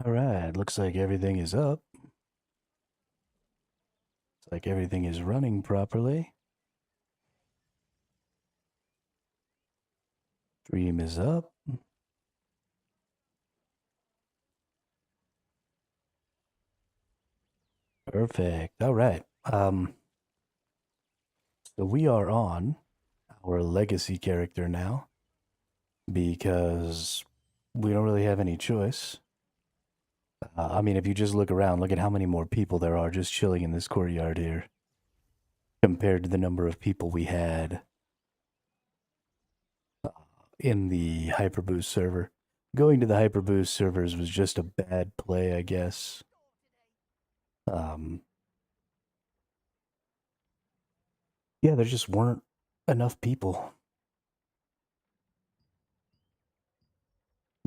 Alright, looks like everything is up. Looks like everything is running properly. Stream is up. Perfect. Alright. So we are on our legacy character now because we don't really have any choice. I mean, if you just look around, look at how many more people there are just chilling in this courtyard here compared to the number of people we had in the Hyperboost server. Going to the Hyperboost servers was just a bad play, I guess. Yeah, there just weren't enough people.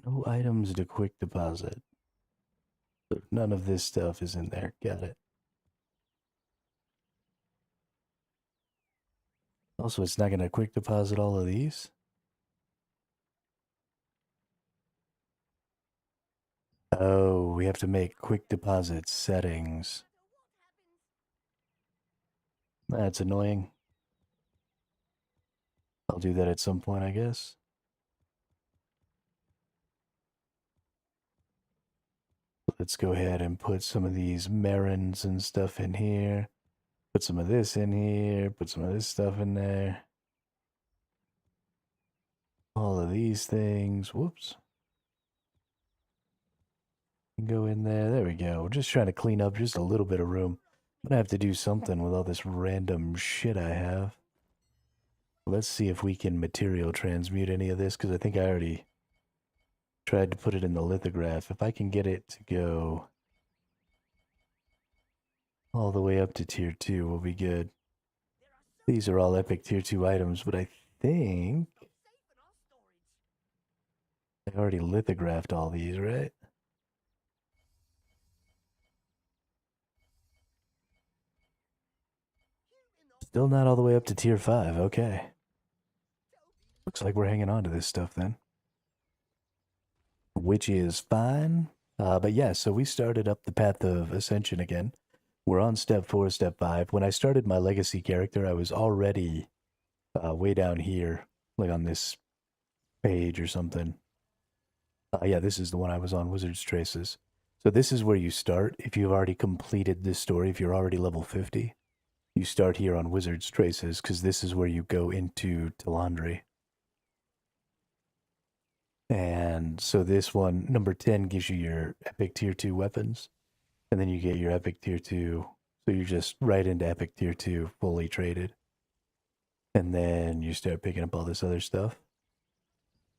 No items to quick deposit. So none of this stuff is in there. Got it. Also, it's not going to quick deposit all of these. Oh, we have to make quick deposit settings. That's annoying. I'll do that at some point, I guess. Let's go ahead and put some of these Marins and stuff in here. Put some of this in here. Put some of this stuff in there. All of these things. Whoops. Go in there. There we go. We're just trying to clean up just a little bit of room. I'm gonna have to do something with all this random shit I have. Let's see if we can material transmute any of this, because I think I already tried to put it in the lithograph. If I can get it to go all the way up to tier 2, we'll be good. These are all epic tier 2 items, but I think I already lithographed all these, right? Still not all the way up to tier 5, okay. Looks like we're hanging on to this stuff then. Which is fine. But yeah, so we started up the path of ascension again. We're on step 4, step 5. When I started my legacy character, I was already way down here, like on this page or something. Yeah, this is the one I was on, Wizard's Traces. So this is where you start. If you've already completed this story, if you're already level 50, you start here on Wizard's Traces, because this is where you go into Telandri. And so this one, number 10, gives you your epic tier 2 weapons. And then you get your epic tier 2. So you're just right into epic tier 2, fully traded. And then you start picking up all this other stuff.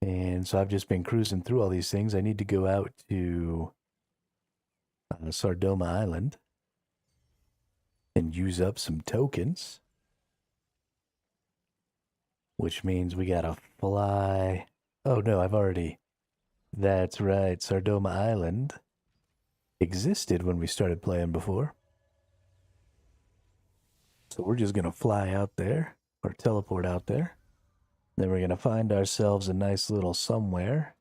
And so I've just been cruising through all these things. I need to go out to Sardoma Island and use up some tokens. Which means we gotta fly. Oh no, I've already. That's right, Sardoma Island existed when we started playing before. So we're just gonna fly out there, or teleport out there. Then we're gonna find ourselves a nice little somewhere.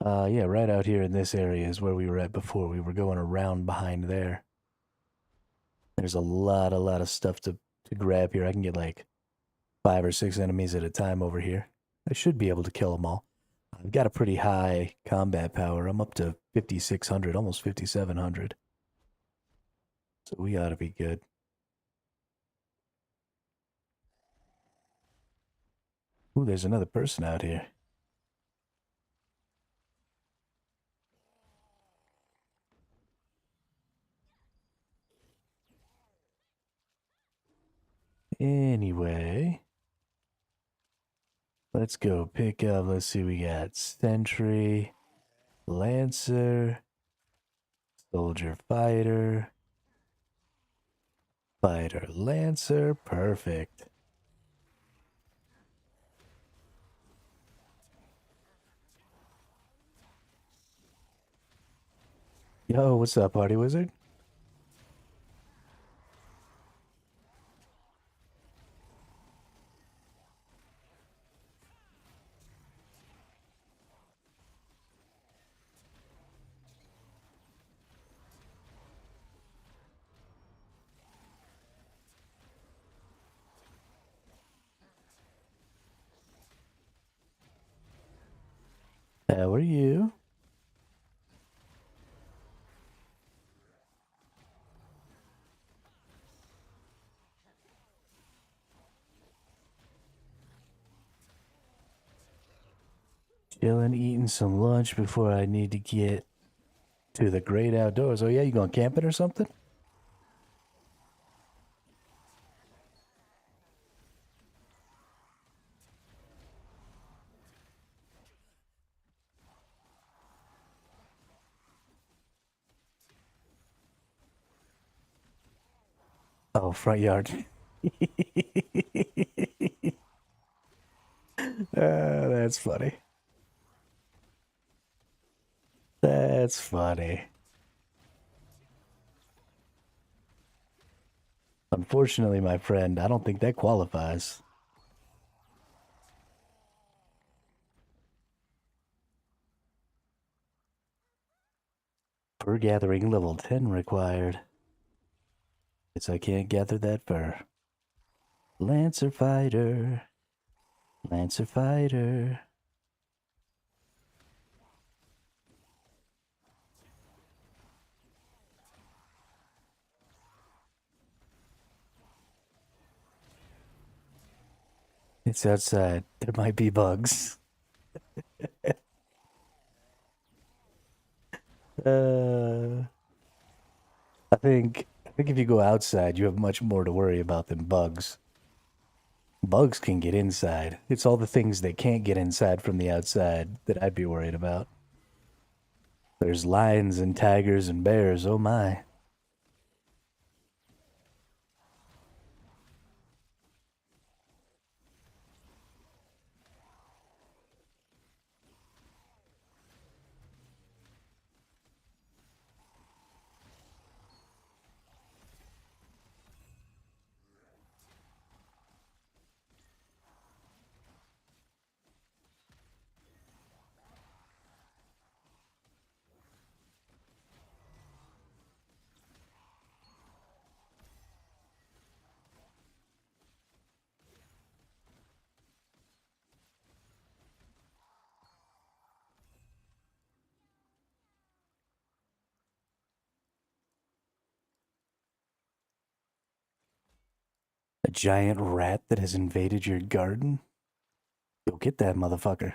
Yeah, right out here in this area is where we were at before. We were going around behind there. There's a lot of stuff to grab here. I can get like 5 or 6 enemies at a time over here. I should be able to kill them all. I've got a pretty high combat power. I'm up to 5,600, almost 5,700. So we ought to be good. Ooh, there's another person out here. Anyway, let's go pick up. Let's see, we got Sentry, Lancer, Soldier Fighter, Fighter Lancer. Perfect. Yo, what's up, Party Wizard? How are you? Chilling, eating some lunch before I need to get to the great outdoors. Oh yeah, you going camping or something? Oh, front yard. That's funny. That's funny. Unfortunately, my friend, I don't think that qualifies. Fur gathering level 10 required. Guess I can't gather that fur. Lancer fighter. Lancer fighter. It's outside. There might be bugs. Uh, I think if you go outside, you have much more to worry about than bugs. Bugs can get inside. It's all the things that can't get inside from the outside that I'd be worried about. There's lions and tigers and bears. Oh my. A giant rat that has invaded your garden? Go get that motherfucker.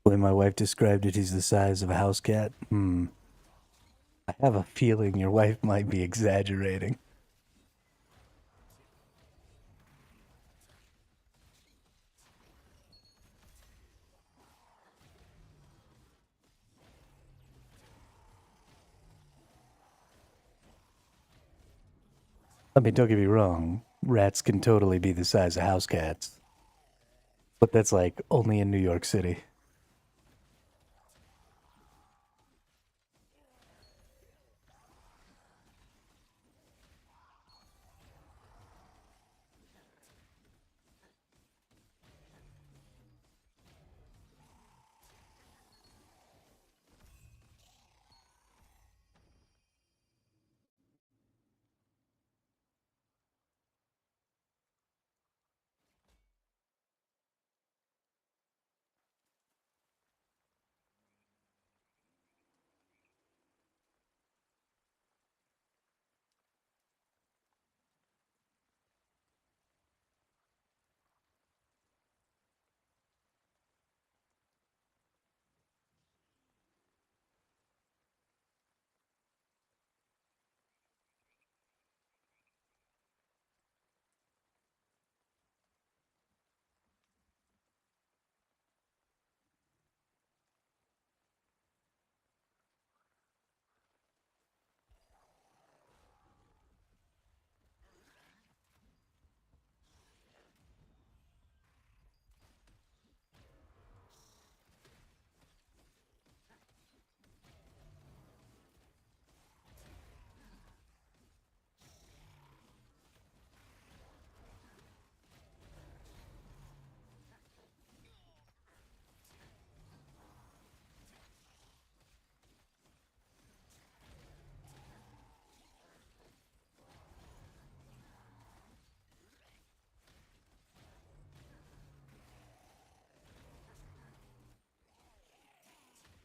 The way my wife described it, he's the size of a house cat. I have a feeling your wife might be exaggerating. I mean, don't get me wrong. Rats can totally be the size of house cats. But that's like only in New York City.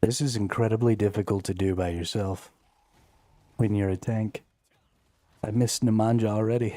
This is incredibly difficult to do by yourself when you're a tank. I missed Nemanja already.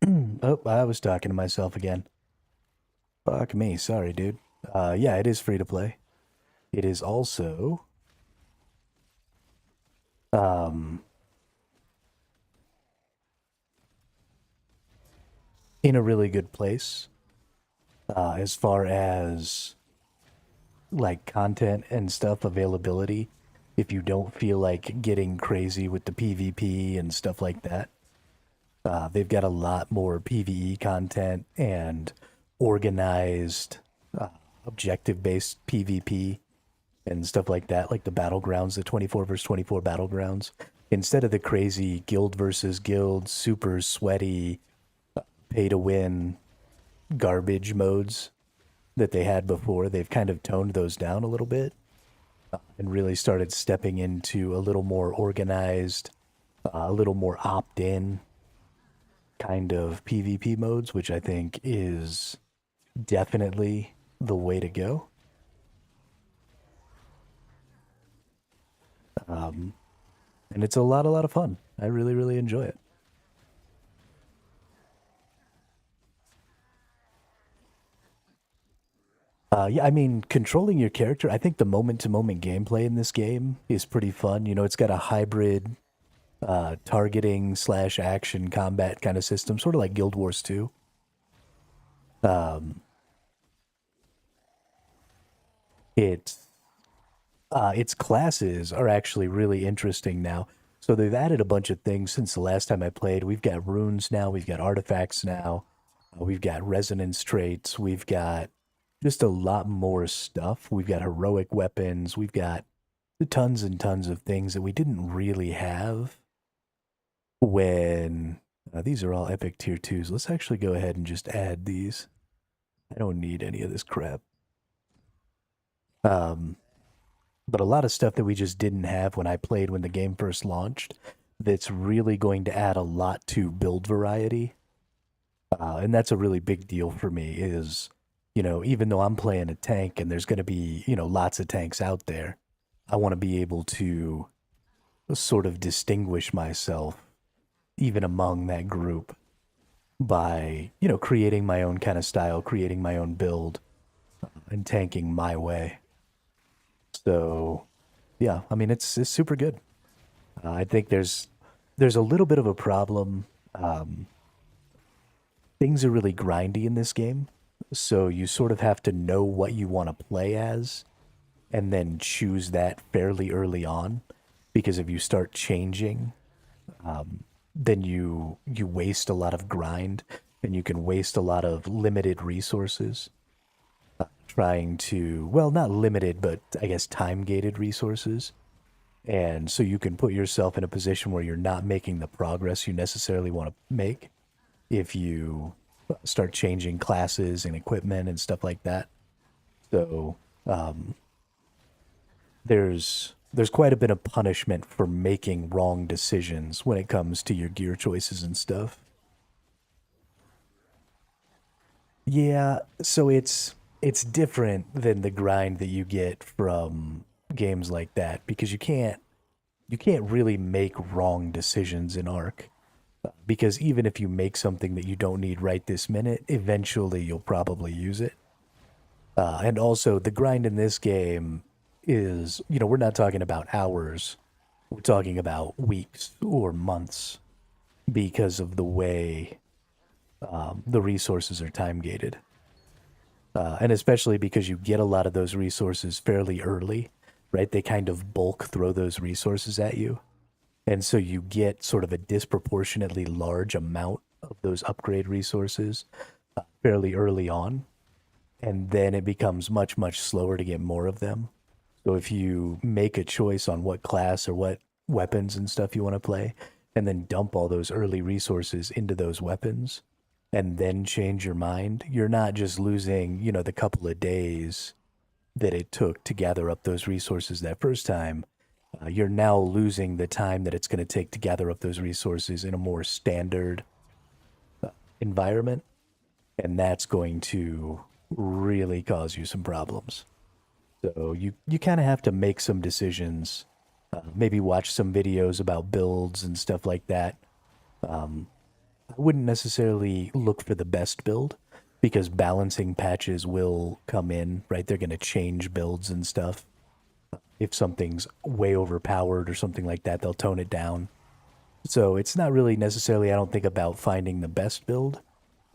Oh, I was talking to myself again. Fuck me. Sorry, dude. Yeah, it is free to play. It is also, um, in a really good place, as far as like content and stuff availability. If you don't feel like getting crazy with the PvP and stuff like that, they've got a lot more PvE content and organized, uh, objective-based PvP and stuff like that, like the battlegrounds, the 24 versus 24 battlegrounds. Instead of the crazy guild versus guild, super sweaty, pay to win garbage modes that they had before, they've kind of toned those down a little bit and really started stepping into a little more organized, a little more opt in kind of PvP modes, which I think is definitely the way to go. Um, and it's a lot of fun. I really, really enjoy it. Yeah, I mean, controlling your character, I think the moment to moment gameplay in this game is pretty fun. You know, it's got a hybrid targeting slash action combat kind of system, sort of like Guild Wars 2. Um, it's its classes are actually really interesting now. So they've added a bunch of things since the last time I played. We've got runes now, we've got artifacts now, we've got resonance traits, we've got just a lot more stuff. We've got heroic weapons, we've got tons and tons of things that we didn't really have when these are all epic tier 2s. Let's actually go ahead and just add these. I don't need any of this crap. Um, but a lot of stuff that we just didn't have when I played when the game first launched that's really going to add a lot to build variety. And that's a really big deal for me is, you know, even though I'm playing a tank and there's going to be, you know, lots of tanks out there, I want to be able to sort of distinguish myself even among that group by, you know, creating my own kind of style, creating my own build, and tanking my way. So, yeah, I mean, it's super good. I think there's a little bit of a problem. Um, Things are really grindy in this game, so you sort of have to know what you want to play as, and then choose that fairly early on. Because if you start changing, then you waste a lot of grind, and you can waste a lot of limited resources trying to, well, not limited, but I guess time gated resources. And so you can put yourself in a position where you're not making the progress you necessarily want to make if you start changing classes and equipment and stuff like that. So um, there's quite a bit of punishment for making wrong decisions when it comes to your gear choices and stuff. Yeah, so it's different than the grind that you get from games like that because you can't really make wrong decisions in Ark. Because even if you make something that you don't need right this minute, eventually you'll probably use it. And also, the grind in this game is, you know, we're not talking about hours, we're talking about weeks or months because of the way the resources are time gated. And especially because you get a lot of those resources fairly early, right? They kind of bulk throw those resources at you. And so you get sort of a disproportionately large amount of those upgrade resources fairly early on. And then it becomes much, much slower to get more of them. So if you make a choice on what class or what weapons and stuff you want to play, and then dump all those early resources into those weapons, and then change your mind, you're not just losing, you know, the couple of days that it took to gather up those resources that first time. You're now losing the time that it's going to take to gather up those resources in a more standard environment, and that's going to really cause you some problems. So you kind of have to make some decisions, maybe watch some videos about builds and stuff like that. Um, I wouldn't necessarily look for the best build because balancing patches will come in, right? They're going to change builds and stuff. If something's way overpowered or something like that, they'll tone it down. So it's not really necessarily, I don't think, about finding the best build.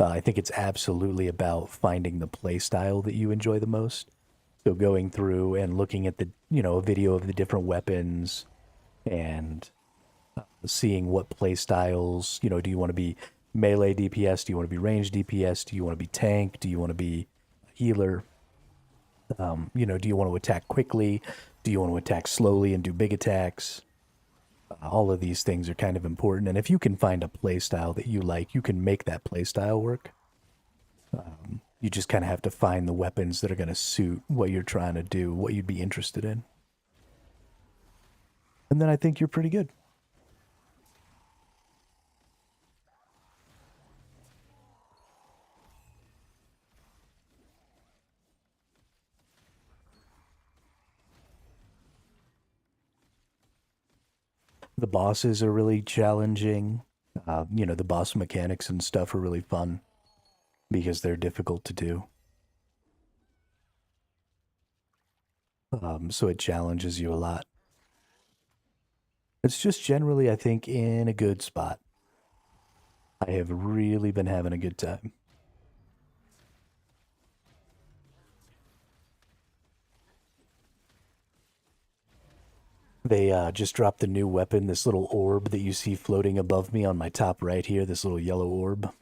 I think it's absolutely about finding the play style that you enjoy the most. So going through and looking at the, a video of the different weapons and seeing what play styles, do you want to be melee DPS? Do you want to be range DPS? Do you want to be tank? Do you want to be healer? Do you want to attack quickly? Do you want to attack slowly and do big attacks? All of these things are kind of important. And if you can find a play style that you like, you can make that play style work. You just kind of have to find the weapons that are going to suit what you're trying to do, what you'd be interested in. And then I think you're pretty good. The bosses are really challenging. The boss mechanics and stuff are really fun because they're difficult to do. So it challenges you a lot. It's just generally, I think, in a good spot. I have really been having a good time. They just dropped the new weapon, this little orb that you see floating above me on my top right here, this little yellow orb,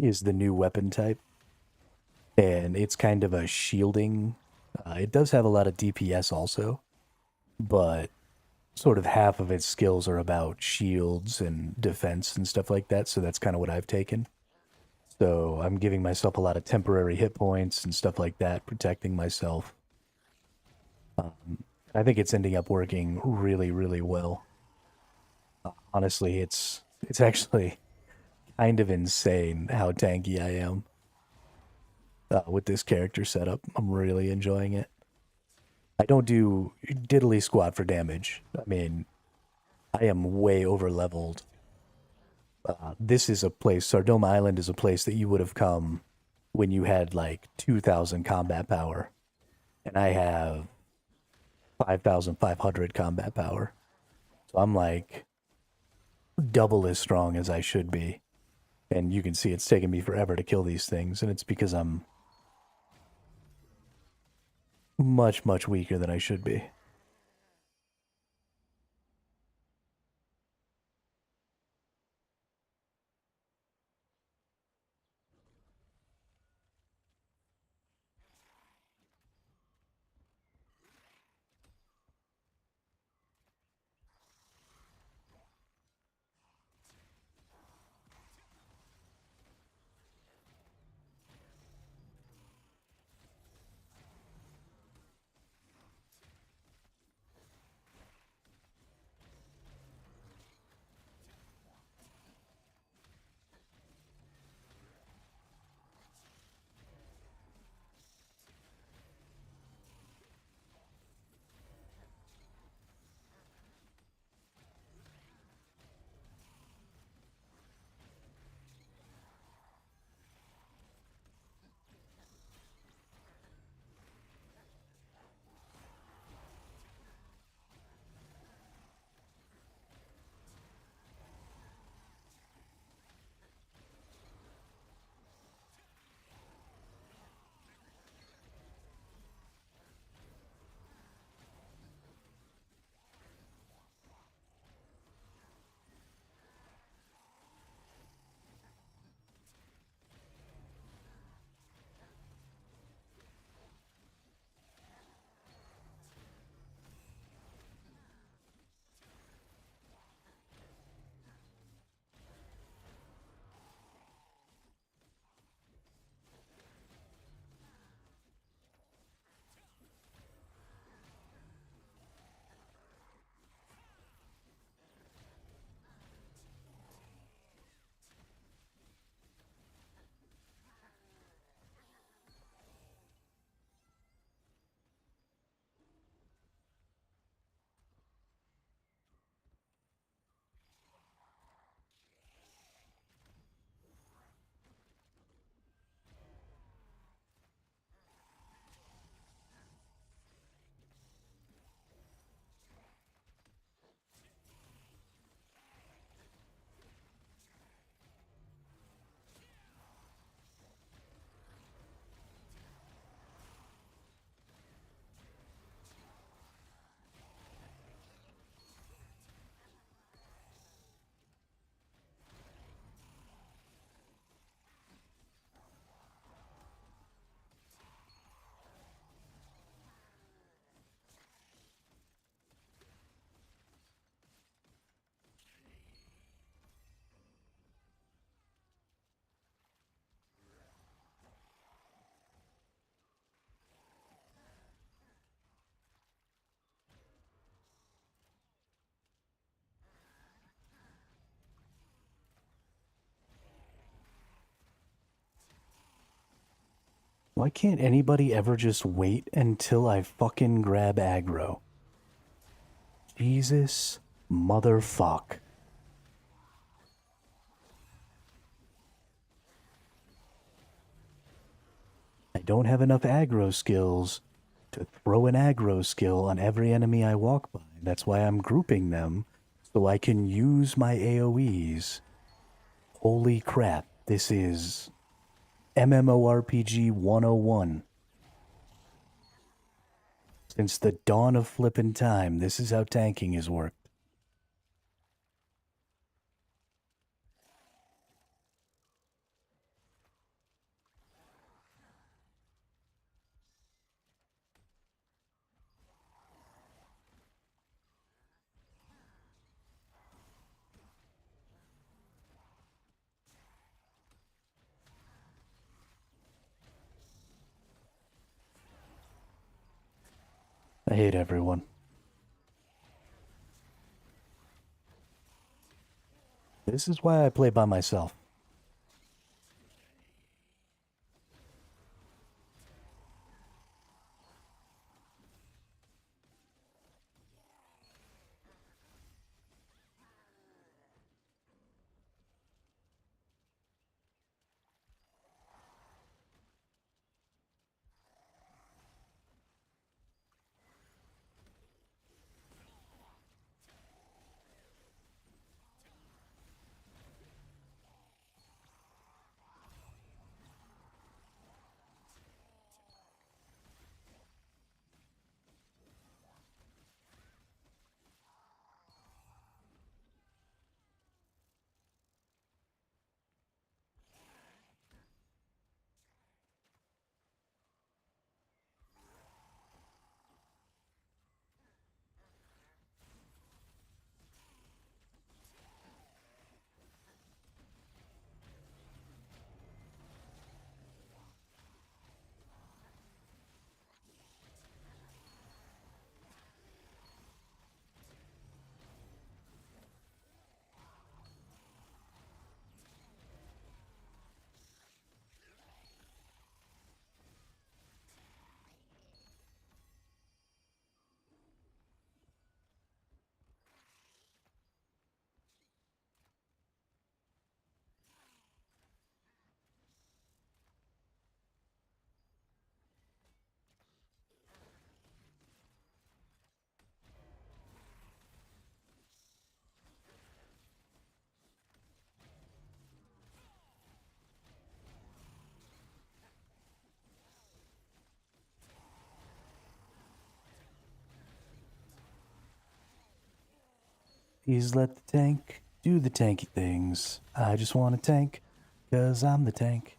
is the new weapon type. And it's kind of a shielding. It does have a lot of DPS also, but sort of half of its skills are about shields and defense and stuff like that, so that's kind of what I've taken. So I'm giving myself a lot of temporary hit points and stuff like that, protecting myself. I think it's ending up working really, really well. Honestly, it's actually kind of insane how tanky I am with this character setup. I'm really enjoying it. I don't do diddly squat for damage. I mean, I am way over leveled. This is a place, Sardoma Island is a place that you would have come when you had like 2,000 combat power. And I have 5,500 combat power. So I'm like double as strong as I should be. And you can see it's taken me forever to kill these things. And it's because I'm much, much weaker than I should be. Why can't anybody ever just wait until I fucking grab aggro? Jesus motherfuck. I don't have enough aggro skills to throw an aggro skill on every enemy I walk by. That's why I'm grouping them, so I can use my AoEs. Holy crap, this is MMORPG 101. Since the dawn of flippin' time, this is how tanking has worked. I hate everyone. This is why I play by myself. Please let the tank do the tanky things. I just want a tank, 'cause I'm the tank.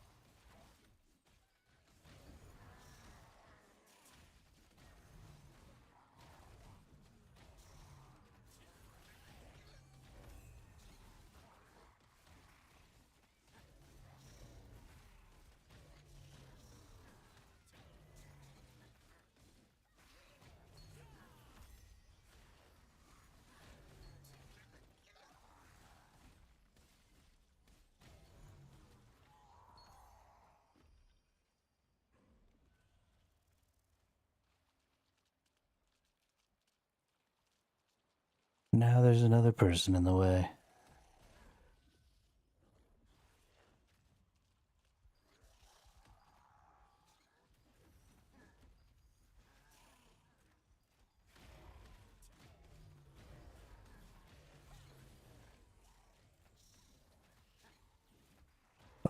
Now there's another person in the way.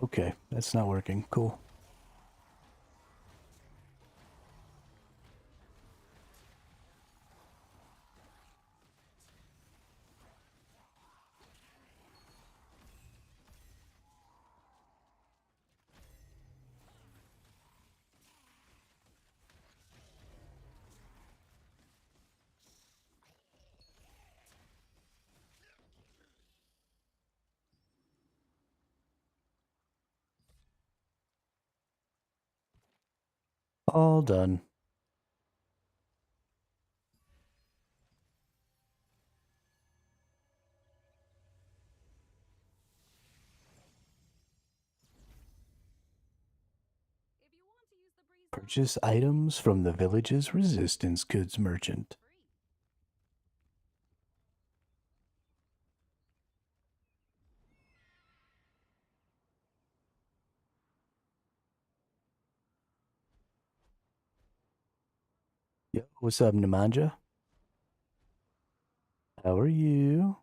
Okay, that's not working. Cool. All done. Purchase items from the village's resistance goods merchant. Yo, what's up, Nemanja? How are you?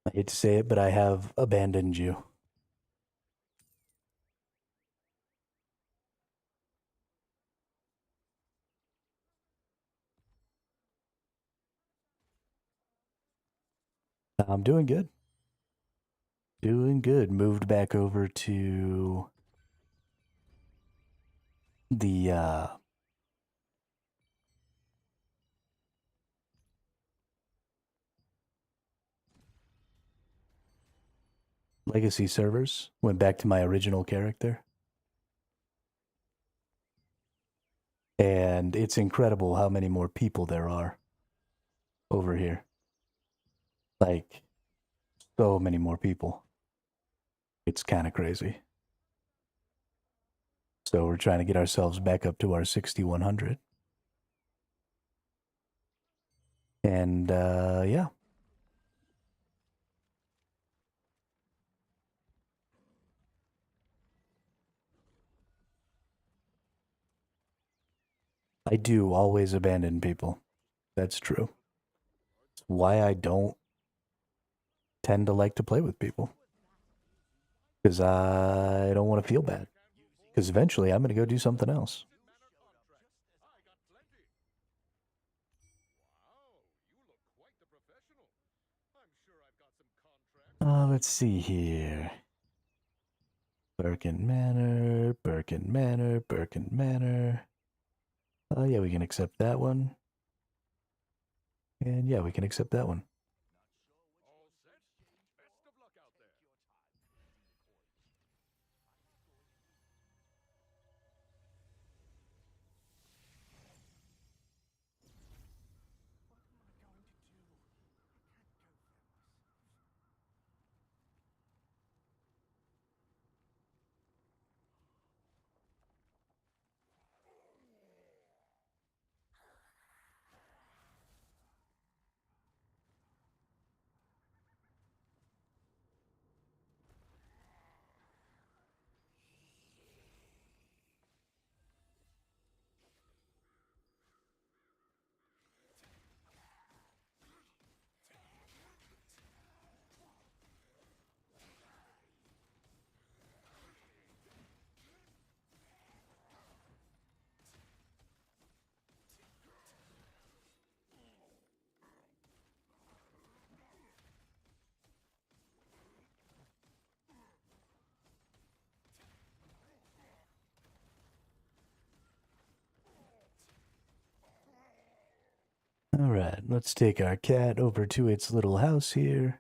I hate to say it, but I have abandoned you. I'm doing good. Doing good. Moved back over to the legacy servers. Went back to my original character. And it's incredible how many more people there are over here. Like, so many more people. It's kind of crazy. So we're trying to get ourselves back up to our 6100. And yeah. I do always abandon people. That's true. It's why I don't tend to like to play with people. Because I don't want to feel bad. Because eventually I'm going to go do something else. Let's see here. Birkin Manor, Birkin Manor, Birkin Manor. Oh, yeah, we can accept that one. And yeah, we can accept that one. All right, let's take our cat over to its little house here.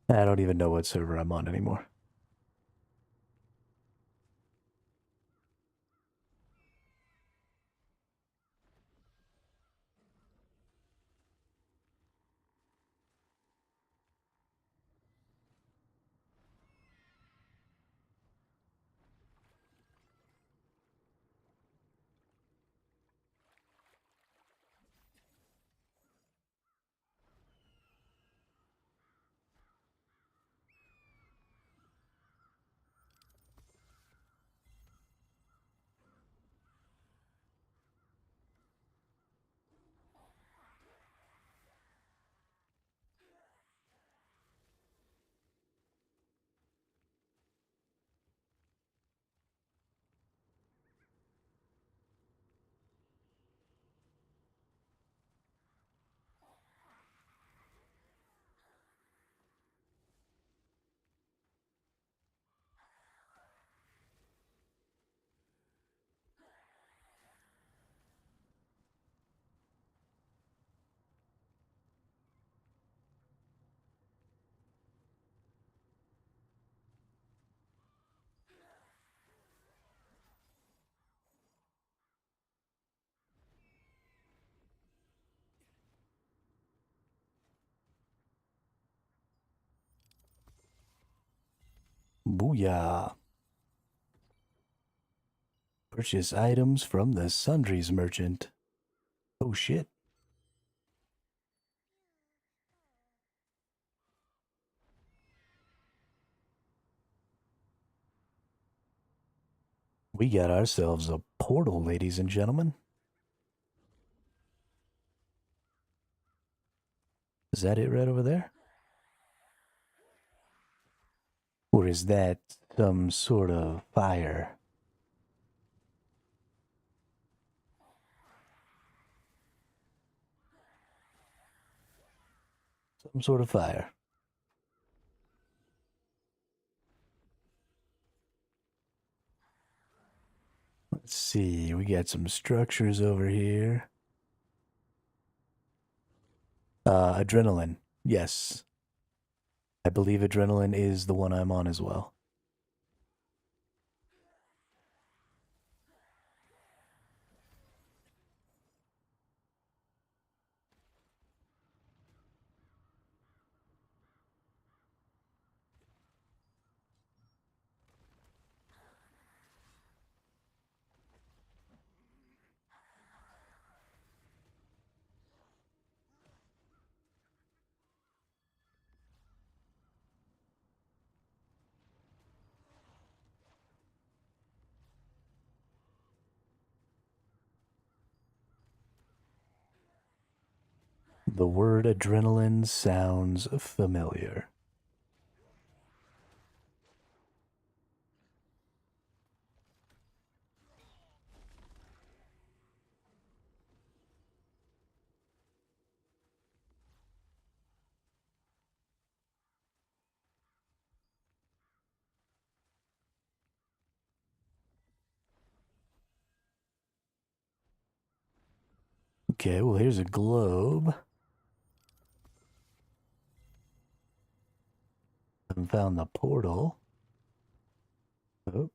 I don't even know what server I'm on anymore. Booyah. Purchase items from the sundries merchant. Oh shit. We got ourselves a portal, ladies and gentlemen. Is that it right over there? Or is that some sort of fire? Some sort of fire. Let's see, we got some structures over here. Adrenaline. Yes. I believe adrenaline is the one I'm on as well. The word adrenaline sounds familiar. Okay, well, here's a globe. Haven't found the portal. Oh.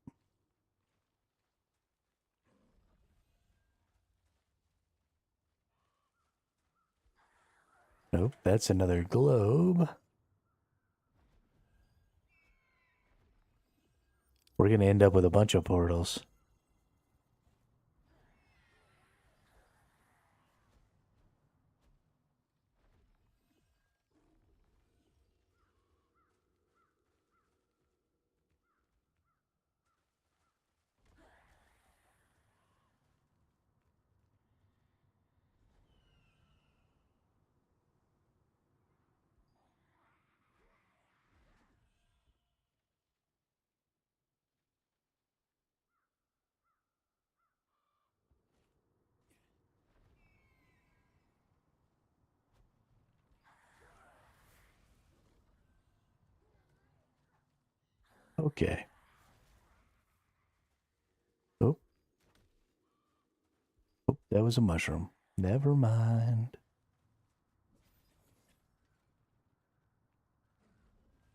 Nope, that's another globe. We're gonna end up with a bunch of portals. Okay. Oh, oh, that was a mushroom. Never mind.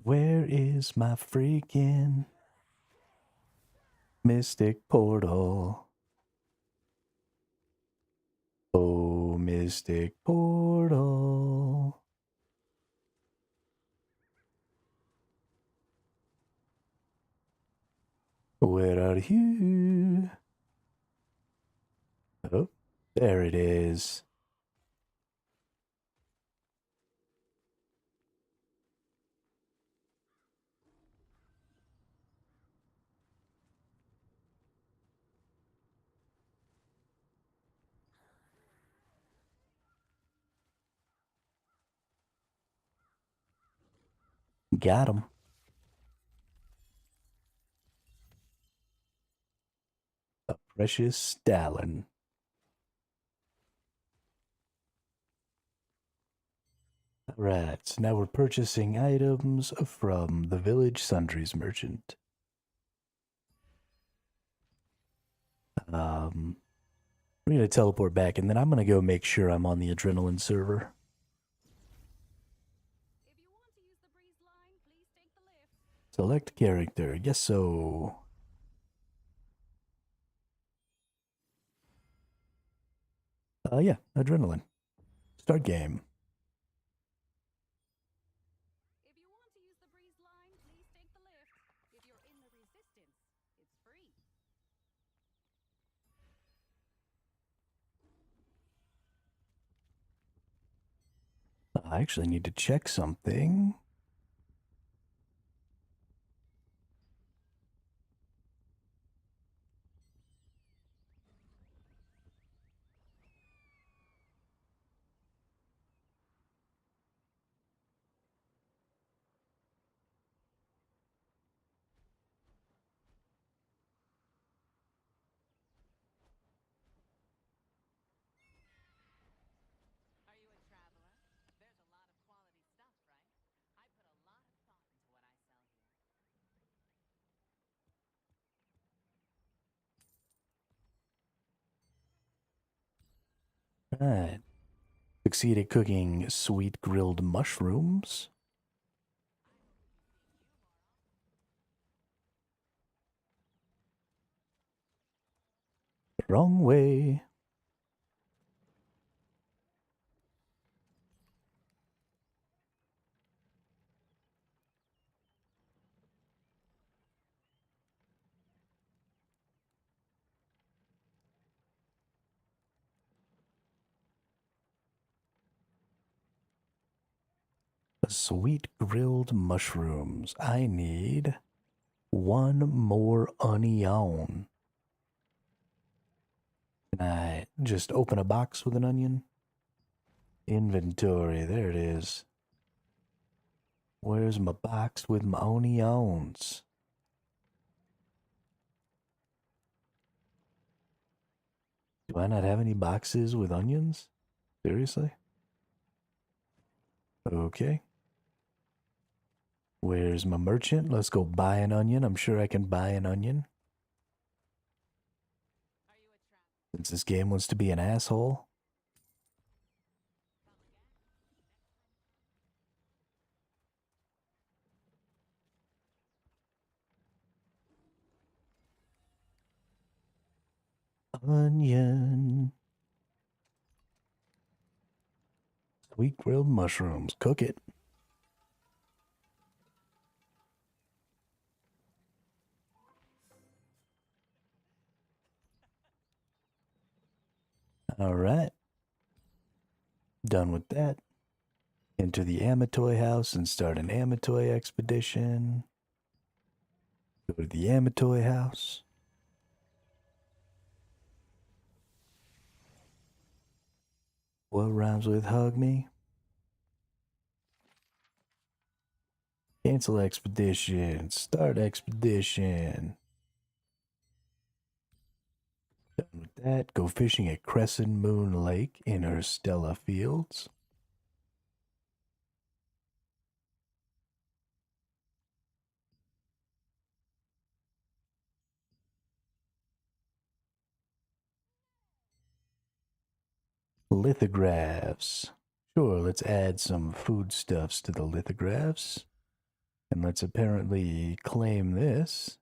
Where is my freaking mystic portal? Oh, mystic portal. Where are you? Oh, there it is. Got him. A precious stallion. Alright, so now we're purchasing items from the village sundries merchant. We're gonna teleport back, and then I'm gonna go make sure I'm on the adrenaline server. Select character. Yes, so. Yeah, adrenaline. Start game. I actually need to check something. Right. Succeed at cooking sweet grilled mushrooms. Wrong way. Sweet grilled mushrooms. I need one more onion. Can I just open a box with an onion? Inventory. There it is. Where's my box with my onions? Do I not have any boxes with onions? Seriously? Okay. Where's my merchant? Let's go buy an onion. I'm sure I can buy an onion. Since this game wants to be an asshole. Onion. Sweet grilled mushrooms. Cook it. All right. Done with that. Enter the Amatoy house and start an Amatoy expedition. Go to the Amatoy house. What rhymes with hug me? Cancel expedition. Start expedition. Done with that. Go fishing at Crescent Moon Lake in her Stella Fields. Lithographs. Sure, let's add some foodstuffs to the lithographs. And let's apparently claim this.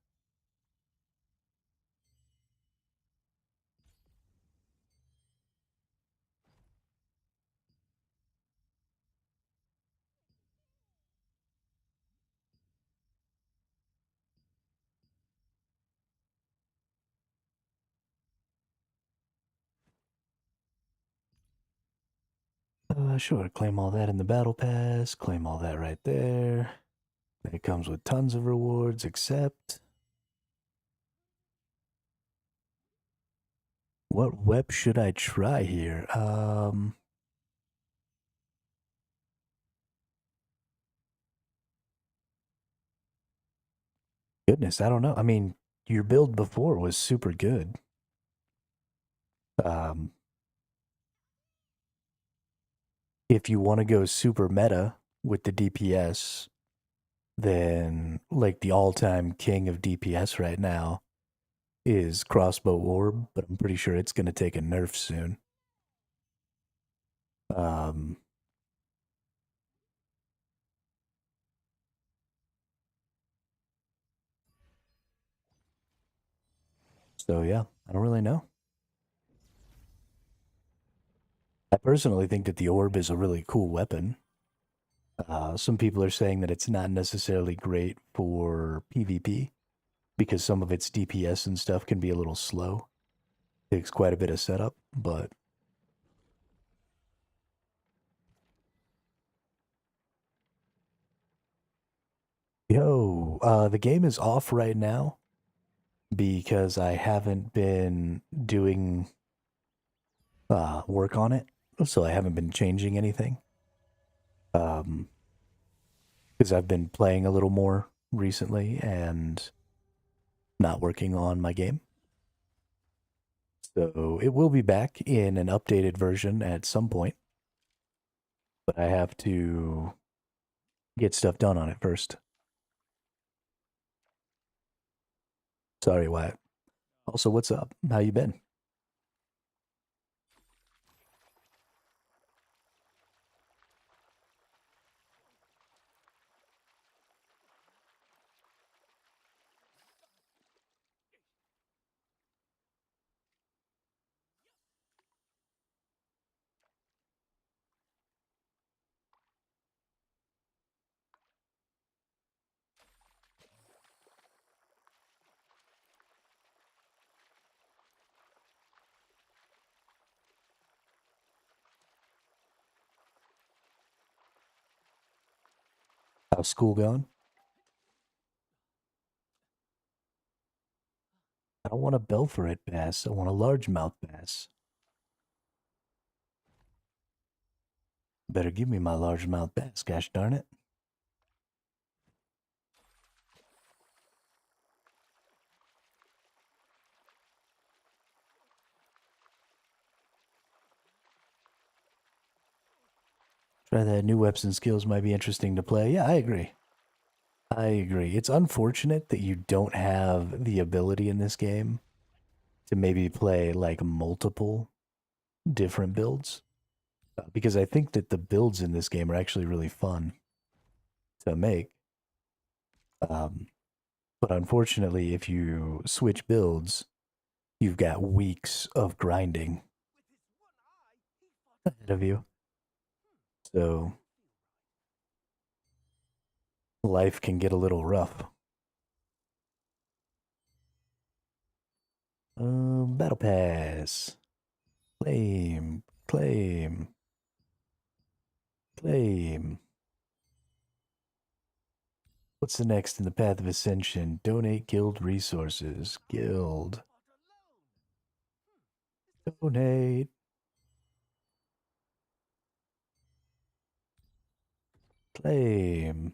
Sure, claim all that in the battle pass, claim all that right there. It comes with tons of rewards, except what web should I try here? Goodness, I don't know. I mean, your build before was super good. Um, if you want to go super meta with the DPS, then like the all-time king of DPS right now is Crossbow Orb, but I'm pretty sure it's going to take a nerf soon. Um, so yeah, I don't really know. I personally think that the orb is a really cool weapon. Some people are saying that it's not necessarily great for PvP because some of its DPS and stuff can be a little slow. Takes quite a bit of setup, but the game is off right now because I haven't been doing work on it, so I haven't been changing anything. Because I've been playing a little more recently and not working on my game. So it will be back in an updated version at some point, but I have to get stuff done on it first. Sorry, Wyatt. Also, what's up? How you been? How's school going? I don't want a Belferet bass. I want a largemouth bass. Better give me my largemouth bass, gosh darn it. Try that. New weapons and skills might be interesting to play. Yeah, I agree. I agree. It's unfortunate that you don't have the ability in this game to maybe play like multiple different builds. Because I think that the builds in this game are actually really fun to make. Um, but unfortunately, if you switch builds, you've got weeks of grinding ahead of you. So life can get a little rough. Battle Pass. Claim, claim, claim. What's the next in the path of ascension? Donate guild resources. Guild. Donate. Claim.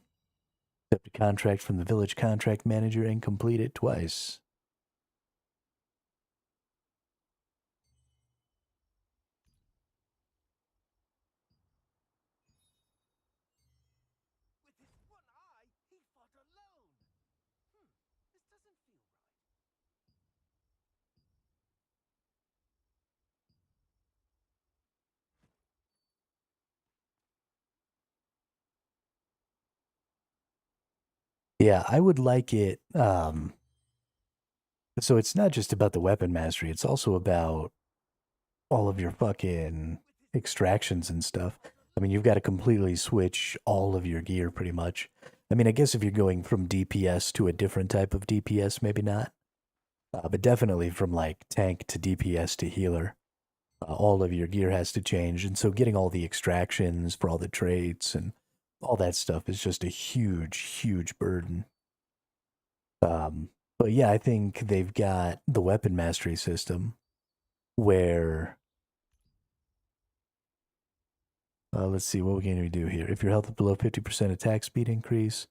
Accept a contract from the village contract manager and complete it twice. Yeah, I would like it. So it's not just about the weapon mastery, it's also about all of your fucking extractions and stuff. I mean, you've got to completely switch all of your gear pretty much. I mean, I guess if you're going from DPS to a different type of DPS, maybe not. But definitely from like tank to DPS to healer, all of your gear has to change. And so getting all the extractions for all the traits and all that stuff is just a huge, huge burden. Um, but yeah, I think they've got the weapon mastery system where let's see, what can we do here? If your health is below 50% attack speed increase,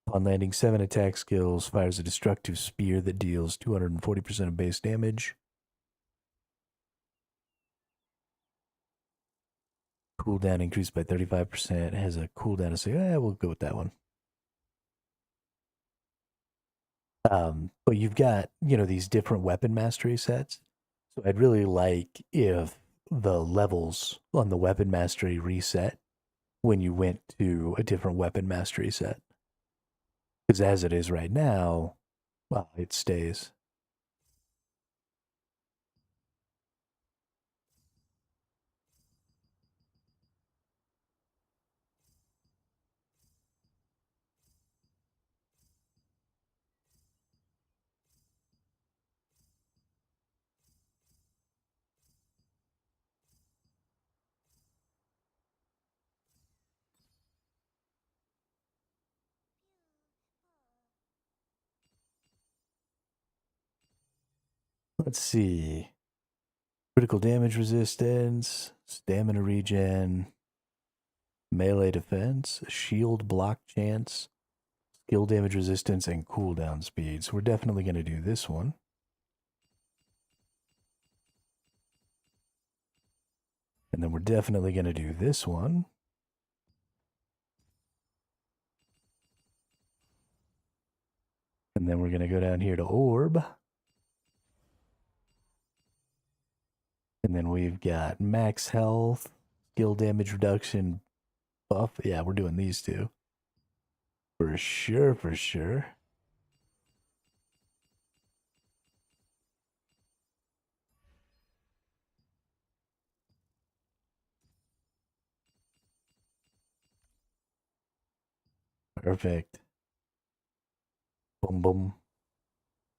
upon landing 7 attack skills, fires a destructive spear that deals 240% of base damage. Cooldown increased by 35%. Has a cooldown of, we'll go with that one. But you've got, these different weapon mastery sets. So I'd really like if the levels on the weapon mastery reset when you went to a different weapon mastery set. Because as it is right now, well, it stays. Let's see. Critical damage resistance, stamina regen, melee defense, shield block chance, skill damage resistance, and cooldown speed. So we're definitely going to do this one. And then we're definitely going to do this one. And then we're going to go down here to orb. And then we've got max health, skill damage reduction, buff. Yeah, we're doing these two. For sure, for sure. Perfect. Boom, boom.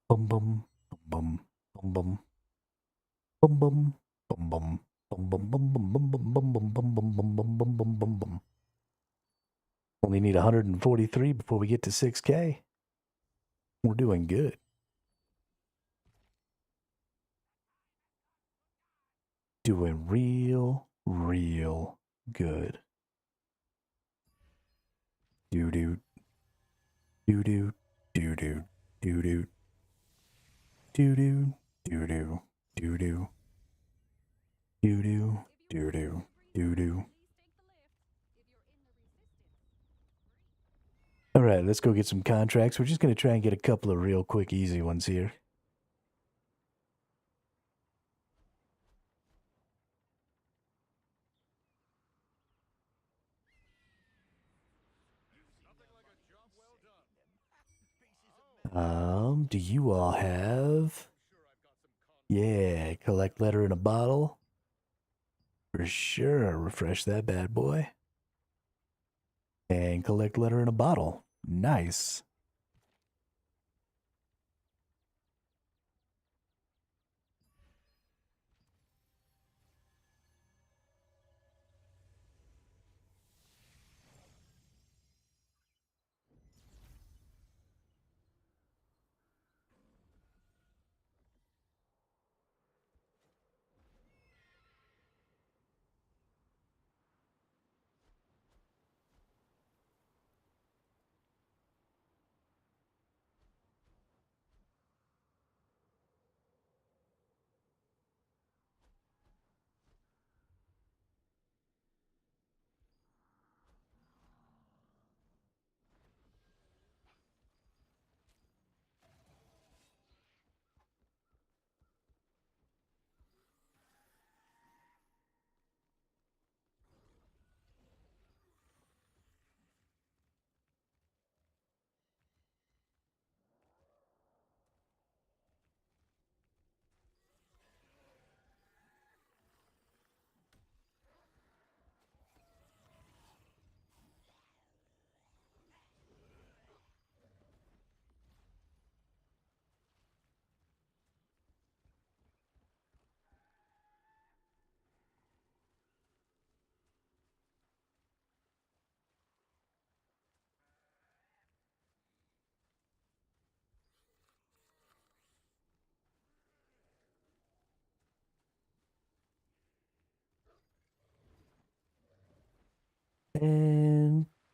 Boom, boom. Boom, boom. Boom, boom. Boom, boom. Boom, boom. Boom, boom, boom, boom, boom, boom, boom, boom, boom, boom, boom, boom, boom, boom, boom, boom. Only need 143 before we get to 6K. We're doing good. Doing real, real good. Doo doo. Doo doo. Doo doo. Doo doo. Doo doo. Doo doo. Doo doo. Doo doo. Doo doo. Doo doo. All right, let's go get some contracts. We're just going to try and get a couple of real quick, easy ones here. Do you all have? Yeah, collect letter in a bottle. For sure, refresh that bad boy. And collect letter in a bottle. Nice.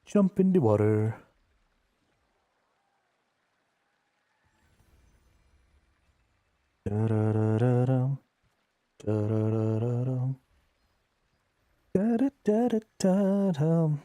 Jump in the water. Da-da-da-da-dum. Da-da-da-da-dum. Da-da-da-da-da-dum.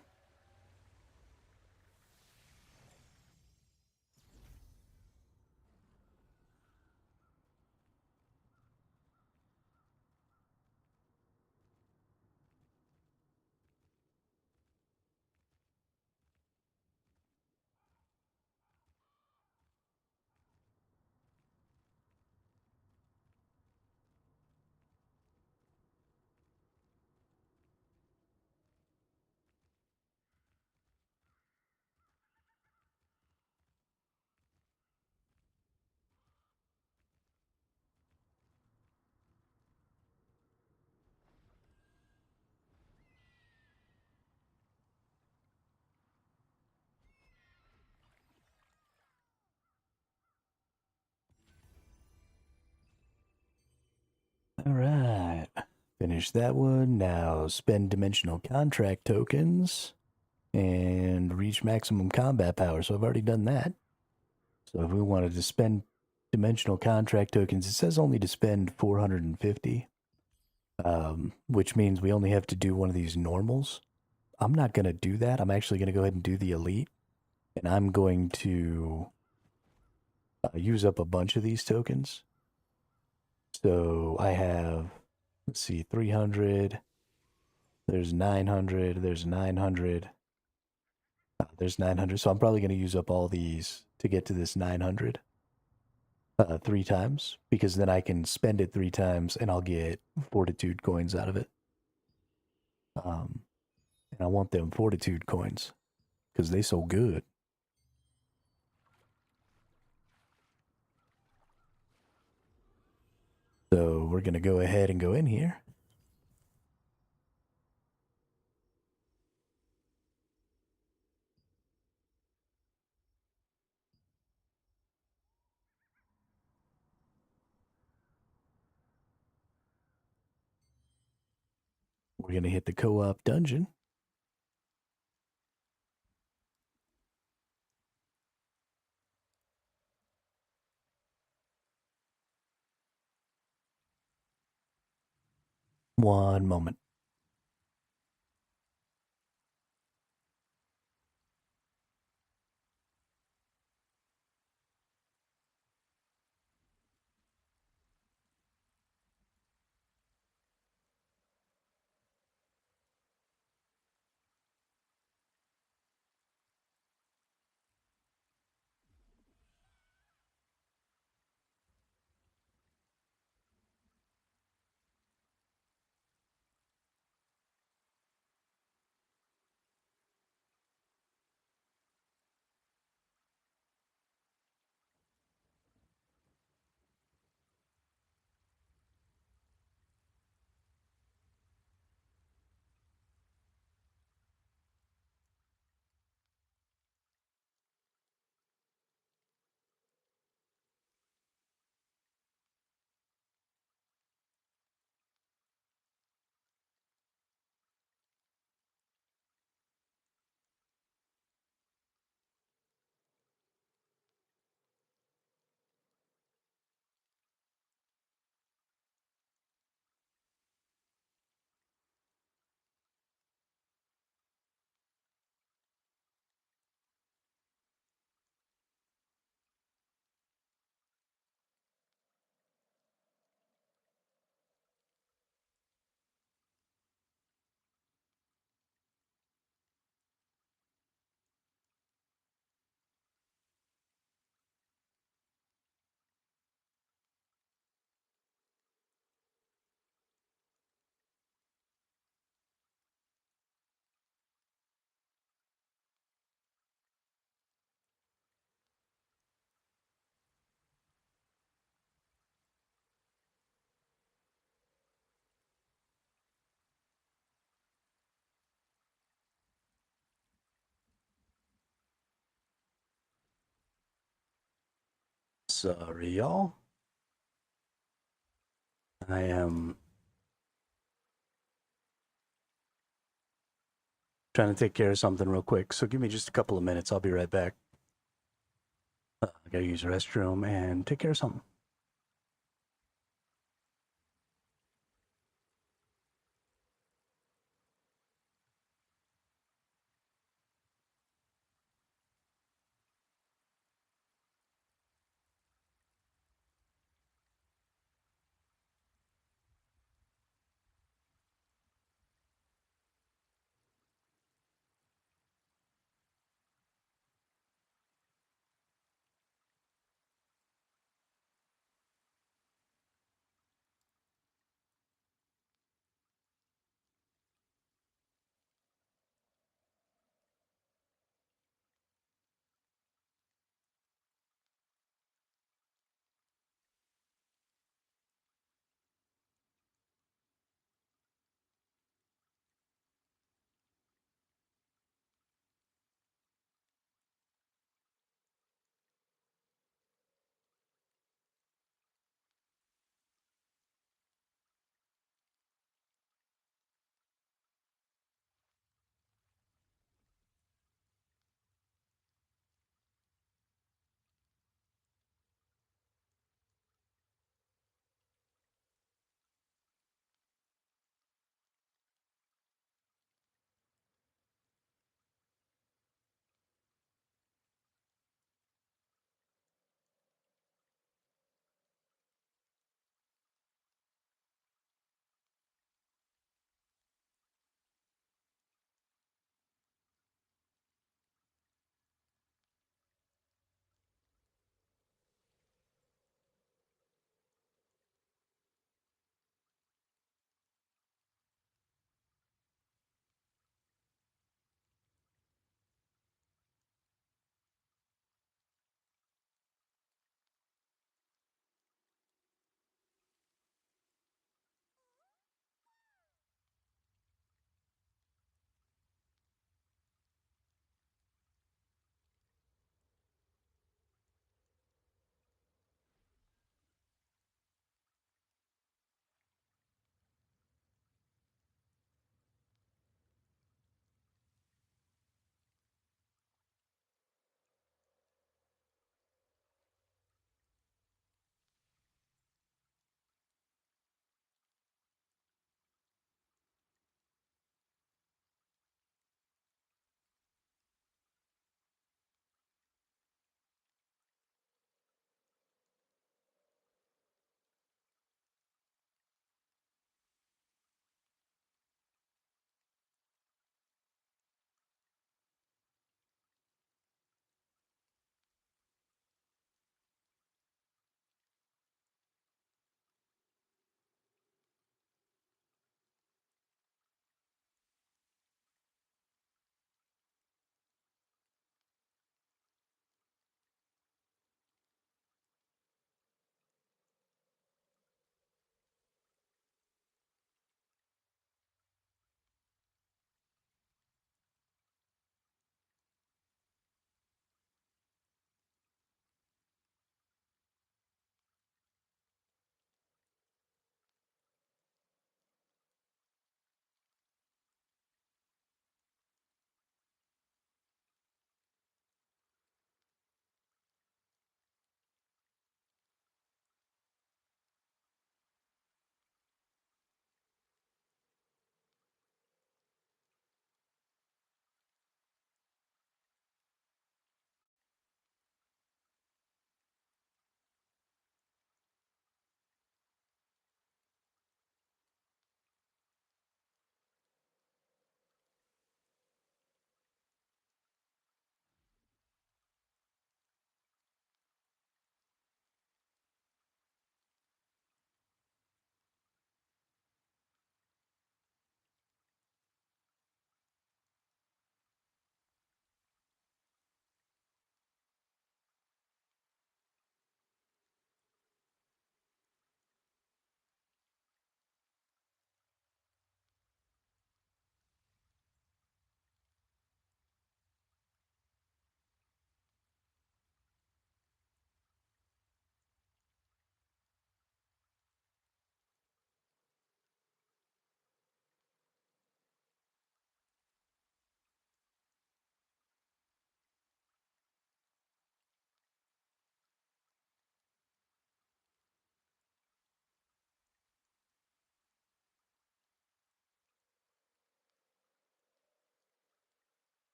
All right. Finish that one. Now spend dimensional contract tokens and reach maximum combat power. So I've already done that. So if we wanted to spend dimensional contract tokens, it says only to spend 450, which means we only have to do one of these normals. I'm not going to do that. I'm actually going to go ahead and do the elite. And I'm going to use up a bunch of these tokens. So I have, let's see, 300. There's 900. There's 900. There's 900. So I'm probably going to use up all these to get to this 900 3 times, because then I can spend it 3 times and I'll get fortitude coins out of it. And I want them fortitude coins because they so good. So we're going to go ahead and go in here. We're going to hit the co-op dungeon. One moment. Sorry, y'all. I am Trying to take care of something real quick. So give me just a couple of minutes. I'll be right back. I gotta use the restroom and take care of something.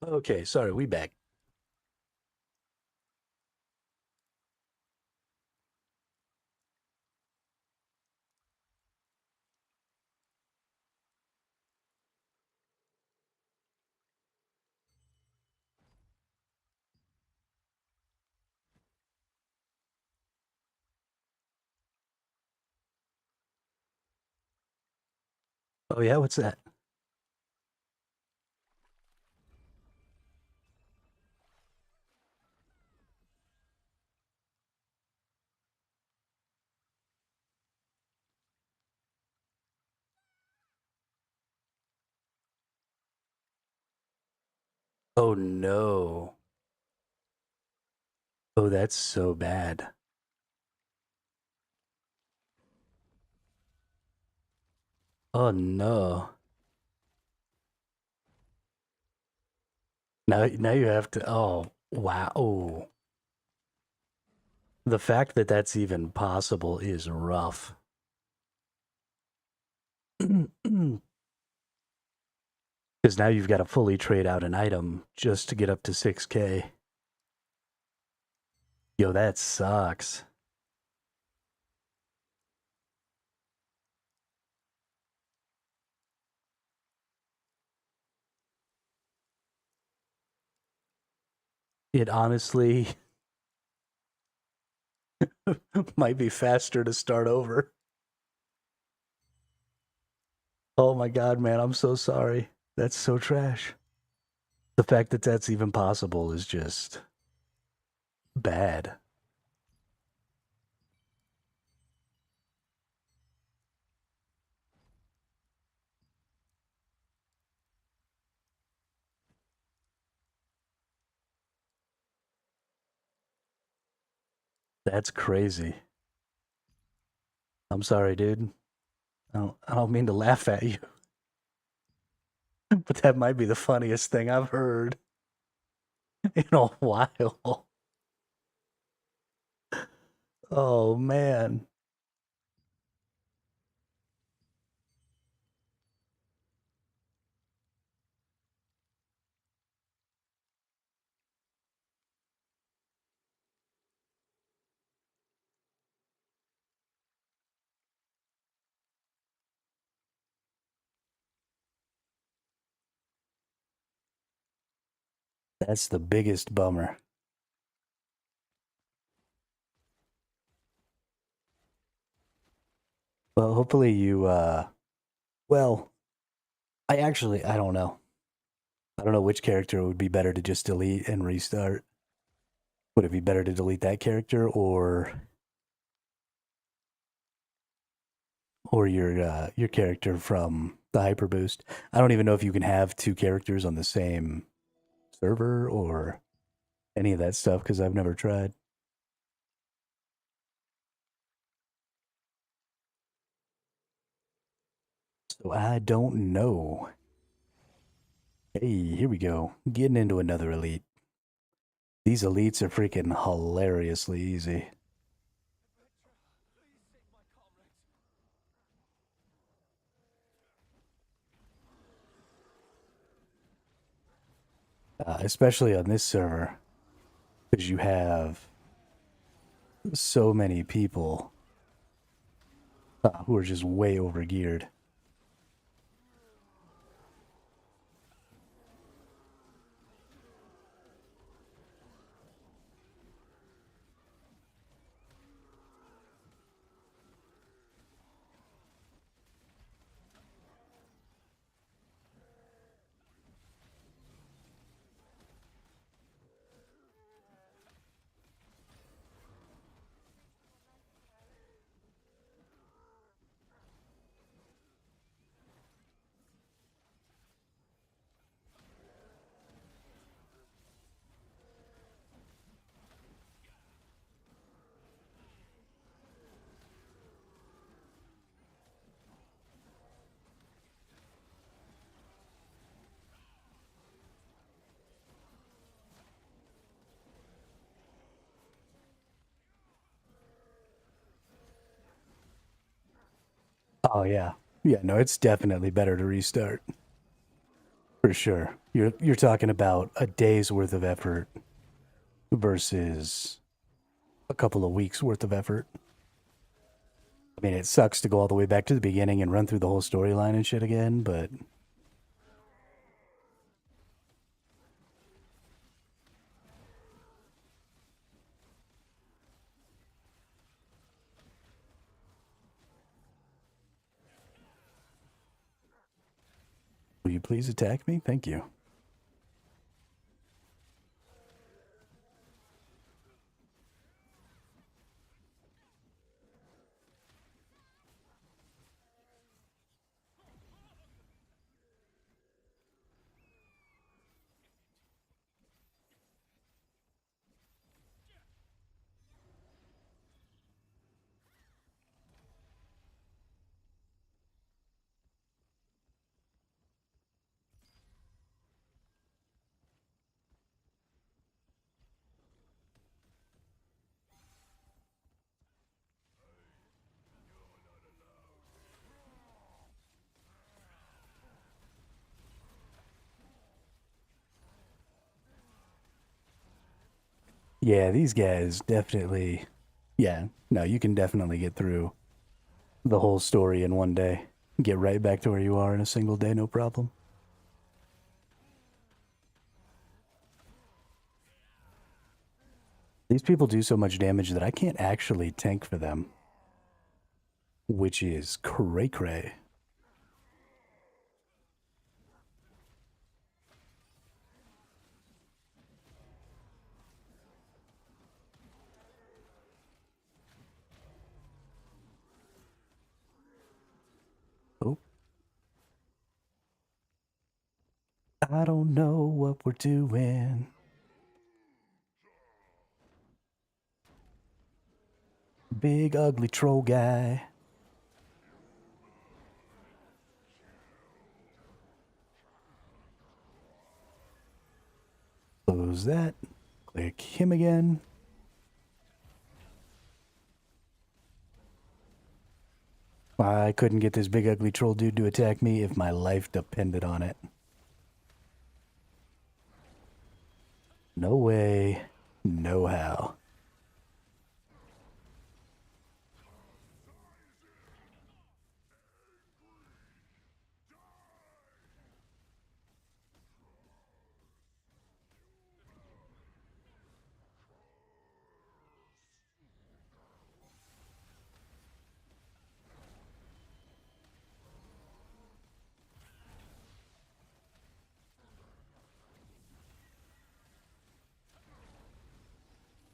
Okay, sorry, we back. Oh yeah, what's that? Oh no. Oh, that's so bad. Oh no. Now you have to. Oh wow. Oh, the fact that that's even possible is rough. Because now you've got to fully trade out an item just to get up to 6K. Yo, that sucks. It honestly might be faster to start over. Oh my god, man, I'm so sorry. That's so trash. The fact that that's even possible is just bad. That's crazy. I'm sorry, dude. I don't mean to laugh at you, but that might be the funniest thing I've heard in a while. Oh man. That's the biggest bummer. Well, hopefully you well, I don't know. I don't know which character would be better to just delete and restart. Would it be better to delete that character or your character from the hyper boost? I don't even know if you can have two characters on the same server or any of that stuff because I've never tried. So I don't know. Hey, here we go. Getting into another elite. These elites are freaking hilariously easy. Especially on this server, because you have so many people who are just way overgeared. Oh yeah, yeah. No, it's definitely better to restart. For sure. You're talking about a day's worth of effort versus a couple of weeks worth of effort. I mean, it sucks to go all the way back to the beginning and run through the whole storyline and shit again, but will you please attack me? Thank you. Yeah, these guys definitely. Yeah, no, you can definitely get through the whole story in one day. Get right back to where you are in a single day, no problem. These people do so much damage that I can't actually tank for them, which is cray cray. Oh, I don't know what we're doing. Big ugly troll guy. Close that. Click him again. I couldn't get this big ugly troll dude to attack me if my life depended on it. No way, no how.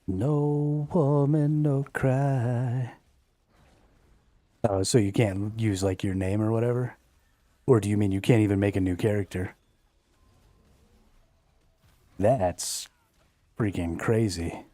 No woman, no cry. Oh, so you can't use like your name or whatever? Or do you mean you can't even make a new character? That's freaking crazy.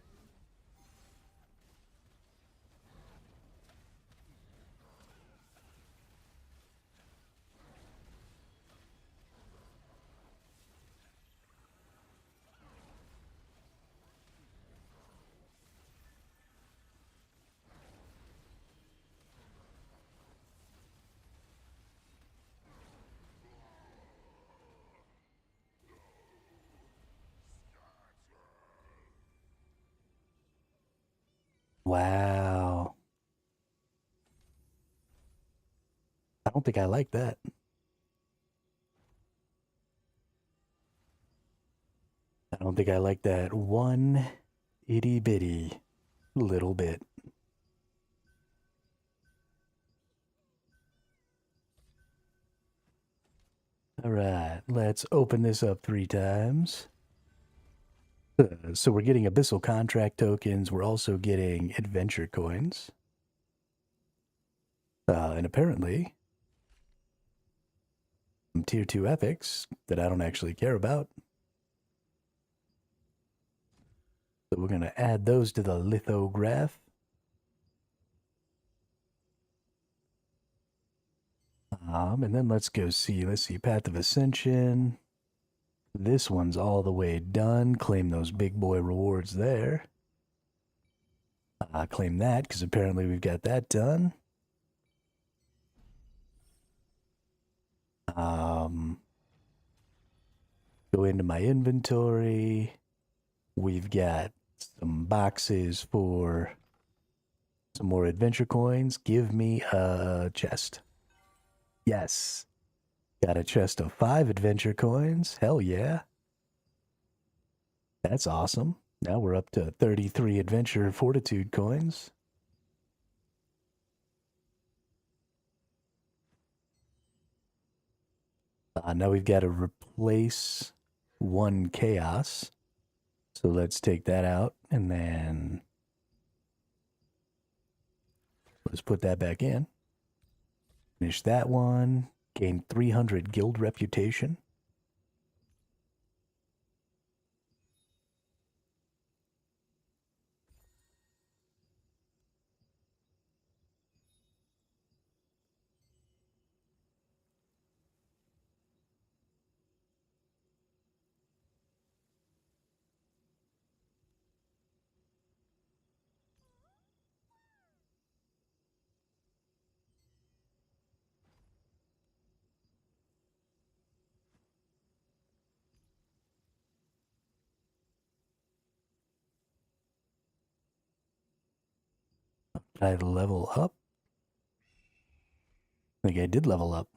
Wow. I don't think I like that. I don't think I like that one itty bitty little bit. All right, let's open this up 3 times. So we're getting abyssal contract tokens. We're also getting adventure coins. And apparently, some tier 2 epics that I don't actually care about. So we're going to add those to the lithograph. And then let's go see. Let's see, Path of Ascension. This one's all the way done. Claim those big boy rewards there. Claim that, because apparently we've got that done. Go into my inventory. We've got some boxes for some more adventure coins. Give me a chest. Yes. Got a chest of 5 adventure coins. Hell yeah. That's awesome. Now we're up to 33 adventure fortitude coins. Now we've got to replace 1 chaos. So let's take that out and then let's put that back in. Finish that one. Gain 300 guild reputation. Did I level up? I think I did level up.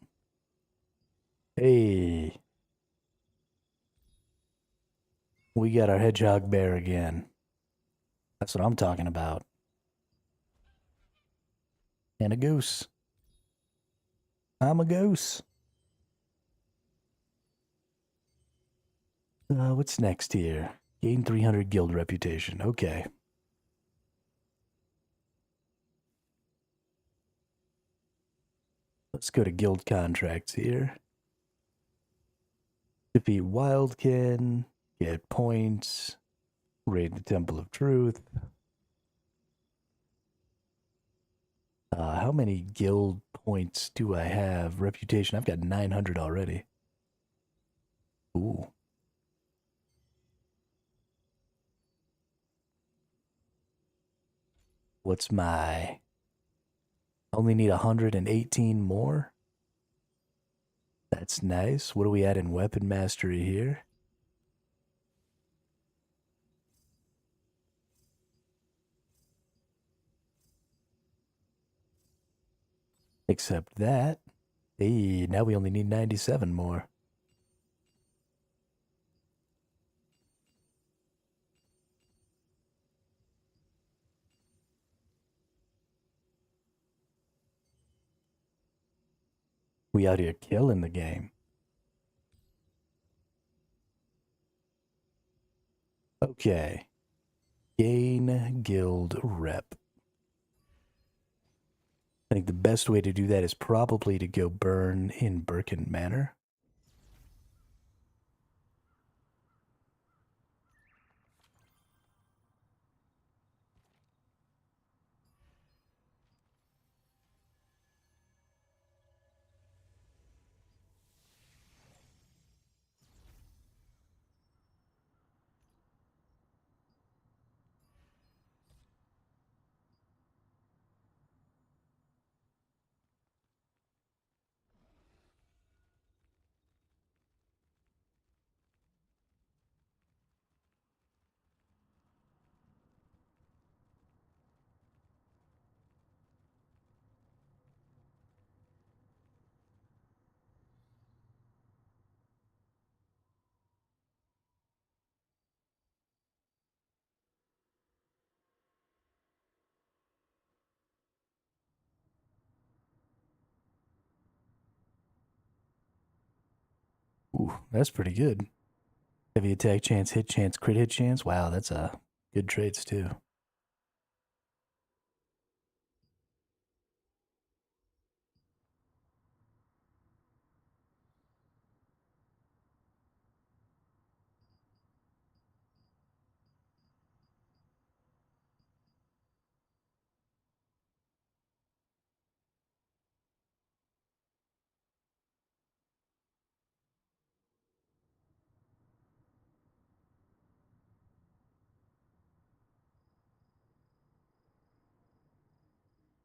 Hey. We got our hedgehog bear again. That's what I'm talking about. And a goose. I'm a goose. What's next here? Gain 300 guild reputation. Okay. Let's go to guild contracts here. Defeat Wildkin. Get points. Raid the Temple of Truth. How many guild points do I have? Reputation. I've got 900 already. Ooh. What's my... Only need 118 more? That's nice. What do we add in weapon mastery here? Except that. Hey, now we only need 97 more. We out here killing the game. Okay. Gain guild rep. I think the best way to do that is probably to go burn in Birkin Manor. Ooh, that's pretty good. Heavy attack chance, hit chance, crit hit chance. Wow, that's good traits too.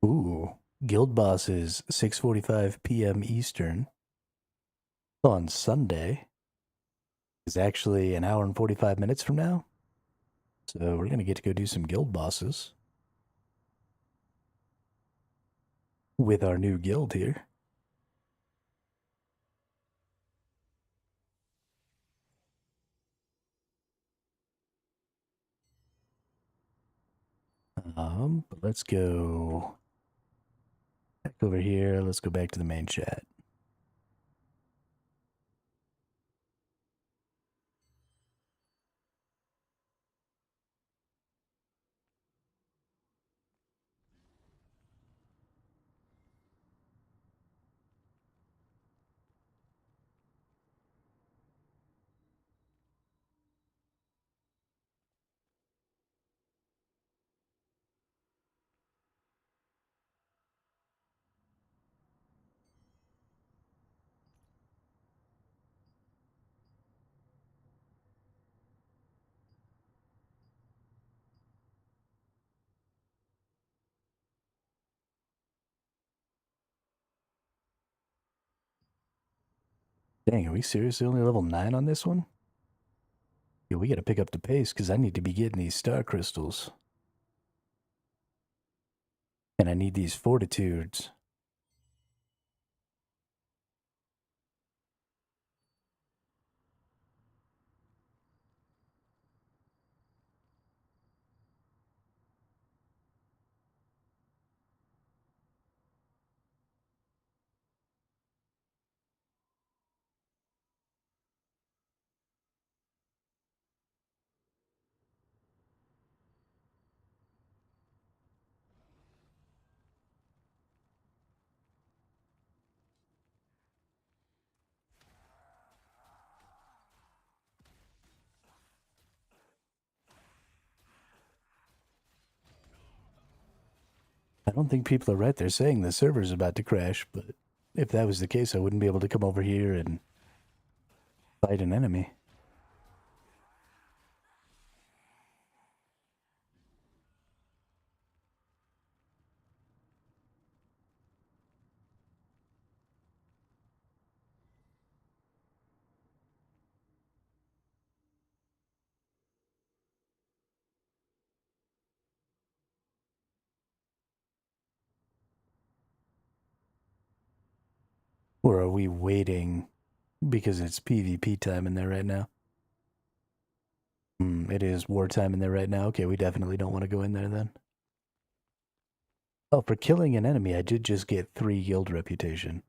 Ooh, guild boss is 6:45 p.m. Eastern on Sunday. is actually an hour and 45 minutes from now. So we're going to get to go do some guild bosses with our new guild here. But let's go back over here. Let's go back to the main chat. Dang, are we seriously only level 9 on this one? Yo, we gotta pick up the pace because I need to be getting these star crystals. And I need these fortitudes. I don't think people are right. They're saying the server's about to crash, but if that was the case, I wouldn't be able to come over here and fight an enemy. Or are we waiting because it's PvP time in there right now? It is wartime in there right now. Okay, we definitely don't want to go in there then. Oh, for killing an enemy, I did just get 3 guild reputation.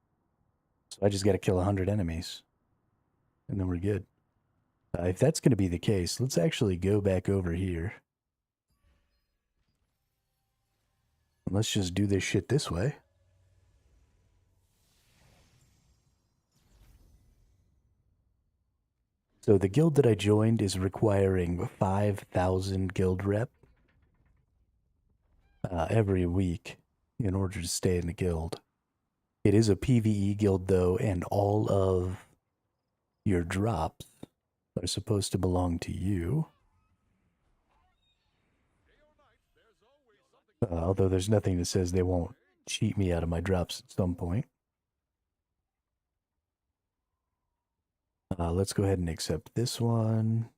So I just got to kill 100 enemies. And then we're good. If that's going to be the case, let's actually go back over here. And let's just do this shit this way. So the guild that I joined is requiring 5,000 guild rep every week in order to stay in the guild. It is a PvE guild though, and all of your drops are supposed to belong to you. Although there's nothing that says they won't cheat me out of my drops at some point. Let's go ahead and accept this one.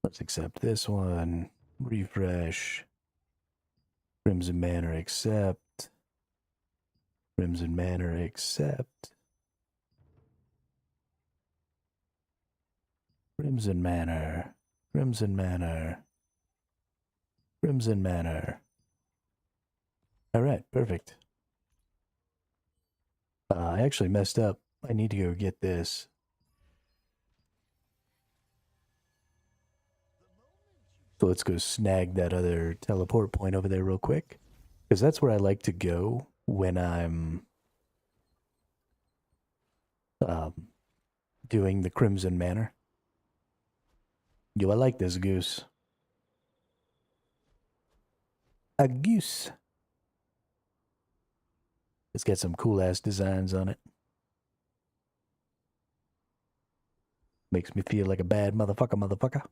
Let's accept this one. Refresh. Crimson Manor accept. Crimson Manor accept. Crimson Manor. Crimson Manor. Crimson Manor. Alright, perfect. I actually messed up. I need to go get this. So let's go snag that other teleport point over there real quick. Because that's where I like to go when I'm doing the Crimson Manor. Yo, I like this goose. A goose. It's got some cool ass designs on it. Makes me feel like a bad motherfucker.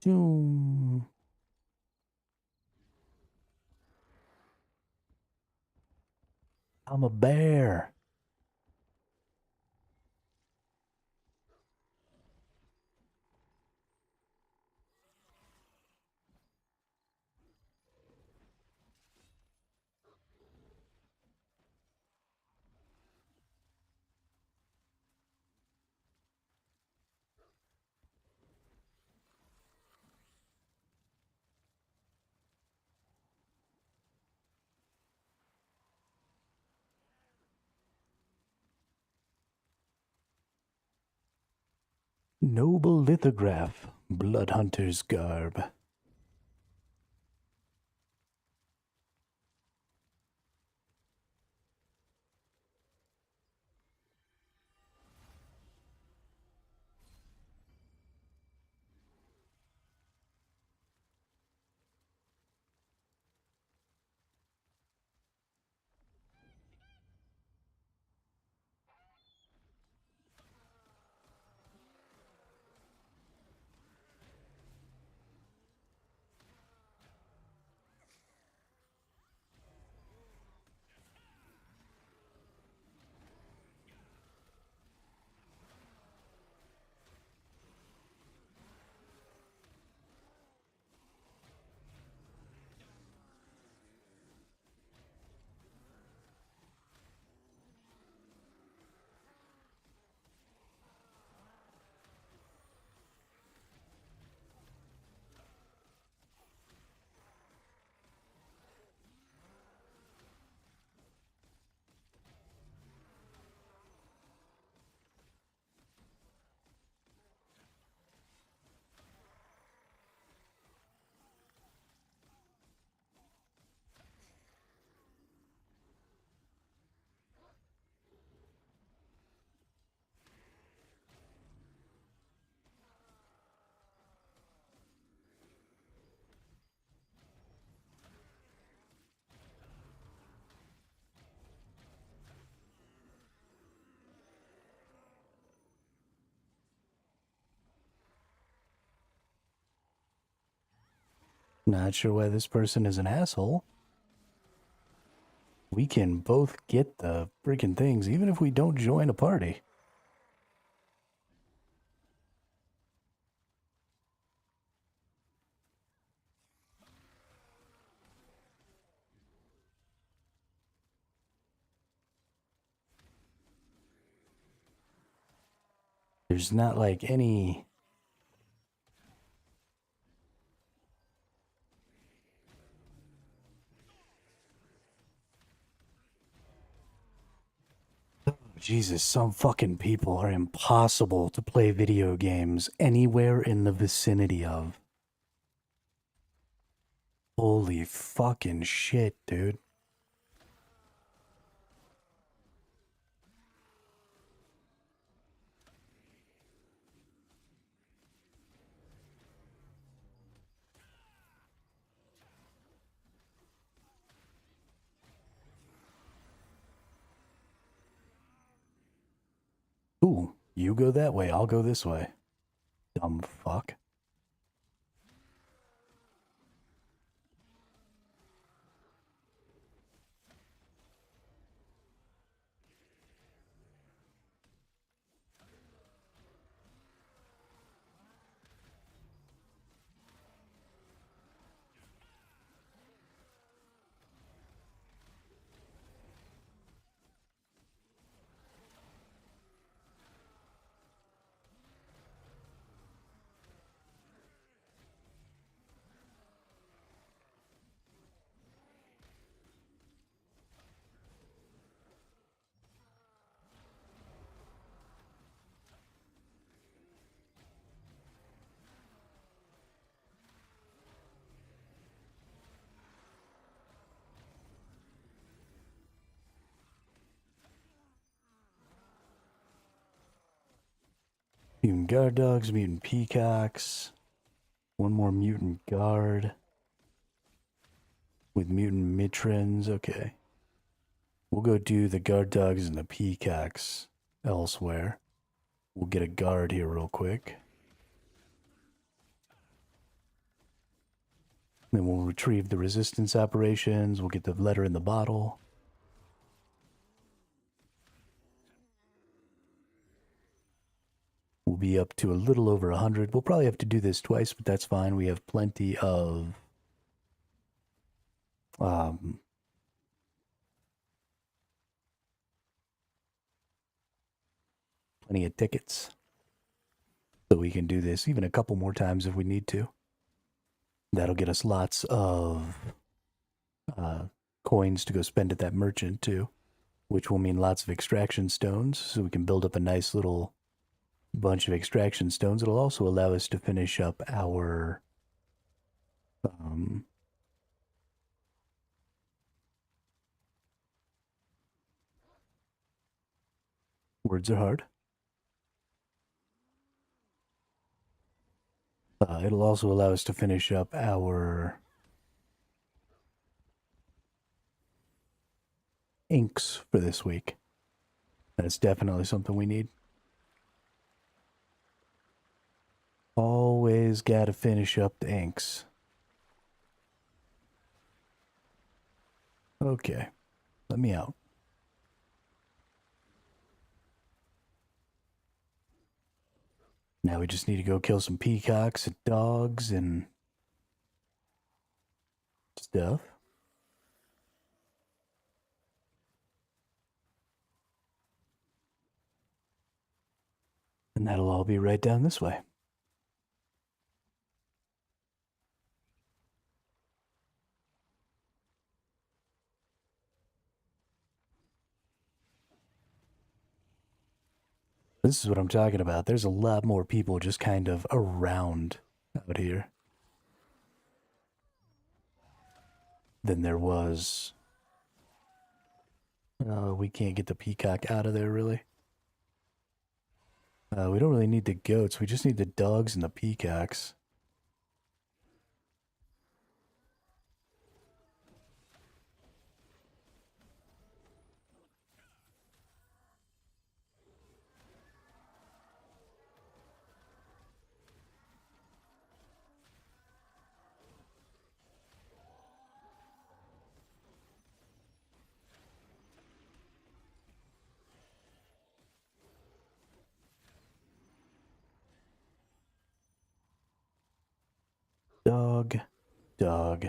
Doom. I'm a bear. Noble lithograph, blood hunter's garb. Not sure why this person is an asshole. We can both get the freaking things, even if we don't join a party. There's not like any... Jesus, some fucking people are impossible to play video games anywhere in the vicinity of. Holy fucking shit, dude. Ooh, you go that way, I'll go this way. Dumb fuck. Mutant guard dogs, mutant peacocks. One more mutant guard. With mutant mitrins, okay. We'll go do the guard dogs and the peacocks elsewhere. We'll get a guard here real quick. retrieve the resistance operations. We'll get the letter in the bottle. We'll be up to a little over 100. We'll probably have to do this twice, but that's fine. We have plenty of tickets. So we can do this even a couple more times if we need to. That'll get us lots of coins to go spend at that merchant too, which will mean lots of extraction stones, so we can build up a nice little bunch of extraction stones. It'll also allow us to finish up our words are hard. It'll also allow us to finish up our inks for this week. That's definitely something we need. Always gotta finish up the inks. Okay, let me out. Now we just need to go kill some peacocks and dogs and stuff. And that'll all be right down this way. This is what I'm talking about. There's a lot more people just kind of around out here than there was. We can't get the peacock out of there, really. We don't really need the goats. We just need the dogs and the peacocks. Dog, dog,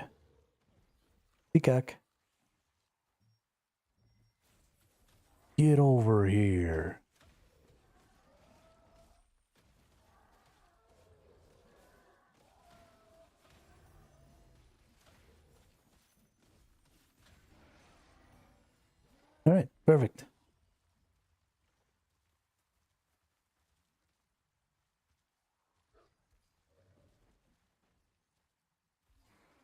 peacock. Get over here. All right, perfect.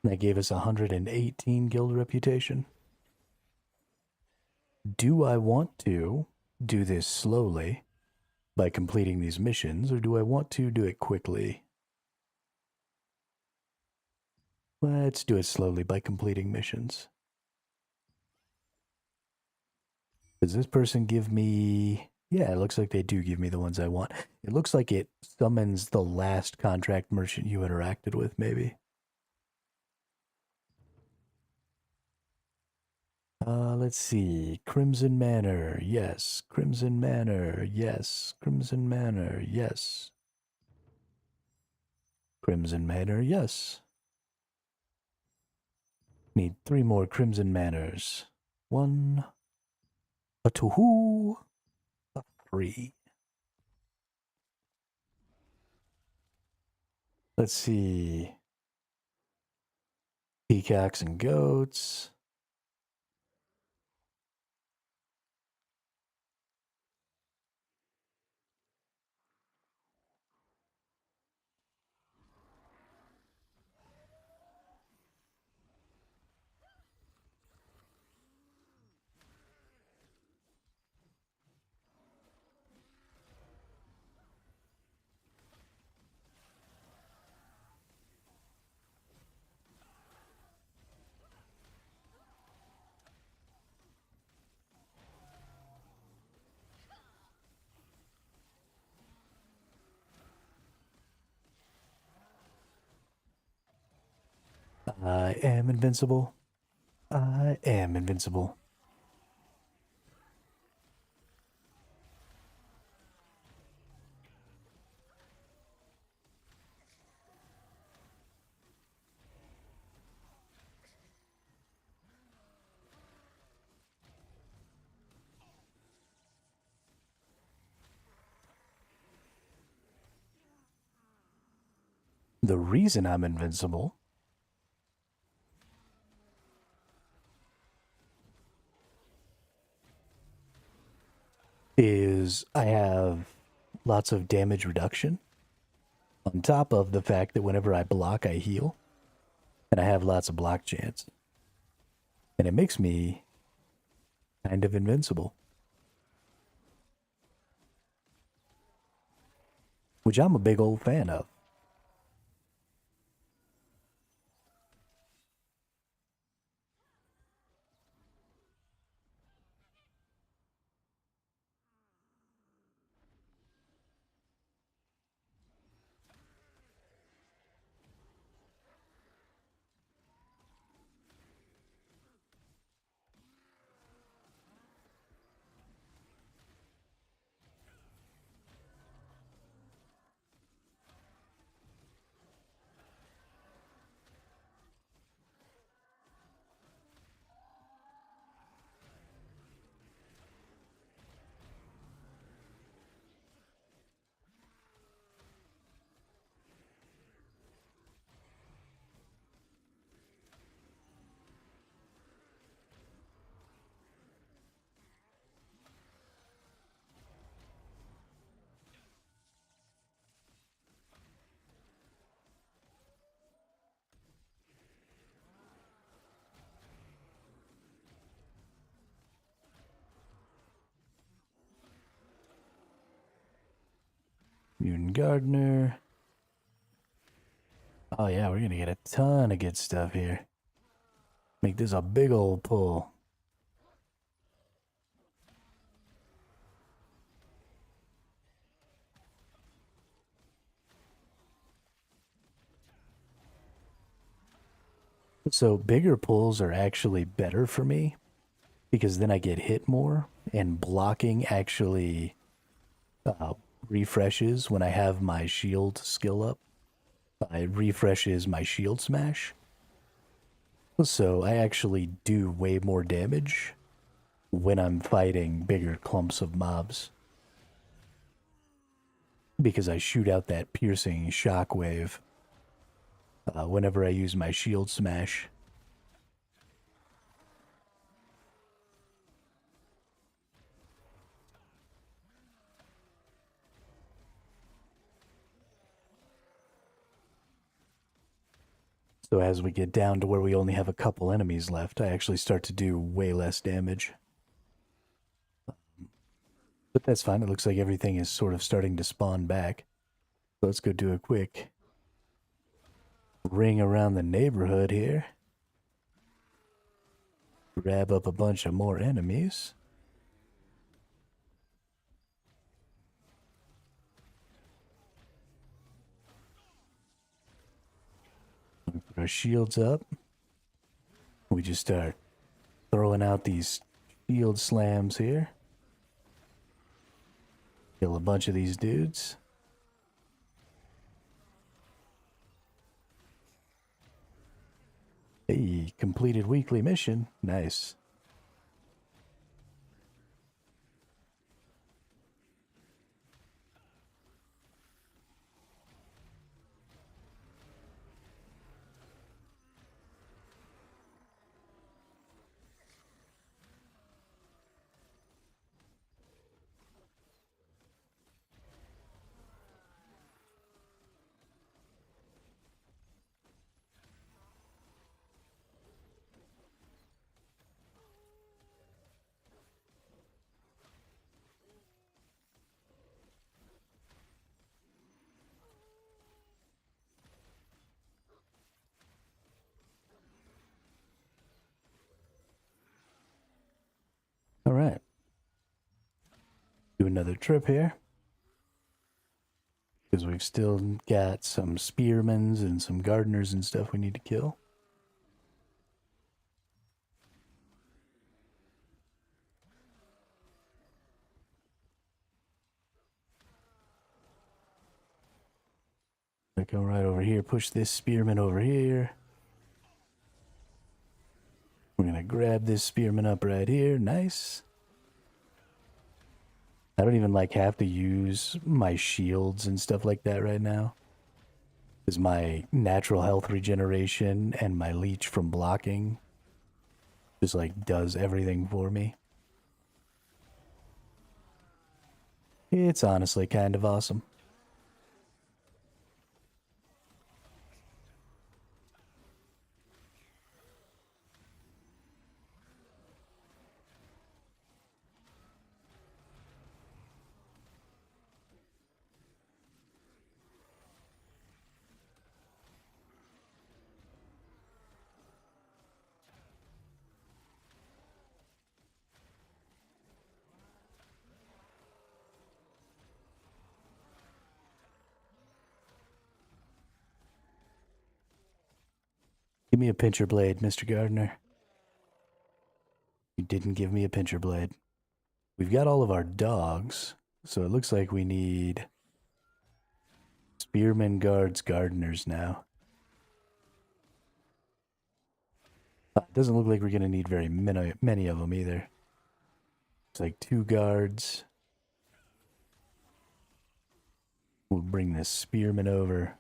That gave us 118 guild reputation. Do I want to do this slowly by completing these missions, or do I want to do it quickly? Let's do it slowly by completing missions. Does this person give me... Yeah, it looks like they do give me the ones I want. It looks like it summons the last contract merchant you interacted with, maybe. Let's see. Crimson Manor, yes. Crimson Manor, yes. Crimson Manor, yes. Crimson Manor, yes. Need 3 more Crimson Manors. 1, a 2, a 3. Let's see. Peacocks and goats. I am invincible. I am invincible. The reason I'm invincible is I have lots of damage reduction, on top of the fact that whenever I block, I heal, and I have lots of block chance. And it makes me kind of invincible, which I'm a big old fan of. Mutant Gardener. Oh yeah, we're gonna get a ton of good stuff here. Make this a big old pull. So bigger pulls are actually better for me because then I get hit more, and blocking actually refreshes when I have my shield skill up. It refreshes my shield smash. So I actually do way more damage when I'm fighting bigger clumps of mobs, because I shoot out that piercing shockwave whenever I use my shield smash. So as we get down to where we only have a couple enemies left, I actually start to do way less damage. But that's fine. It looks like everything is sort of starting to spawn back. So let's go do a quick ring around the neighborhood here. Grab up a bunch of more enemies. Put our shields up. We just start throwing out these shield slams here. Kill a bunch of these dudes. Hey, completed weekly mission. Nice. All right. Do another trip here, because we've still got some spearmans and some gardeners and stuff we need to kill. I come right over here, push this spearman over here. We're gonna grab this spearman up right here. Nice. I don't even like have to use my shields and stuff like that right now. Because my natural health regeneration and my leech from blocking just like does everything for me. It's honestly kind of awesome. Give me a pincher blade, Mr. Gardener. You didn't give me a pincher blade. We've got all of our dogs, so it looks like we need spearmen, guards, gardeners now. It doesn't look like we're going to need very many of them either. It's like 2 guards. We'll bring this spearman over.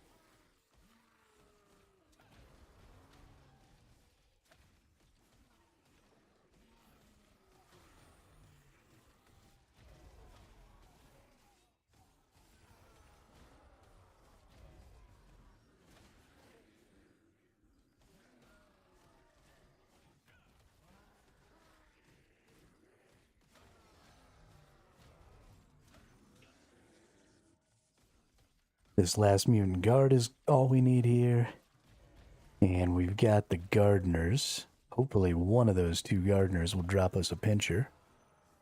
This last mutant guard is all we need here. And we've got the gardeners. Hopefully one of those 2 gardeners will drop us a pincher.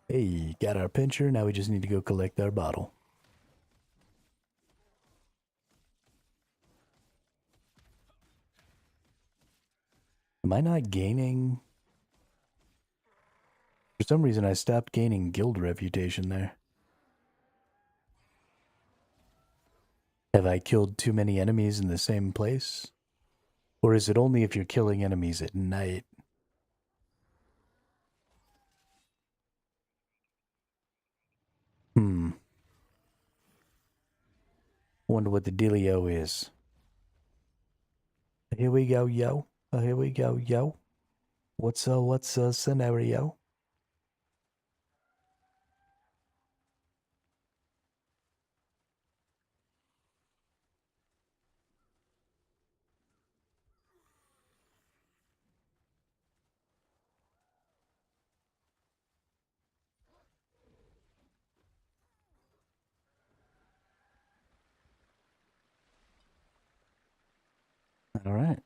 Hey, got our pincher. Now we just need to go collect our bottle. Am I not gaining? For some reason I stopped gaining guild reputation there. Have I killed too many enemies in the same place? Or is it only if you're killing enemies at night? Wonder what the dealio is. Here we go, yo. Here we go, yo. What's scenario? All right.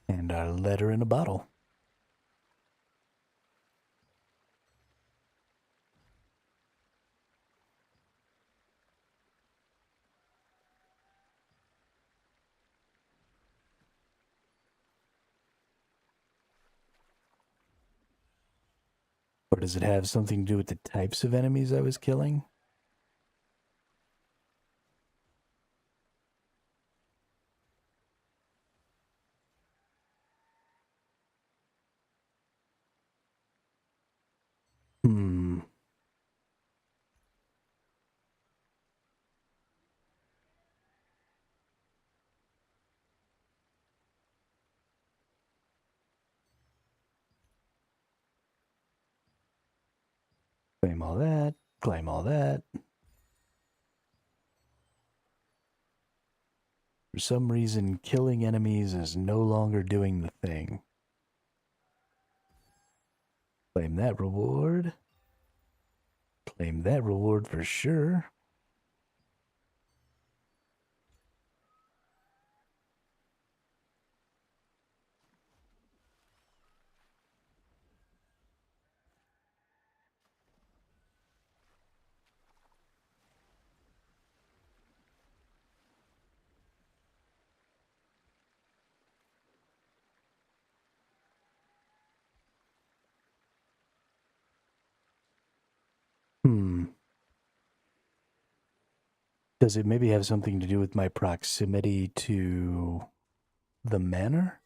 And our letter in a bottle. Or does it have something to do with the types of enemies I was killing? Claim all that. Claim all that. For some reason, killing enemies is no longer doing the thing. Claim that reward. Claim that reward for sure. Does it maybe have something to do with my proximity to the manor?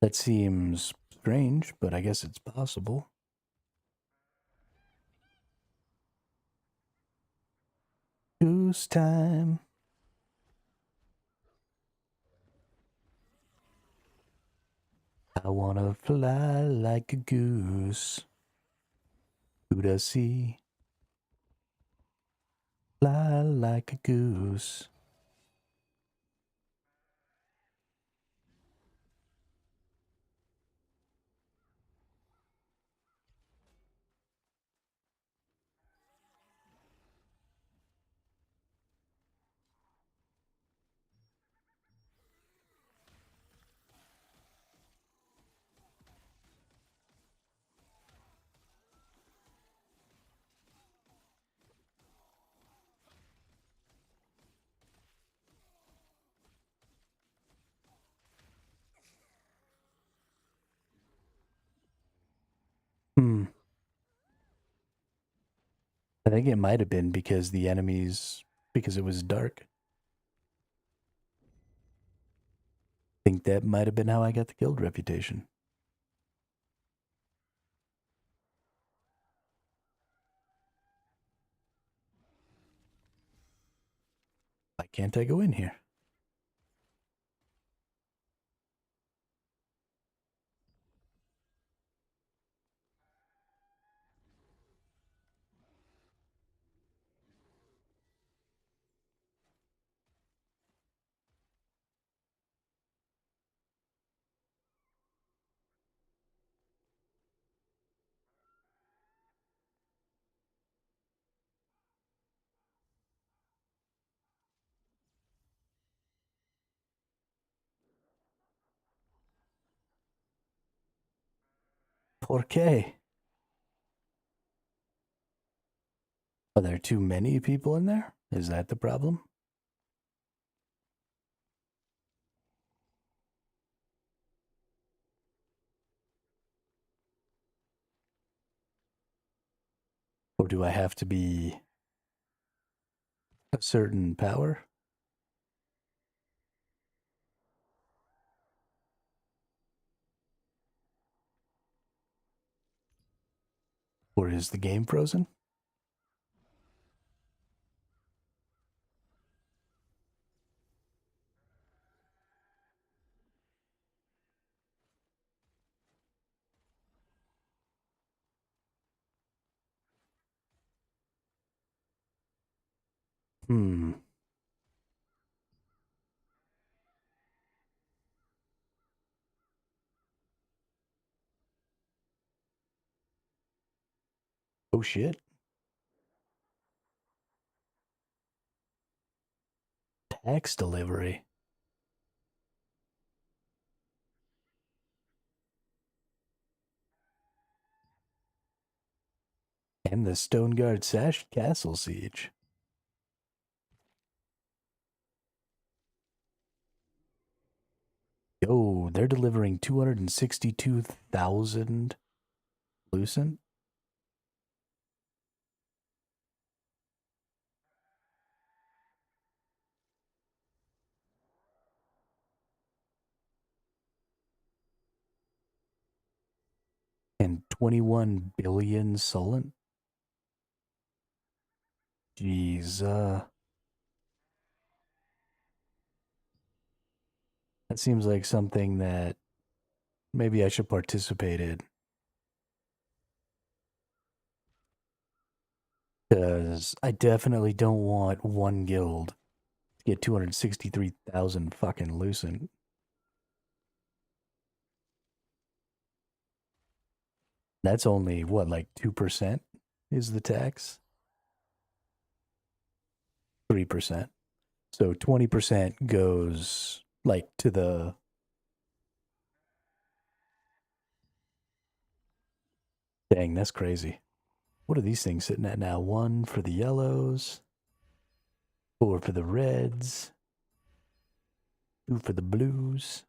That seems strange, but I guess it's possible. Goose time. I wanna fly like a goose. Who does he? Fly like a goose. I think it might have been because because it was dark. I think that might have been how I got the guild reputation. Why can't I go in here? Por qué? Are there too many people in there? Is that the problem? Or do I have to be a certain power? Or is the game frozen? Hmm. Oh shit. Tax delivery. And the Stoneguard Sash Castle Siege. Yo, they're delivering 262,000 Lucent? And 21 billion Solent? Jeez, that seems like something that maybe I should participate in. Because I definitely don't want one guild to get 263,000 fucking Lucent. That's only, what, like 2% is the tax? 3%. So 20% goes, like, to the... Dang, that's crazy. What are these things sitting at now? 1 for the yellows, 4 for the reds, 2 for the blues.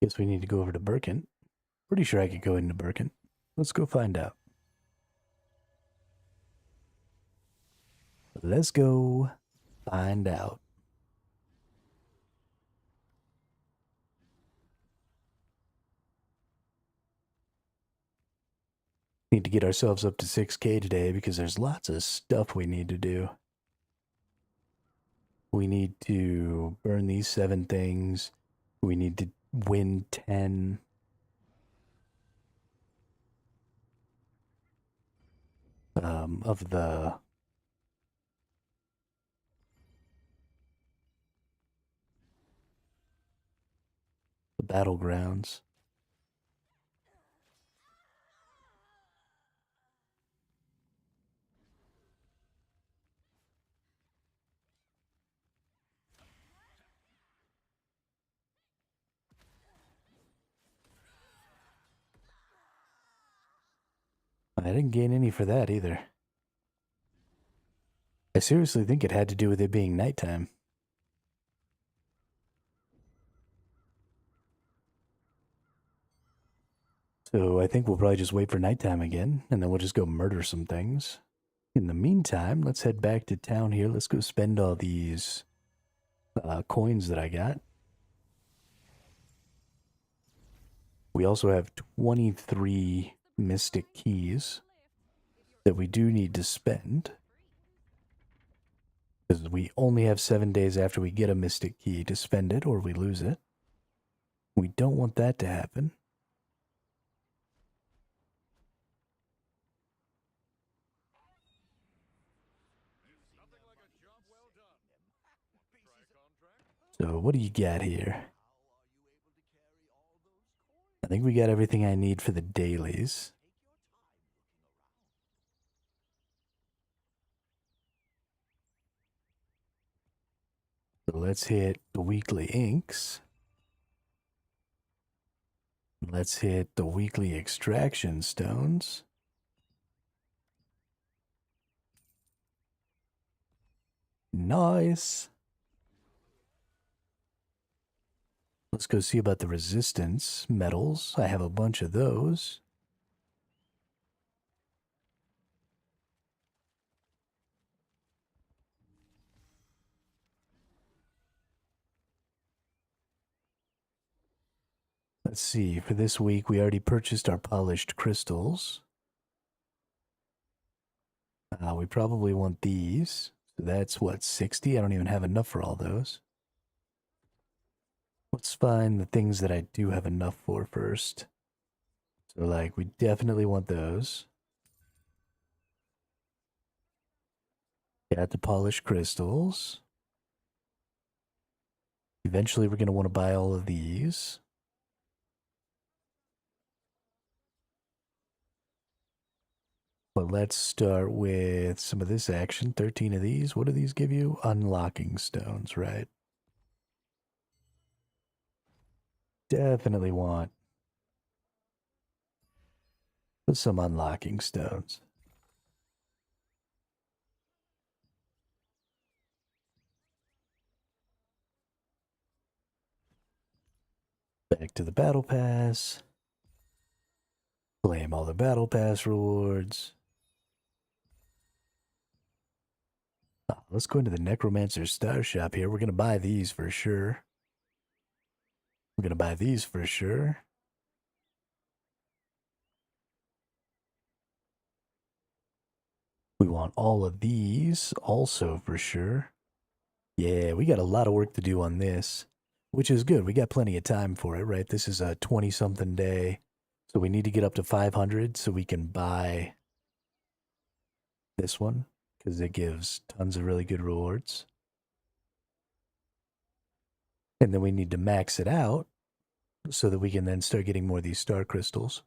Guess we need to go over to Birkin. Pretty sure I could go into Birkin. Let's go find out. Let's go find out. Need to get ourselves up to 6K today because there's lots of stuff we need to do. We need to burn these 7 things. We need to win 10. Of the battlegrounds. I didn't gain any for that either. I seriously think it had to do with it being nighttime. So I think we'll probably just wait for nighttime again, and then we'll just go murder some things. In the meantime, let's head back to town here. Let's go spend all these coins that I got. We also have 23 mystic keys that we do need to spend. Because we only have 7 days after we get a mystic key to spend it or we lose it. We don't want that to happen. So what do you got here? I think we got everything I need for the dailies. So let's hit the weekly inks. Let's hit the weekly extraction stones. Nice. Let's go see about the resistance metals. I have a bunch of those. Let's see, for this week we already purchased our polished crystals. We probably want these. So that's what, 60? I don't even have enough for all those. Let's find the things that I do have enough for first. So like, we definitely want those. Got the polished crystals. Eventually we're going to want to buy all of these. But let's start with some of this action. 13 of these. What do these give you? Unlocking stones, right? Definitely want some unlocking stones. Back to the battle pass. Claim all the battle pass rewards. Let's go into the Necromancer's Star Shop here. We're going to buy these for sure. We're going to buy these for sure. We want all of these also for sure. Yeah, we got a lot of work to do on this, which is good. We got plenty of time for it, right? This is a 20-something day. So we need to get up to 500 so we can buy this one because it gives tons of really good rewards. And then we need to max it out so that we can then start getting more of these star crystals.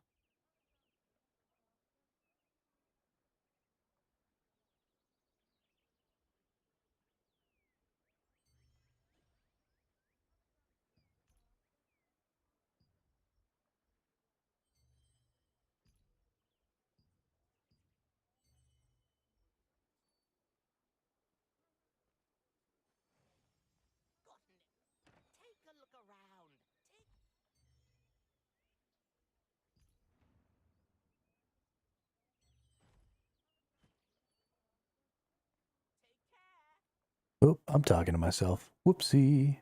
Oh, I'm talking to myself. Whoopsie.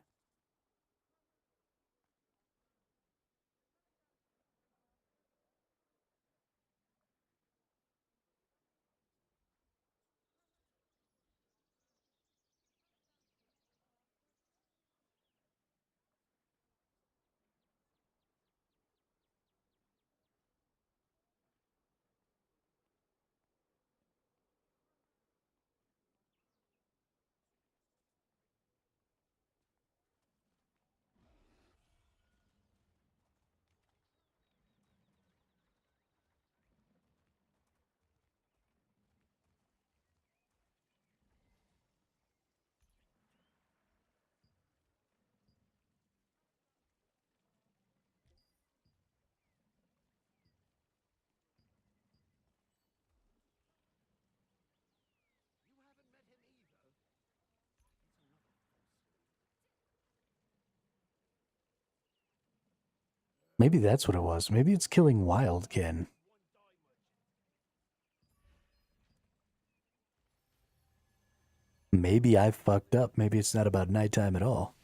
Maybe that's what it was. Maybe it's killing Wildkin. Maybe I fucked up. Maybe it's not about nighttime at all.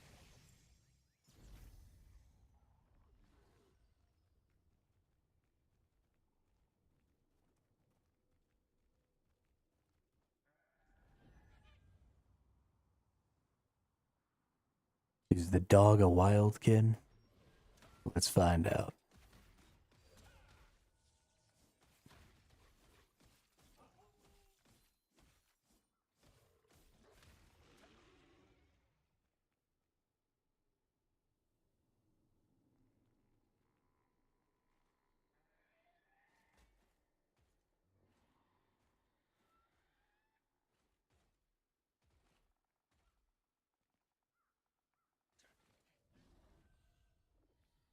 Is the dog a Wildkin? Let's find out.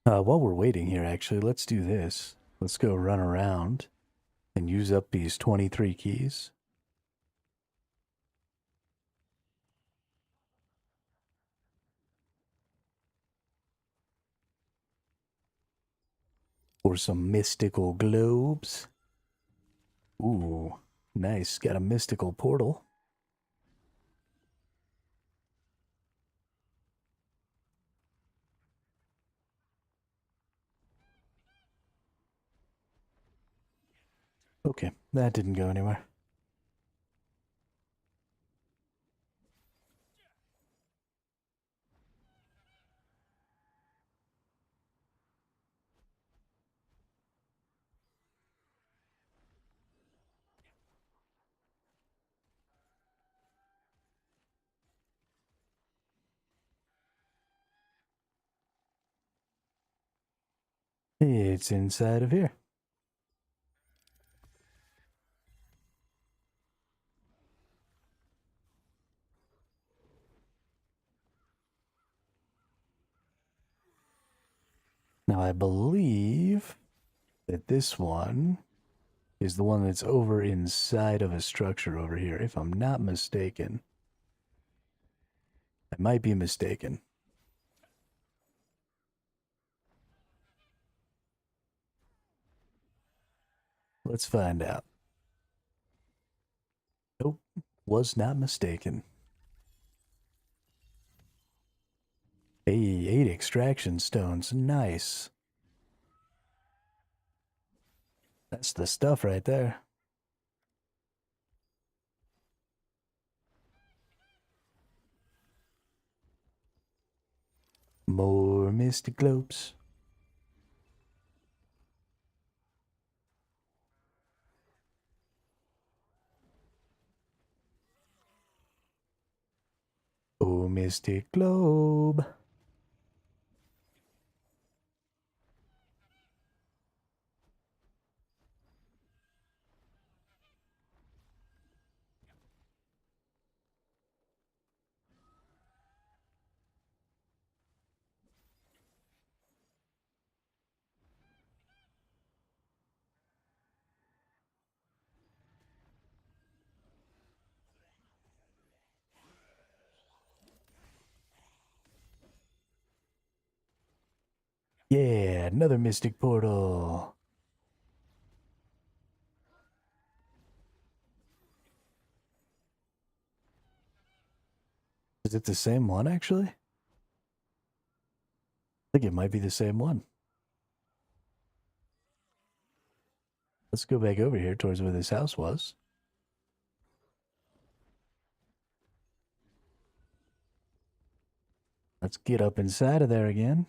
While we're waiting here, actually, let's do this. Let's go run around and use up these 23 keys. For some mystical globes. Ooh, nice. Got a mystical portal. Okay, that didn't go anywhere. It's inside of here. Now, I believe that this one is the one that's over inside of a structure over here, if I'm not mistaken. I might be mistaken. Let's find out. Nope, was not mistaken. Hey, 8 extraction stones. Nice. That's the stuff right there. More mystic globes. Oh, mystic globe. Yeah, another mystic portal. Is it the same one, actually? I think it might be the same one. Let's go back over here towards where this house was. Let's get up inside of there again.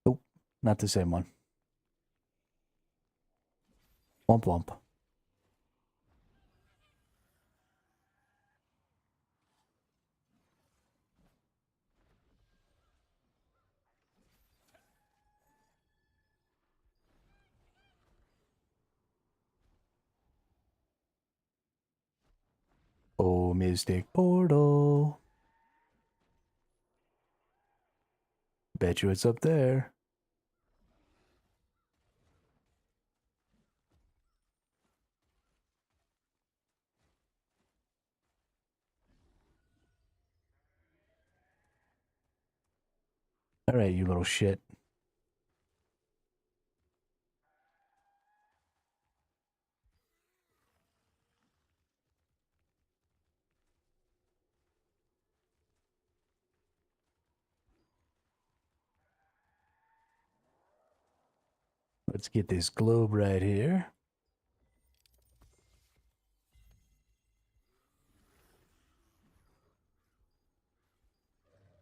Oh, not the same one. Womp womp. Oh, Mystic Portal. Bet you it's up there. All right, you little shit. Let's get this globe right here.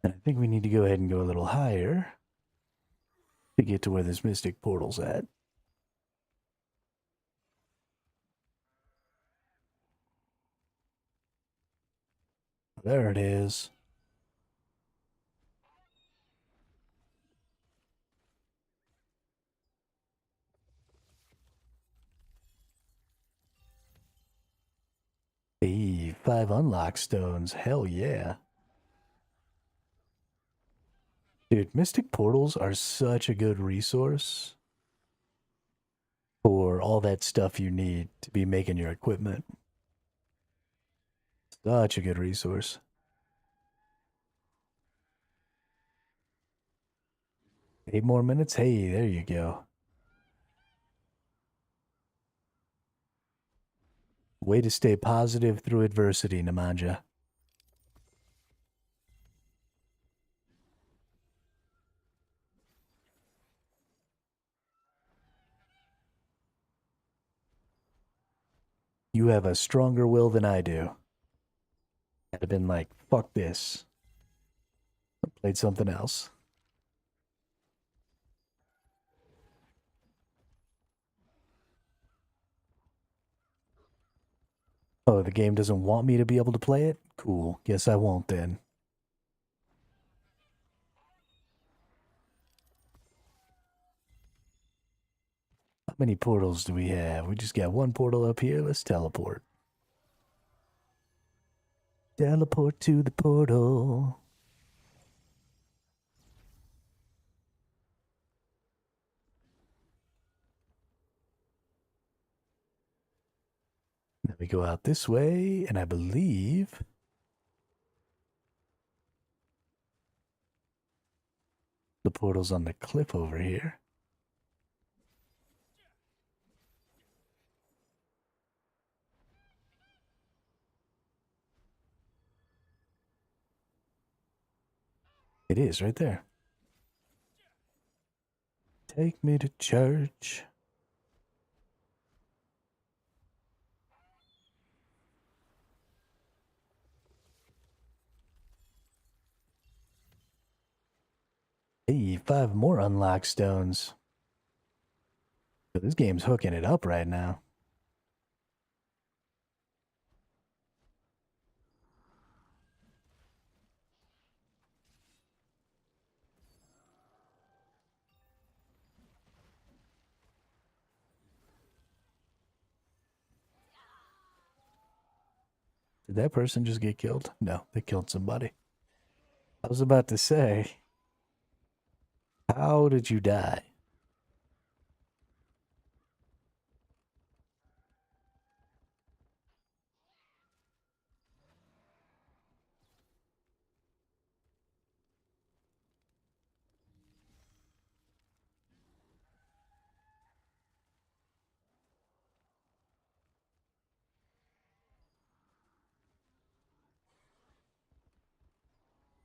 And I think we need to go ahead and go a little higher to get to where this Mystic Portal's at. There it is. Hey, 5 unlock stones. Hell yeah. Dude, Mystic Portals are such a good resource for all that stuff you need to be making your equipment. Such a good resource. Eight more minutes? Hey, there you go. Way to stay positive through adversity, Nemanja. You have a stronger will than I do. I'd have been like, fuck this. I played something else. Oh, the game doesn't want me to be able to play it? Cool. Guess I won't then. How many portals do we have? We just got one portal up here. Let's teleport. Teleport to the portal. Then we go out this way, and I believe the portal's on the cliff over here. It is right there. Take me to church. Hey, 5 more unlock stones. So this game's hooking it up right now. Did that person just get killed? No, they killed somebody. I was about to say, how did you die?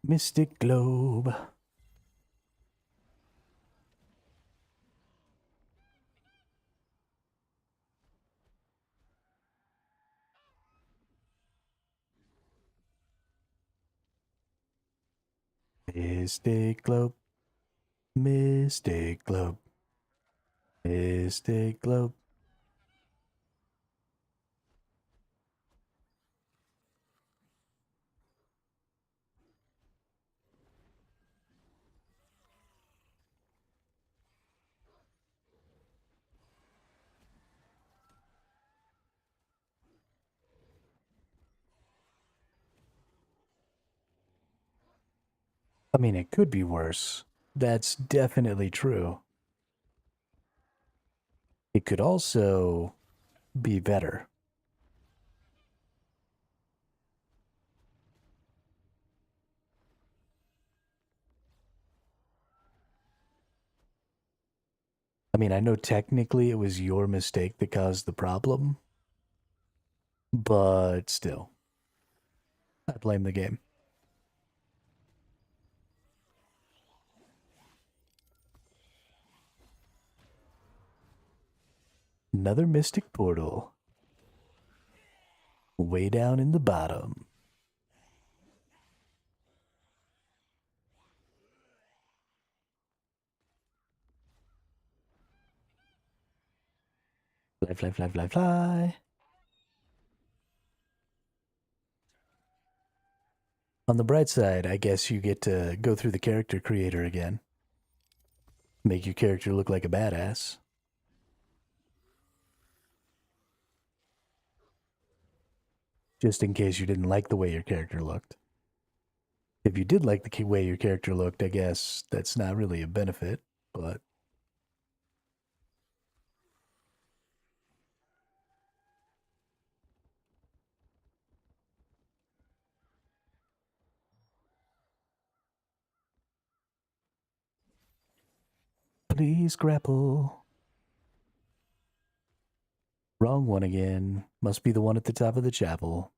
Mystic Globe. Mystic Globe. Mystic Globe. Mystic Globe. I mean, it could be worse. That's definitely true. It could also be better. I mean, I know technically it was your mistake that caused the problem, but still, I blame the game. Another mystic portal. Way down in the bottom. Fly, fly, fly, fly, fly. On the bright side, I guess you get to go through the character creator again. Make your character look like a badass. Just in case you didn't like the way your character looked. If you did like the way your character looked, I guess that's not really a benefit, but please grapple. Wrong one again. Must be the one at the top of the chapel.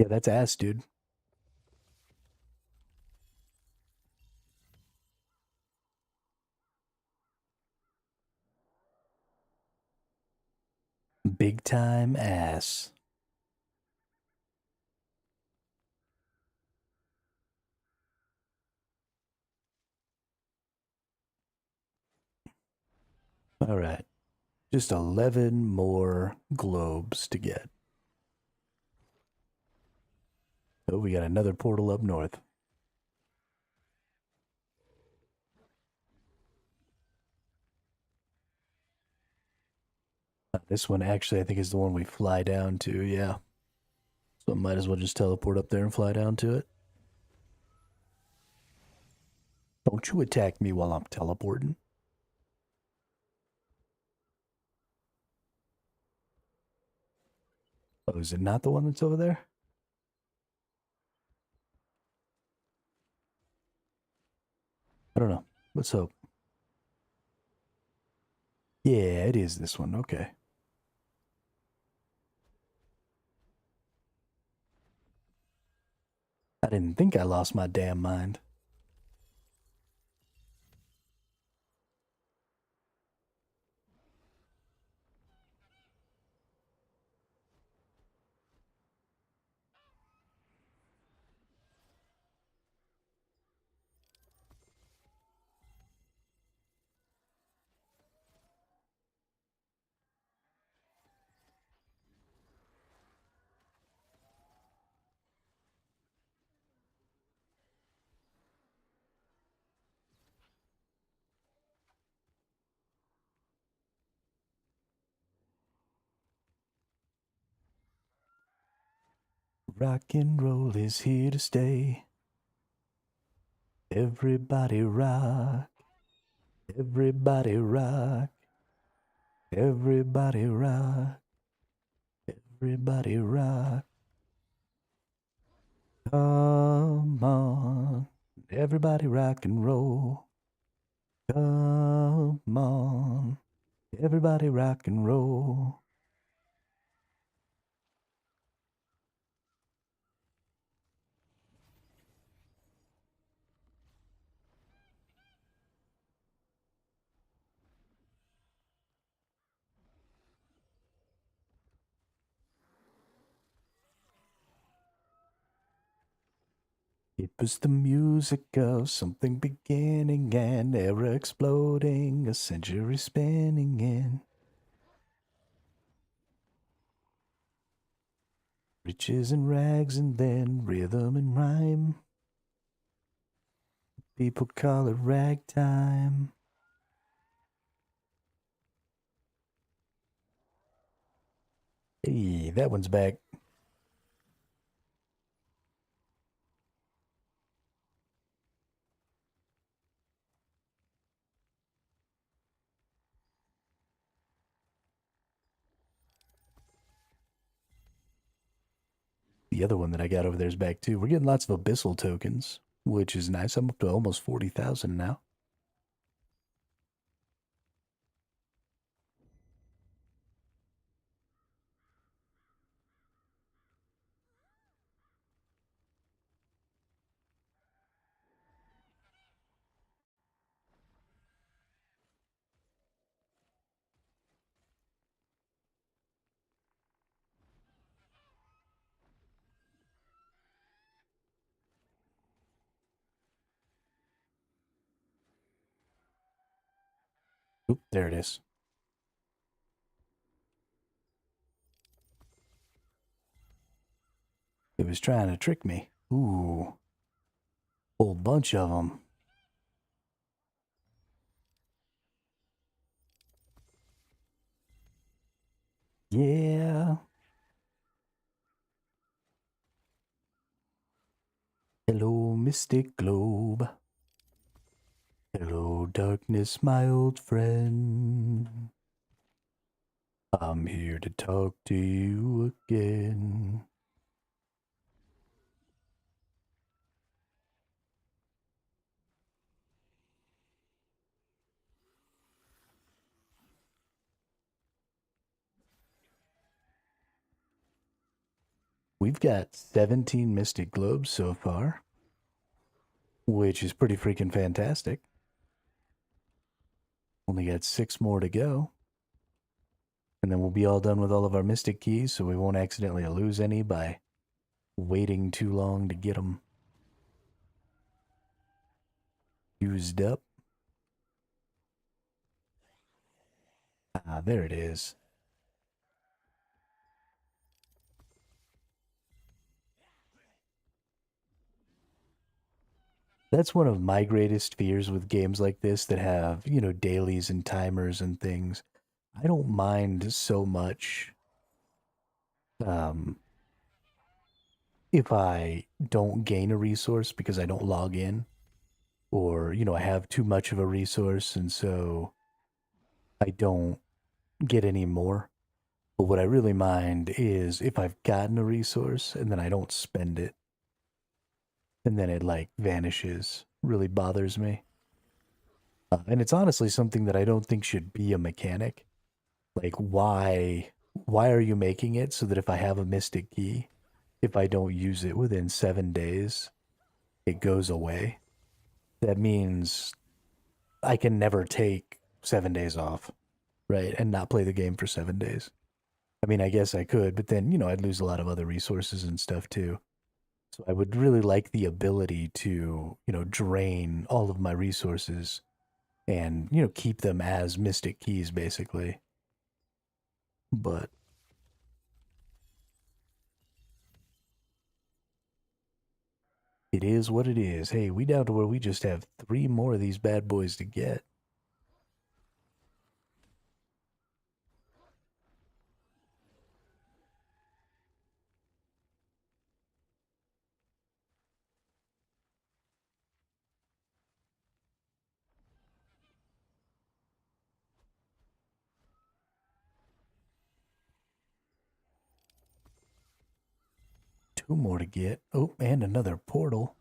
Yeah, that's ass, dude. Big time ass. All right. Just 11 more globes to get. Oh, we got another portal up north. This one actually, I think, is the one we fly down to. Yeah. So I might as well just teleport up there and fly down to it. Don't you attack me while I'm teleporting. Oh, is it not the one that's over there? I don't know. Let's hope. Yeah, it is this one. Okay. I didn't think I lost my damn mind. Rock and roll is here to stay. Everybody rock. Everybody rock. Everybody rock. Everybody rock. Come on. Everybody rock and roll. Come on. Everybody rock and roll. It was the music of something beginning, an era exploding, a century spinning in. Riches and rags and then rhythm and rhyme. People call it ragtime. Hey, that one's back. The other one that I got over there is back too. We're getting lots of abyssal tokens, which is nice. I'm up to almost 40,000 now. Oop, there it is. It was trying to trick me. Ooh, whole bunch of them. Yeah. Hello, Mystic Globe. Hello, darkness, my old friend. I'm here to talk to you again. We've got 17 Mystic Globes so far, which is pretty freaking fantastic. Only got 6 more to go. And then we'll be all done with all of our Mystic Keys, so we won't accidentally lose any by waiting too long to get them used up. Ah, there it is. That's one of my greatest fears with games like this that have, dailies and timers and things. I don't mind so much um, if I don't gain a resource because I don't log in, or, I have too much of a resource and so I don't get any more. But what I really mind is if I've gotten a resource and then I don't spend it and then it like vanishes. Really bothers me. And it's honestly something that I don't think should be a mechanic. Like why are you making it so that if I have a mystic key, if I don't use it within 7 days, it goes away? That means I can never take 7 days off, right? And not play the game for 7 days. I mean, I guess I could, but then, I'd lose a lot of other resources and stuff too. So I would really like the ability to, drain all of my resources and, keep them as mystic keys basically. But it is what it is. Hey, we down to where we just have 3 more of these bad boys to get. 2 more to get. Oh, and another portal.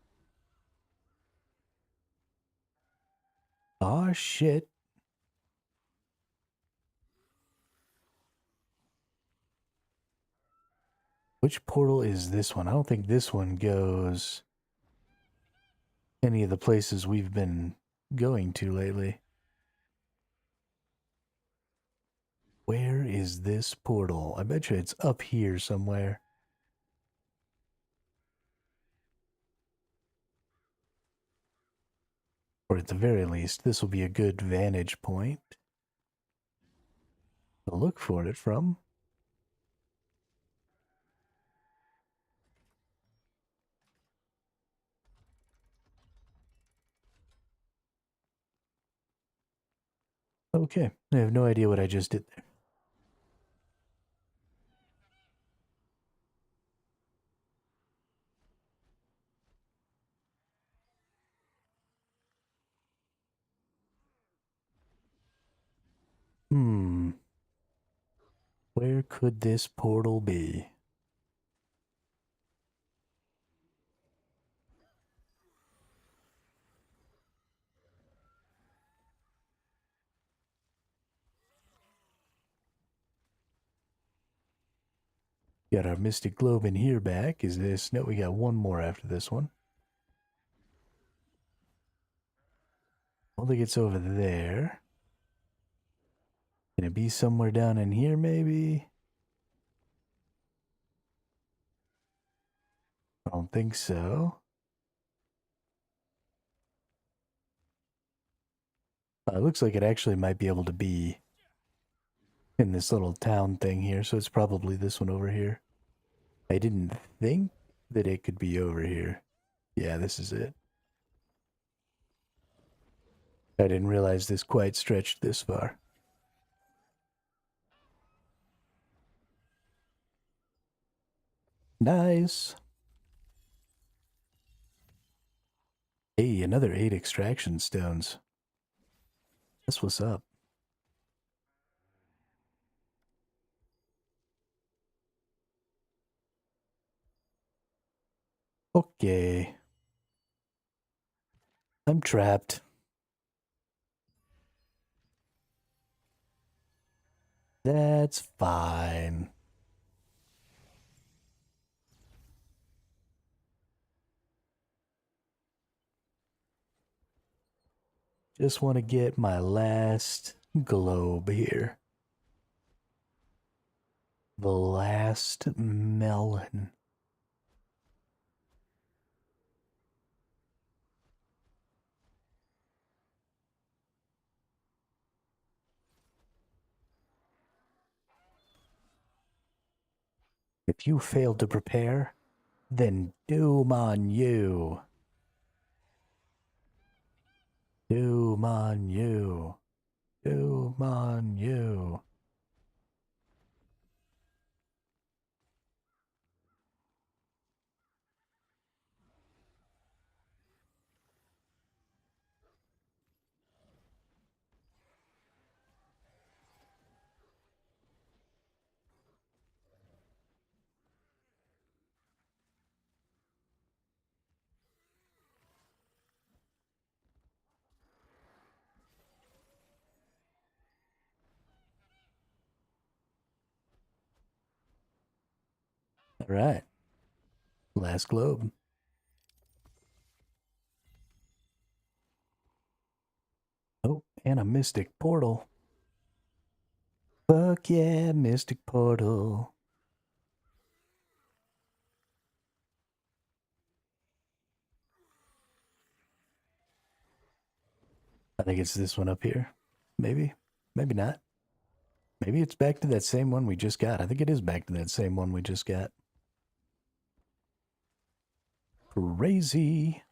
Aw, shit. Which portal is this one? I don't think this one goes any of the places we've been going to lately. Where is this portal? I bet you it's up here somewhere. Or at the very least, this will be a good vantage point to look for it from. Okay, I have no idea what I just did there. Where could this portal be? Got our Mystic Globe in here back. Is this? No, we got one more after this one. I don't think it's over there. Can it be somewhere down in here, maybe? I don't think so. It looks like it actually might be able to be in this little town thing here, so it's probably this one over here. I didn't think that it could be over here. Yeah, this is it. I didn't realize this quite stretched this far. Nice. Hey, another 8 extraction stones. That's what's up. Okay. I'm trapped. That's fine. Just want to get my last globe here. The last melon. If you fail to prepare, then doom on you. Doom on you. Doom on you. All right. Last globe. Oh, and a mystic portal. Fuck yeah, mystic portal. I think it's this one up here. Maybe. Maybe not. Maybe it's back to that same one we just got. I think it is back to that same one we just got. Crazy.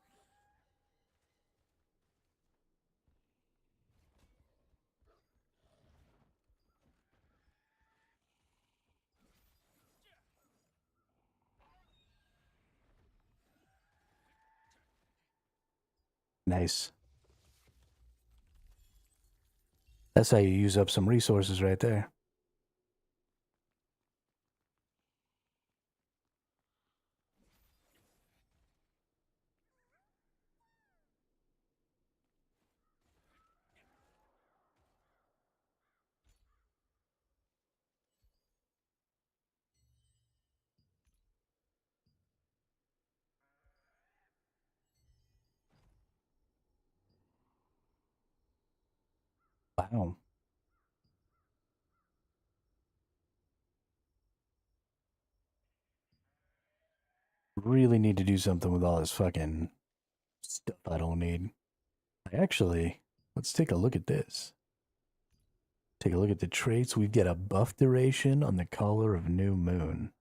Nice. That's how you use up some resources right there. Wow. Really need to do something with all this fucking stuff I don't need. Actually, let's take a look at this. Take a look at the traits. We've got a buff duration on the color of new moon.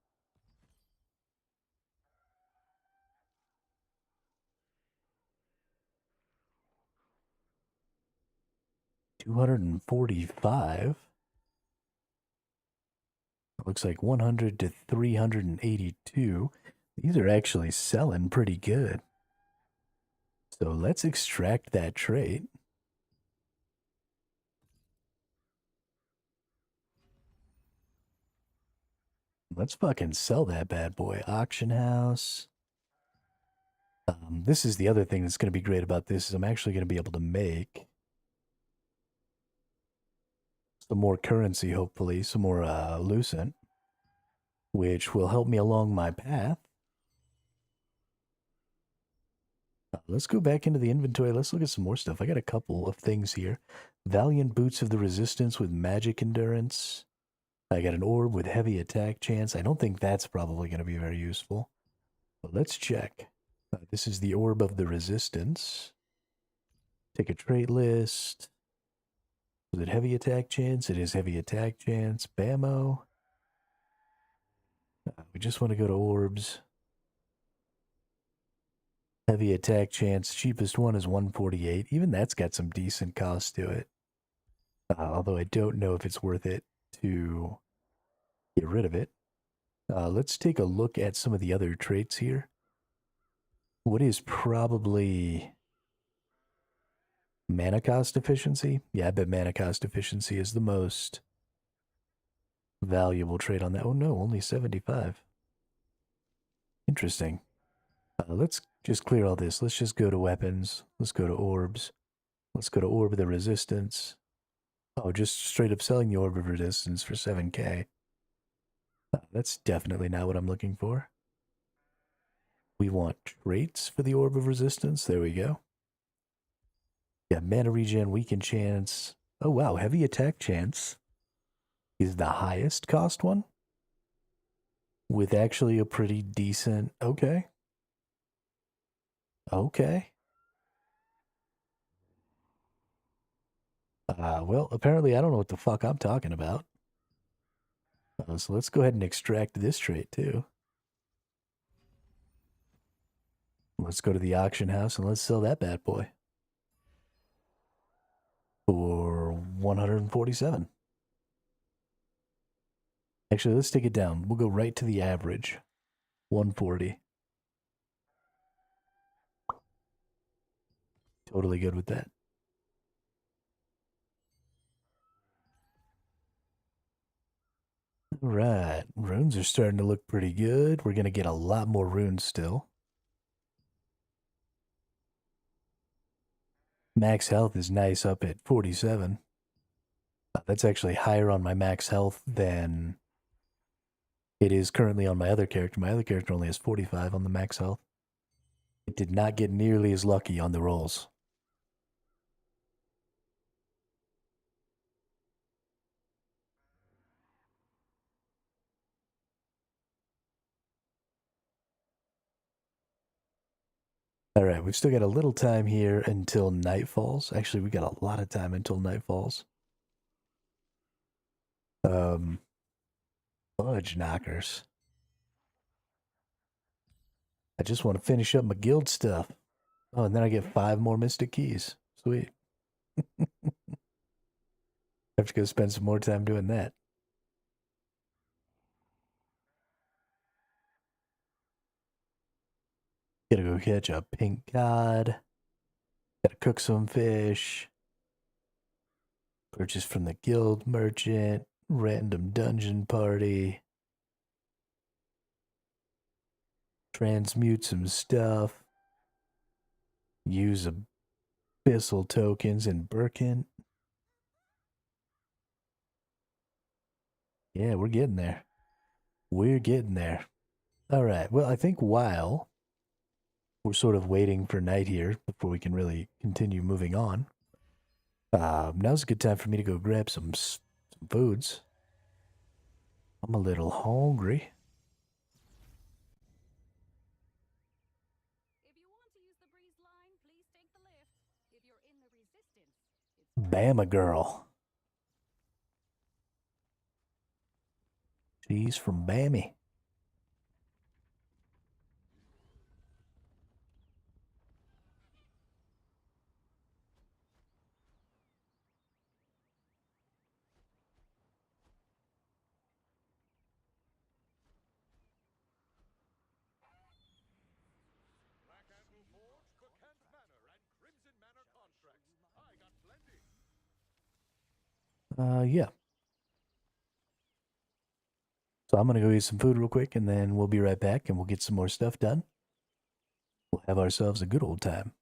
$245. Looks like 100 to 382. These are actually selling pretty good. So let's extract that trait. Let's fucking sell that bad boy. Auction house. This is the other thing that's going to be great about this is I'm actually going to be able to make some more currency, hopefully, some more lucent, which will help me along my path. Let's go back into the inventory. Let's look at some more stuff. I got a couple of things here. Valiant Boots of the Resistance with magic endurance. I got an orb with heavy attack chance. I don't think that's probably going to be very useful. But let's check. This is the Orb of the Resistance. Take a trait list. Is it heavy attack chance? It is heavy attack chance. Bammo. We just want to go to orbs. Heavy attack chance. Cheapest one is 148. Even that's got some decent cost to it. Although I don't know if it's worth it to get rid of it. Let's take a look at some of the other traits here. What is probably mana cost efficiency? Yeah, I bet mana cost efficiency is the most valuable trait on that. Oh no, only 75. Interesting. Let's just clear all this. Let's just go to weapons. Let's go to orbs. Let's go to Orb of the Resistance. Oh, just straight up selling the Orb of Resistance for 7k. That's definitely not what I'm looking for. We want traits for the Orb of Resistance. There we go. Yeah, mana regen, weaken chance. Oh wow, heavy attack chance is the highest cost one. With actually a pretty decent... Okay. Okay. Well, apparently I don't know what the fuck I'm talking about. So let's go ahead and extract this trait too. Let's go to the auction house and let's sell that bad boy. For 147. Actually, let's take it down. We'll go right to the average. 140. Totally good with that. All right. Runes are starting to look pretty good. We're going to get a lot more runes still. Max health is nice up at 47. That's actually higher on my max health than it is currently on my other character. My other character only has 45 on the max health. It did not get nearly as lucky on the rolls. All right, we've still got a little time here until night falls. Actually, we got a lot of time until night falls. Fudge knockers. I just want to finish up my guild stuff. Oh, and then I get 5 more mystic keys. Sweet. Have to go spend some more time doing that. Gotta go catch a pink cod. Gotta cook some fish. Purchase from the guild merchant. Random dungeon party. Transmute some stuff. Use abyssal tokens in Birkin. Yeah, we're getting there. We're getting there. All right. Well, I think while we're sort of waiting for night here before we can really continue moving on, Now's a good time for me to go grab some foods. I'm a little hungry. Bama girl. She's from Bammy. Yeah. So I'm gonna go eat some food real quick, and then we'll be right back, and we'll get some more stuff done. We'll have ourselves a good old time.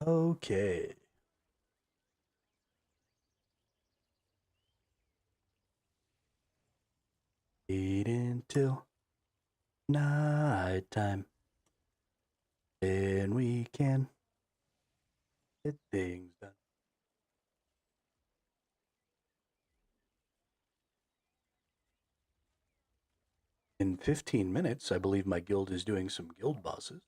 Okay. Wait until nighttime. Then we can get things done. In 15 minutes, I believe my guild is doing some guild bosses.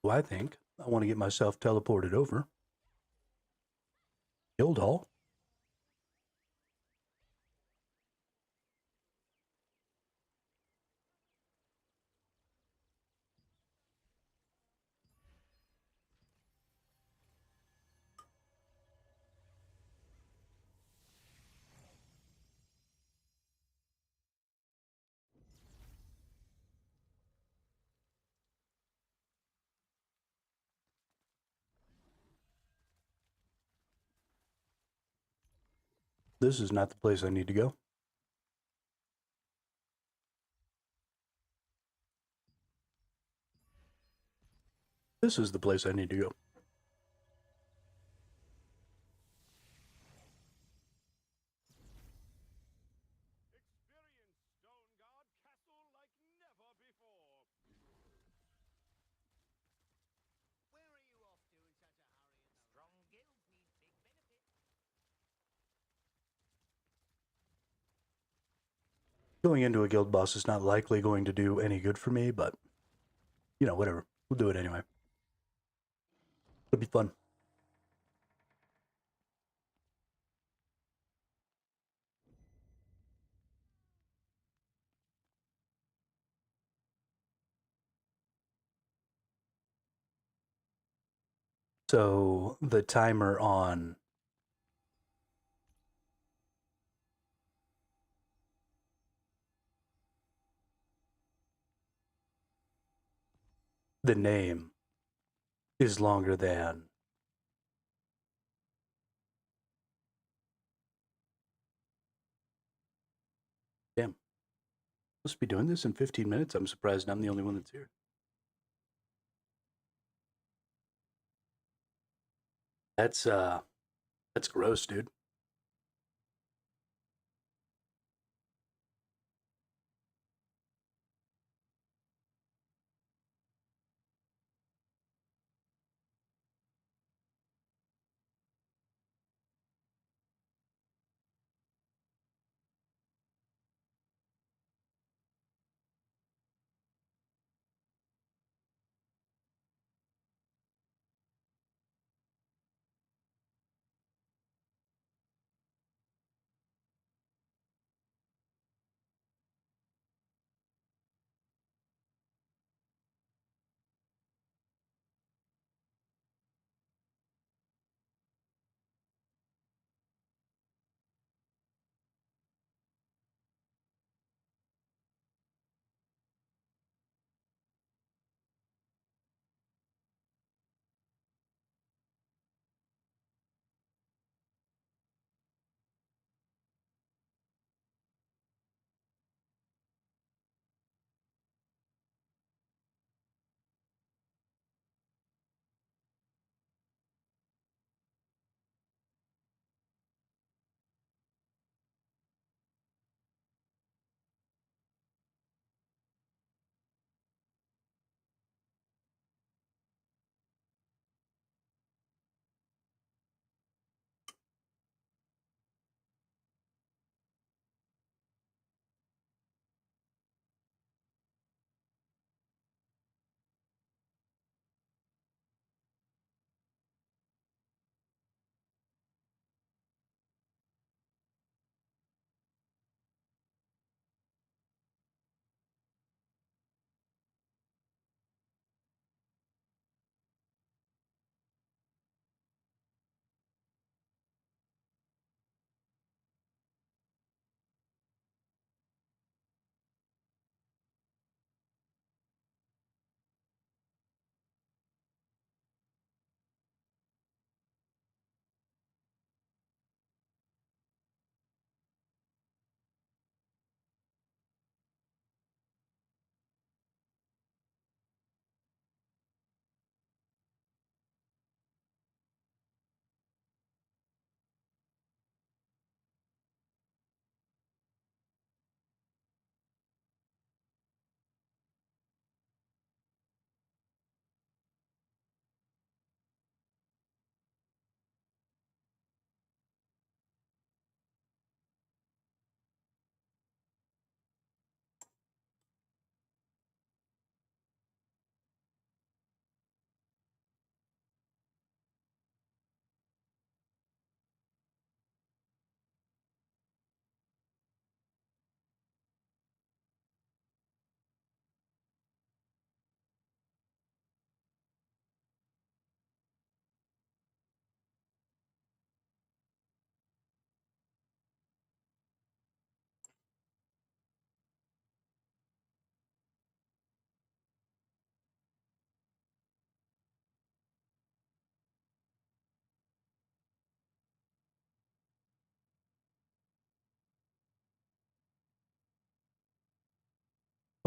So I think I want to get myself teleported over. Guild Hall. This is not the place I need to go. This is the place I need to go. Going into a guild boss is not likely going to do any good for me, but, you know, whatever. We'll do it anyway. It'll be fun. So the timer on the name is longer than damn. Supposed to be doing this in 15 minutes. I'm surprised I'm the only one that's here. That's gross, dude.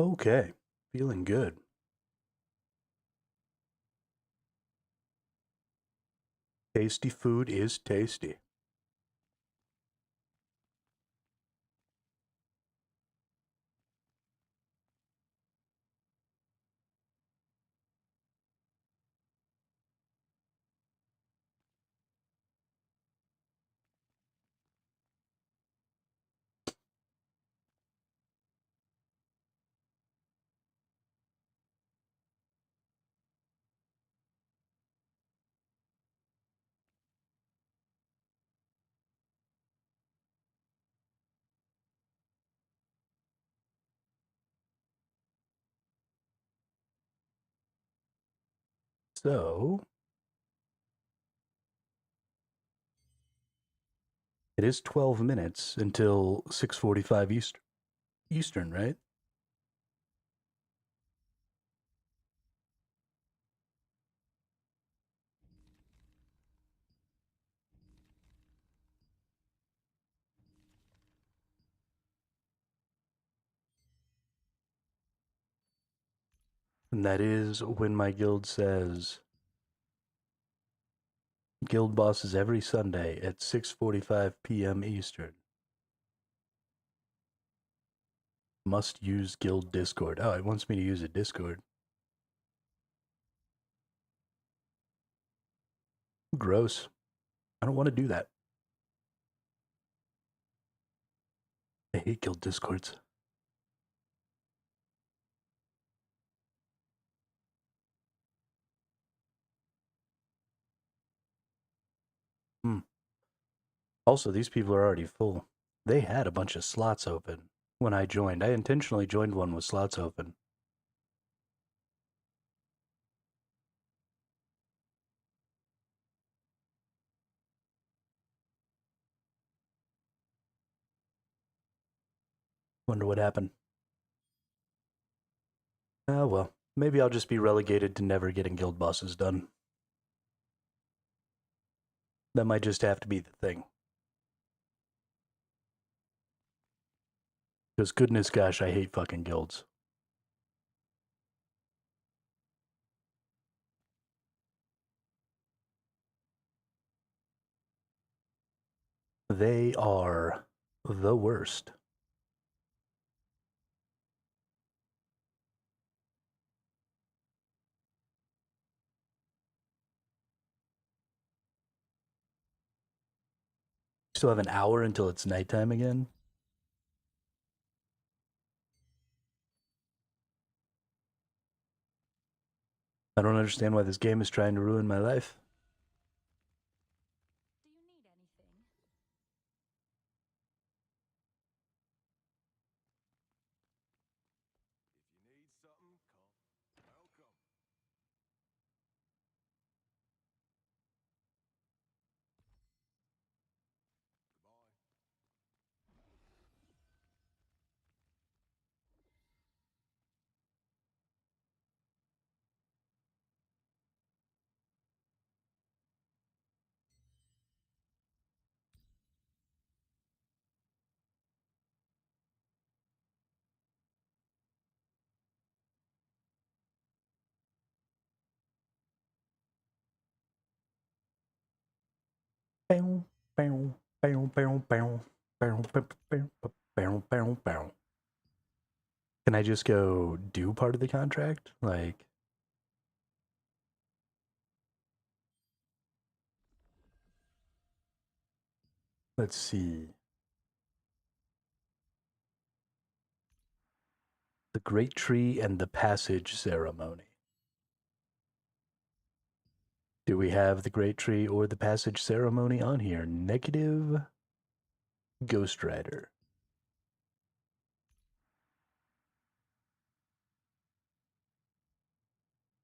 Okay, feeling good. Tasty food is tasty. So, it is 12 minutes until 6:45 Eastern, right? And that is when my guild says guild bosses every Sunday at 6:45 p.m. Eastern. Must use guild Discord. Oh, it wants me to use a Discord. Gross. I don't want to do that. I hate guild Discords. Also, these people are already full. They had a bunch of slots open when I joined. I intentionally joined one with slots open. Wonder what happened. Ah, well, maybe I'll just be relegated to never getting guild bosses done. That might just have to be the thing. Because goodness gosh, I hate fucking guilds. They are the worst. Still have an hour until it's nighttime again. I don't understand why this game is trying to ruin my life. Do you need anything? If you need something, come. Welcome. Can I just go do part of the contract? Like, let's see. The Great Tree and the Passage Ceremony. Do we have the Great Tree or the Passage Ceremony on here? Negative. Ghost Rider.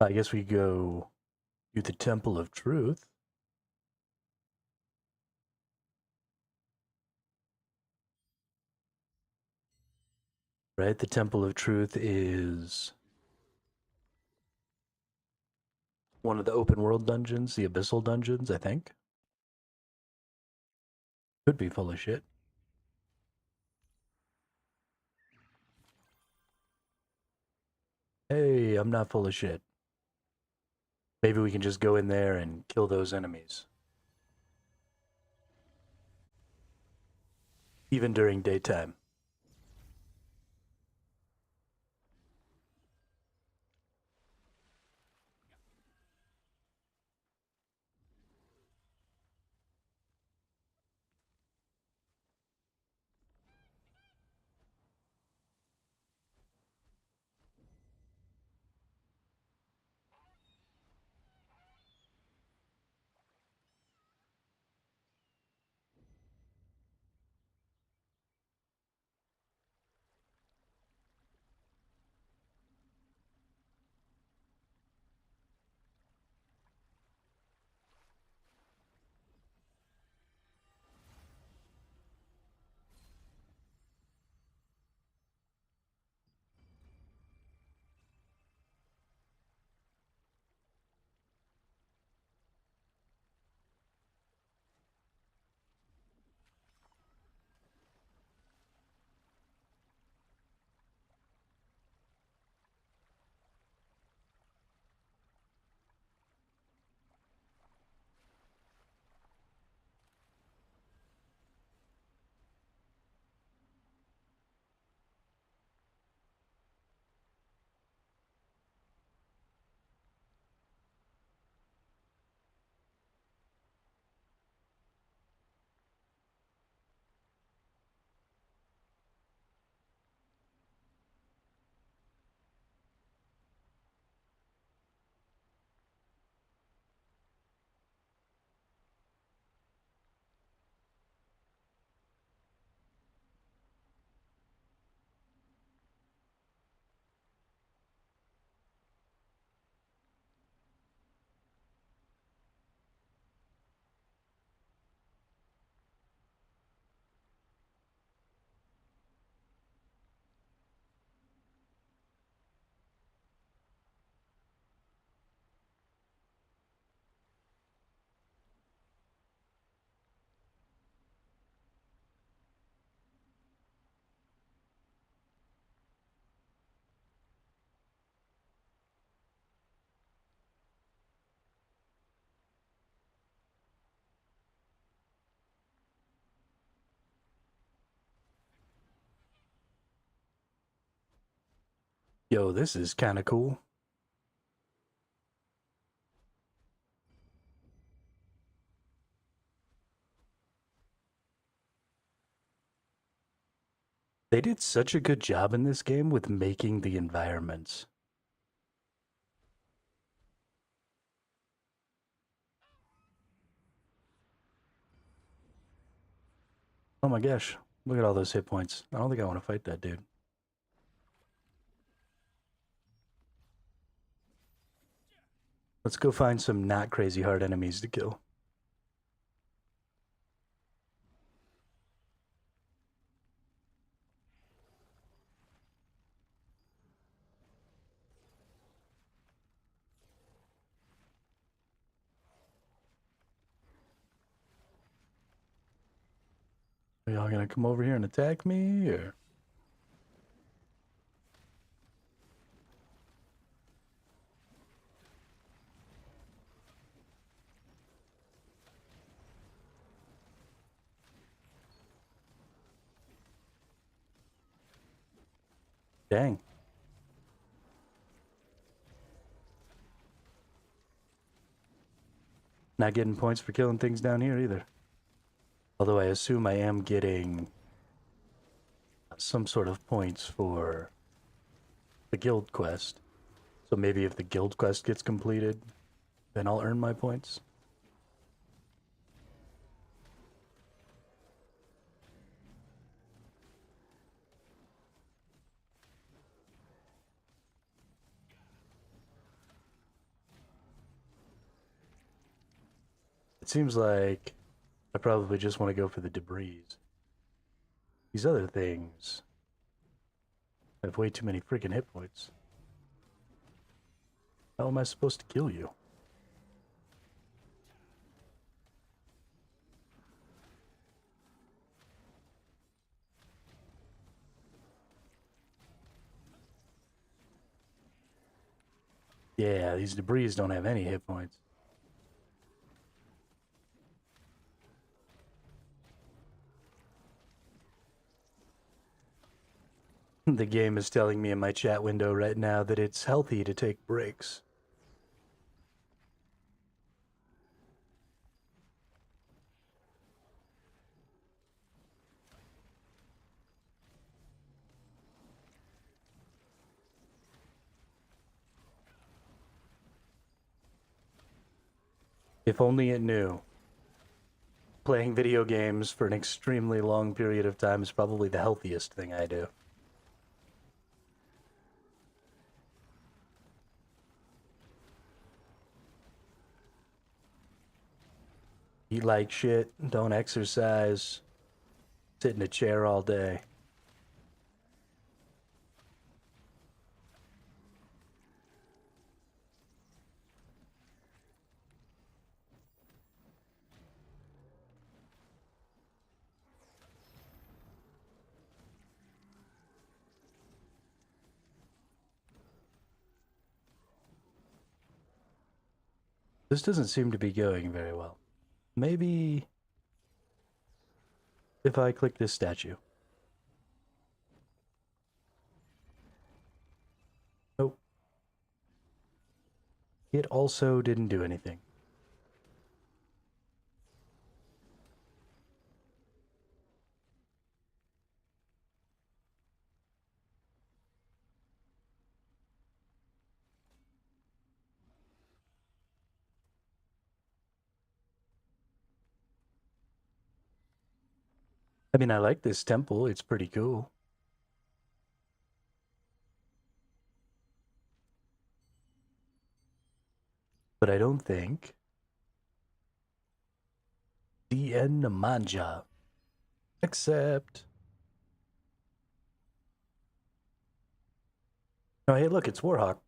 I guess we go to the Temple of Truth. Right? The Temple of Truth is one of the open world dungeons, the Abyssal dungeons, I think. Could be full of shit. Hey, I'm not full of shit. Maybe we can just go in there and kill those enemies. Even during daytime. Yo, this is kind of cool. They did such a good job in this game with making the environments. Oh my gosh, look at all those hit points. I don't think I want to fight that dude. Let's go find some not crazy hard enemies to kill. Are y'all gonna come over here and attack me, or? Dang. Not getting points for killing things down here either. Although I assume I am getting some sort of points for the guild quest. So maybe if the guild quest gets completed, then I'll earn my points. It seems like I probably just want to go for the debris. These other things have way too many freaking hit points. How am I supposed to kill you? Yeah, these debris don't have any hit points. The game is telling me in my chat window right now that it's healthy to take breaks. If only it knew. Playing video games for an extremely long period of time is probably the healthiest thing I do. Eat like shit, don't exercise, sit in a chair all day. This doesn't seem to be going very well. Maybe if I click this statue. Nope. It also didn't do anything. I mean, I like this temple. It's pretty cool. But I don't think DN Manja. Accept. Oh, hey, look, it's Warhawk.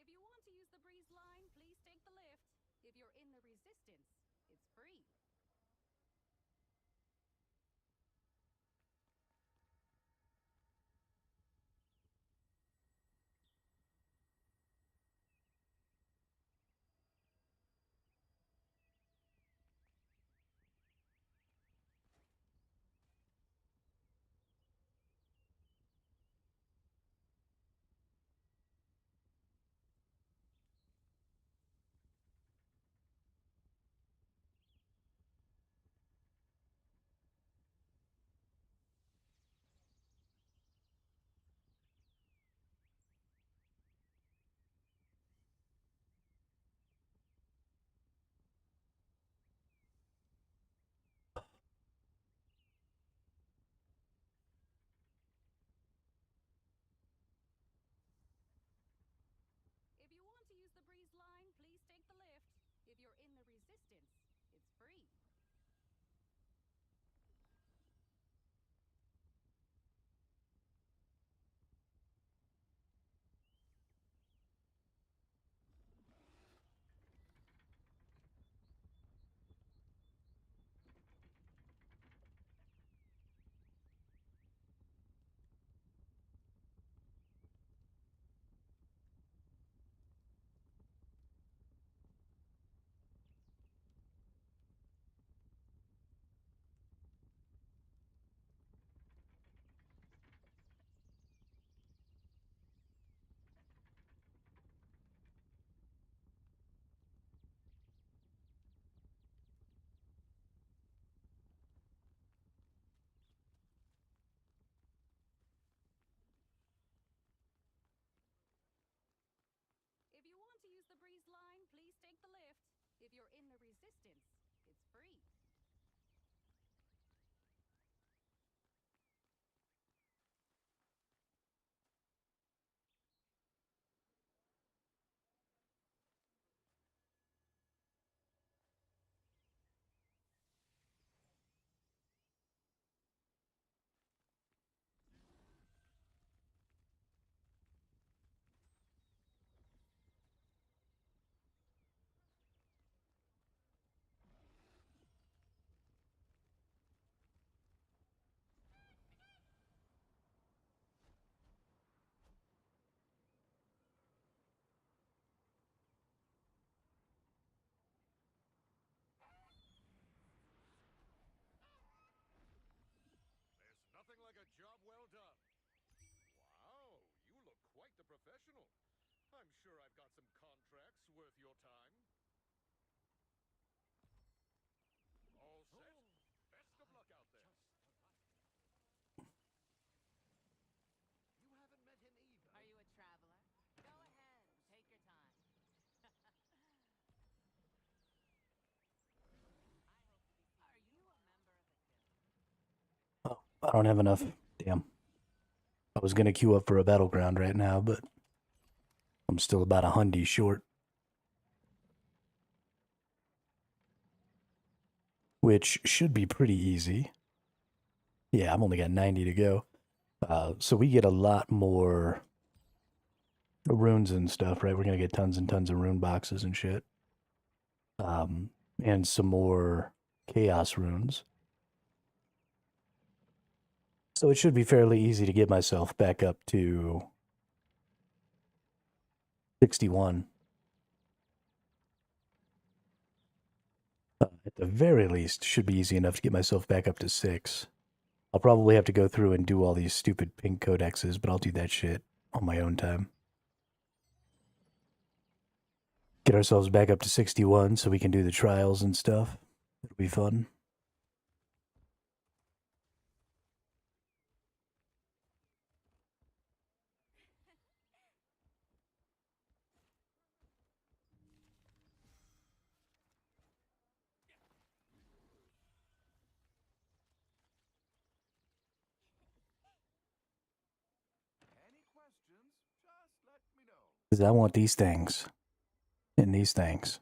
If you want to use the breeze line, please take the lift. If you're in the resistance, it's free. If you're in the resistance, it's free. There's nothing like a job well done. Wow, you look quite the professional. I'm sure I've got some contracts worth your time. All set? Best of luck out there. You haven't met him either. Are you a traveler? Go ahead, take your time. Are you a member of the guild? Oh, I don't have enough. Damn. I was gonna queue up for a battleground right now, but I'm still about a hundy short. Which should be pretty easy. Yeah, I've only got 90 to go. So we get a lot more runes and stuff, right? We're gonna get tons and tons of rune boxes and shit. And some more chaos runes. So it should be fairly easy to get myself back up to 61. At the very least, should be easy enough to get myself back up to 6. I'll probably have to go through and do all these stupid pink codexes, but I'll do that shit on my own time. Get ourselves back up to 61 so we can do the trials and stuff. It'll be fun. Any questions? Just let me know. Because I want these things. And these things.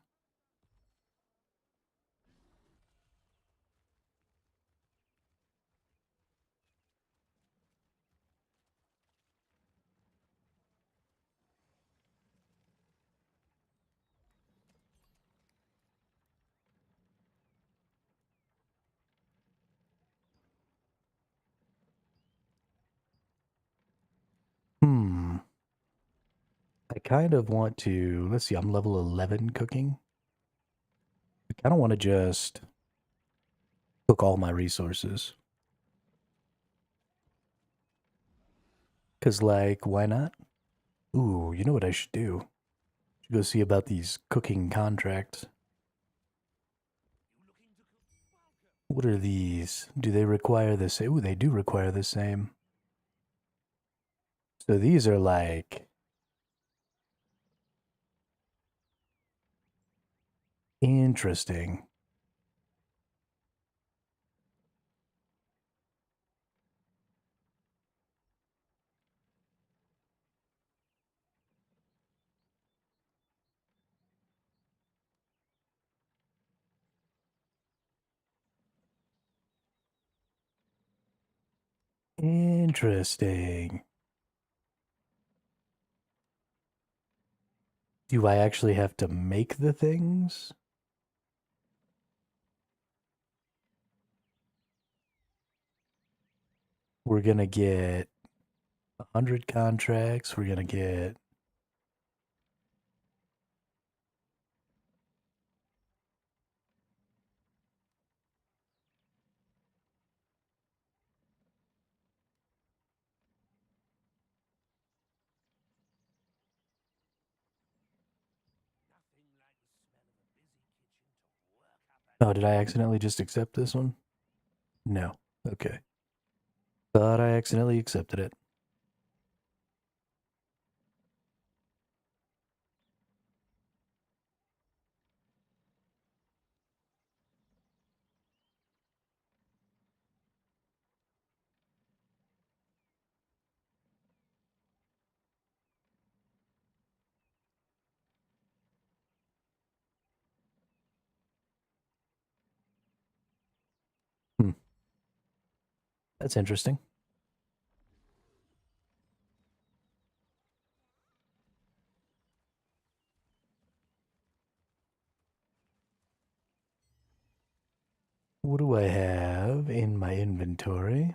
I kind of want to, let's see, I'm level 11 cooking. I kind of want to just cook all my resources. Because, like, why not? Ooh, you know what I should do? Should go see about these cooking contracts. What are these? Do they require the same? Ooh, they do require the same. So these are like... Interesting. Interesting. Do I actually have to make the things? We're gonna get 100 contracts. We're gonna get... Oh, did I accidentally just accept this one? No. Okay. Thought I accidentally accepted it. That's interesting. What do I have in my inventory?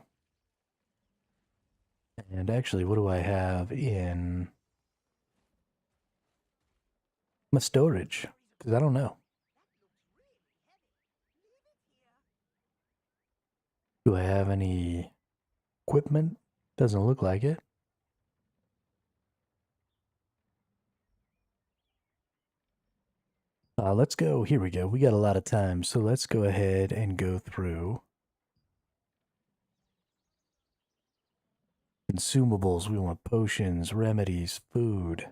And actually, what do I have in my storage? Because I don't know. Do I have any equipment? Doesn't look like it. Let's go. Here we go. We got a lot of time, so let's go ahead and go through consumables. We want potions, remedies, food,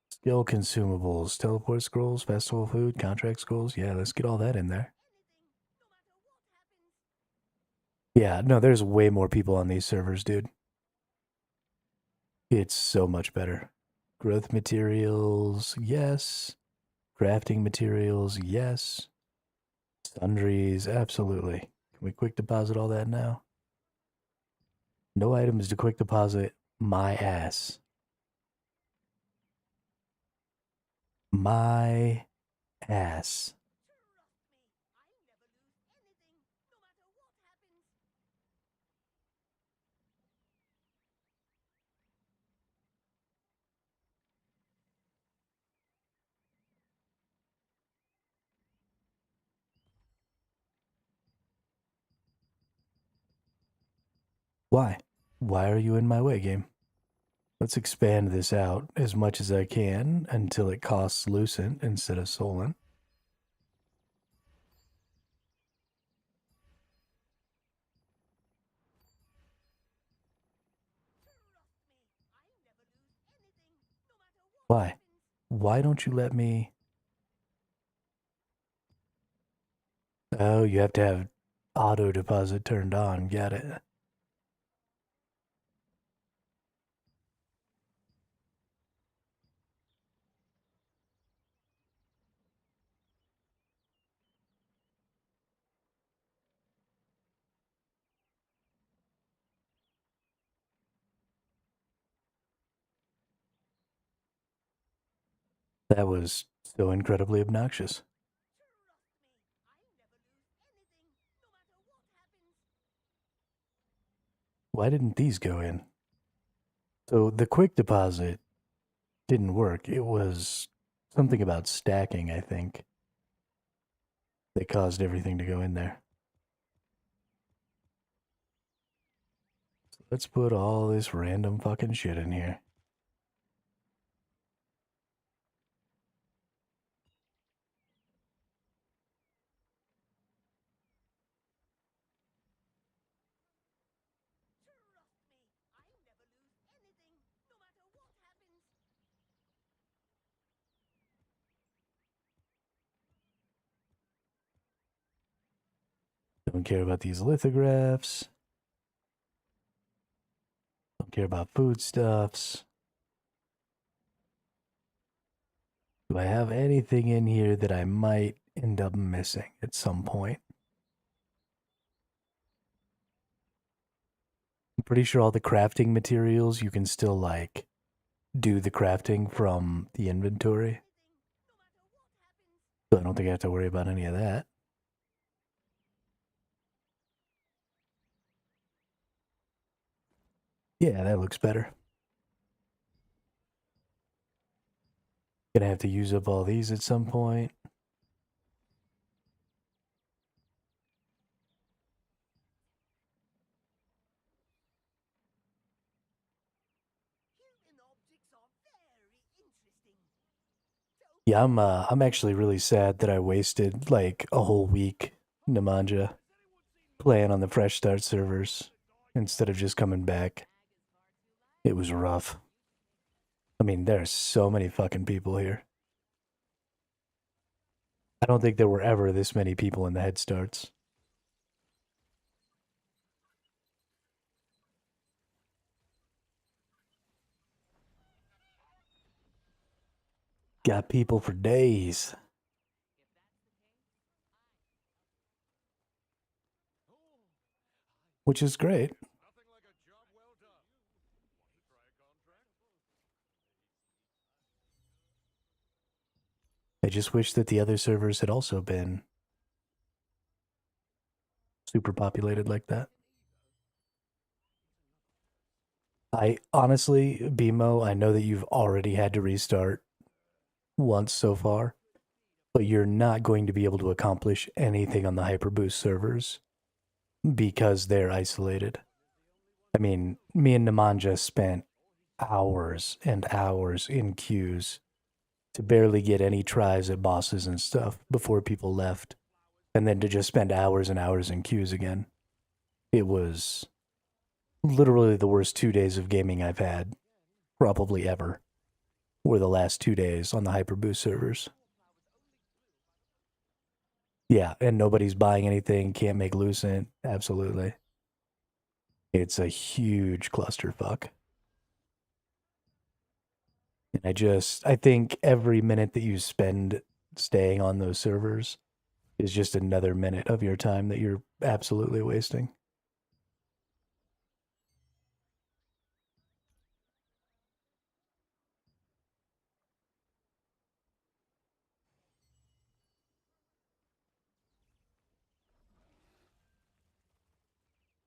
skill consumables, teleport scrolls, festival food, contract scrolls. Yeah, let's get all that in there. Yeah, no, there's way more people on these servers, dude. It's so much better. Growth materials, yes. Crafting materials, yes. Sundries, absolutely. Can we quick deposit all that now? No items to quick deposit. My ass. My ass. Why? Why are you in my way, game? Let's expand this out as much as I can until it costs Lucent instead of Solent. Why? Why don't you let me... Oh, you have to have auto deposit turned on. Got it. That was so incredibly obnoxious. Why didn't these go in? So the quick deposit didn't work. It was something about stacking, I think, that caused everything to go in there. So let's put all this random fucking shit in here. Don't care about these lithographs. Don't care about foodstuffs. Do I have anything in here that I might end up missing at some point? I'm pretty sure all the crafting materials you can still, like, do the crafting from the inventory. So I don't think I have to worry about any of that. Yeah, that looks better. Gonna have to use up all these at some point. Yeah, I'm actually really sad that I wasted like a whole week, Nemanja, playing on the Fresh Start servers instead of just coming back. It was rough. I mean, there are so many fucking people here. I don't think there were ever this many people in the head starts. Got people for days. which is great. Nothing like a job well done. Want to try a contract? I just wish that the other servers had also been super populated like that. I honestly, BMO, I know that you've already had to restart once so far, but you're not going to be able to accomplish anything on the Hyperboost servers because they're isolated. I mean, me and Nemanja spent hours and hours in queues to barely get any tries at bosses and stuff before people left, and then to just spend hours and hours in queues again. It was literally the worst 2 days of gaming I've had, probably ever, were the last 2 days on the Hyperboost servers. Yeah, and nobody's buying anything, can't make Lucent, absolutely. It's a huge clusterfuck. And I think every minute that you spend staying on those servers is just another minute of your time that you're absolutely wasting.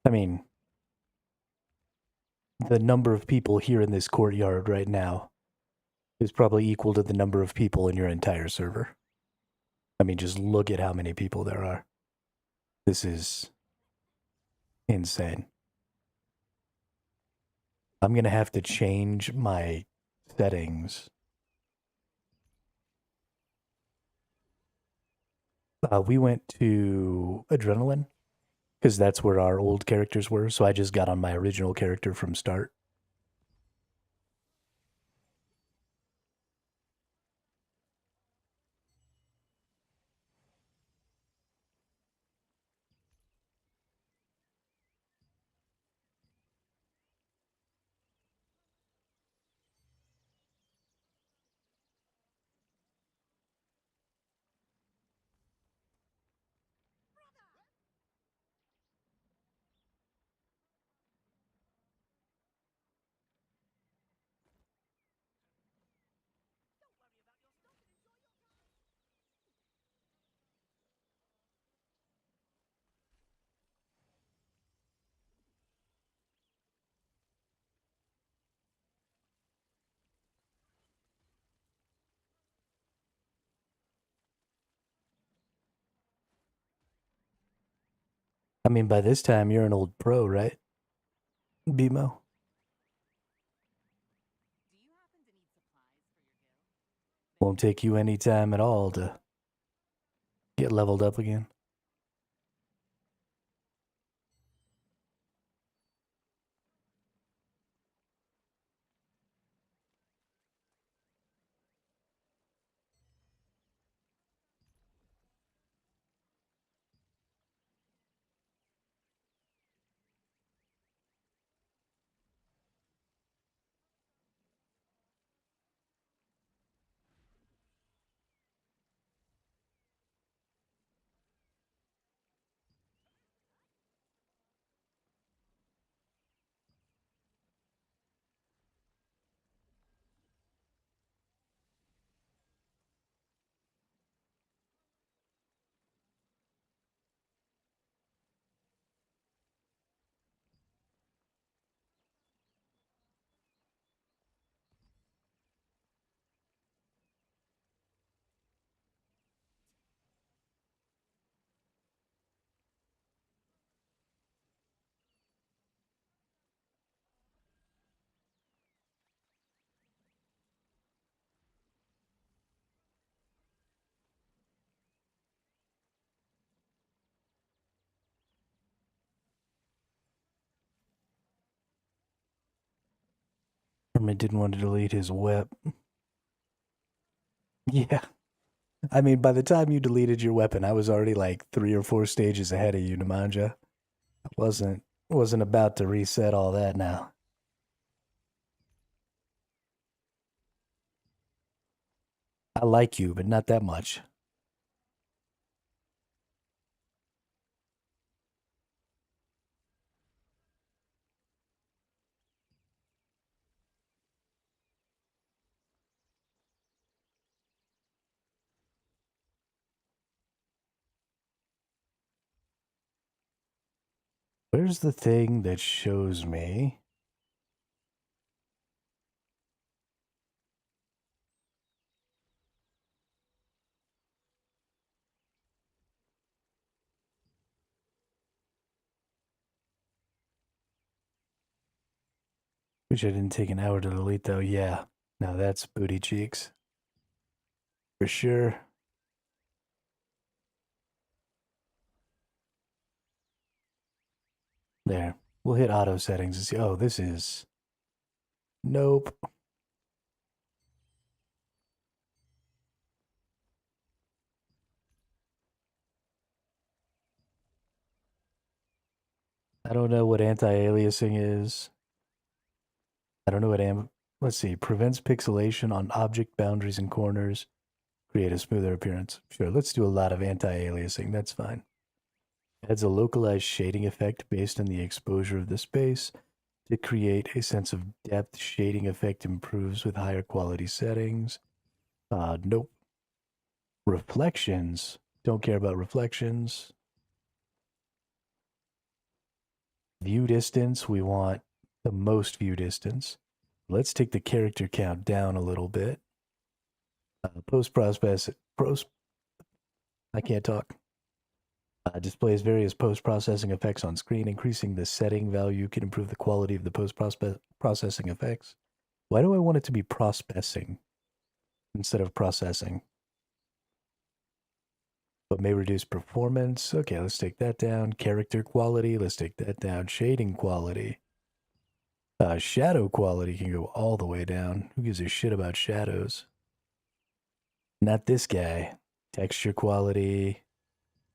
I mean, the number of people here in this courtyard right now is probably equal to the number of people in your entire server. I mean, just look at how many people there are. This is insane. I'm going to have to change my settings. We went to Adrenaline because that's where our old characters were. So I just got on my original character from start. I mean, by this time, you're an old pro, right? BMO? Do you happen to need supplies for your guild? Won't take you any time at all to get leveled up again. Hermit didn't want to delete his web. Yeah. I mean, by the time you deleted your weapon, I was already like 3 or 4 stages ahead of you, Nemanja. Wasn't about to reset all that now. I like you, but not that much. Where's the thing that shows me? Wish I didn't take an hour to delete though. Yeah. Now that's booty cheeks. For sure. There. We'll hit auto settings and see. Oh, this is. Nope. I don't know what anti-aliasing is. I don't know what let's see. Prevents pixelation on object boundaries and corners. Create a smoother appearance. Sure, let's do a lot of anti-aliasing. That's fine. Adds a localized shading effect based on the exposure of the space to create a sense of depth. Shading effect improves with higher quality settings. Nope. Reflections. Don't care about reflections. View distance. We want the most view distance. Let's take the character count down a little bit. I can't talk. Displays various post-processing effects on screen. Increasing the setting value can improve the quality of the post-processing effects. Why do I want it to be processing instead of processing? But may reduce performance. Okay, let's take that down. Character quality, let's take that down. Shading quality. Shadow quality can go all the way down. Who gives a shit about shadows? Not this guy. Texture quality.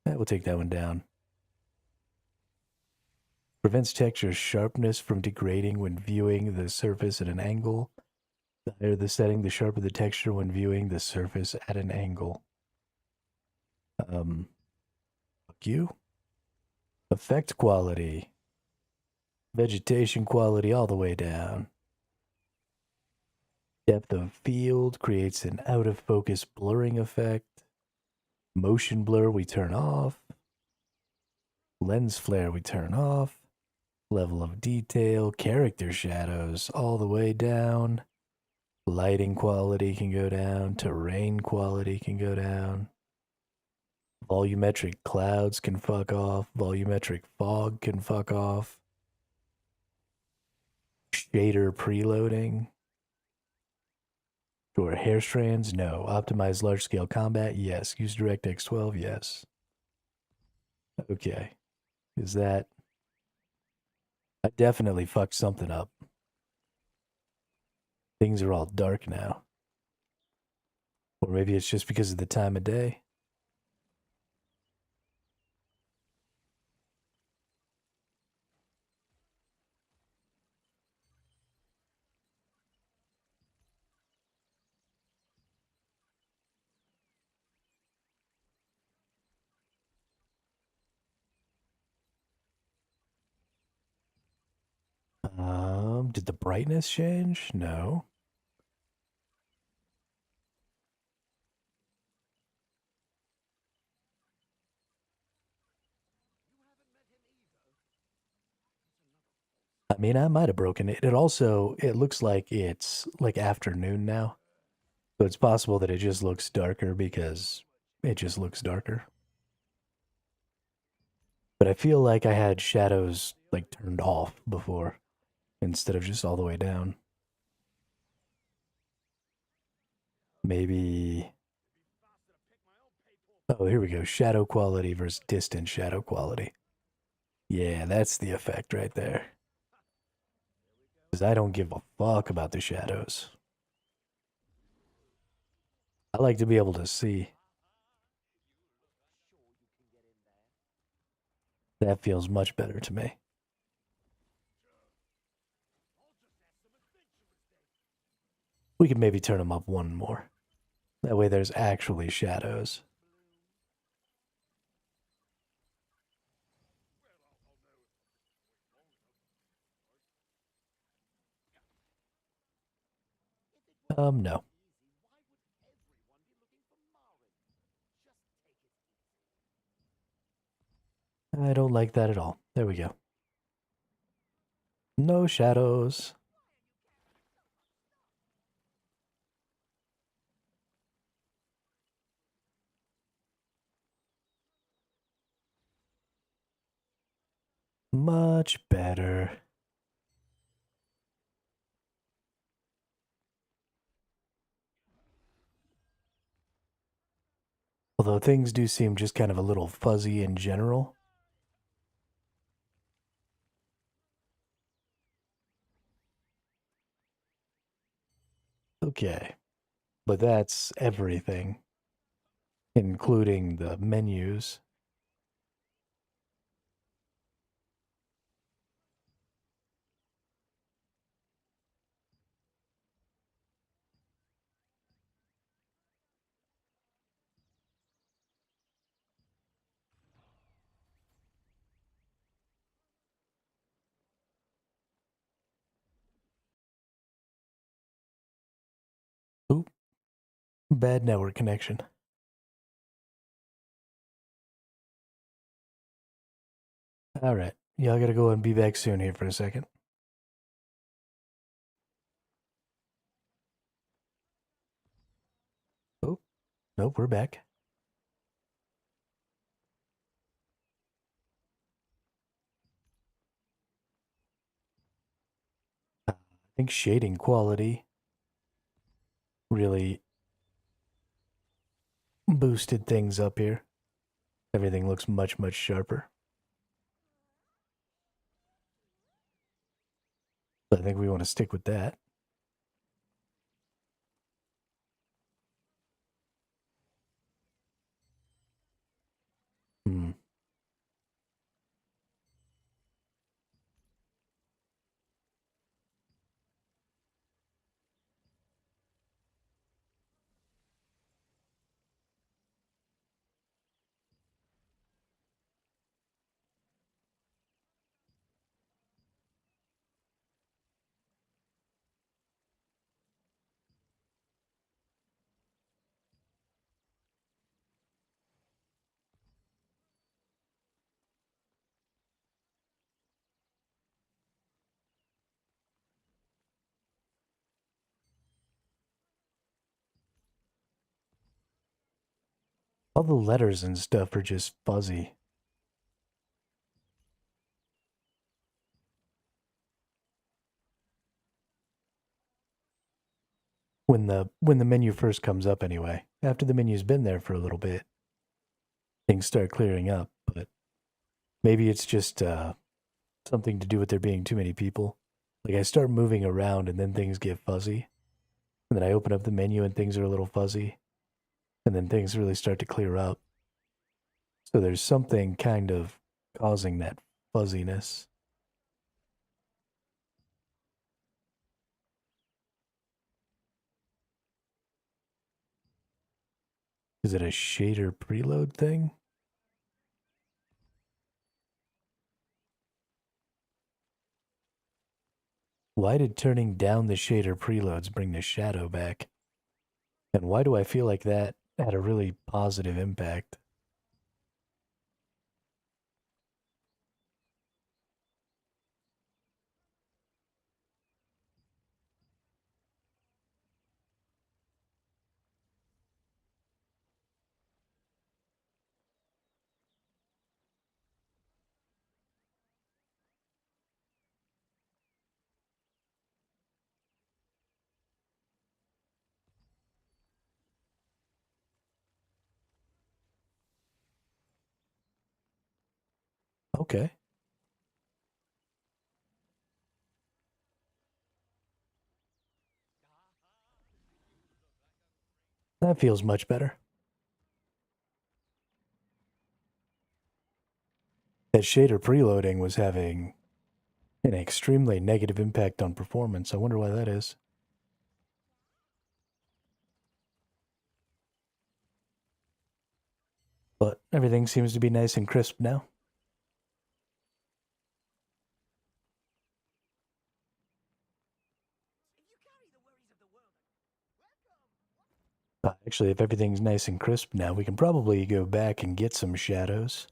We'll take that one down. Prevents texture sharpness from degrading when viewing the surface at an angle. The higher the setting, the sharper the texture when viewing the surface at an angle. Fuck you. Effect quality. Vegetation quality all the way down. Depth of field creates an out of focus blurring effect. Motion blur we turn off. Lens flare we turn off. Level of detail, character shadows all the way down. Lighting quality can go down. Terrain quality can go down. Volumetric clouds can fuck off. Volumetric fog can fuck off. Shader preloading. Sure, hair strands, no. Optimize large scale combat, yes. Use DirectX 12, yes. Okay. Is that... I definitely fucked something up. Things are all dark now. Or maybe it's just because of the time of day. Did the brightness change? No. I mean, I might have broken it. It also, it looks like it's like afternoon now. So it's possible that it just looks darker because it just looks darker. But I feel like I had shadows like turned off before instead of just all the way down. Maybe. Oh, here we go. Shadow quality versus distant shadow quality. Yeah, that's the effect right there. Because I don't give a fuck about the shadows. I like to be able to see. That feels much better to me. We could maybe turn them up one more. That way there's actually shadows. No. I don't like that at all. There we go. No shadows. Much better. Although things do seem just kind of a little fuzzy in general. Okay. But that's everything, including the menus. Oop. Bad network connection. Alright. Yeah, I gotta go and be back soon here for a second. Oh, nope, we're back. I think shading quality really boosted things up here. Everything looks much, much sharper. I think we want to stick with that. Hmm. All the letters and stuff are just fuzzy. When the menu first comes up anyway. After the menu's been there for a little bit, things start clearing up, but maybe it's just something to do with there being too many people. Like I start moving around and then things get fuzzy. And then I open up the menu and things are a little fuzzy. And then things really start to clear up. So there's something kind of causing that fuzziness. Is it a shader preload thing? Why did turning down the shader preloads bring the shadow back? And why do I feel like that had a really positive impact? Okay. That feels much better. That shader preloading was having an extremely negative impact on performance. I wonder why that is. But everything seems to be nice and crisp now. Actually, if everything's nice and crisp now, we can probably go back and get some shadows.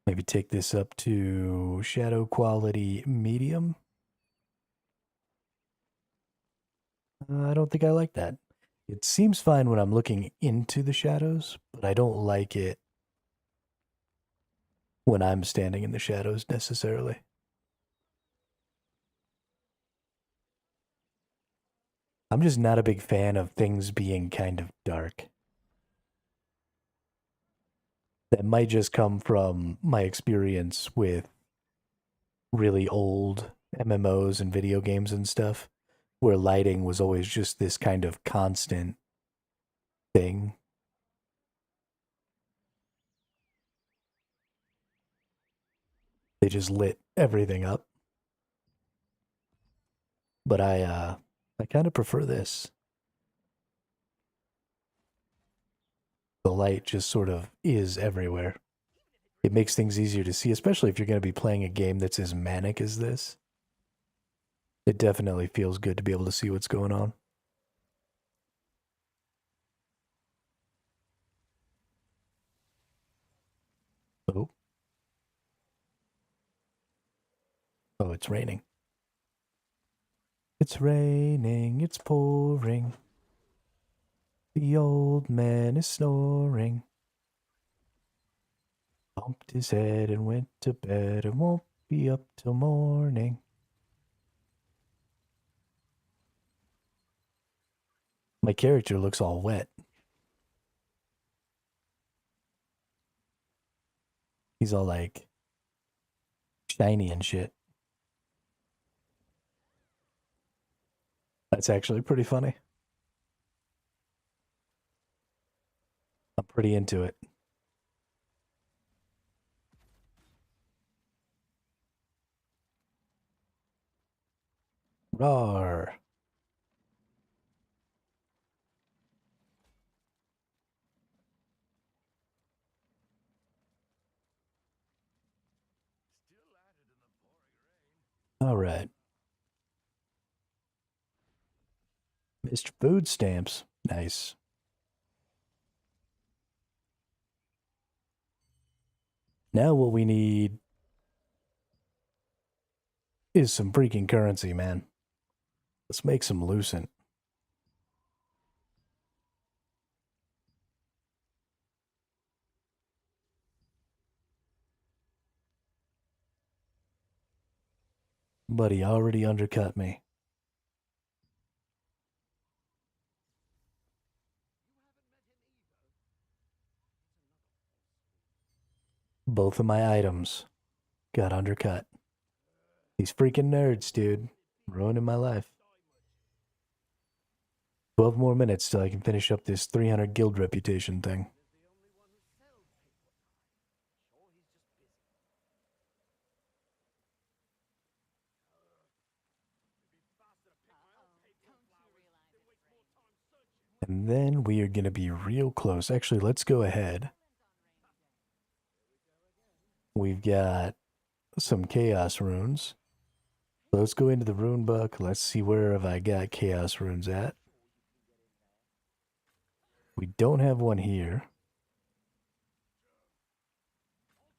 Maybe take this up to shadow quality medium. I don't think I like that. It seems fine when I'm looking into the shadows, but I don't like it when I'm standing in the shadows necessarily. I'm just not a big fan of things being kind of dark. That might just come from my experience with really old MMOs and video games and stuff, where lighting was always just this kind of constant thing. They just lit everything up. But I kind of prefer this. The light just sort of is everywhere. It makes things easier to see, especially if you're going to be playing a game that's as manic as this. It definitely feels good to be able to see what's going on. Oh. Oh, it's raining. It's raining, it's pouring. The old man is snoring. Bumped his head and went to bed and won't be up till morning. My character looks all wet. He's all like shiny and shit. That's actually pretty funny. I'm pretty into it. Rawr. All right. Mr. Food Stamps. Nice. Now what we need is some freaking currency, man. Let's make some lucent. But he already undercut me. Both of my items got undercut. These freaking nerds, dude. Ruining my life. 12 more minutes till I can finish up this 300 guild reputation thing. And then we are going to be real close. Actually, let's go ahead. We've got some chaos runes. Let's go into the rune book. Let's see where have I got chaos runes at. We don't have one here.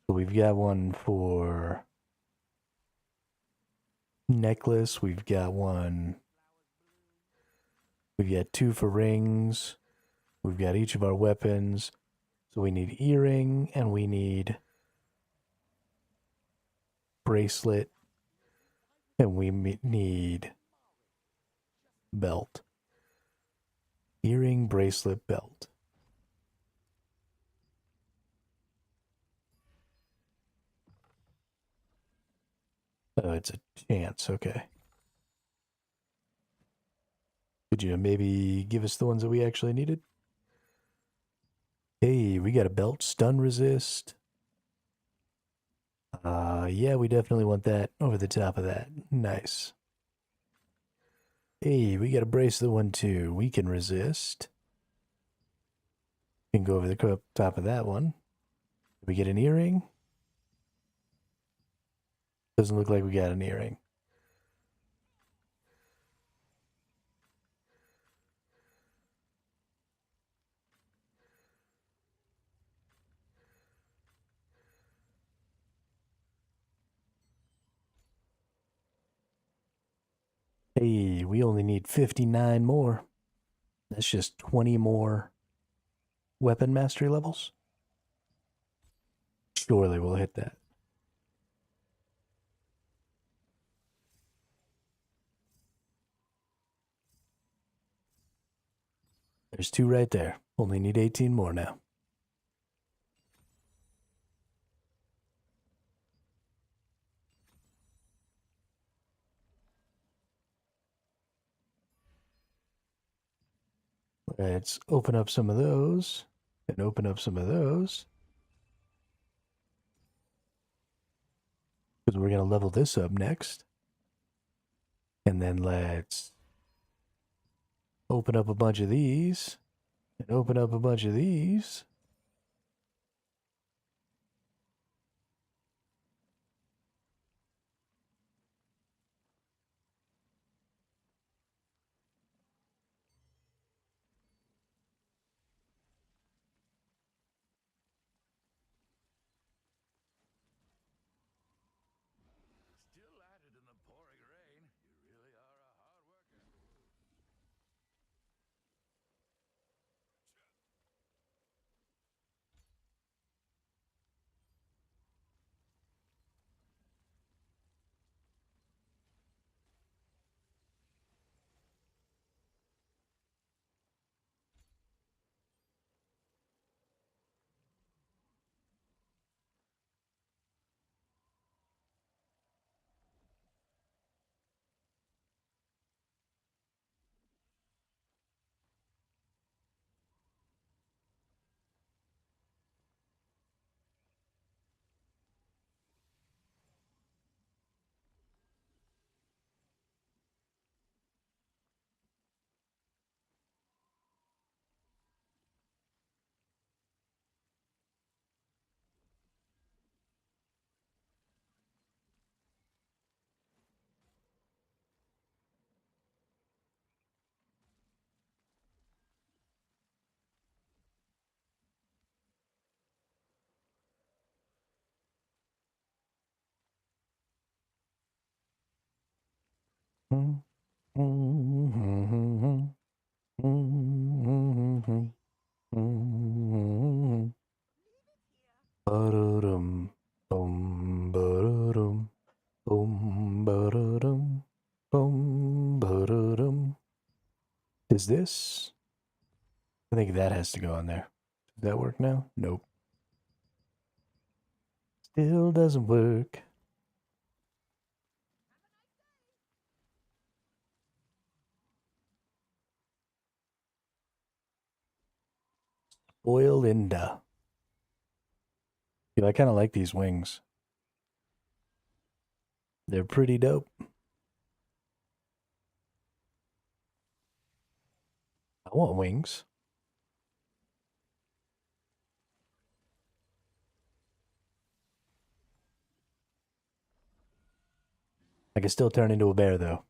But we've got one for necklace. We've got one. We've got two for rings. We've got each of our weapons. So we need earring and we need bracelet. And we need belt. Earring, bracelet, belt. Oh, it's a chance. Okay. Could you maybe give us the ones that we actually needed? Hey, we got a belt, stun resist. Yeah, we definitely want that over the top of that. Nice. Hey, we got a bracelet one too. We can resist. We can go over the top of that one. Did we get an earring? Doesn't look like we got an earring. Hey, we only need 59 more. That's just 20 more weapon mastery levels. Surely we'll hit that. There's 2 right there. Only need 18 more now. Let's open up some of those and open up some of those. Because we're going to level this up next. And then let's open up a bunch of these and open up a bunch of these. Still at it in the pouring rain. You really are a hard worker. Ba-da-dum, boom, ba-da-dum, boom, ba-da-dum, boom, ba-da-dum. Is this? I think that has to go on there. Does that work now? Nope. Still doesn't work. Spoil Linda. Yeah, I kind of like these wings. They're pretty dope. I want wings. I can still turn into a bear, though.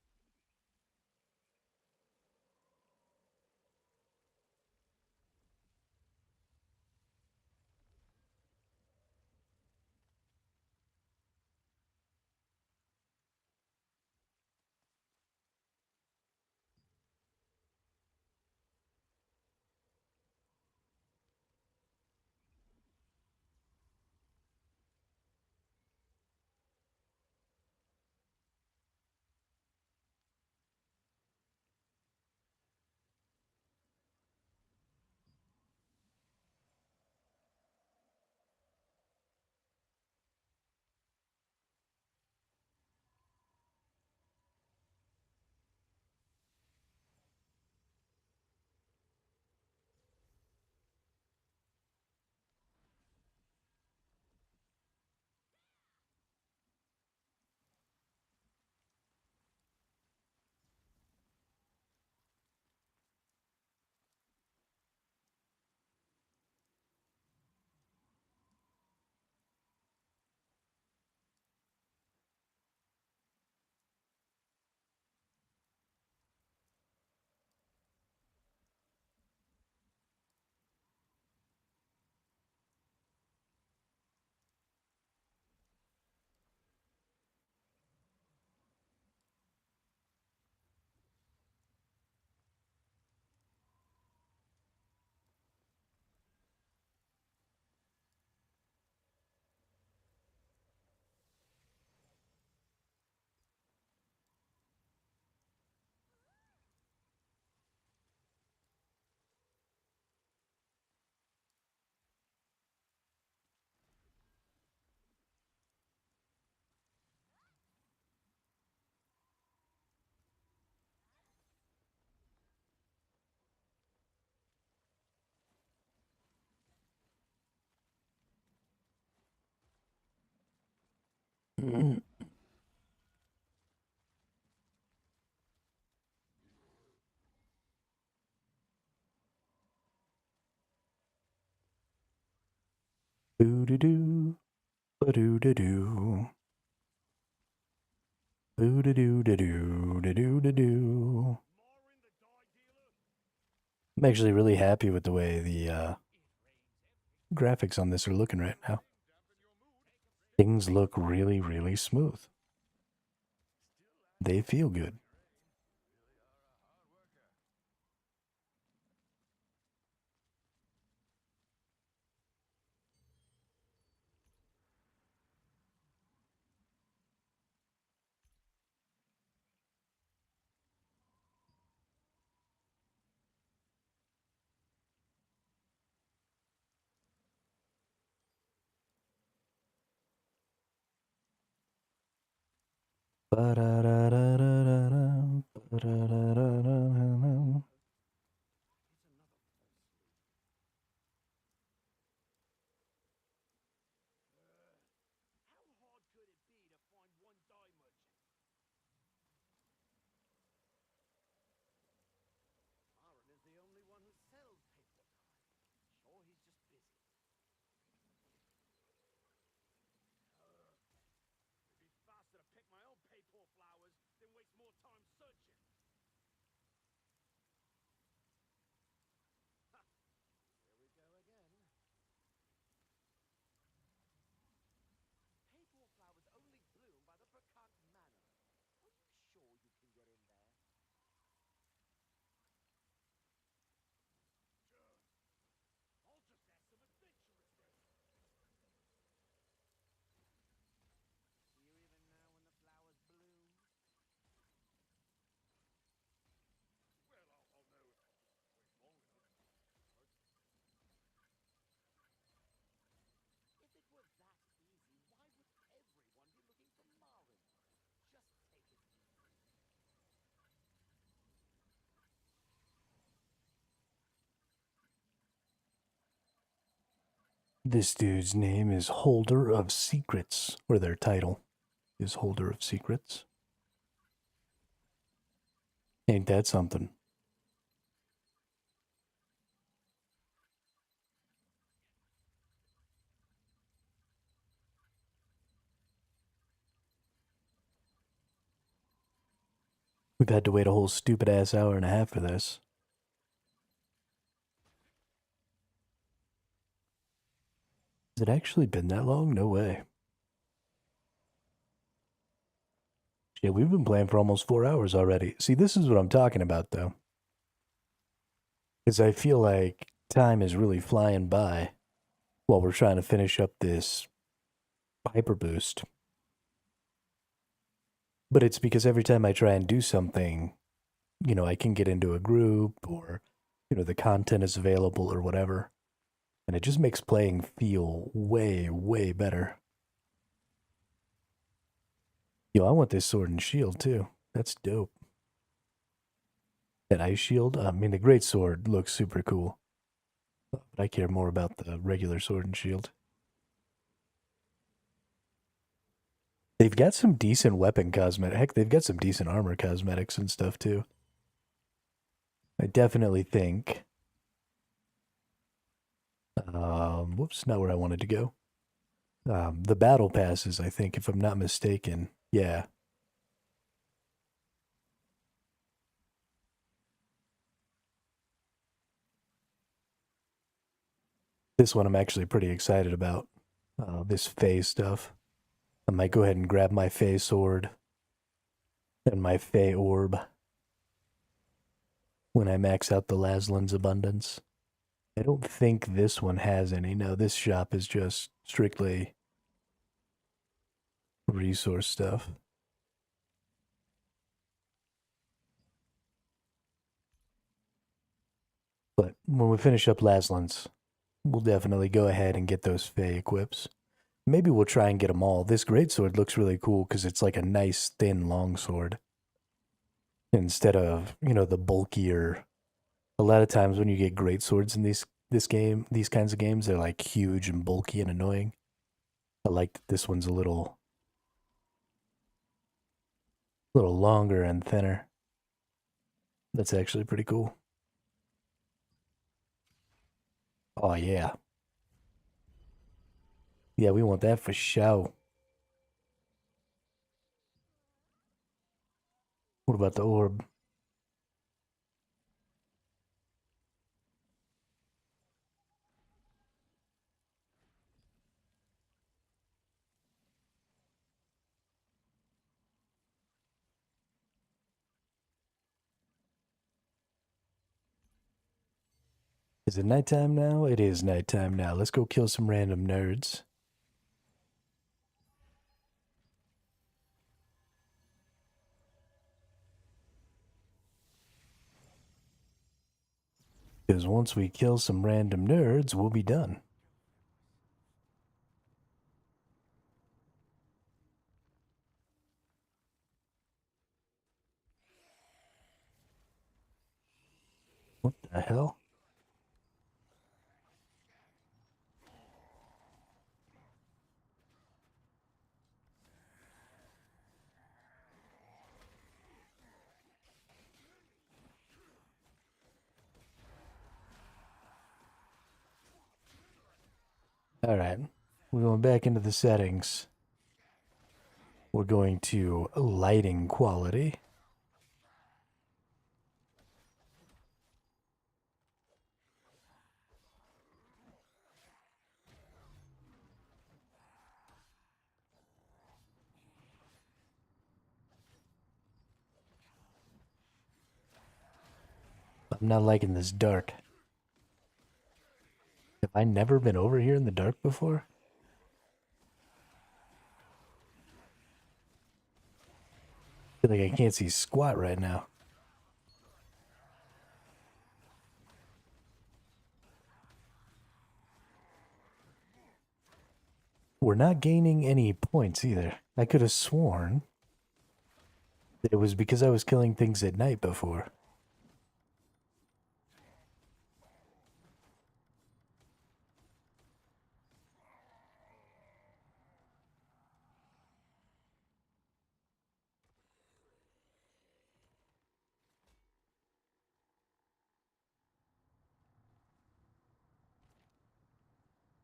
Boo-doo-doo. Ba-doo-doo-doo. Boo-doo-doo-doo-doo-doo-doo-doo. I'm actually really happy with the way the graphics on this are looking right now. Things look really, really smooth. They feel good. Ba-da-da-da-da-da-da, ba-da-da-da-da-da-da. This dude's name is Holder of Secrets, or their title is Holder of Secrets. Ain't that something? We've had to wait a whole stupid ass hour and a half for this. Has it actually been that long? No way. Yeah, we've been playing for almost 4 hours already. See, this is what I'm talking about, though. Because I feel like time is really flying by while we're trying to finish up this hyper boost. But it's because every time I try and do something, I can get into a group or, the content is available or whatever. And it just makes playing feel way, way better. Yo, I want this sword and shield too. That's dope. That ice shield, I mean, the great sword looks super cool. But I care more about the regular sword and shield. They've got some decent weapon cosmetic. Heck, they've got some decent armor cosmetics and stuff too. I definitely think. Whoops, not where I wanted to go. The battle passes, I think, if I'm not mistaken. Yeah. This one I'm actually pretty excited about. This Fey stuff. I might go ahead and grab my Fey sword and my Fey orb when I max out the Laslin's abundance. I don't think this one has any. No, this shop is just strictly resource stuff. But when we finish up Laslin's, we'll definitely go ahead and get those Fey equips. Maybe we'll try and get them all. This greatsword looks really cool because it's like a nice thin longsword. Instead of, the bulkier. A lot of times when you get greatswords in these kinds of games, they're like huge and bulky and annoying. I like that this one's a little longer and thinner. That's actually pretty cool. Oh yeah. Yeah, we want that for show. What about the orb? Is it nighttime now? It is nighttime now. Let's go kill some random nerds. Because once we kill some random nerds, we'll be done. What the hell? All right, we're going back into the settings. We're going to lighting quality. I'm not liking this dark. Have I never been over here in the dark before? I feel like I can't see squat right now. We're not gaining any points either. I could have sworn that it was because I was killing things at night before.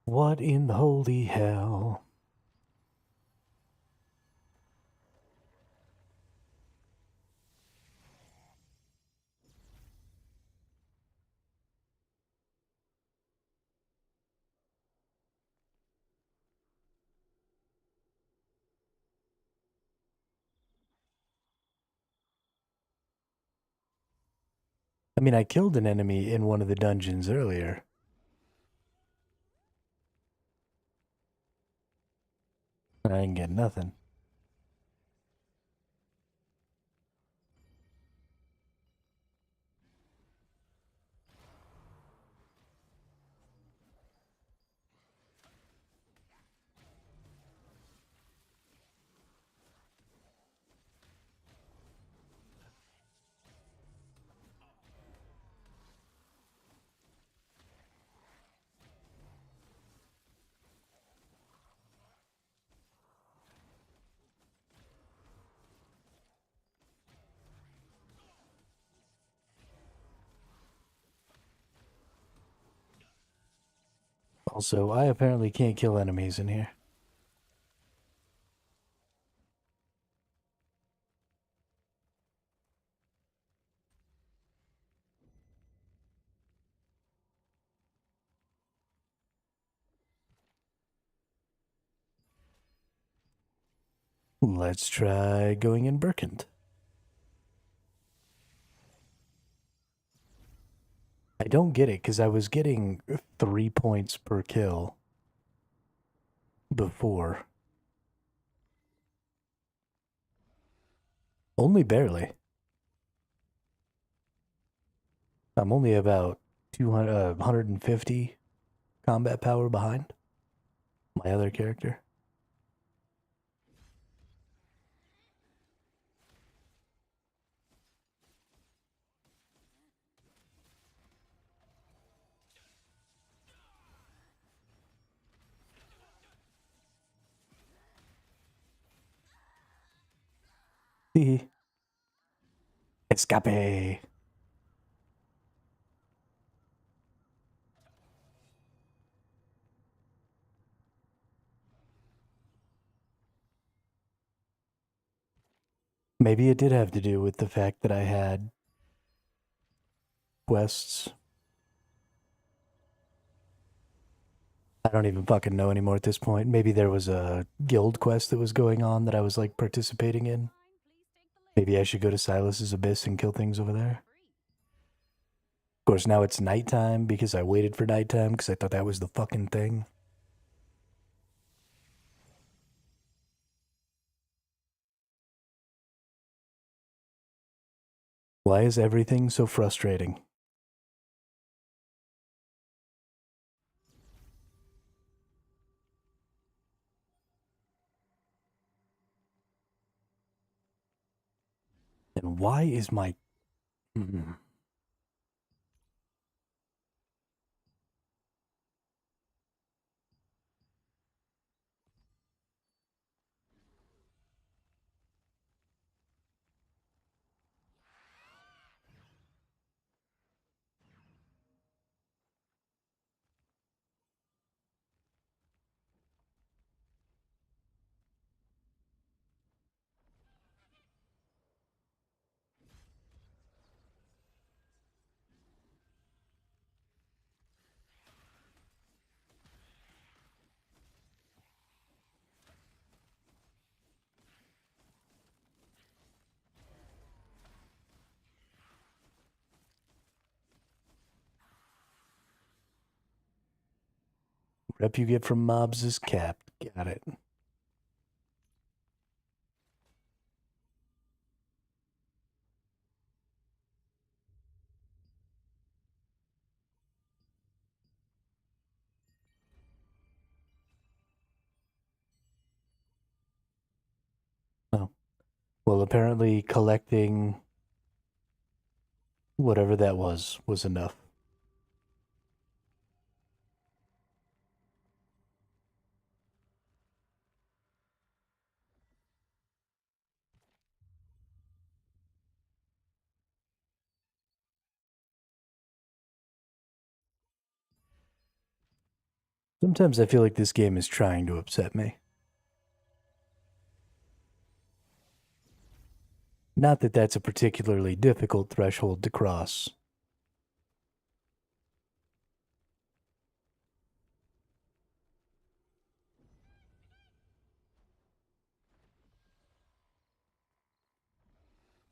What in the holy hell? I mean, I killed an enemy in one of the dungeons earlier. And I didn't get nothing. Also, I apparently can't kill enemies in here. Let's try going in Berkant. I don't get it because I was getting 3 points per kill before. Only barely. I'm only about 150 combat power behind my other character. Escape. Maybe it did have to do with the fact that I had quests. I don't even fucking know anymore at this point. Maybe there was a guild quest that was going on that I was like participating in. Maybe I should go to Silas's Abyss and kill things over there. Of course, now it's nighttime because I waited for nighttime because I thought that was the fucking thing. Why is everything so frustrating? And why is my... Rep you get from mobs is capped. Got it. Oh. Well, apparently collecting whatever that was enough. Sometimes I feel like this game is trying to upset me. Not that that's a particularly difficult threshold to cross.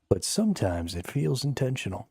But sometimes it feels intentional.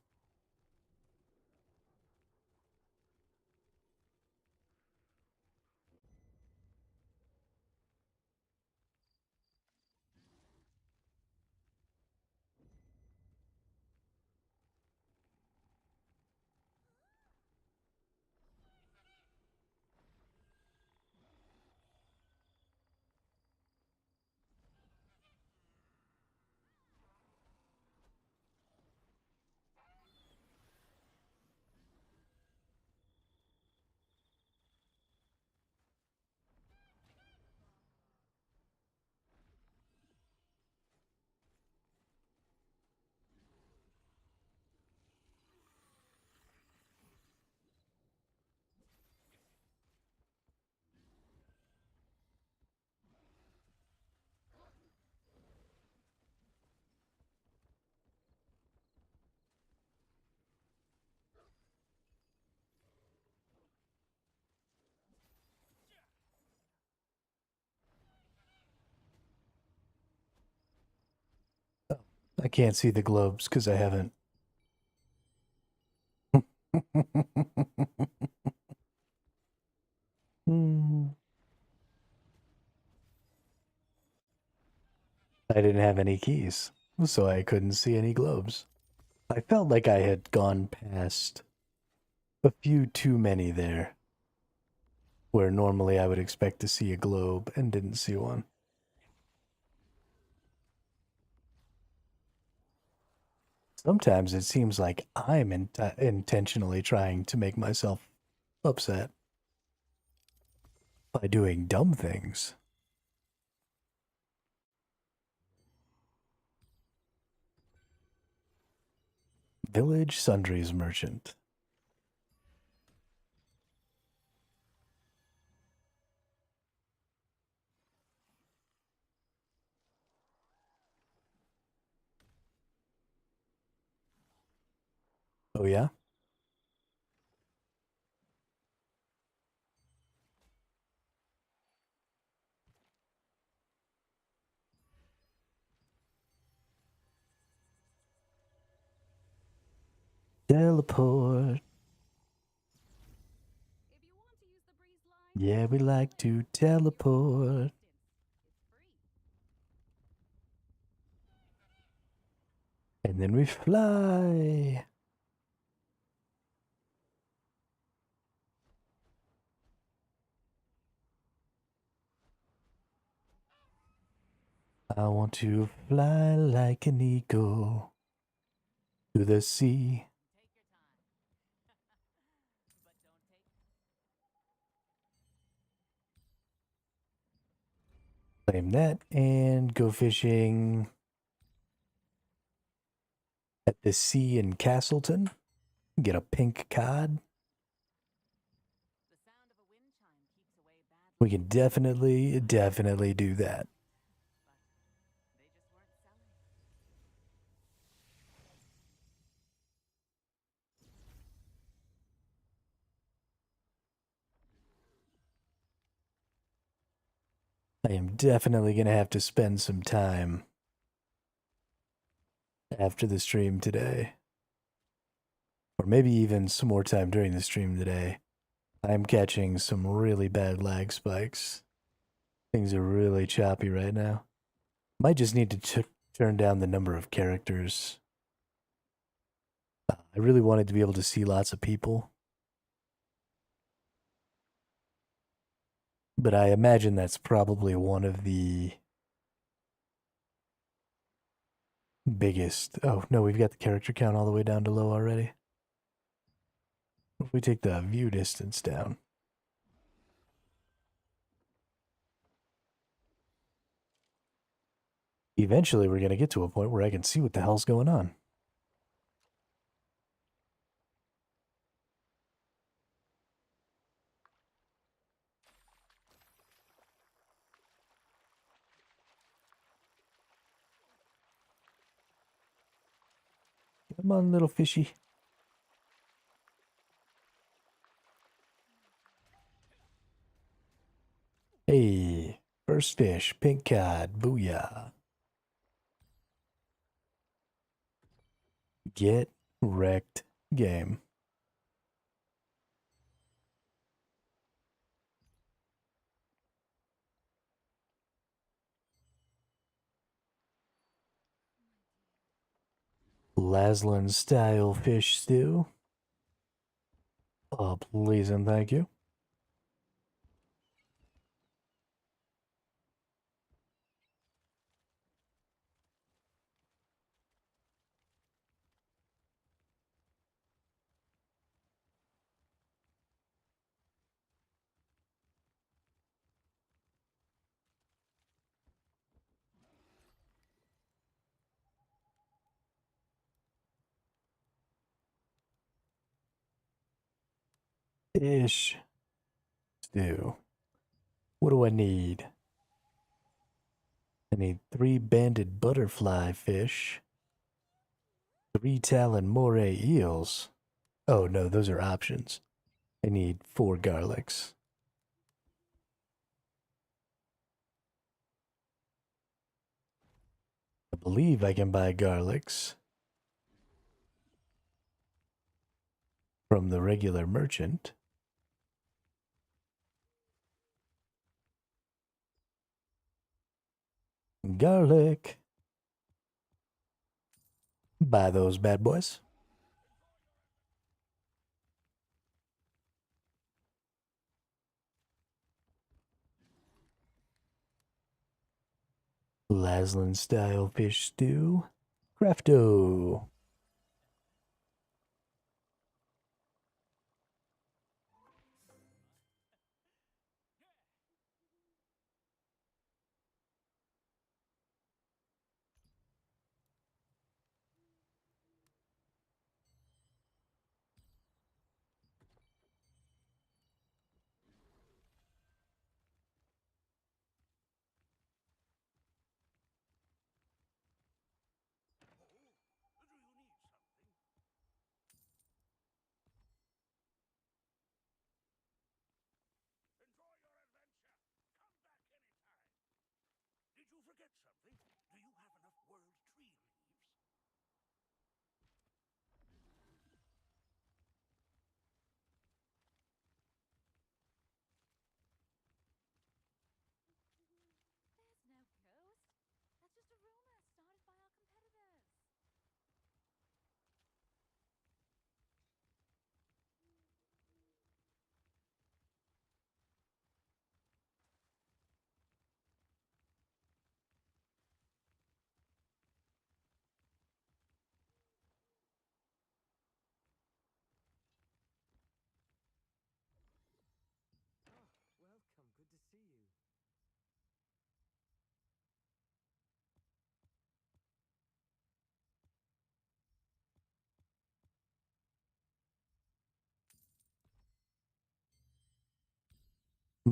I can't see the globes because I haven't. I didn't have any keys, so I couldn't see any globes. I felt like I had gone past a few too many there, where normally I would expect to see a globe and didn't see one. Sometimes it seems like I'm intentionally trying to make myself upset by doing dumb things. Village Sundries Merchant. Oh, yeah? Teleport. If you want to use the breeze line, Yeah, we like to teleport. it's free. And then we fly. I want to fly like an eagle to the sea. Take your time. But don't take Claim that and go fishing at the sea in Castleton. Get a pink cod. the sound of a wind chime keeps away bad We can definitely do that. they just weren't selling. I am definitely going to have to spend some time after the stream today. Or maybe even some more time during the stream today. I'm catching some really bad lag spikes. Things are really choppy right now. Might just need to turn down the number of characters. I really wanted to be able to see lots of people. But I imagine that's probably one of the biggest. Oh, no, we've got the character count all the way down to low already. If we take the view distance down. Eventually, we're going to get to a point where I can see what the hell's going on. Come on, little fishy. Hey, first fish, pink cod, booyah. Get wrecked game. Laslin style fish stew. Oh, please and thank you. Fish stew. What do I need? I need 3 banded butterfly fish, 3 talon moray eels. Oh no, those are options. I need 4 garlics. I believe I can buy garlics from the regular merchant. Garlic. Buy those bad boys. Laslin style fish stew. Crafto.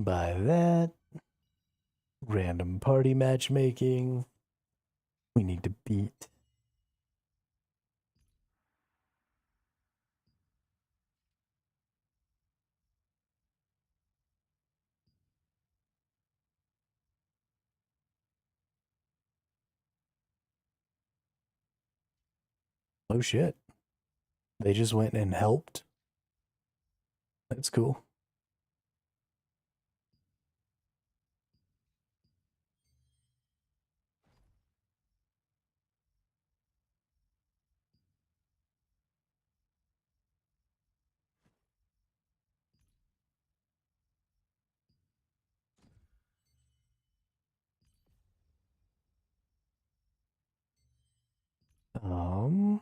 Buy that. Random party matchmaking. We need to beat. Oh shit. They just went and helped. That's cool. Um,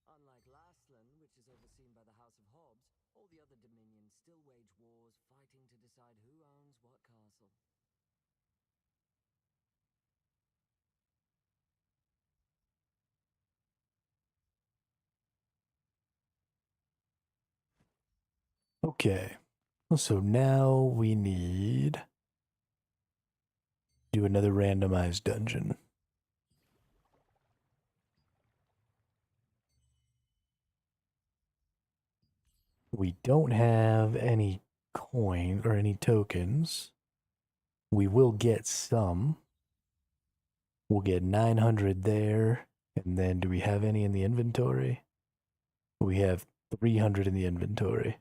Unlike Lastland, which is overseen by the House of Hobbs, all the other dominions still wage wars, fighting to decide who owns what castle. okay. So now we need do another randomized dungeon. We don't have any coin or any tokens. We will get some. We'll get 900 there. And then do we have any in the inventory? We have 300 in the inventory.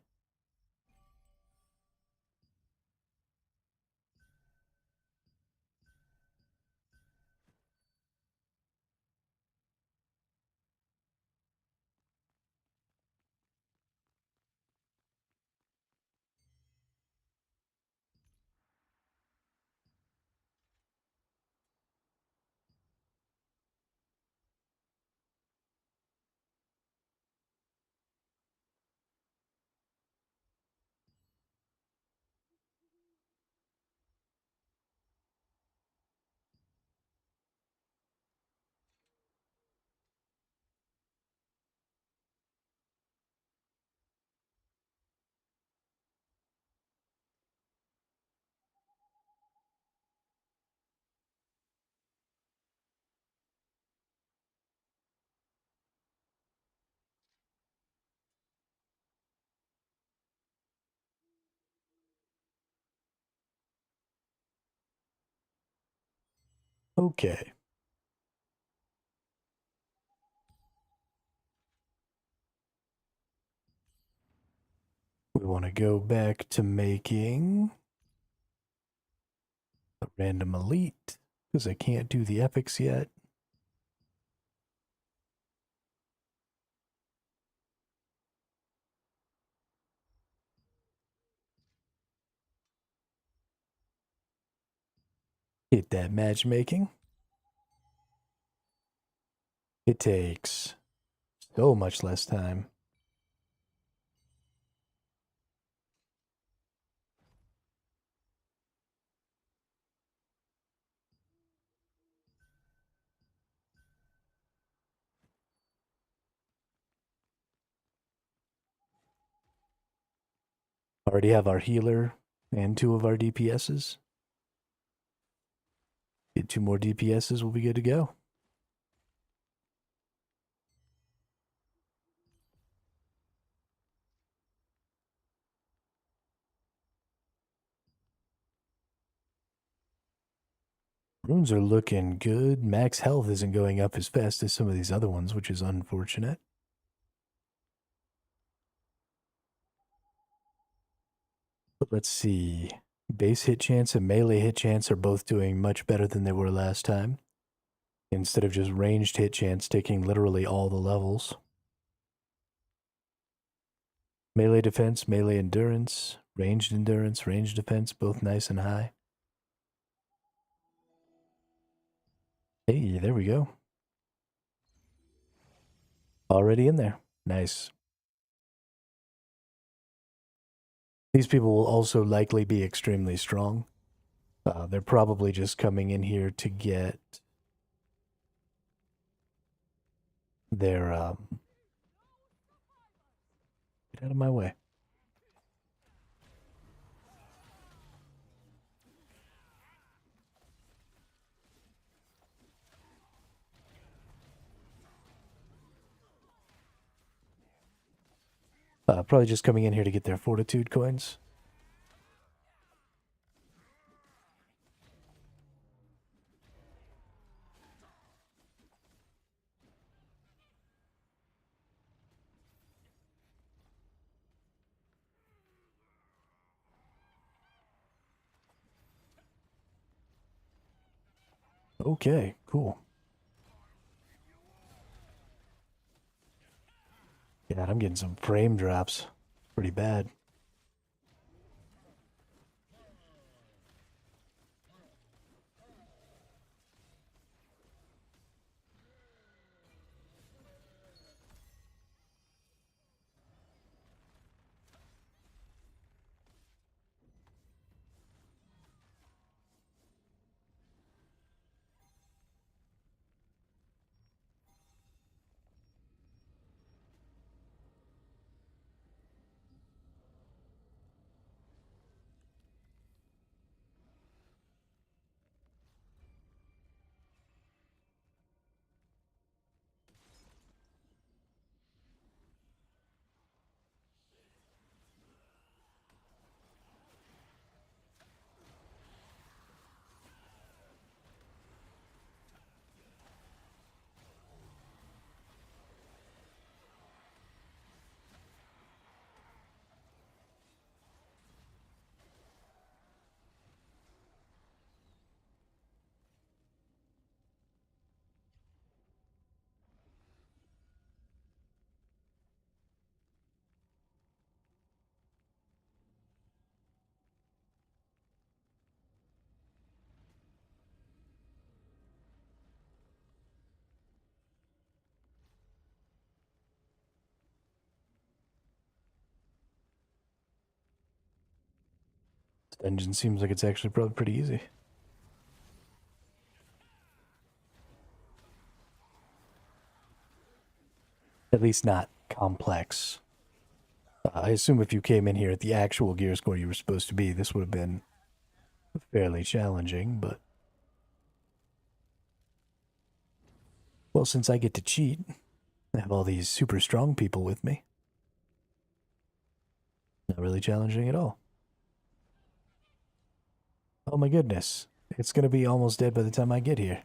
Okay. We want to go back to making a random elite because I can't do the epics yet. Hit that matchmaking. It takes so much less time. Already have our healer and 2 of our DPSs. Get 2 more DPSs, we'll be good to go. Runes are looking good. Max health isn't going up as fast as some of these other ones, which is unfortunate. But let's see. Base hit chance and melee hit chance are both doing much better than they were last time. Instead of just ranged hit chance taking literally all the levels. Melee defense, melee endurance, ranged defense, both nice and high. Hey, there we go. Already in there. Nice. These people will also likely be extremely strong. They're probably just coming in here to get their Get out of my way. Probably just coming in here to get their fortitude coins. Okay, cool. Yeah, I'm getting some frame drops. Pretty bad. This dungeon seems like it's actually probably pretty easy. At least not complex. I assume if you came in here at the actual gear score you were supposed to be, this would have been fairly challenging, but... Well, since I get to cheat, I have all these super strong people with me. Not really challenging at all. Oh my goodness. It's gonna be almost dead by the time I get here.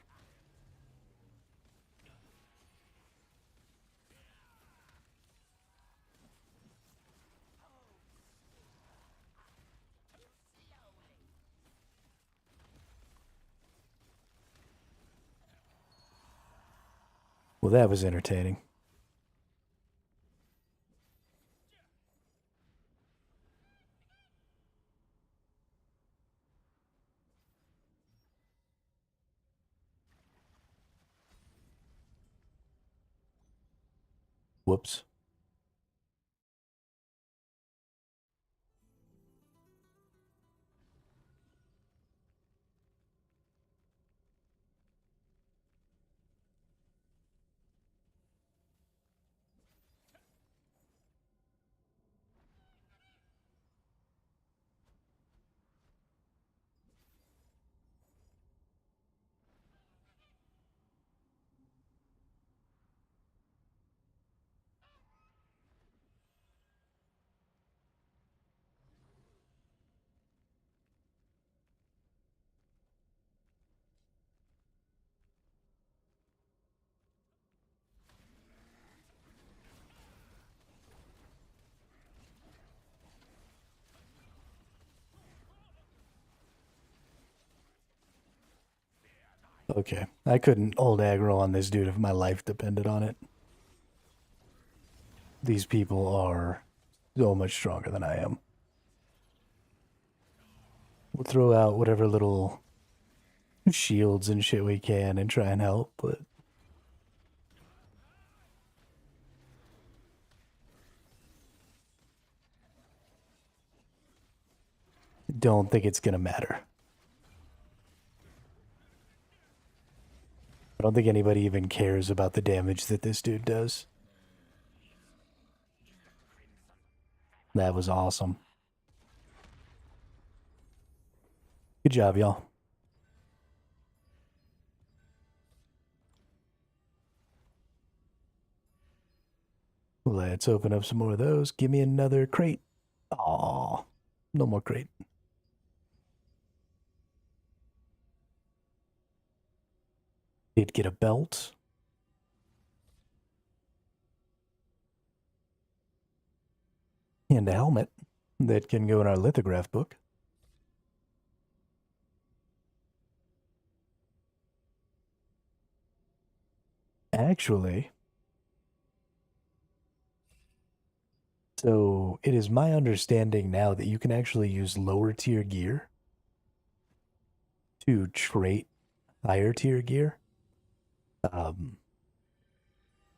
Well, that was entertaining. Whoops. Okay, I couldn't hold aggro on this dude if my life depended on it. These people are so much stronger than I am. We'll throw out whatever little shields and shit we can and try and help, but... Don't think it's gonna matter. I don't think anybody even cares about the damage that this dude does. That was awesome. Good job, y'all. Let's open up some more of those. Give me another crate. Aw, no more crate. Did get a belt. And a helmet that can go in our lithograph book. Actually, so it is my understanding now that you can actually use lower tier gear to trait higher tier gear.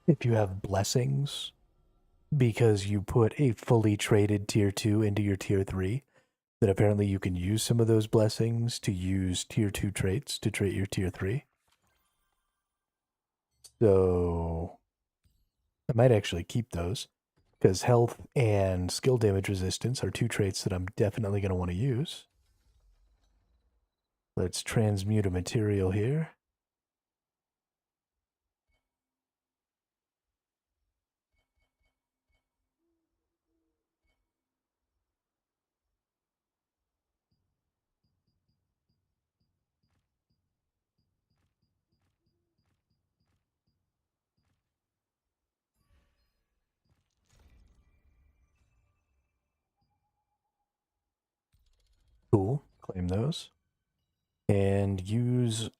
If you have blessings, because you put a fully traded tier 2 into your tier 3, then apparently you can use some of those blessings to use tier 2 traits to trait your tier 3. So I might actually keep those, because health and skill damage resistance are 2 traits that I'm definitely going to want to use. Let's transmute a material here. Cool. Claim those. And use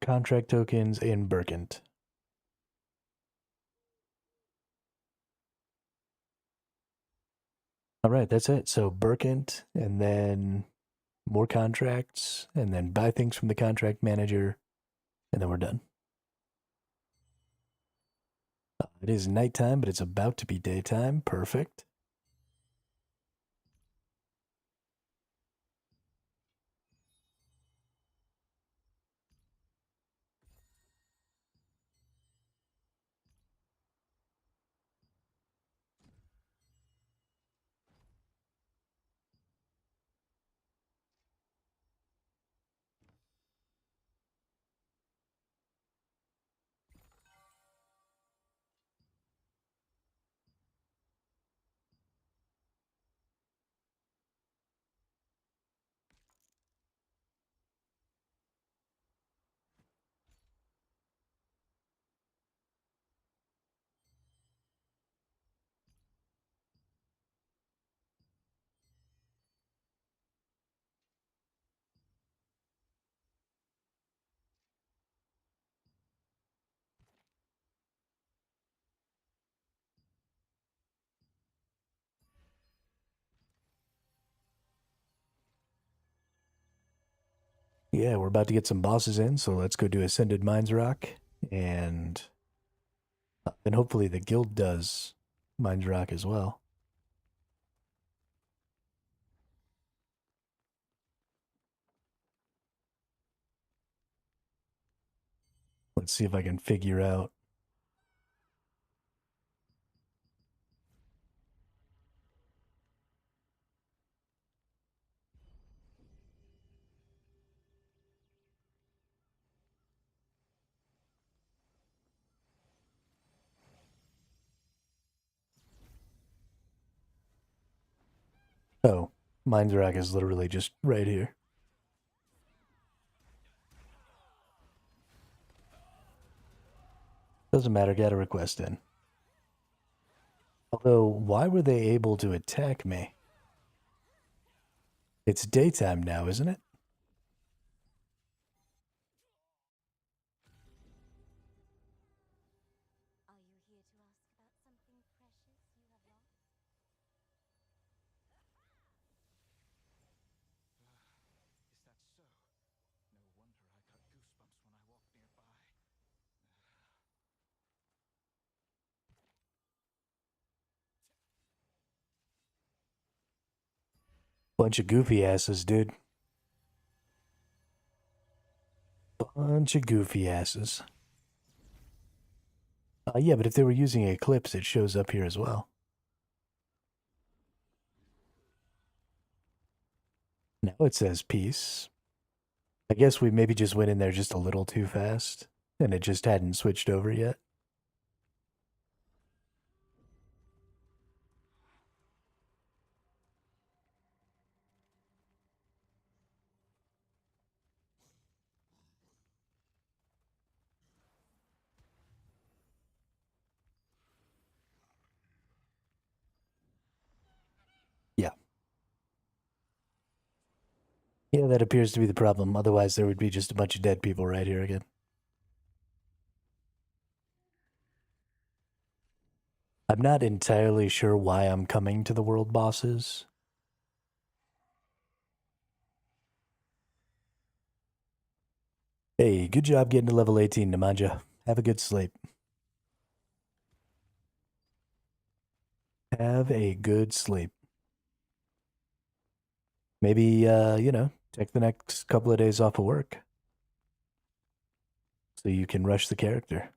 contract tokens in Berkant. All right, that's it. So Berkant, and then more contracts, and then buy things from the contract manager, and then we're done. It is nighttime, but it's about to be daytime. Perfect. Yeah, we're about to get some bosses in, so let's go do Ascended Mines Rock, and then hopefully the guild does Mines Rock as well. Let's see if I can figure out. Oh, Mines Rock is literally just right here. Doesn't matter, got a request in. Although, why were they able to attack me? It's daytime now, isn't it? Are you here to ask about something precious you have lost? Is that so? No wonder I got goosebumps when I walked nearby. Bunch of goofy asses, dude. Bunch of goofy asses. Yeah, but if they were using Eclipse, it shows up here as well. Now it says peace. I guess we maybe just went in there just a little too fast, and it just hadn't switched over yet. Yeah. Yeah, that appears to be the problem. Otherwise, there would be just a bunch of dead people right here again. I'm not entirely sure why I'm coming to the world bosses. Hey, good job getting to level 18, Nemanja. Have a good sleep. Have a good sleep. Maybe, you know, take the next couple of days off of work so you can rush the character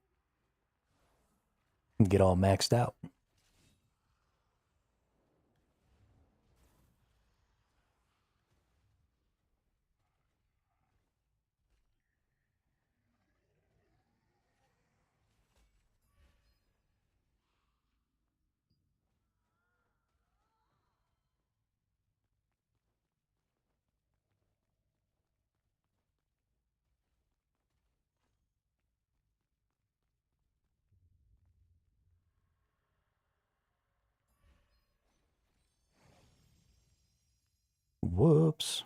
and get all maxed out. Whoops.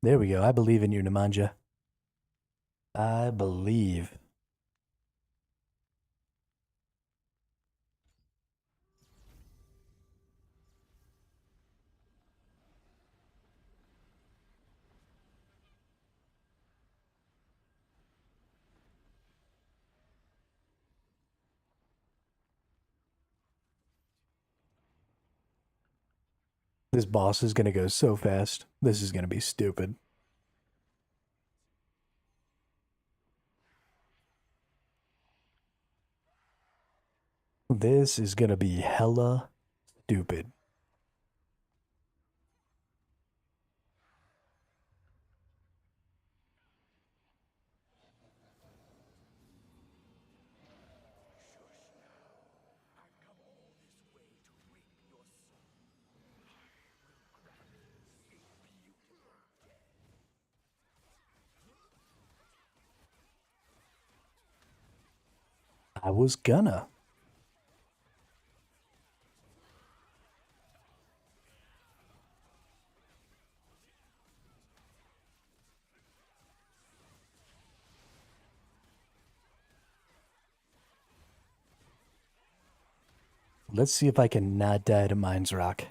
There we go. I believe in you, Nemanja. I believe. This boss is going to go so fast. This is going to be stupid. This is going to be hella stupid. I was gonna. Let's see if I can not die to Mines Rock.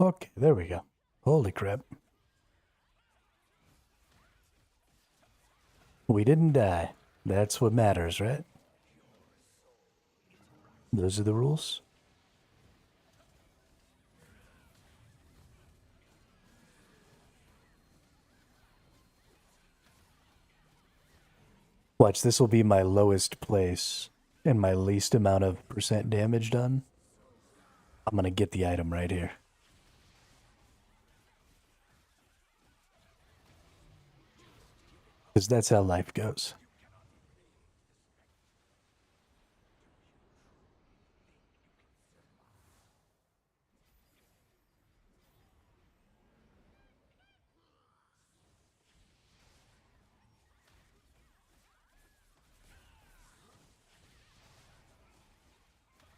Okay, there we go. Holy crap. We didn't die. That's what matters, right? Those are the rules. Watch, this will be my lowest place and my least amount of percent damage done. I'm gonna get the item right here. Because that's how life goes.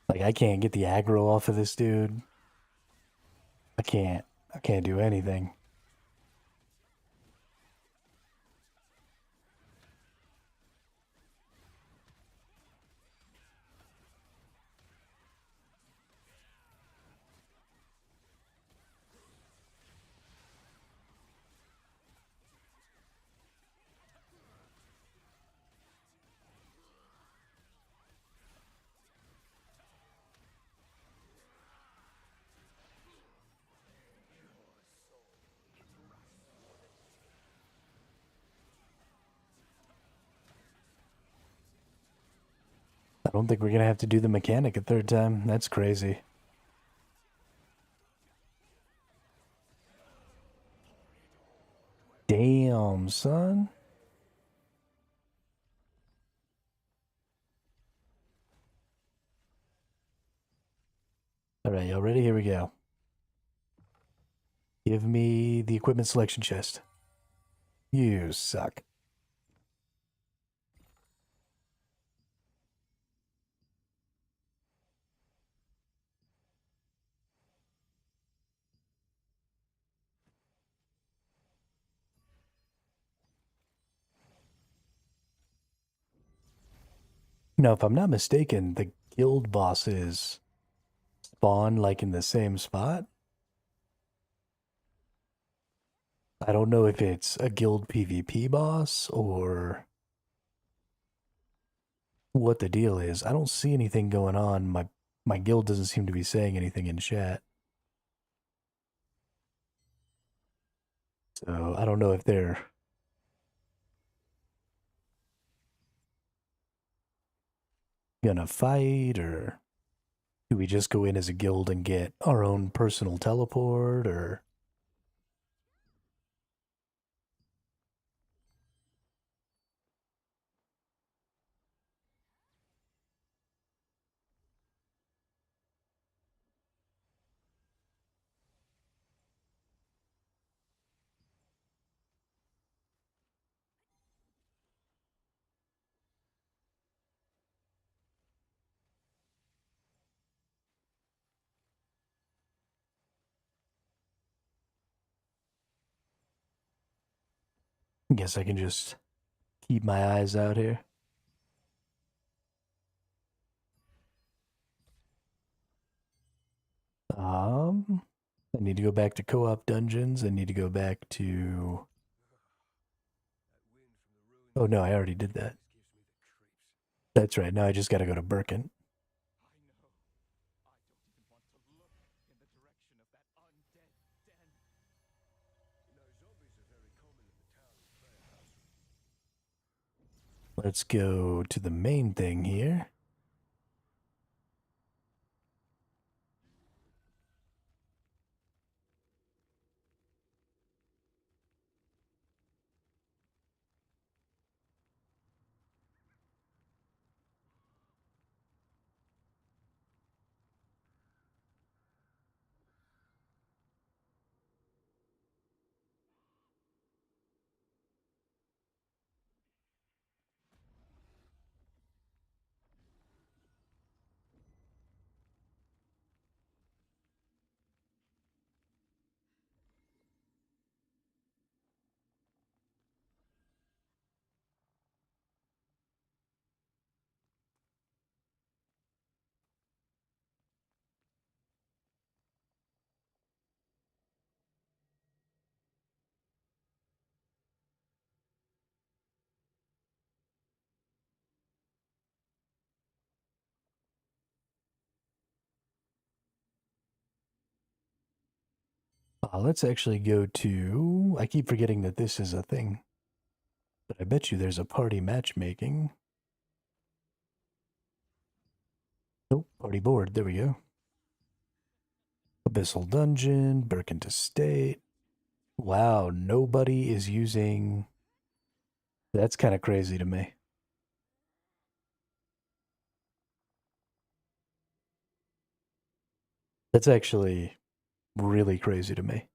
Like, I can't get the aggro off of this dude. I can't. I can't do anything. I don't think we're gonna have to do the mechanic a third time. That's crazy. Damn, son. All right, y'all ready? Here we go. Give me the equipment selection chest. You suck. Now, if I'm not mistaken, the guild bosses spawn like in the same spot. I don't know if it's a guild PvP boss or what the deal is. I don't see anything going on. My guild doesn't seem to be saying anything in chat. So I don't know if they're gonna fight, or do we just go in as a guild and get our own personal teleport, or I guess I can just keep my eyes out here. I need to go back to co-op dungeons. I need to go back to... Oh no, I already did that. That's right. Now I just gotta go to Birkin. Let's go to the main thing here. Let's actually go to... I keep forgetting that this is a thing. But I bet you there's a party matchmaking. Oh, party board. There we go. Abyssal Dungeon, Birkin State. Wow, nobody is using... That's kind of crazy to me. That's actually really crazy to me.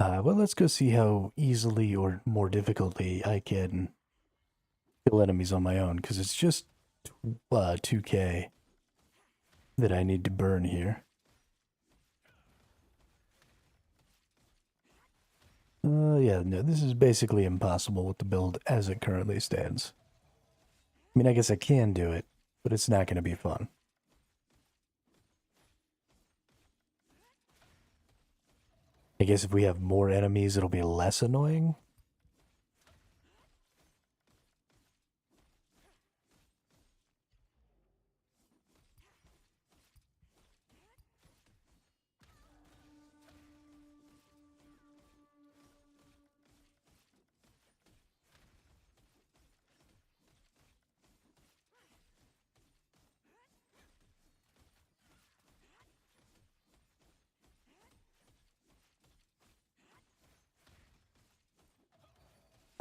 Well, let's go see how easily or more difficultly I can kill enemies on my own, because it's just 2k that I need to burn here. Yeah, no, this is basically impossible with the build as it currently stands. I mean, I guess I can do it, but it's not going to be fun. I guess if we have more enemies, it'll be less annoying.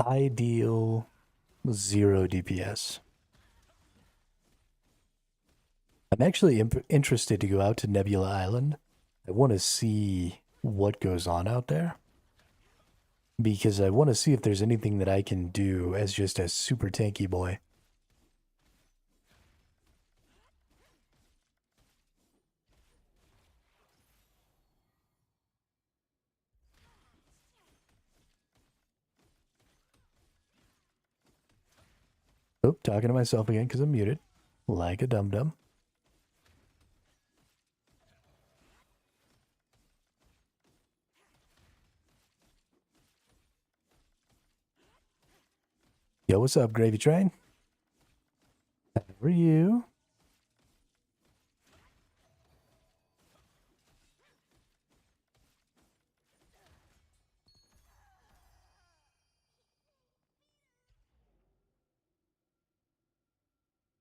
Ideal 0 DPS. I'm actually interested to go out to Nebula Island. I want to see what goes on out there, because I want to see if there's anything that I can do as just a super tanky boy. Oh, talking to myself again because I'm muted. Like a dum-dum. Yo, what's up, Gravy Train? How are you?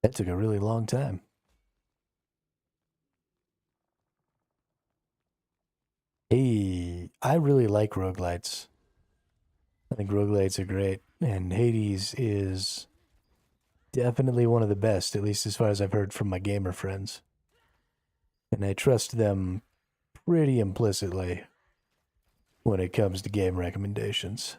That took a really long time. Hey, I really like roguelites. I think roguelites are great, and Hades is definitely one of the best, at least as far as I've heard from my gamer friends. And I trust them pretty implicitly when it comes to game recommendations.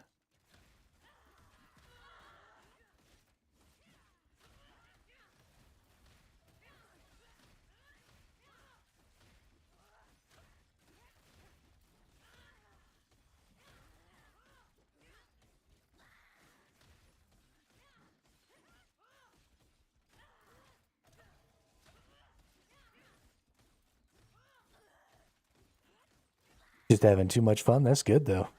Just having too much fun? That's good, though.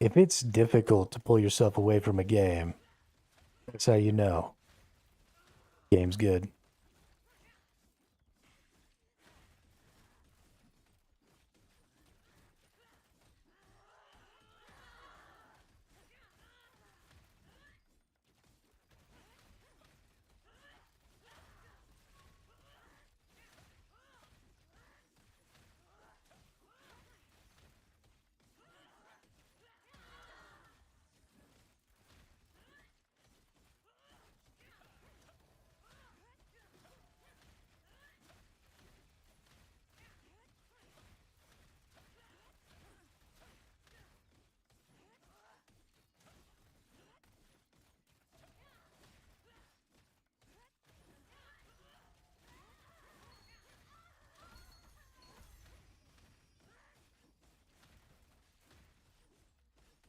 If it's difficult to pull yourself away from a game, that's how you know. Game's good.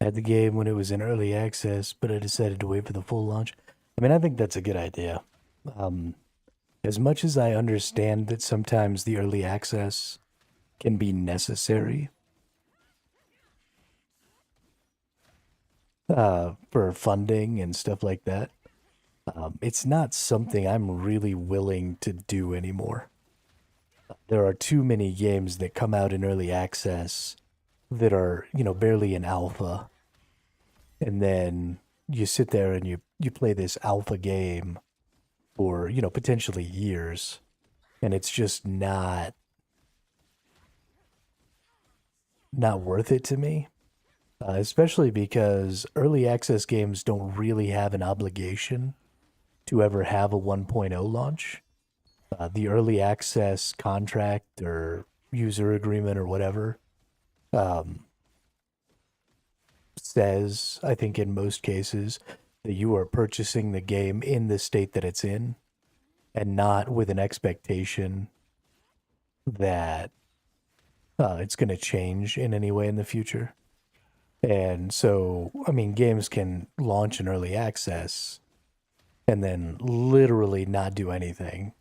I had the game when it was in early access, but I decided to wait for the full launch. I mean, I think that's a good idea. As much as I understand that sometimes the early access can be necessary for funding and stuff like that, it's not something I'm really willing to do anymore. There are too many games that come out in early access that are, barely in alpha. And then you sit there and you play this alpha game for, potentially years. And it's just not worth it to me. Especially because early access games don't really have an obligation to ever have a 1.0 launch. The early access contract or user agreement or whatever says, I think in most cases, that you are purchasing the game in the state that it's in and not with an expectation that it's going to change in any way in the future. And so, I mean, games can launch in early access and then literally not do anything.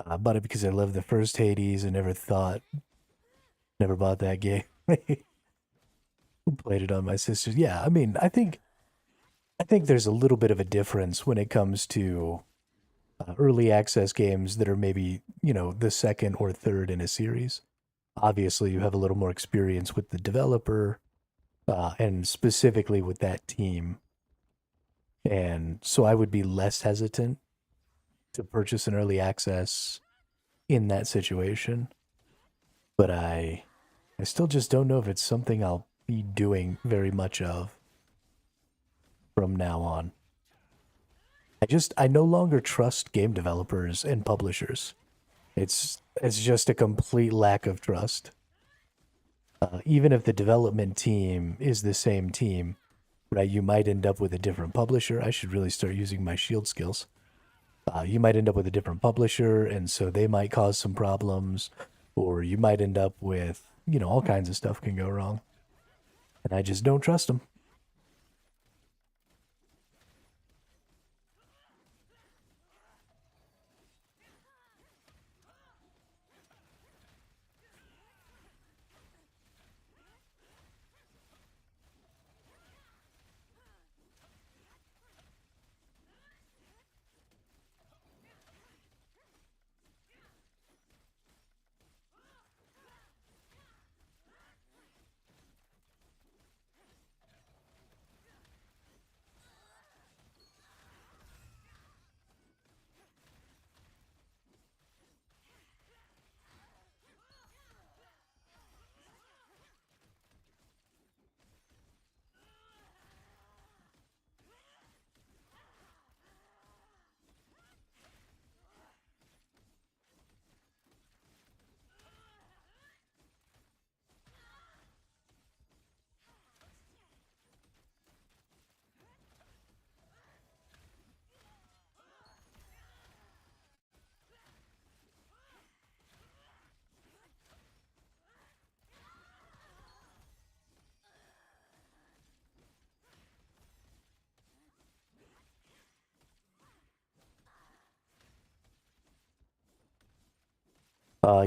But because I loved the first Hades and never bought that game. Played it on my sister's. Yeah, I mean, I think there's a little bit of a difference when it comes to early access games that are maybe, the second or third in a series. Obviously, you have a little more experience with the developer and specifically with that team. And so I would be less hesitant to purchase an early access in that situation. But I still just don't know if it's something I'll be doing very much of from now on. I no longer trust game developers and publishers. It's just a complete lack of trust. Even if the development team is the same team, right? You might end up with a different publisher. I should really start using my shield skills. You might end up with a different publisher, and so they might cause some problems, or you might end up with, all kinds of stuff can go wrong. And I just don't trust them.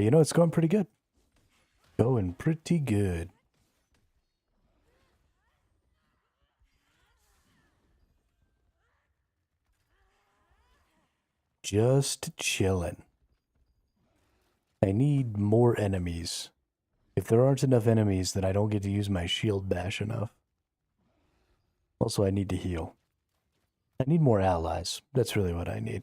It's going pretty good. Going pretty good. Just chilling. I need more enemies. If there aren't enough enemies, then I don't get to use my shield bash enough. Also, I need to heal. I need more allies. That's really what I need.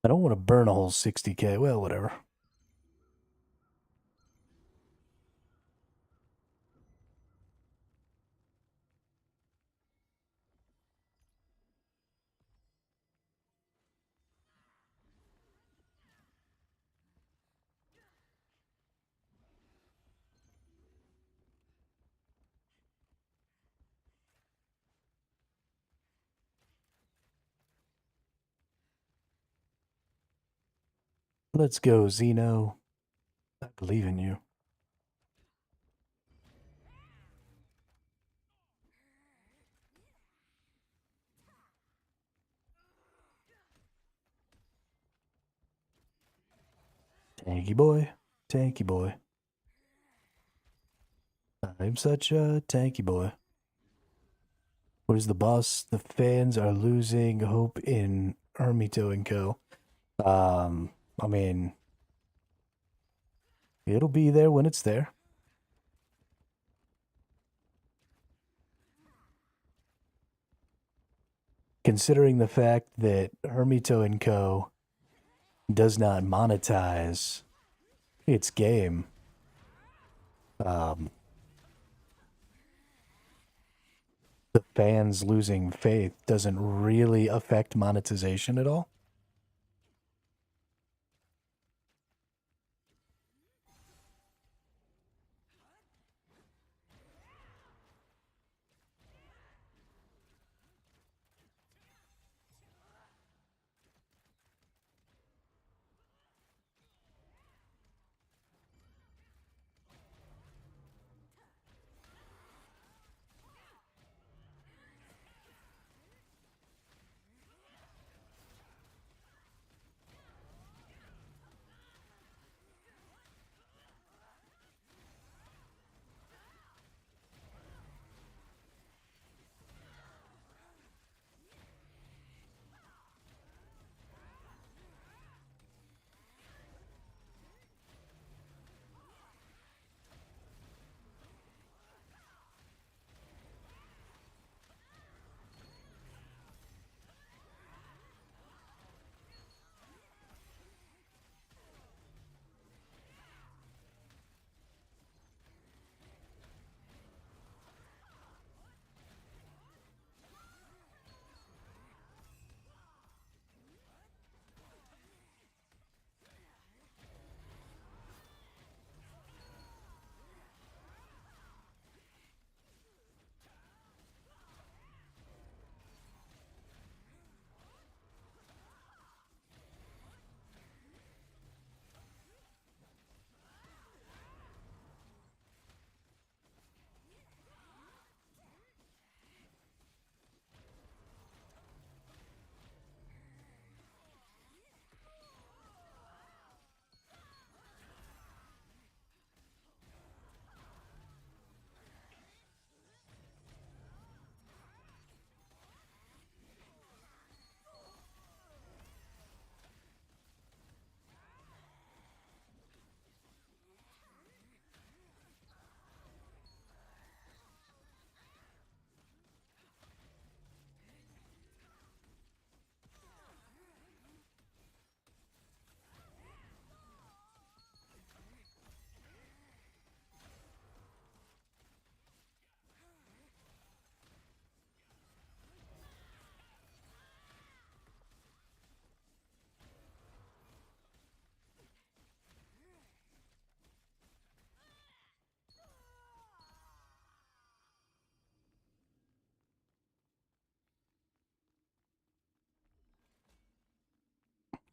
I don't want to burn a whole 60k. Well, whatever. Let's go, Zeno. I believe in you. Tanky boy. Tanky boy. I'm such a tanky boy. Where's the boss? The fans are losing hope in Hermito and Co. I mean, it'll be there when it's there. Considering the fact that Hermito and Co. does not monetize its game, the fans losing faith doesn't really affect monetization at all.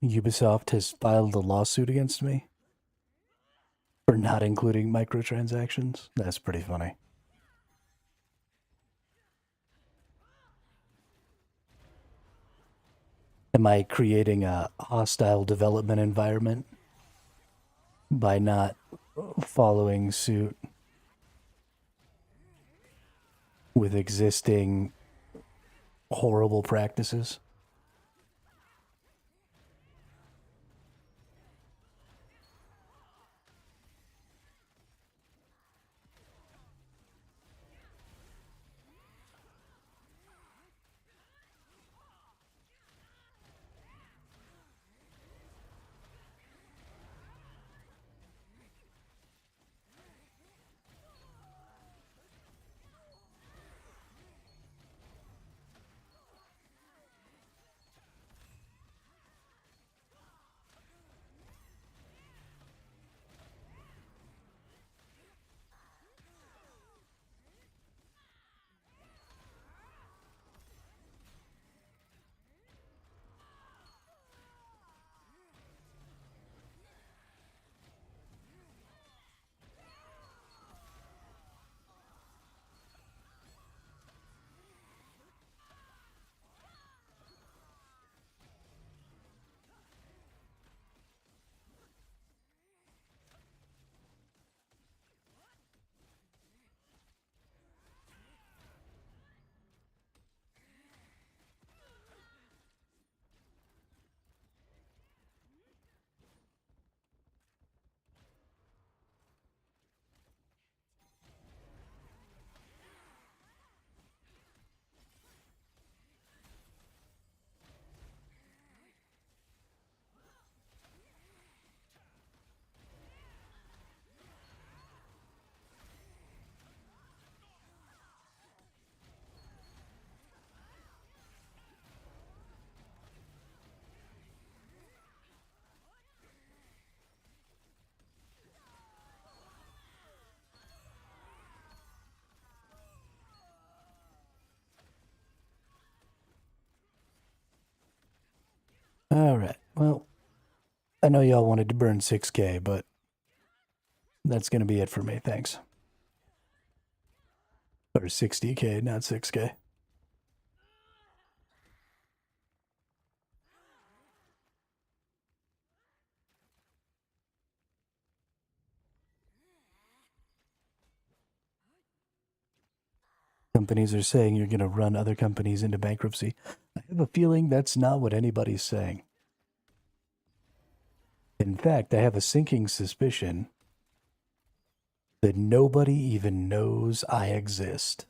Ubisoft has filed a lawsuit against me for not including microtransactions. That's pretty funny. Am I creating a hostile development environment by not following suit with existing horrible practices? All right. Well, I know y'all wanted to burn 6K, but that's going to be it for me. Thanks. Or 60K, not 6K. Companies are saying you're going to run other companies into bankruptcy. I have a feeling that's not what anybody's saying. In fact, I have a sinking suspicion that nobody even knows I exist.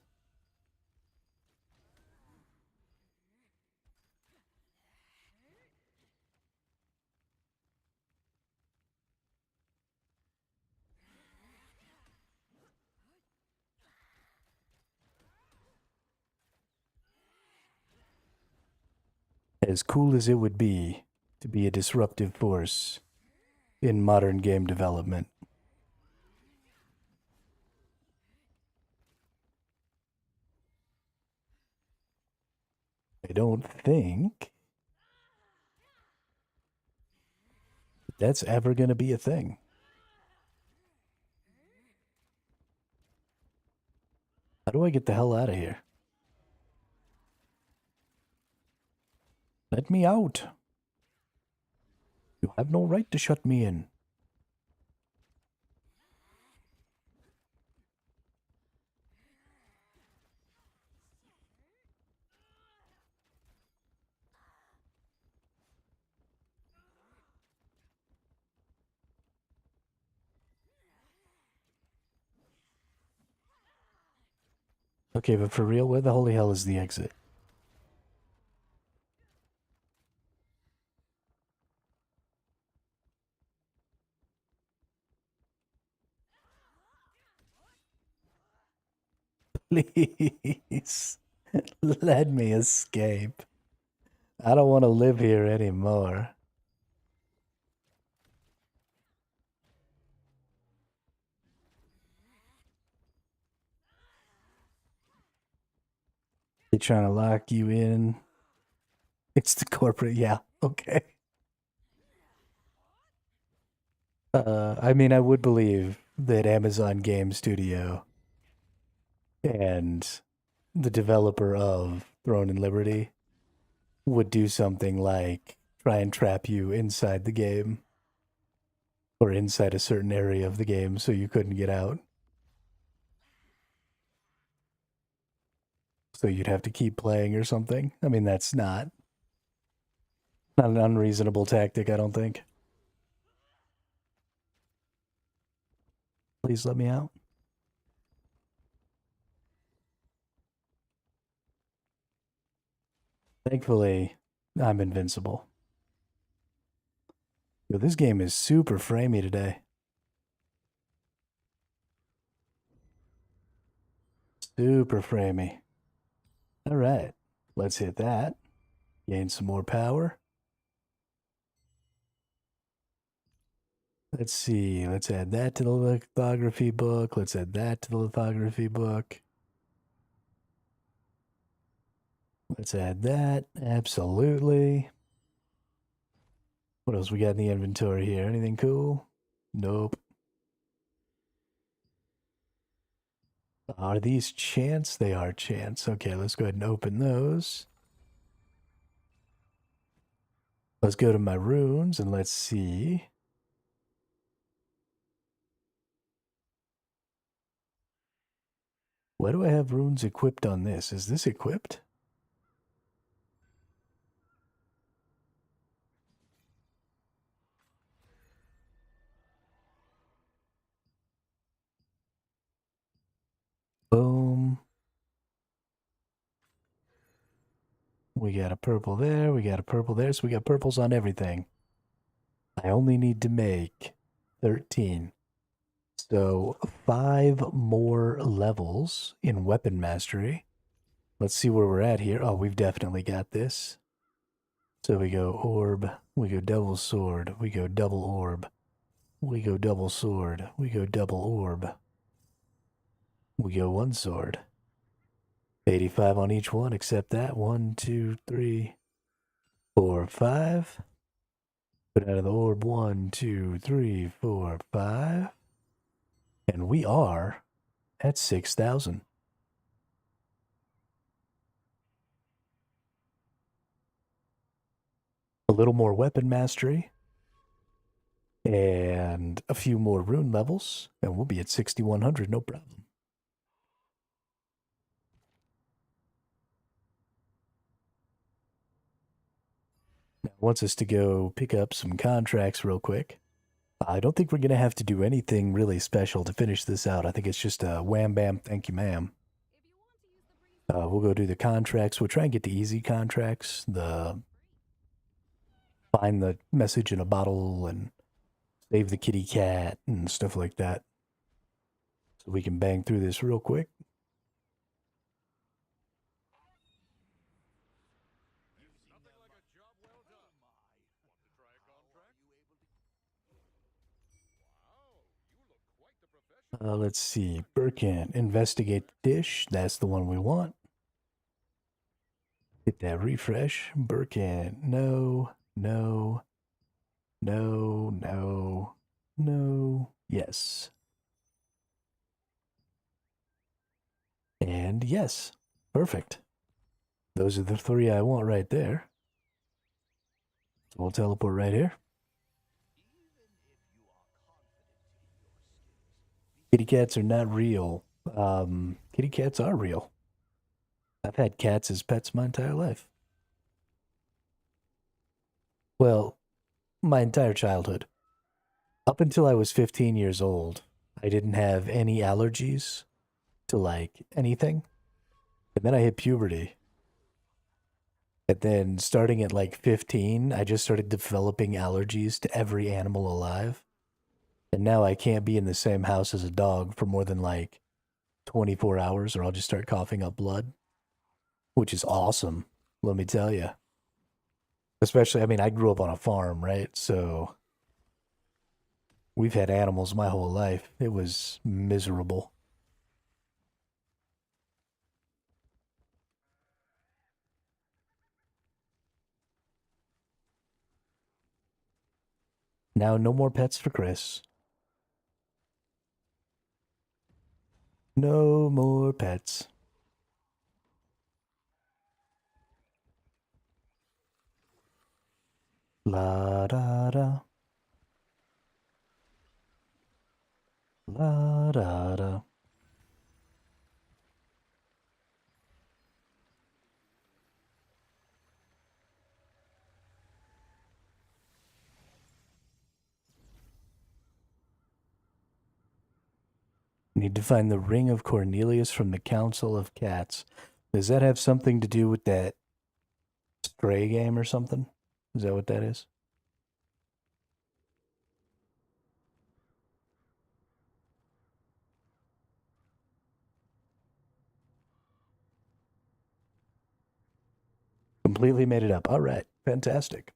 As cool as it would be to be a disruptive force in modern game development, I don't think that's ever going to be a thing. How do I get the hell out of here? Let me out. You have no right to shut me in. Okay, but for real, where the holy hell is the exit? Please, let me escape. I don't want to live here anymore. They trying to lock you in. It's the corporate, yeah, okay. I mean, I would believe that Amazon Game Studio and the developer of Throne and Liberty would do something like try and trap you inside the game or inside a certain area of the game so you couldn't get out. So you'd have to keep playing or something. I mean, that's not an unreasonable tactic, I don't think. Please let me out. Thankfully, I'm invincible. Yo, this game is super framey today. Super framey. All right, let's hit that. Gain some more power. Let's see. Let's add that to the lithography book. Let's add that to the lithography book. Let's add that. Absolutely. What else we got in the inventory here? Anything cool? Nope. Are these chance? They are chance. Okay, let's go ahead and open those. Let's go to my runes and let's see. Why do I have runes equipped on this? Is this equipped? Boom. We got a purple there. We got a purple there. So we got purples on everything. I only need to make 13. So 5 more levels in weapon mastery. Let's see where we're at here. Oh, we've definitely got this. So we go orb. We go double sword. We go double orb. We go double sword. We go double orb. We go one sword. 85 on each one, except that. 1, 2, 3, 4, 5. Put out of the orb 1, 2, 3, 4, 5. And we are at 6,000. A little more weapon mastery. And a few more rune levels. And we'll be at 6,100, no problem. Now, it wants us to go pick up some contracts real quick. I don't think we're going to have to do anything really special to finish this out. I think it's just a wham bam, thank you ma'am. We'll go do the contracts. We'll try and get the easy contracts. Find the message in a bottle and save the kitty cat and stuff like that. So we can bang through this real quick. Nothing like a job well done. Want to try a contract? Wow, you look quite the professional. Let's see. Birkin, investigate the dish. That's the one we want. Hit that refresh. Birkin, no, no, no, no, no, yes. And yes. Perfect. Those are the 3 I want right there. So we'll teleport right here. Kitty cats are not real. Kitty cats are real. I've had cats as pets my entire life. Well, my entire childhood. Up until I was 15 years old, I didn't have any allergies to, like, anything. And then I hit puberty. And then starting at, like, 15, I just started developing allergies to every animal alive. And now I can't be in the same house as a dog for more than, like, 24 hours or I'll just start coughing up blood. Which is awesome, let me tell you. Especially, I mean, I grew up on a farm, right? So we've had animals my whole life. It was miserable. Now, no more pets for Chris. No more pets. La da da. La da da. Need to find the Ring of Cornelius from the Council of Cats. Does that have something to do with that Stray game or something? Is that what that is? Completely made it up. All right. Fantastic.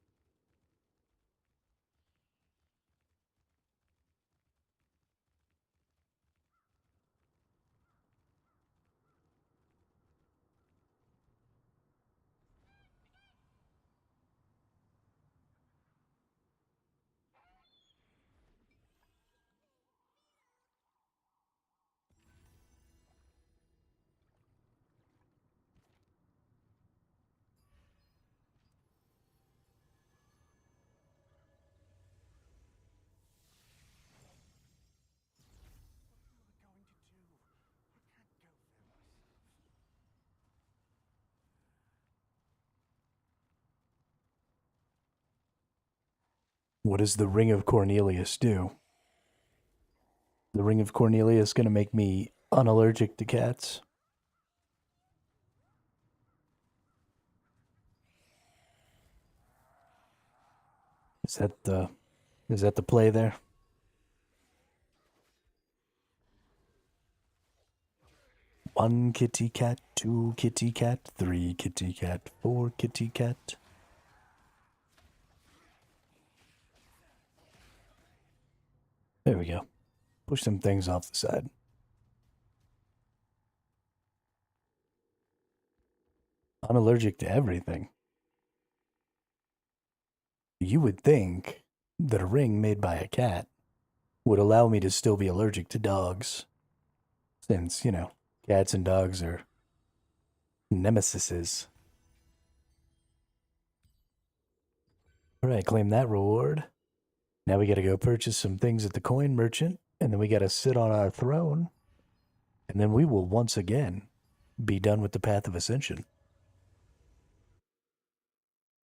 What does the Ring of Cornelius do? The Ring of Cornelius going to make me unallergic to cats? Is that the play there? One kitty cat, 2 kitty cat, 3 kitty cat, 4 kitty cat. There we go. Push some things off the side. I'm allergic to everything. You would think that a ring made by a cat would allow me to still be allergic to dogs. Since, cats and dogs are nemesises. Alright, claim that reward. Now we gotta go purchase some things at the coin merchant, and then we gotta sit on our throne, and then we will once again be done with the Path of Ascension.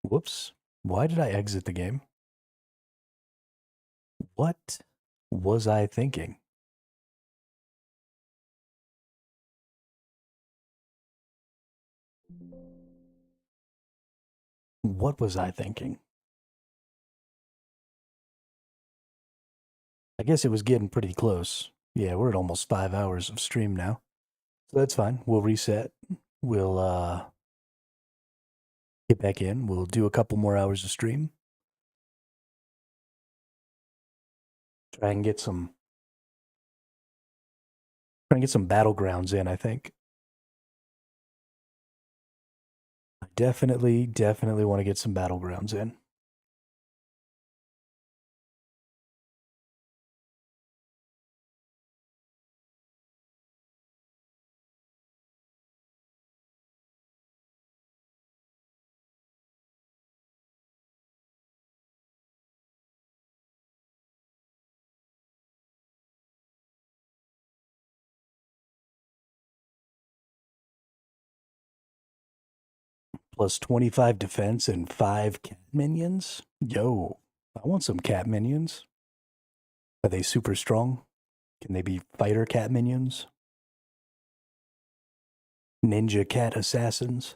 Whoops. Why did I exit the game? What was I thinking? What was I thinking? I guess it was getting pretty close. Yeah, we're at almost 5 hours of stream now. So that's fine. We'll reset. We'll get back in. We'll do a couple more hours of stream. Try and get some battlegrounds in, I think. I definitely want to get some battlegrounds in. Plus 25 defense and 5 cat minions? Yo, I want some cat minions. Are they super strong? Can they be fighter cat minions? Ninja cat assassins?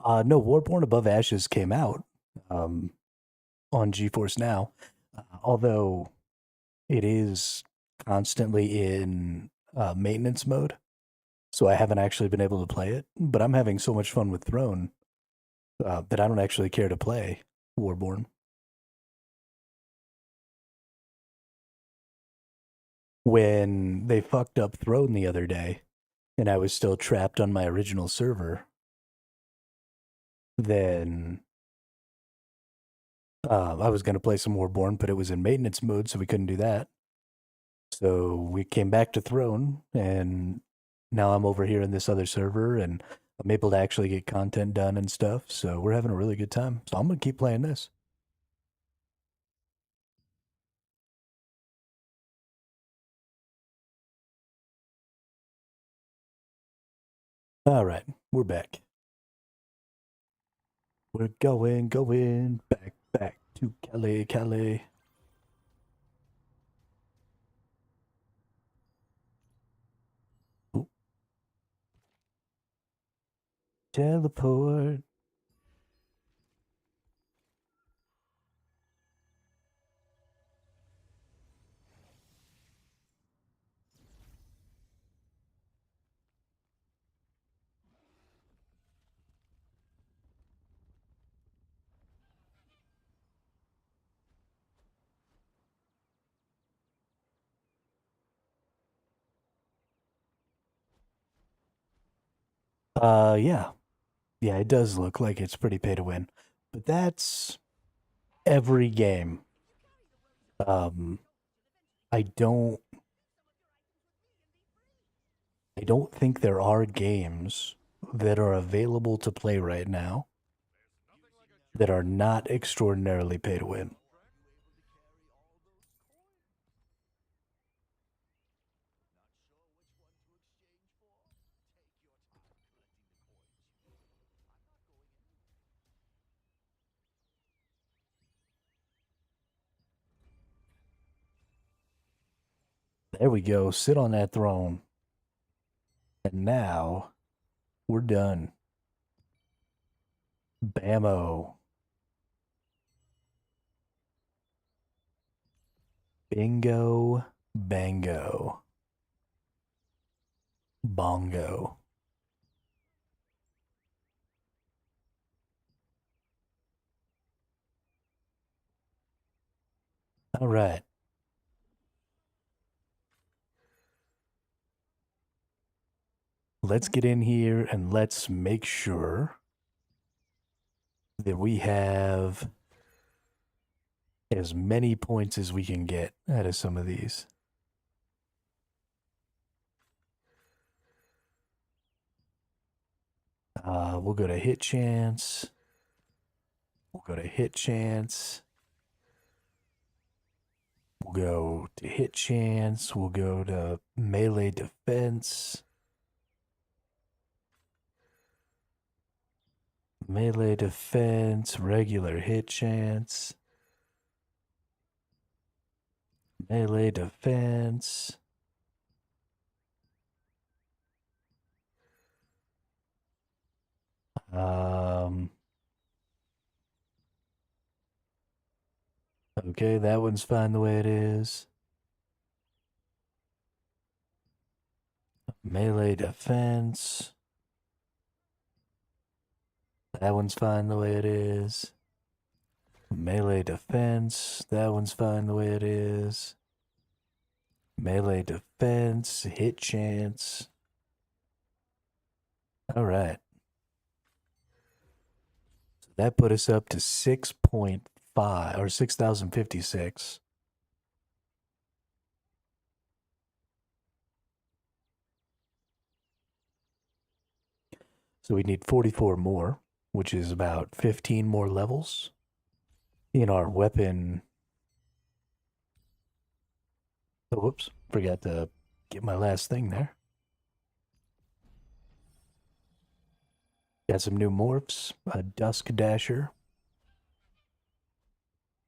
No, Warborn Above Ashes came out on GeForce Now, although it is constantly in maintenance mode, so I haven't actually been able to play it, but I'm having so much fun with Throne that I don't actually care to play Warborn. When they fucked up Throne the other day, and I was still trapped on my original server, then I was going to play some Warborn, but it was in maintenance mode, so we couldn't do that. So we came back to Throne, and now I'm over here in this other server, and I'm able to actually get content done and stuff. So we're having a really good time. So I'm going to keep playing this. All right, we're back. We're going back to Calais. Ooh. Teleport. Yeah. Yeah, it does look like it's pretty pay to win. But that's every game. I don't think there are games that are available to play right now that are not extraordinarily pay to win. There we go. Sit on that throne. And now we're done. Bammo. Bingo. Bango. Bongo. All right. let's get in here and let's make sure that we have as many points as we can get out of some of these. We'll go to hit chance. We'll go to hit chance. We'll go to hit chance. We'll go to melee defense. Melee defense, regular hit chance. Melee defense. Okay, that one's fine the way it is. Melee defense. That one's fine the way it is. Melee defense. That one's fine the way it is. Melee defense. Hit chance. All right. So that put us up to 6.5 or 6,056. So we need 44 more, which is about 15 more levels in our weapon. Oh, whoops. Forgot to get my last thing there. Got some new morphs, a Dusk Dasher,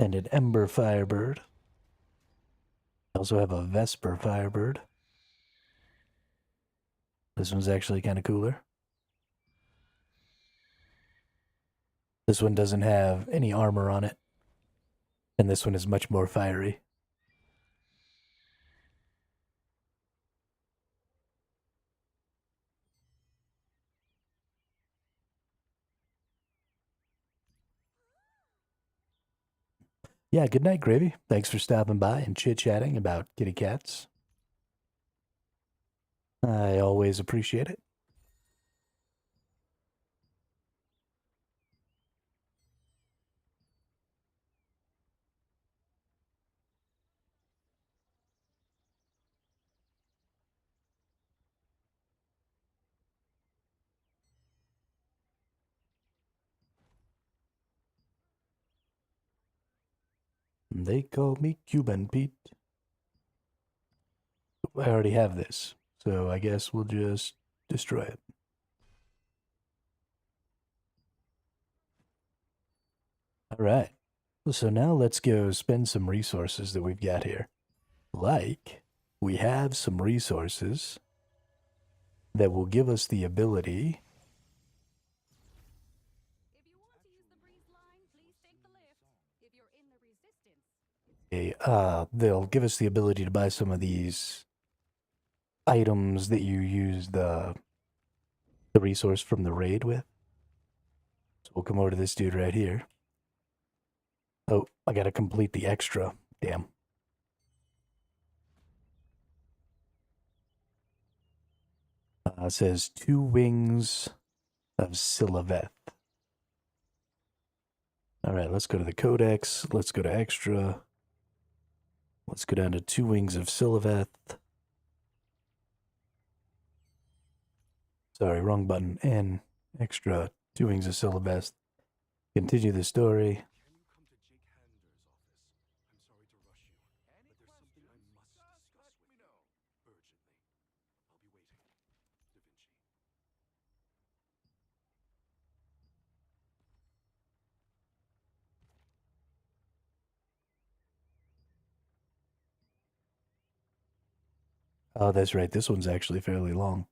and an Ember Firebird. I also have a Vesper Firebird. This one's actually kind of cooler. This one doesn't have any armor on it, and this one is much more fiery. Yeah, good night, Gravy. Thanks for stopping by and chit-chatting about kitty cats. I always appreciate it. They call me Cuban Pete. I already have this, so I guess we'll just destroy it. All right. So now let's go spend some resources that we've got here. Like, we have some resources that will give us the ability. If you want to use the breeze line, please take the lift. If you're in the resistance, it's They'll give us the ability to buy some of these items that you use the resource from the raid with. So we'll come over to this dude right here. Oh, I gotta complete the extra. Damn. It says 2 wings of Siliveth. All right, let's go to the codex. Let's go to extra. Let's go down to 2 wings of Siliveth. Sorry, wrong button. N, extra, 2 wings of Siliveth. Continue the story. Oh, that's right. This one's actually fairly long.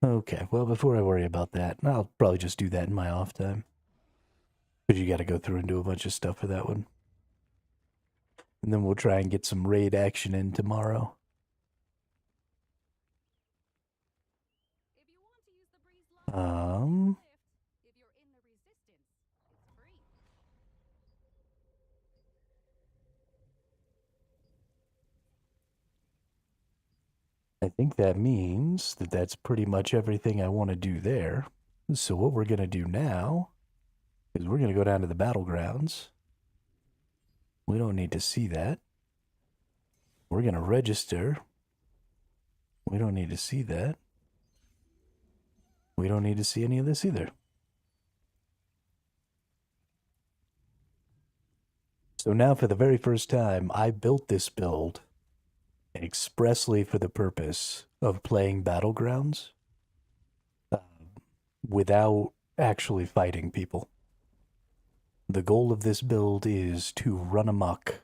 Okay, well, before I worry about that, I'll probably just do that in my off time. Because you got to go through and do a bunch of stuff for that one. And then we'll try and get some raid action in tomorrow. if you want to use the breeze line, Um, if you're in the resistance, it's free. I think that means that that's pretty much everything I want to do there. So what we're going to do now is we're going to go down to the battlegrounds. We don't need to see that. We're going to register. We don't need to see that. We don't need to see any of this either. So now for the very first time, I built this build expressly for the purpose of playing Battlegrounds without actually fighting people. The goal of this build is to run amok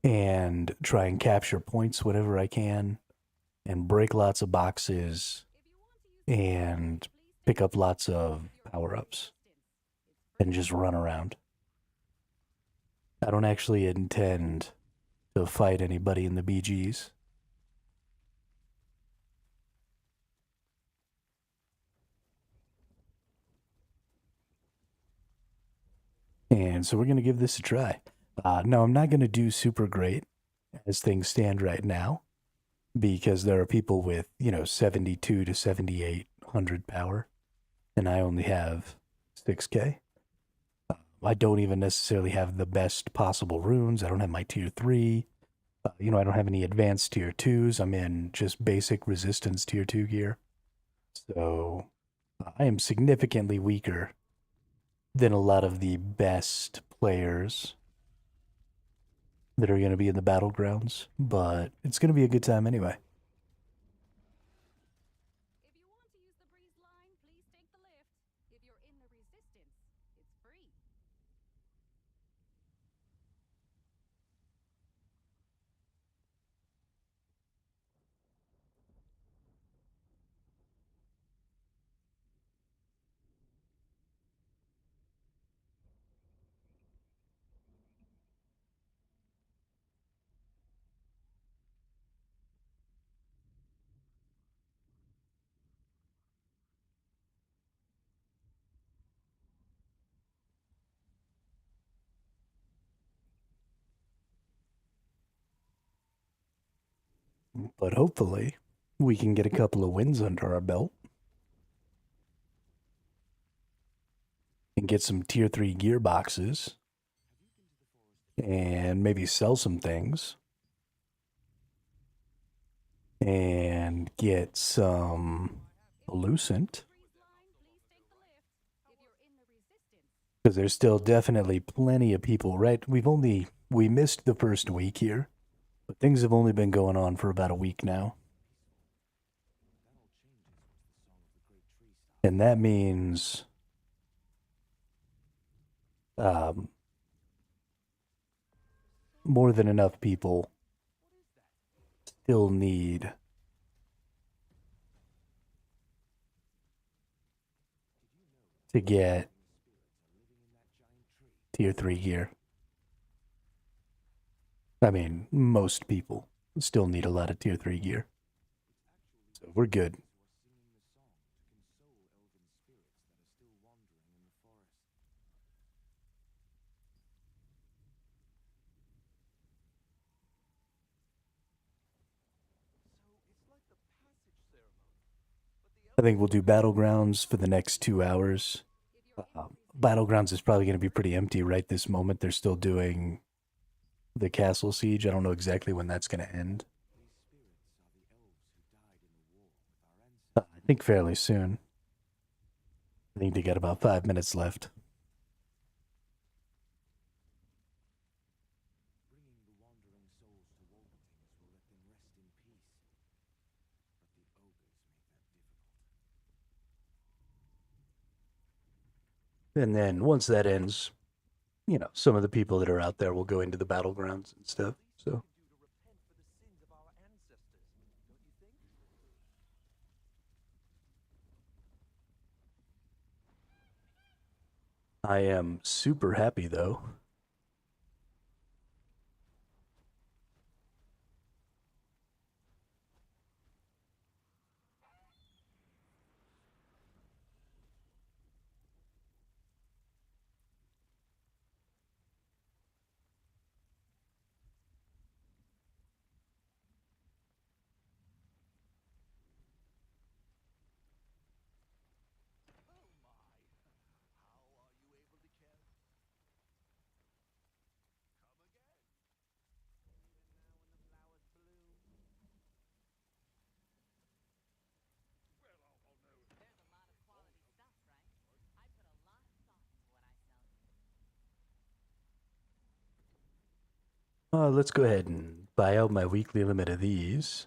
and try and capture points whenever I can and break lots of boxes and pick up lots of power-ups and just run around. I don't actually intend to fight anybody in the BGs. And so we're going to give this a try. No, I'm not going to do super great as things stand right now because there are people with, 72 to 7,800 power, and I only have 6K. I don't even necessarily have the best possible runes. I don't have my tier 3. I don't have any advanced tier 2s. I'm in just basic resistance tier 2 gear. So I am significantly weaker than a lot of the best players that are going to be in the battlegrounds, but it's going to be a good time anyway. If you want to use the breeze line, please take the lift. If you're in the resistance, it's free. But hopefully, we can get a couple of wins under our belt and get some tier 3 gearboxes and maybe sell some things and get some Lucent. Breeze line, please take the lift. If you're in the resistance, Because there's still definitely plenty of people, right? We missed the first week here, but things have only been going on for about a week now. And that means more than enough people still need to get tier 3 gear. I mean, most people still need a lot of tier 3 gear. So we're good. I think we'll do Battlegrounds for the next 2 hours. Battlegrounds is probably going to be pretty empty right this moment. They're still doing the castle siege. I don't know exactly when that's going to end. I think fairly soon. I think they got about 5 minutes left. And then once that ends, some of the people that are out there will go into the battlegrounds and stuff. So I am super happy though. Let's go ahead and buy out my weekly limit of these.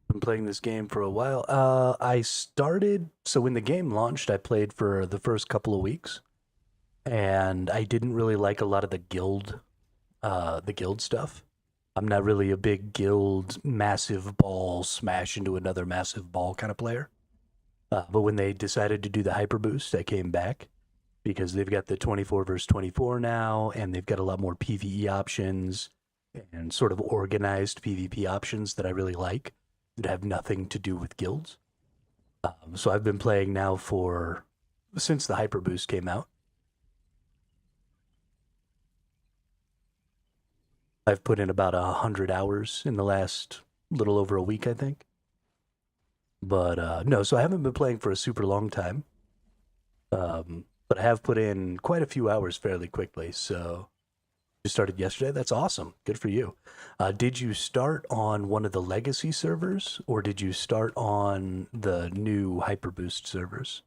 Been playing this game for a while. I started, so when the game launched, I played for the first couple of weeks, and I didn't really like a lot of the guild stuff. I'm not really a big guild, massive ball, smash into another massive ball kind of player. But when they decided to do the hyper boost, I came back because they've got the 24 versus 24 now, and they've got a lot more PvE options and sort of organized PvP options that I really like that have nothing to do with guilds. So I've been playing now since the hyper boost came out. I've put in about 100 hours in the last little over a week, I think. But no, so I haven't been playing for a super long time. But I have put in quite a few hours fairly quickly. So you started yesterday? That's awesome. Good for you. Did you start on one of the legacy servers, or did you start on the new Hyperboost servers?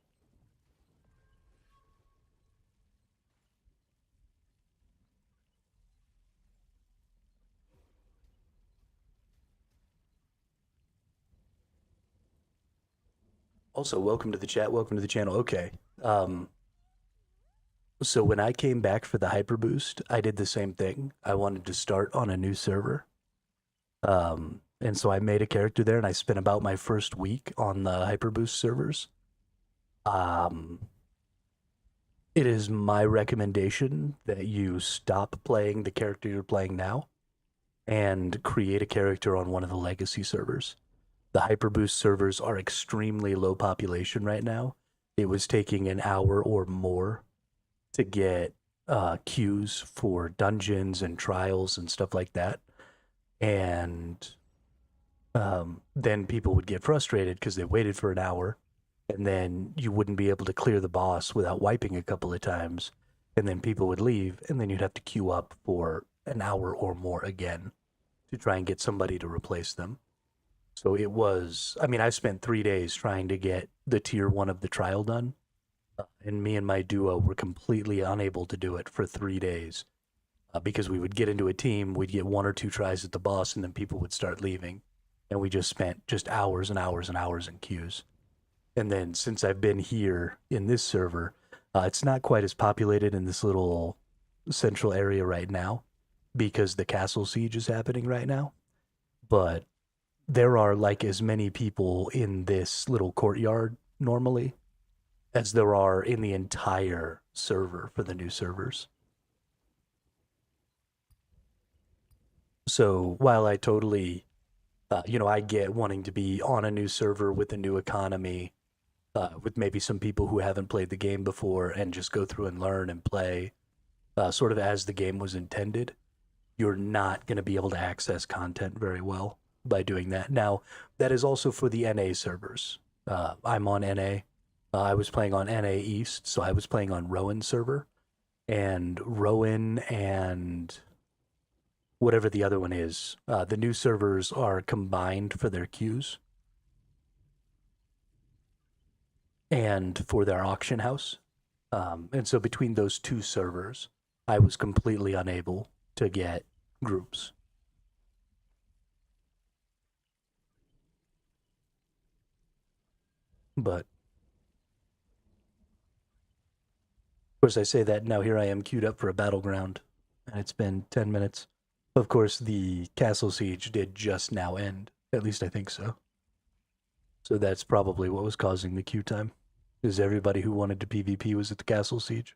Also, welcome to the chat. Welcome to the channel. Okay. So when I came back for the Hyperboost, I did the same thing. I wanted to start on a new server. And so I made a character there, and I spent about my first week on the Hyperboost servers. It is my recommendation that you stop playing the character you're playing now and create a character on one of the legacy servers. The Hyperboost servers are extremely low population right now. It was taking an hour or more to get queues for dungeons and trials and stuff like that. And then people would get frustrated because they waited for an hour, and then you wouldn't be able to clear the boss without wiping a couple of times, and then people would leave, and then you'd have to queue up for an hour or more again to try and get somebody to replace them. So it was, I mean, I spent 3 days trying to get the tier 1 of the trial done, and me and my duo were completely unable to do it for 3 days because we would get into a team, we'd get 1 or 2 tries at the boss, and then people would start leaving. And we just spent just hours and hours and hours in queues. And then since I've been here in this server, it's not quite as populated in this little central area right now because the castle siege is happening right now. But there are like as many people in this little courtyard normally as there are in the entire server for the new servers. So while I totally, I get wanting to be on a new server with a new economy, with maybe some people who haven't played the game before and just go through and learn and play sort of as the game was intended, you're not going to be able to access content very well by doing that. Now, that is also for the NA servers. I'm on NA. I was playing on NA East, so I was playing on Rowan server. And Rowan and whatever the other one is, the new servers are combined for their queues and for their auction house. And so between those 2 servers, I was completely unable to get groups. But of course, I say that now here I am queued up for a battleground, and it's been 10 minutes. Of course, the castle siege did just now end. At least I think so. So that's probably what was causing the queue time, is everybody who wanted to PvP was at the castle siege.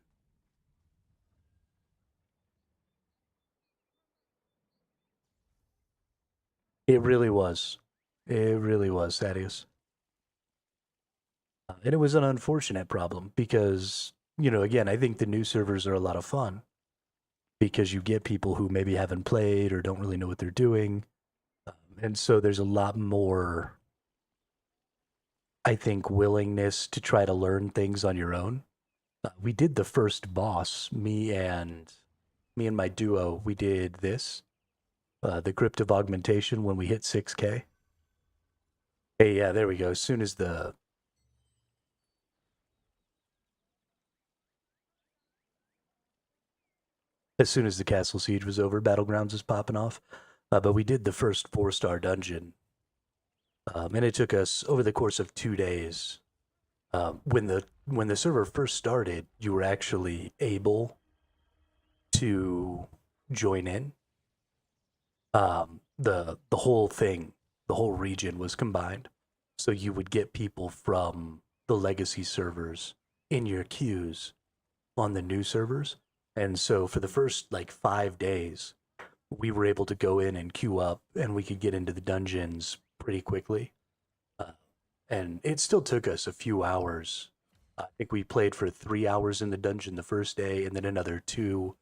It really was. It really was, Thaddeus. And it was an unfortunate problem because, again, I think the new servers are a lot of fun because you get people who maybe haven't played or don't really know what they're doing. And so there's a lot more, I think, willingness to try to learn things on your own. We did the first boss, me and my duo, we did this. the crypt of augmentation when we hit 6K. Hey, yeah, there we go. As soon as the castle siege was over, Battlegrounds was popping off. But we did the first 4-star dungeon, and it took us over the course of 2 days. When the server first started, you were actually able to join in. The whole thing, the whole region was combined, so you would get people from the legacy servers in your queues on the new servers. And so for the first like 5 days, we were able to go in and queue up, and we could get into the dungeons pretty quickly. And it still took us a few hours. I think we played for 3 hours in the dungeon the first day, and then another 2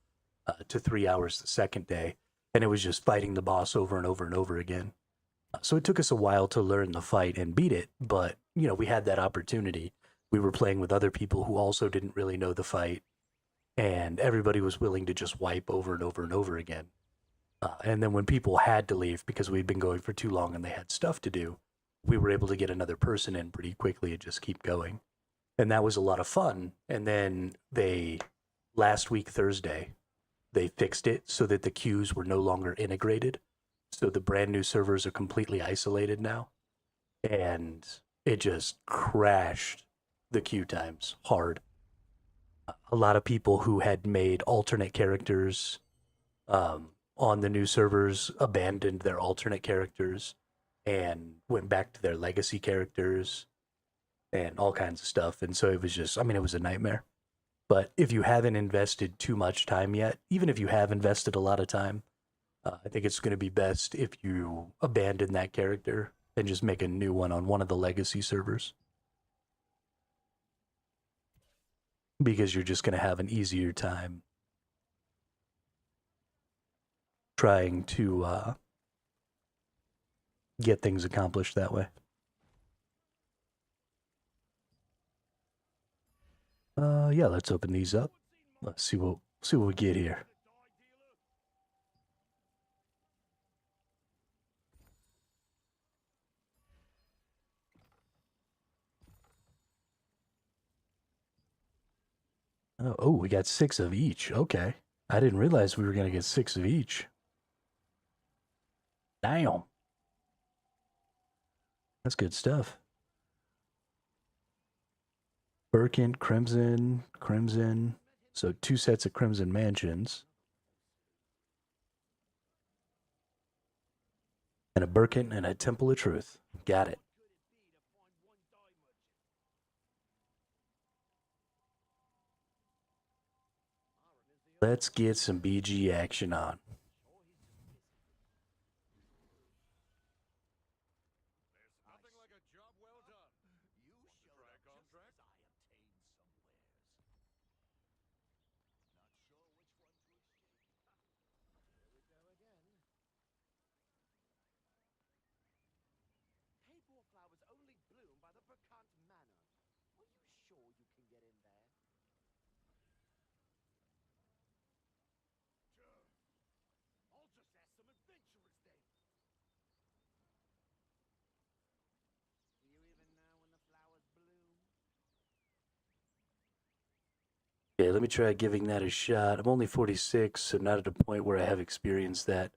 to 3 hours the second day. And it was just fighting the boss over and over and over again. So it took us a while to learn the fight and beat it, but, you know, we had that opportunity. We were playing with other people who also didn't really know the fight, and everybody was willing to just wipe over and over and over again. And then when people had to leave because we'd been going for too long and they had stuff to do, we were able to get another person in pretty quickly and just keep going. And that was a lot of fun. And then last week, Thursday, they fixed it so that the queues were no longer integrated. So the brand new servers are completely isolated now. And it just crashed the queue times hard. A lot of people who had made alternate characters on the new servers abandoned their alternate characters and went back to their legacy characters and all kinds of stuff. And so it was just, I mean, it was a nightmare. But if you haven't invested too much time yet, even if you have invested a lot of time, I think it's going to be best if you abandon that character and just make a new one on one of the legacy servers. Because you're just going to have an easier time trying to get things accomplished that way. Yeah, let's open these up. Let's see what we get here. Oh, we got 6 of each. Okay. I didn't realize we were going to get 6 of each. Damn. That's good stuff. Birkin, Crimson. So 2 sets of Crimson Mansions. And a Birkin and a Temple of Truth. Got it. Let's get some BG action on. Nothing like a job well done. Contract. Cape Wallflowers only bloom by the Bracant Manor. Are you sure you can get in there? I'll just ask some adventurers then. Do you even know when the flowers bloom? Okay, let me try giving that a shot. I'm only 46, so not at a point where I have experienced that.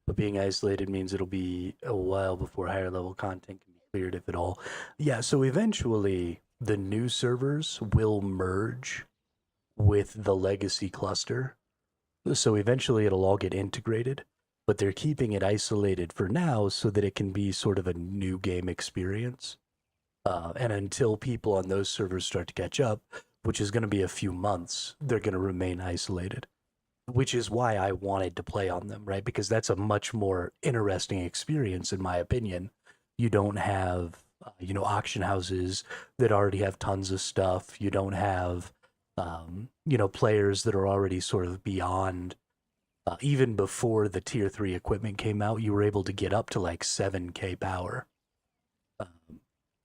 But being isolated means it'll be a while before higher level content can be cleared, if at all. Yeah, so eventually the new servers will merge with the legacy cluster. So eventually it'll all get integrated, but they're keeping it isolated for now so that it can be sort of a new game experience. And until people on those servers start to catch up, which is going to be a few months, they're going to remain isolated. Which is why I wanted to play on them, right? Because that's a much more interesting experience, in my opinion. You don't have, auction houses that already have tons of stuff. You don't have, players that are already sort of beyond. Even before the tier 3 equipment came out, you were able to get up to like 7K power.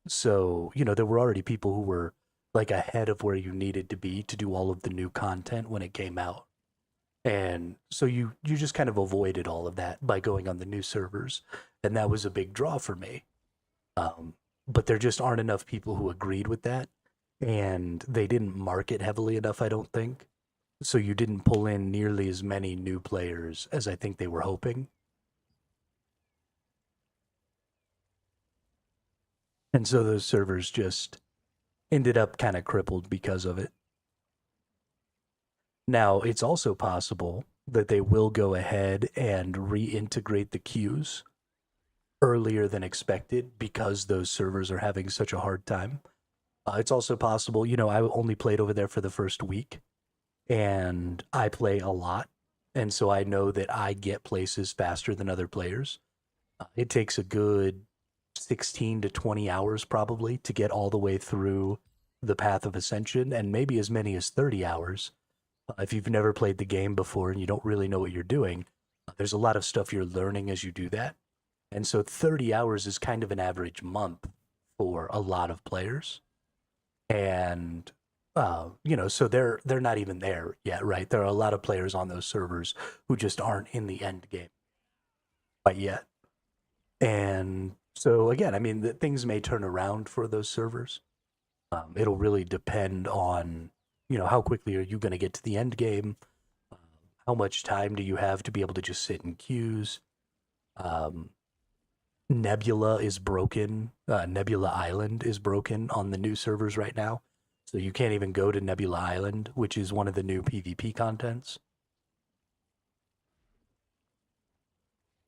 So, there were already people who were like ahead of where you needed to be to do all of the new content when it came out. And so you just kind of avoided all of that by going on the new servers, and that was a big draw for me. But there just aren't enough people who agreed with that, and they didn't market heavily enough, I don't think. So you didn't pull in nearly as many new players as I think they were hoping. And so those servers just ended up kind of crippled because of it. Now, it's also possible that they will go ahead and reintegrate the queues earlier than expected because those servers are having such a hard time. It's also possible, I only played over there for the first week, and I play a lot. And so I know that I get places faster than other players. It takes a good 16 to 20 hours probably to get all the way through the Path of Ascension, and maybe as many as 30 hours. If you've never played the game before and you don't really know what you're doing, there's a lot of stuff you're learning as you do that. And so 30 hours is kind of an average month for a lot of players. And so they're not even there yet, right? There are a lot of players on those servers who just aren't in the end game quite yet. And so again, I mean, things may turn around for those servers. It'll really depend on, how quickly are you going to get to the end game? How much time do you have to be able to just sit in queues? Nebula is broken. Nebula Island is broken on the new servers right now. So you can't even go to Nebula Island, which is one of the new PvP contents.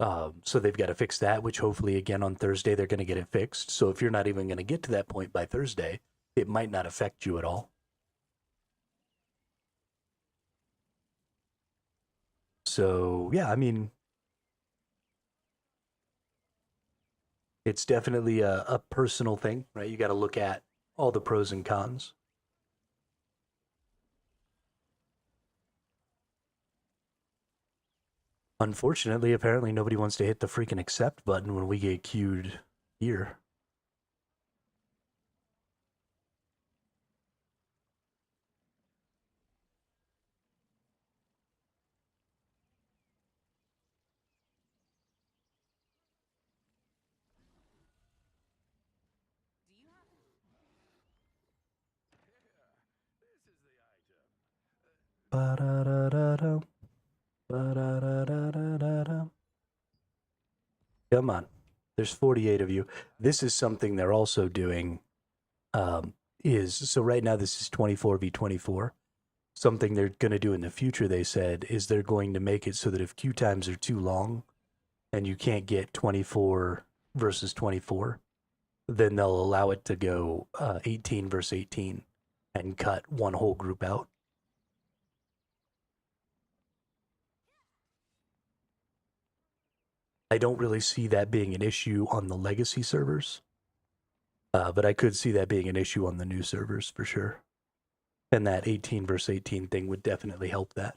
So they've got to fix that, which hopefully, again, on Thursday, they're going to get it fixed. So if you're not even going to get to that point by Thursday, it might not affect you at all. So, yeah, I mean, it's definitely a personal thing, right? You got to look at all the pros and cons. Unfortunately, apparently nobody wants to hit the freaking accept button when we get queued here. Ba-da-da-da-da. Ba-da-da-da-da-da. Come on. There's 48 of you. This is something they're also doing. So right now this is 24v24. Something they're going to do in the future, they said, is they're going to make it so that if queue times are too long and you can't get 24 versus 24, then they'll allow it to go 18 versus 18 and cut one whole group out. I don't really see that being an issue on the legacy servers, but I could see that being an issue on the new servers for sure. And that 18 versus 18 thing would definitely help that.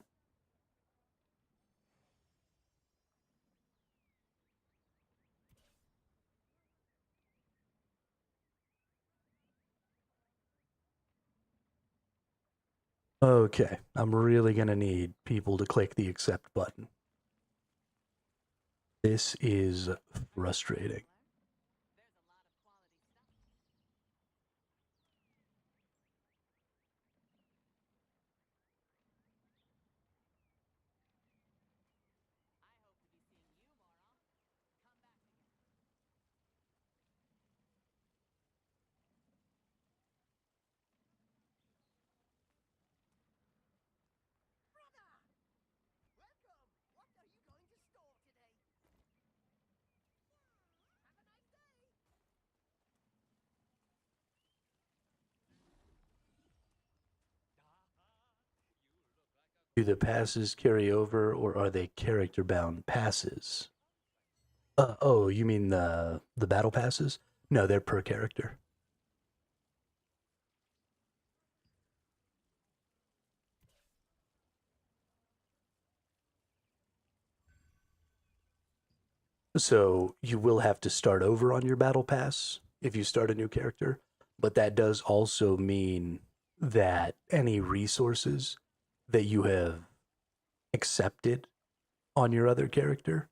Okay, I'm really going to need people to click the accept button. This is frustrating. Do the passes carry over, or are they character-bound passes? Oh, you mean the battle passes? No, they're per character. So you will have to start over on your battle pass if you start a new character, but that does also mean that any resources that you have accepted on your other character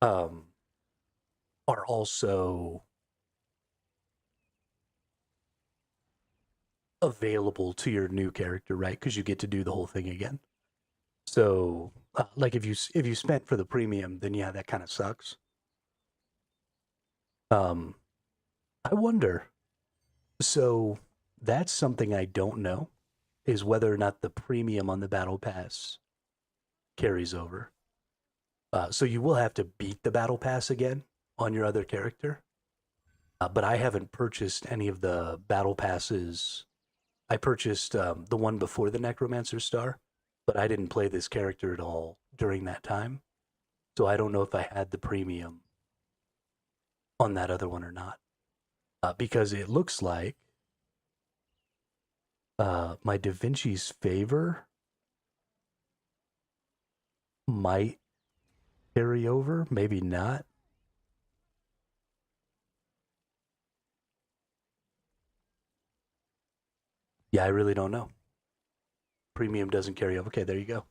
are also available to your new character, right? Because you get to do the whole thing again. So, like if you spent for the premium, then yeah, that kind of sucks. I wonder. So that's something I don't know, is whether or not the premium on the battle pass carries over. So you will have to beat the battle pass again on your other character. But I haven't purchased any of the battle passes. I purchased the one before the Necromancer Star, but I didn't play this character at all during that time. So I don't know if I had the premium on that other one or not. Because it looks like my Da Vinci's Favor might carry over, maybe not. Yeah, I really don't know. Premium doesn't carry over. Okay, there you go.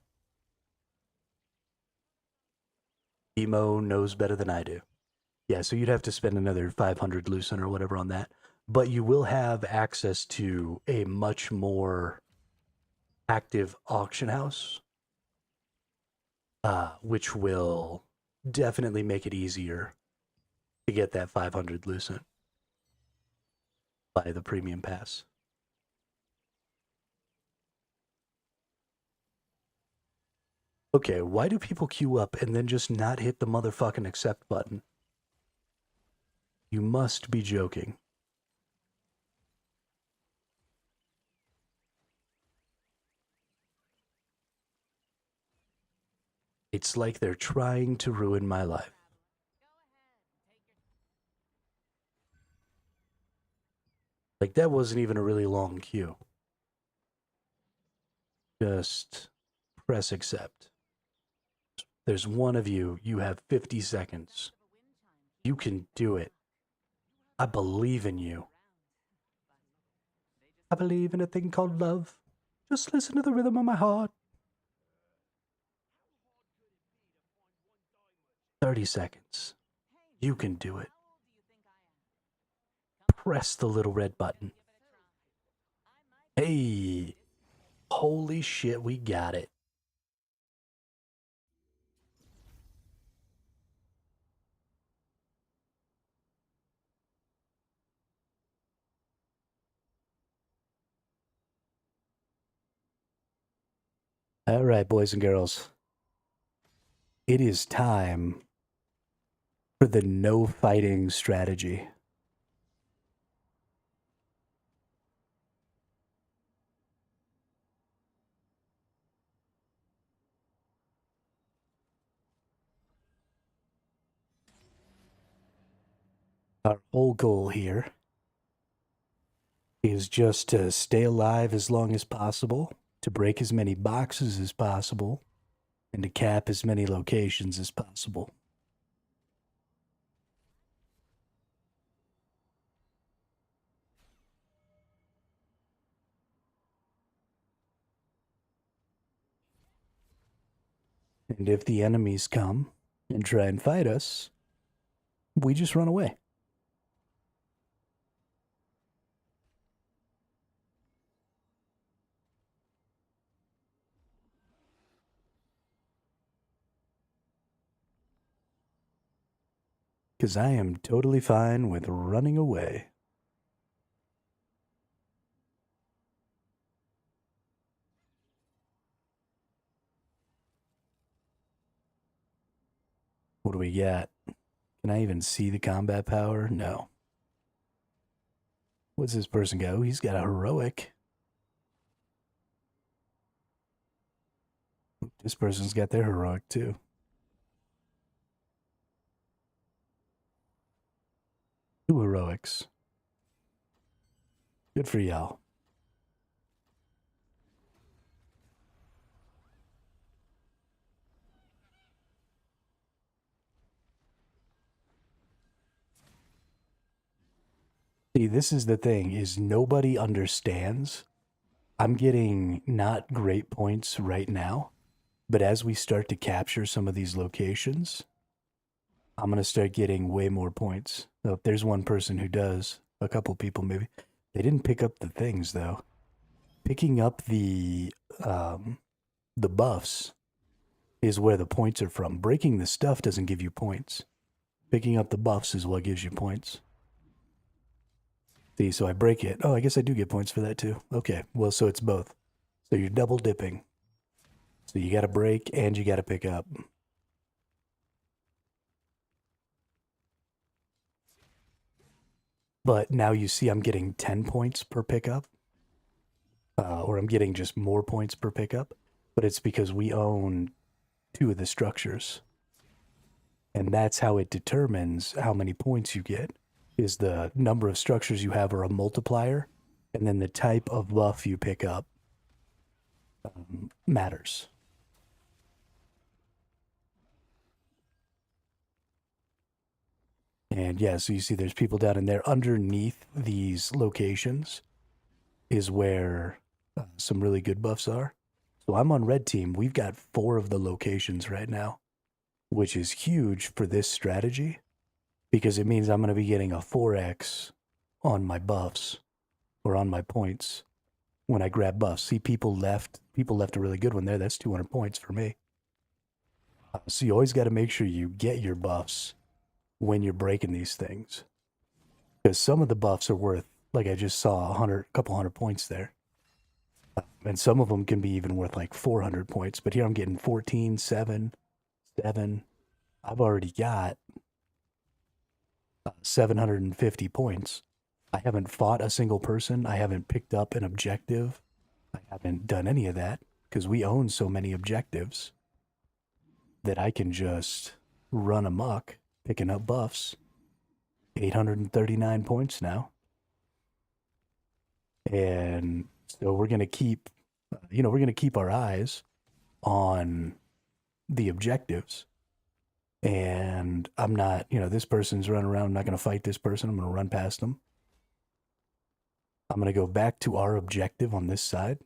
Emo knows better than I do. Yeah, so you'd have to spend another 500 Lucent or whatever on that. But you will have access to a much more active auction house, which will definitely make it easier to get that 500 Lucent by the premium pass. Okay, why do people queue up and then just not hit the motherfucking accept button? You must be joking. It's like they're trying to ruin my life. Like, that wasn't even a really long queue. Just press accept. There's one of you. You have 50 seconds. You can do it. I believe in you. I believe in a thing called love. Just listen to the rhythm of my heart. 30 seconds. You can do it. Press the little red button. Hey, holy shit, we got it. All right, boys and girls. It is time for the no fighting strategy. Our whole goal here is just to stay alive as long as possible, to break as many boxes as possible, and to cap as many locations as possible. And if the enemies come and try and fight us, we just run away. Because I am totally fine with running away. What do we got? Can I even see the combat power? No. What's this person go? He's got a heroic. This person's got their heroic too. Two heroics. Good for y'all. See, this is the thing, is nobody understands. I'm getting not great points right now, But as we start to capture some of these locations, I'm going to start getting way more points. Oh, there's one person who does. A couple people maybe. They didn't pick up the things though. Picking up the buffs is where the points are from. Breaking the stuff doesn't give you points. Picking up the buffs is what gives you points. See, so I break it. Oh, I guess I do get points for that too. Okay, well, so it's both. So you're double dipping. So you got to break and you got to pick up. But now you see I'm getting 10 points per pickup. Or I'm getting just more points per pickup. But it's because we own 2 of the structures. And that's how it determines how many points you get, is the number of structures you have are a multiplier, and then the type of buff you pick up matters. And yeah, so you see there's people down in there. Underneath these locations is where some really good buffs are. So I'm on red team. We've got 4 of the locations right now, which is huge for this strategy because it means I'm going to be getting a 4x on my buffs or on my points when I grab buffs. See, people left a really good one there. That's 200 points for me. So you always got to make sure you get your buffs when you're breaking these things, because some of the buffs are worth, like I just saw, a couple hundred points there. And some of them can be even worth like 400 points. But here I'm getting 14, 7. I've already got 750 points. I haven't fought a single person. I haven't picked up an objective. I haven't done any of that because we own so many objectives that I can just run amok picking up buffs. 839 points now. And so we're going to keep, we're going to keep our eyes on the objectives. And I'm not, this person's running around. I'm not going to fight this person. I'm going to run past them. I'm going to go back to our objective on this side.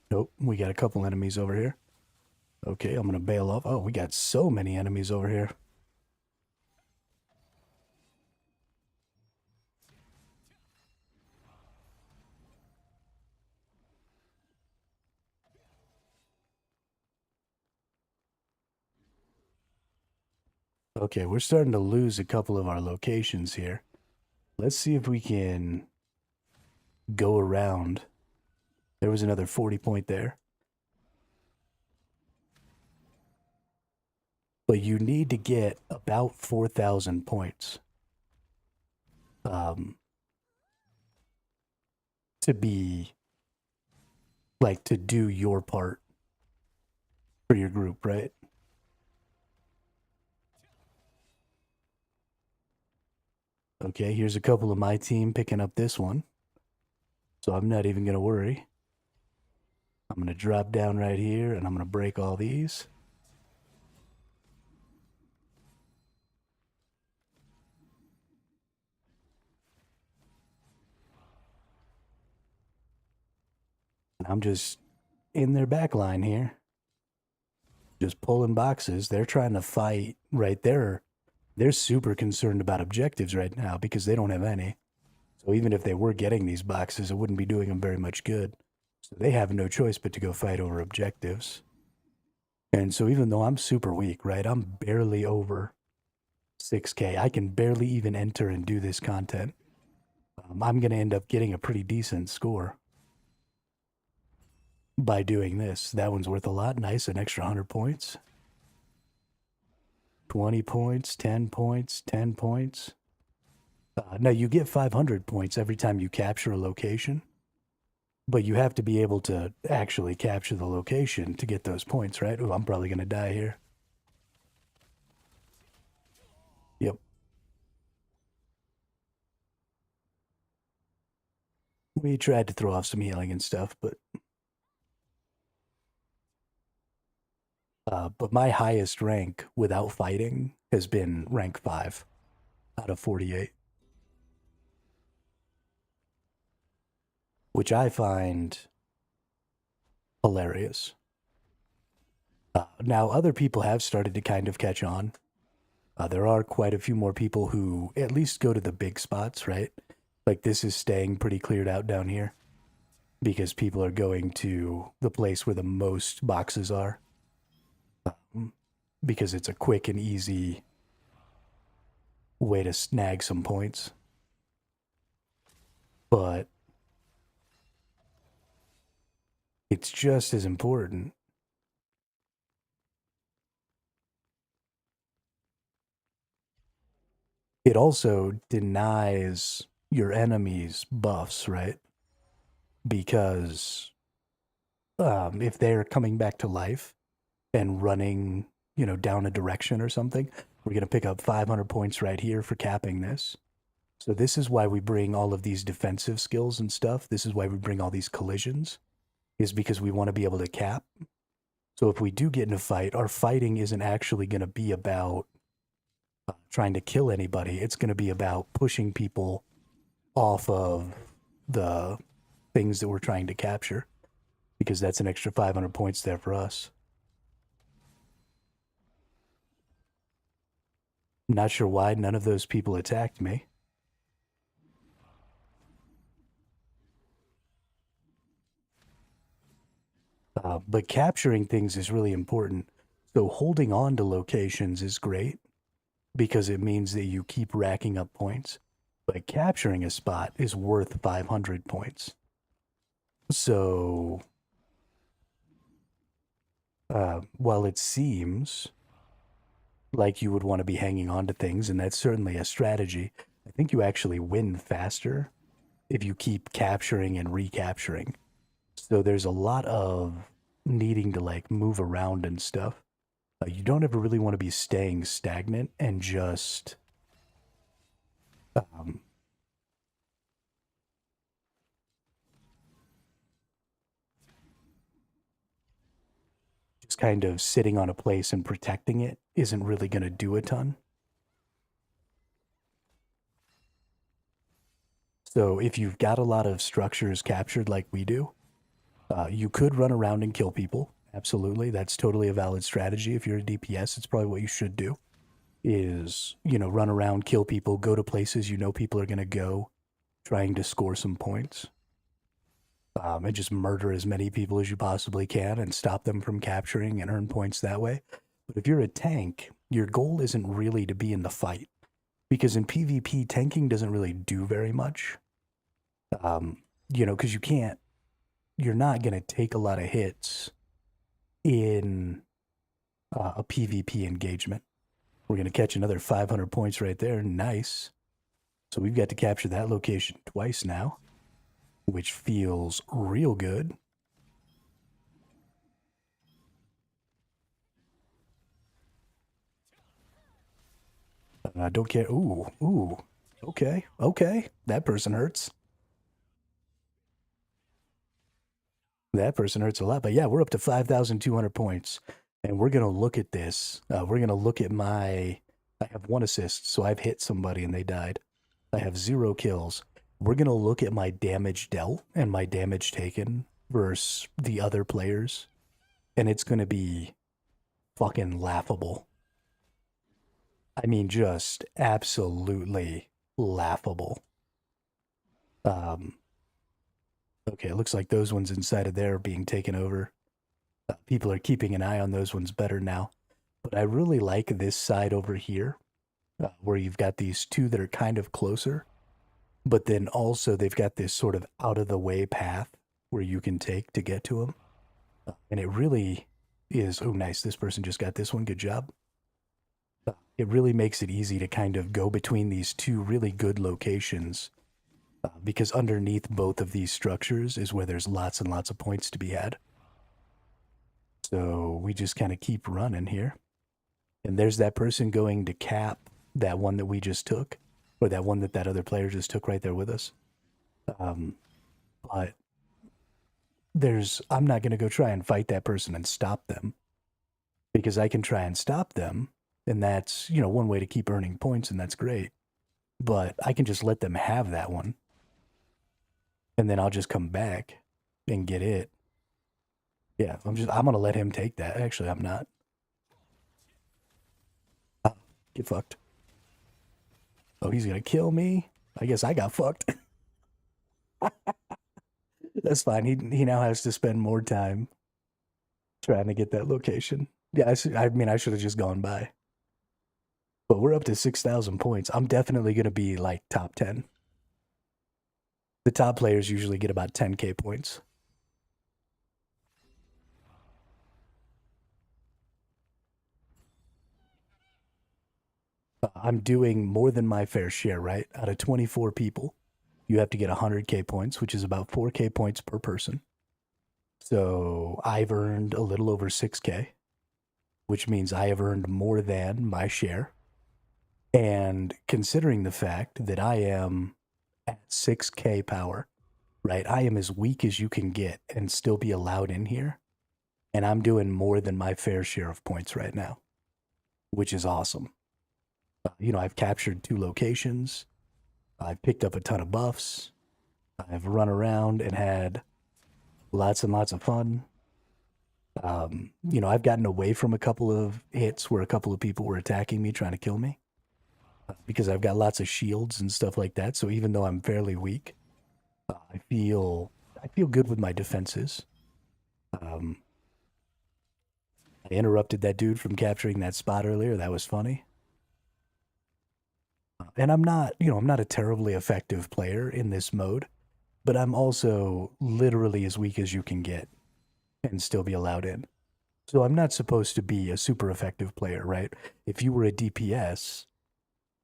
Nope, we got a couple enemies over here. Okay, I'm going to bail off. Oh, we got so many enemies over here. Okay, we're starting to lose a couple of our locations here. Let's see if we can go around. There was another 40 point there. But you need to get about 4,000 points to be, like, to do your part for your group, right? Okay, here's a couple of my team picking up this one. So I'm not even going to worry. I'm going to drop down right here, and I'm going to break all these. And I'm just in their back line here. Just pulling boxes. They're trying to fight right there. They're super concerned about objectives right now because they don't have any. So even if they were getting these boxes, it wouldn't be doing them very much good. So they have no choice but to go fight over objectives. And so even though I'm super weak, right, I'm barely over 6K. I can barely even enter and do this content. I'm going to end up getting a pretty decent score by doing this. That one's worth a lot. Nice, an extra 100 points. 20 points, 10 points, 10 points. Now, you get 500 points every time you capture a location, but you have to be able to actually capture the location to get those points, right? Oh, I'm probably going to die here. Yep. We tried to throw off some healing and stuff, but But my highest rank without fighting has been rank 5 out of 48. Which I find hilarious. Now, other people have started to kind of catch on. There are quite a few more people who at least go to the big spots, right? Like this is staying pretty cleared out down here because people are going to the place where the most boxes are. Because it's a quick and easy way to snag some points. But it's just as important. It also denies your enemies buffs, right? Because if they're coming back to life and running, down a direction or something, we're going to pick up 500 points right here for capping this. So this is why we bring all of these defensive skills and stuff. This is why we bring all these collisions, is because we want to be able to cap. So if we do get in a fight, our fighting isn't actually going to be about trying to kill anybody. It's going to be about pushing people off of the things that we're trying to capture, because that's an extra 500 points there for us. Not sure why none of those people attacked me. But capturing things is really important. So holding on to locations is great because it means that you keep racking up points. But capturing a spot is worth 500 points. So while it seems like you would want to be hanging on to things, and that's certainly a strategy, I think you actually win faster if you keep capturing and recapturing. So there's a lot of needing to like move around and stuff. You don't ever really want to be staying stagnant and just kind of sitting on a place and protecting it isn't really going to do a ton. So if you've got a lot of structures captured like we do, you could run around and kill people. Absolutely. That's totally a valid strategy. If you're a DPS, it's probably what you should do, is, run around, kill people, go to places you know people are going to go, trying to score some points. And just murder as many people as you possibly can and stop them from capturing and earn points that way. But if you're a tank, your goal isn't really to be in the fight, because in PvP, tanking doesn't really do very much. Because you're not going to take a lot of hits in a PvP engagement. We're going to catch another 500 points right there. Nice. So we've got to capture that location twice now, which feels real good. I don't care. Ooh. Okay. That person hurts. That person hurts a lot. But yeah, we're up to 5,200 points. And we're going to look at this. We're going to look at I have 1 assist, so I've hit somebody and they died. I have 0 kills. We're going to look at my damage dealt and my damage taken versus the other players. And it's going to be fucking laughable. I mean, just absolutely laughable. Okay, it looks like those ones inside of there are being taken over. People are keeping an eye on those ones better now. But I really like this side over here, where you've got these two that are kind of closer. But then also they've got this sort of out-of-the-way path where you can take to get to them. And it really is... Oh, nice. This person just got this one. Good job. It really makes it easy to kind of go between these two really good locations, because underneath both of these structures is where there's lots and lots of points to be had. So we just kind of keep running here. And there's that person going to cap that one that we just took, or that one that other player just took right there with us. But I'm not going to go try and fight that person and stop them. because I can try and stop them, and that's, you know, one way to keep earning points, and that's great. But I can just let them have that one, and then I'll just come back and get it. Yeah, I'm gonna let him take that. Actually, I'm not. Ah, get fucked. Oh, he's gonna kill me? I guess I got fucked. That's fine. He now has to spend more time trying to get that location. Yeah, I mean, I should have just gone by. But we're up to 6,000 points. I'm definitely going to be like top 10. The top players usually get about 10k points. I'm doing more than my fair share, right? Out of 24 people, you have to get 100k points, which is about 4k points per person. So I've earned a little over 6k, which means I have earned more than my share. And considering the fact that I am at 6k power, right? I am as weak as you can get and still be allowed in here. And I'm doing more than my fair share of points right now, which is awesome. You know, I've captured 2 locations. I've picked up a ton of buffs. I've run around and had lots and lots of fun. You know, I've gotten away from a couple of hits where a couple of people were attacking me, trying to kill me, because I've got lots of shields and stuff like that. So even though I'm fairly weak, I feel good with my defenses. I interrupted that dude from capturing that spot earlier. That was funny. And I'm not, you know, I'm not a terribly effective player in this mode, but I'm also literally as weak as you can get and still be allowed in. So I'm not supposed to be a super effective player, right? If you were a DPS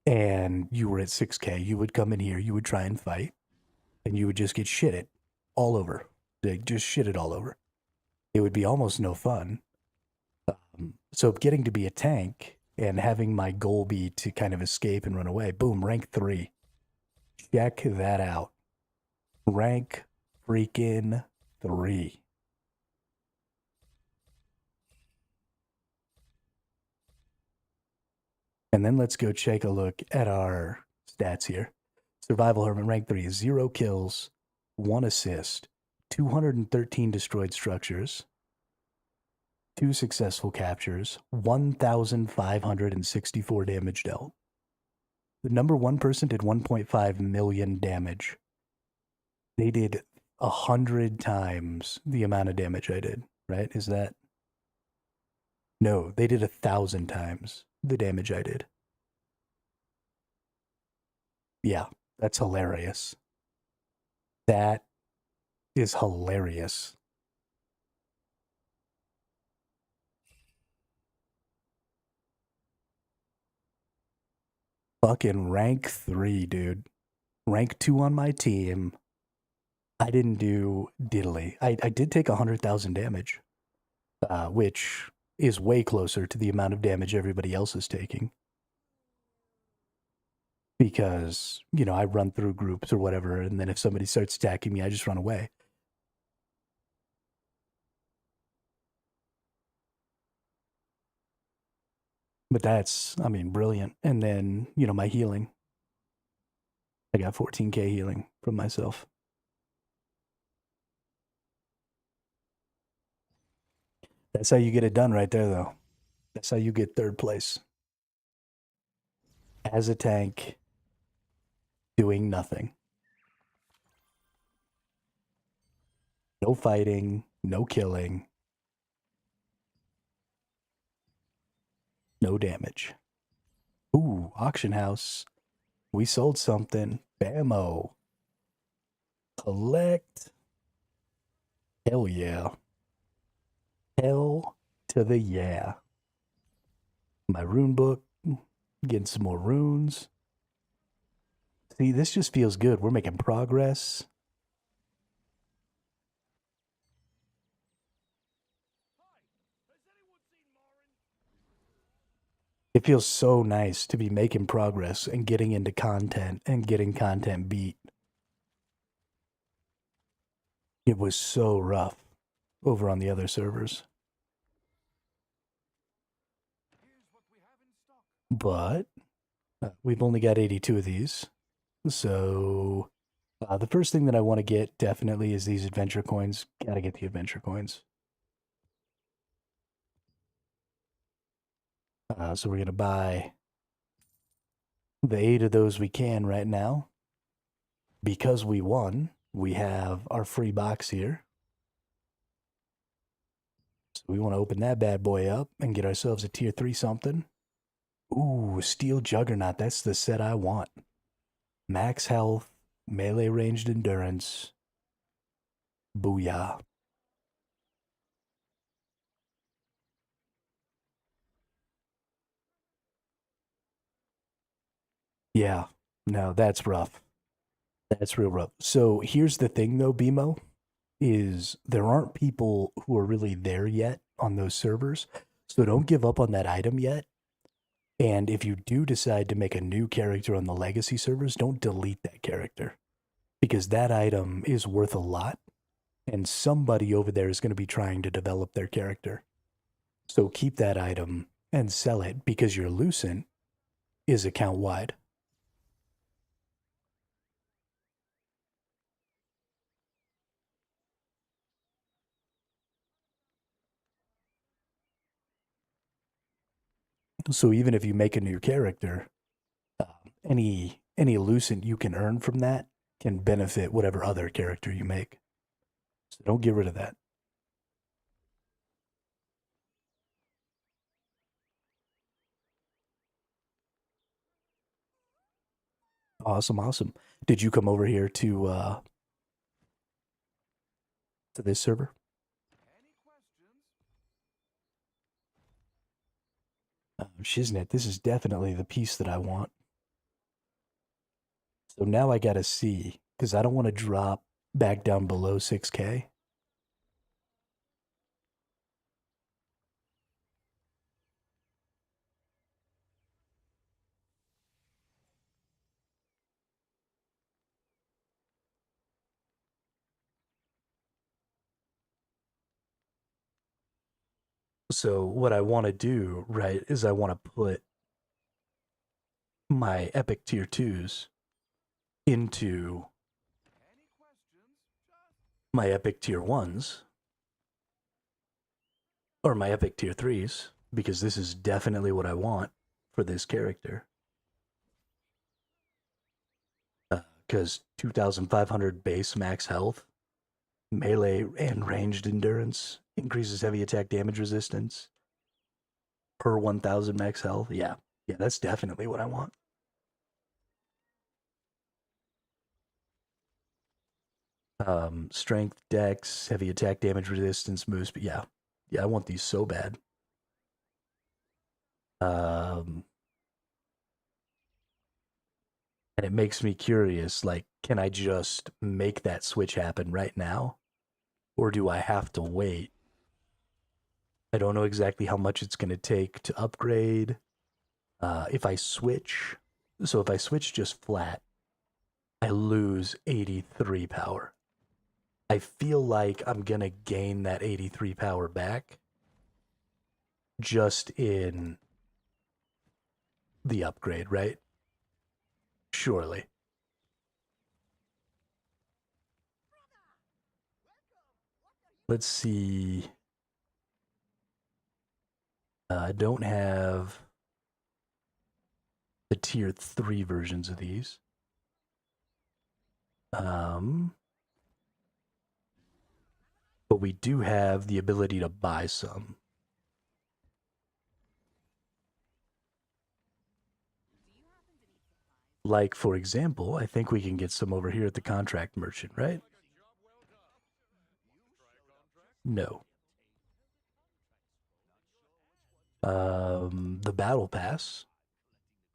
and you were at 6k, you would come in here, you would try and fight, and you would just get shitted all over. Like, just shitted all over. It would be almost no fun. So getting to be a tank and having my goal be to kind of escape and run away, boom, rank 3. Check that out. Rank freaking 3. And then let's go take a look at our stats here. Survival Hermit rank 3 is 0 kills, 1 assist, 213 destroyed structures, 2 successful captures, 1,564 damage dealt. The number 1 person did 1.5 million damage. They did 100 times the amount of damage I did, right? Is that? No, they did 1,000 times the damage I did. Yeah, that's hilarious. That is hilarious. Fucking rank 3, dude. Rank 2 on my team. I didn't do diddly. I did take 100,000 damage, which is way closer to the amount of damage everybody else is taking. Because, you know, I run through groups or whatever, and then if somebody starts attacking me, I just run away. But that's, I mean, brilliant. And then, you know, my healing. I got 14k healing from myself. That's how you get it done right there, though. That's how you get 3rd place. As a tank, doing nothing. No fighting, no killing, no damage. Ooh, auction house. We sold something. Bammo. Collect. Hell yeah. Hell to the yeah. My rune book. Getting some more runes. See, this just feels good. We're making progress. It feels so nice to be making progress and getting into content and getting content beat. It was so rough over on the other servers. but we've only got 82 of these. So the first thing that I want to get definitely is these adventure coins. Gotta get the adventure coins. So we're going to buy the 8 of those we can right now. Because we won, we have our free box here. So we want to open that bad boy up and get ourselves a tier 3 something. Ooh, Steel Juggernaut. That's the set I want. Max health, melee ranged endurance. Booyah. Yeah, no, that's rough. That's real rough. So here's the thing though, BMO, is there aren't people who are really there yet on those servers. So don't give up on that item yet. And if you do decide to make a new character on the legacy servers, don't delete that character. Because that item is worth a lot. And somebody over there is going to be trying to develop their character. So keep that item and sell it because your Lucent is account wide. So even if you make a new character, any Lucent you can earn from that can benefit whatever other character you make. So don't get rid of that. Awesome, awesome. Did you come over here to this server? Shiznit, this is definitely the piece that I want. So now I gotta see, because I don't want to drop back down below 6K. So what I want to do, right, is I want to put my epic tier 2s into my epic tier 1s or my epic tier 3s because this is definitely what I want for this character. Because 2,500 base max health, melee and ranged endurance, increases heavy attack damage resistance per 1,000 max health. Yeah, that's definitely what I want. Strength, dex, heavy attack damage resistance, moves. But yeah, I want these so bad. And it makes me curious, like, can I just make that switch happen right now? Or do I have to wait? I don't know exactly how much it's going to take to upgrade. If I switch just flat, I lose 83 power. I feel like I'm going to gain that 83 power back just in the upgrade, right? Surely. Let's see. I don't have the tier 3 versions of these. But we do have the ability to buy some. Like, for example, I think we can get some over here at the contract merchant, right? No. The battle pass.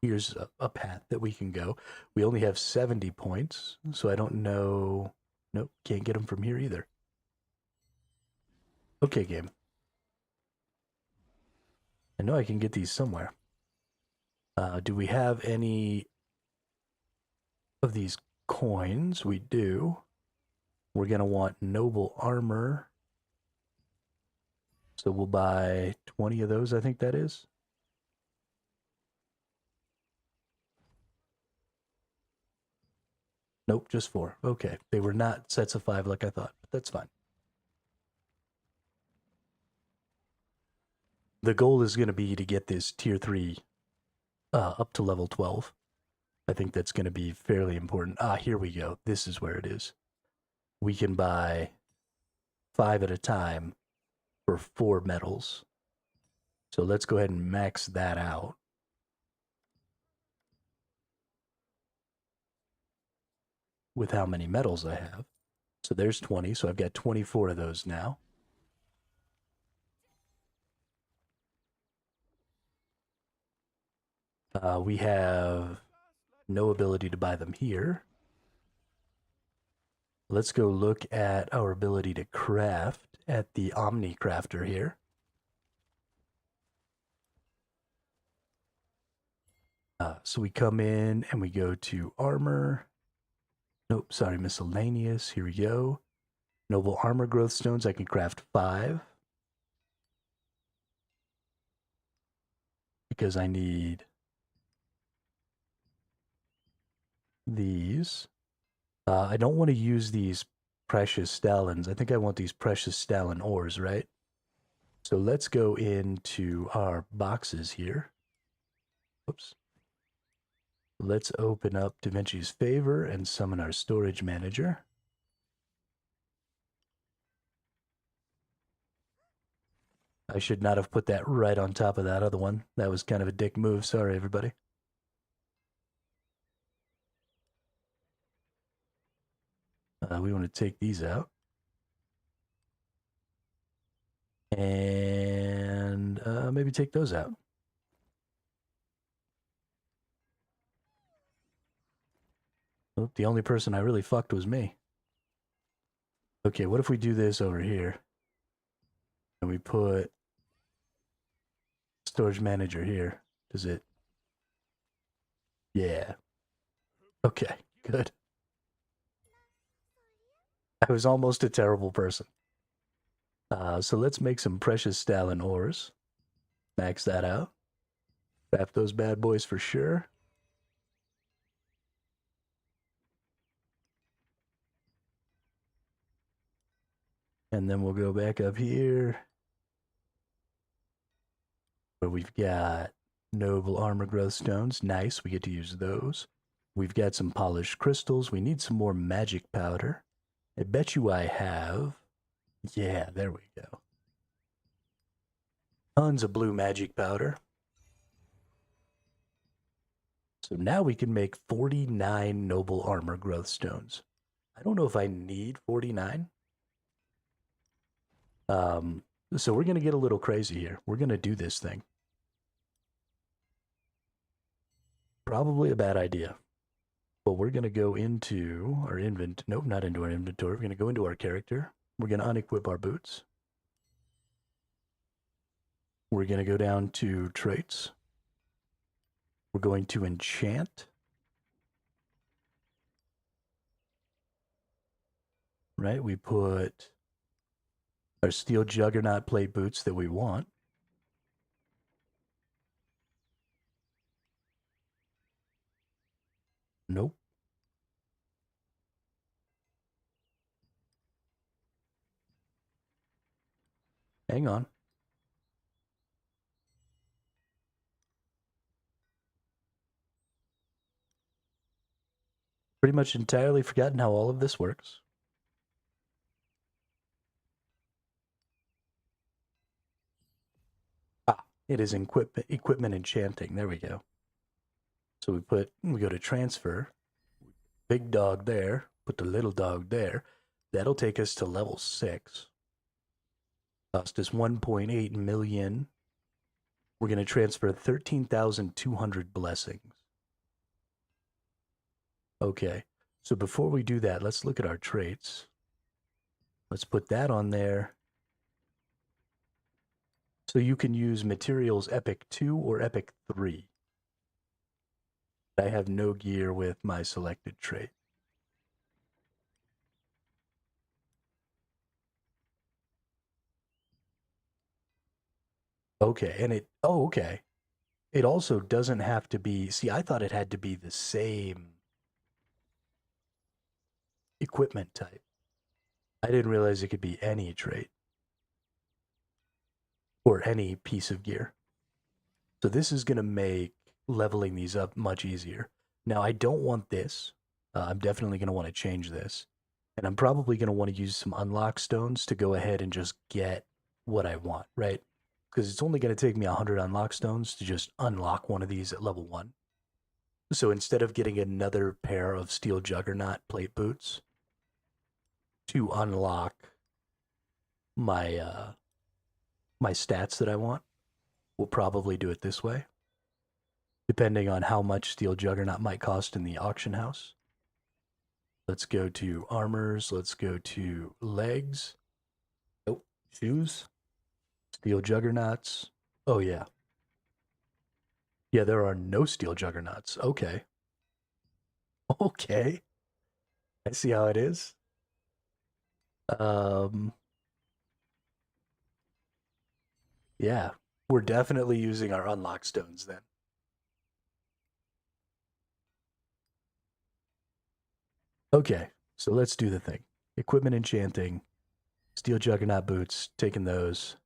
Here's a path that we can go. We only have 70 points, so I don't know. Nope, can't get them from here either. Okay, game. I know I can get these somewhere. Do we have any of these coins? We do. We're going to want noble armor. So we'll buy 20 of those, I think that is. Nope, just 4. Okay, they were not sets of 5 like I thought, but that's fine. The goal is going to be to get this tier 3 up to level 12. I think that's going to be fairly important. Here we go. This is where it is. We can buy 5 at a time for 4 metals. So let's go ahead and max that out. With how many metals I have. So there's 20, so I've got 24 of those now. We have no ability to buy them here. Let's go look at our ability to craft at the Omni Crafter here. So we come in and we go to armor. Nope, sorry, miscellaneous. Here we go. Noble armor growth stones. I can craft 5. Because I need these. I don't want to use these precious stallions. I think I want these precious stallion ores, right? So let's go into our boxes here. Oops. Let's open up Da Vinci's Favor and summon our storage manager. I should not have put that right on top of that other one. That was kind of a dick move. Sorry, everybody. We want to take these out. And maybe take those out. Oh, the only person I really fucked was me. Okay, what if we do this over here? And we put storage manager here. Does it? Yeah. Okay, good. I was almost a terrible person. So let's make some precious stallion ores. Max that out. Craft those bad boys for sure. And then we'll go back up here. Where we've got noble armor growth stones. Nice, we get to use those. We've got some polished crystals. We need some more magic powder. I bet you I have. Yeah, there we go. Tons of blue magic powder. So now we can make 49 noble armor growth stones. I don't know if I need 49. So we're going to get a little crazy here. We're going to do this thing. Probably a bad idea. But we're going to go into our nope, not into our inventory. We're going to go into our character. We're going to unequip our boots. We're going to go down to traits. We're going to enchant. Right, we put our steel juggernaut plate boots that we want. Nope. Hang on. Pretty much entirely forgotten how all of this works. It is equipment enchanting. There we go. So we go to transfer. Big dog there. Put the little dog there. That'll take us to level 6. Cost us 1.8 million. We're going to transfer 13,200 blessings. Okay. So before we do that, let's look at our traits. Let's put that on there. So you can use materials Epic 2 or Epic 3. I have no gear with my selected trait. Okay, and okay. It also doesn't have to be, see, I thought it had to be the same equipment type. I didn't realize it could be any trait or any piece of gear. So this is going to make leveling these up much easier. Now, I don't want this. I'm definitely going to want to change this. And I'm probably going to want to use some unlock stones to go ahead and just get what I want, right? Because it's only going to take me 100 unlock stones to just unlock one of these at level 1. So instead of getting another pair of steel juggernaut plate boots to unlock my my stats that I want, we'll probably do it this way, depending on how much steel juggernaut might cost in the auction house. Let's go to armors. Let's go to legs. Oh, shoes. Steel juggernauts. Oh, yeah. Yeah, there are no steel juggernauts. Okay. Okay. I see how it is. Yeah, we're definitely using our unlock stones then. Okay, so let's do the thing. Equipment enchanting, steel juggernaut boots, taking those.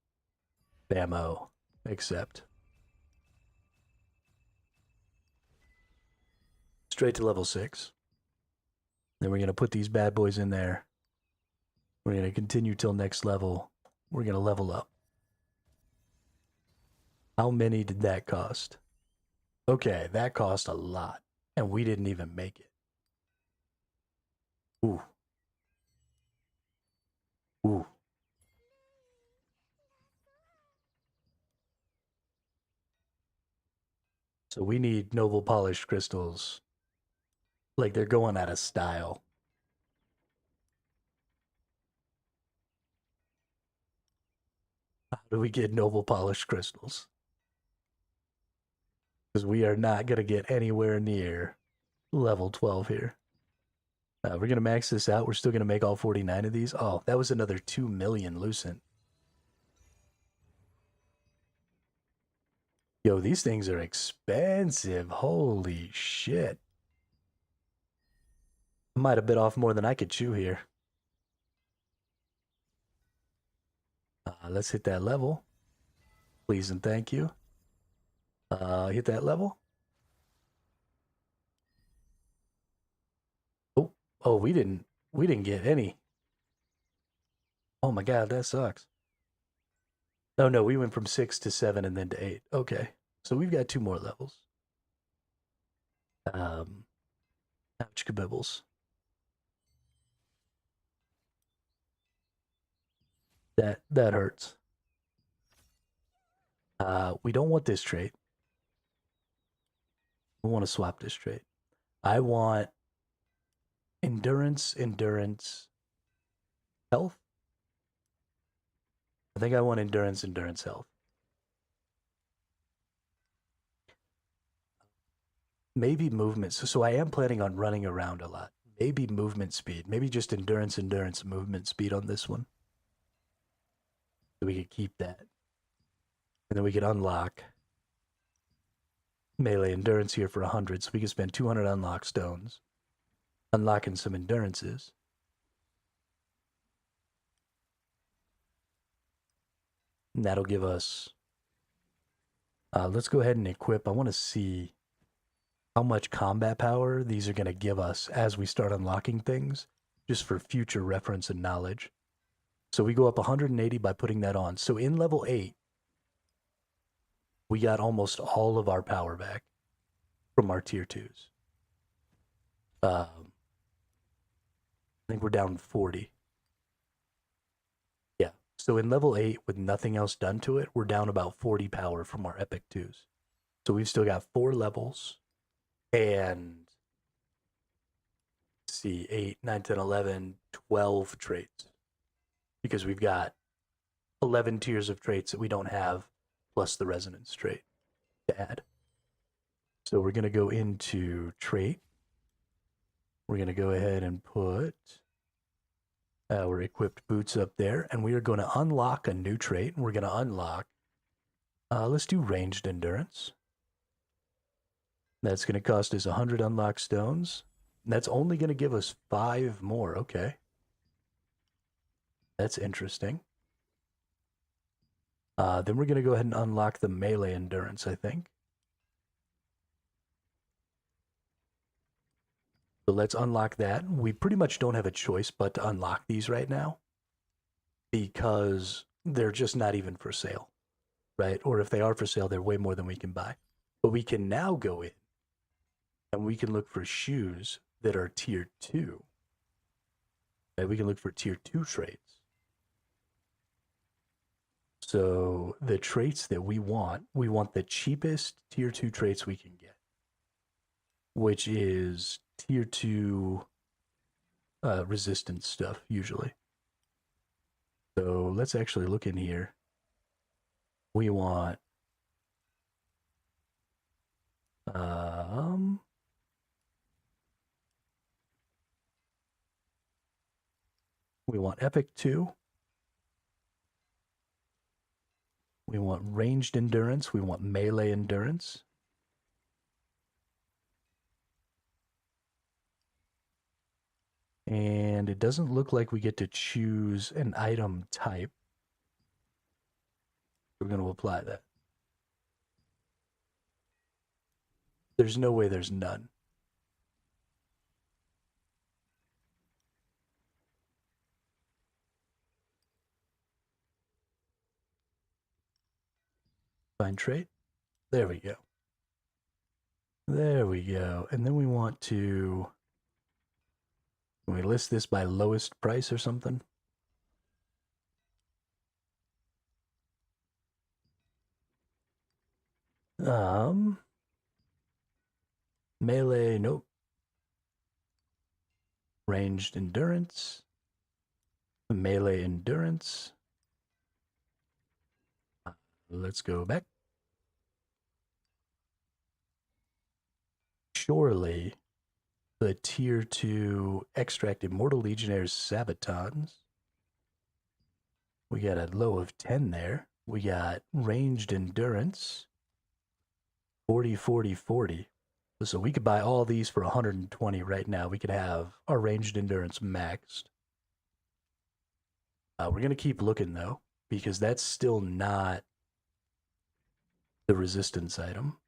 Bammo, accept. Straight to level 6. Then we're going to put these bad boys in there. We're going to continue till next level. We're going to level up. How many did that cost? Okay, that cost a lot, and we didn't even make it. Ooh. Ooh. So we need noble polished crystals. Like they're going out of style. How do we get noble polished crystals? Because we are not going to get anywhere near level 12 here. We're going to max this out. We're still going to make all 49 of these. Oh, that was another 2 million lucent. Yo, these things are expensive. Holy shit. I might have bit off more than I could chew here. Let's hit that level. Please and thank you. Hit that level. Oh, we didn't get any. Oh my god, that sucks. Oh no, we went from 6 to 7 and then to 8. Okay. So we've got 2 more levels. Ouch kabibbles. That hurts. We don't want this trait. We want to swap this trait. I want endurance, health. I think I want endurance, health. Maybe movement. So I am planning on running around a lot. Maybe movement speed. Maybe just endurance, movement speed on this one. So we could keep that. And then we could unlock melee endurance here for 100. So we could spend 200 unlock stones. Unlocking some endurances. And that'll give us... let's go ahead and equip. I want to see how much combat power these are going to give us as we start unlocking things, just for future reference and knowledge. So we go up 180 by putting that on. So in level 8, we got almost all of our power back from our tier 2s. I think we're down 40. Yeah. So in level 8, with nothing else done to it, we're down about 40 power from our epic 2s. So we've still got 4 levels. And let's see, 8, 9, 10, 11, 12 traits. Because we've got 11 tiers of traits that we don't have, plus the resonance trait to add. So we're going to go into trait. We're going to go ahead and put our equipped boots up there. And we are going to unlock a new trait. And we're going to unlock, let's do ranged endurance. That's going to cost us 100 unlock stones. That's only going to give us 5 more. Okay. That's interesting. Then we're going to go ahead and unlock the melee endurance, I think. So let's unlock that. We pretty much don't have a choice but to unlock these right now because they're just not even for sale, right? Or if they are for sale, they're way more than we can buy. But we can now go in and we can look for shoes that are tier 2. Right? We can look for tier 2 traits. So the traits that we want the cheapest tier 2 traits we can get, which is tier 2 resistance stuff, usually. So let's actually look in here. We want we want epic 2. We want ranged endurance. We want melee endurance. And it doesn't look like we get to choose an item type. We're going to apply that. There's no way there's none. Find trait. There we go. There we go. And then we want to... Can we list this by lowest price or something? Melee, nope. Ranged endurance. Melee endurance. Let's go back. Surely the tier 2 extract immortal legionnaires sabatons. We got a low of 10 there. We got ranged endurance. 40, 40, 40. So we could buy all these for 120 right now. We could have our ranged endurance maxed. We're going to keep looking, though, because that's still not the resistance item.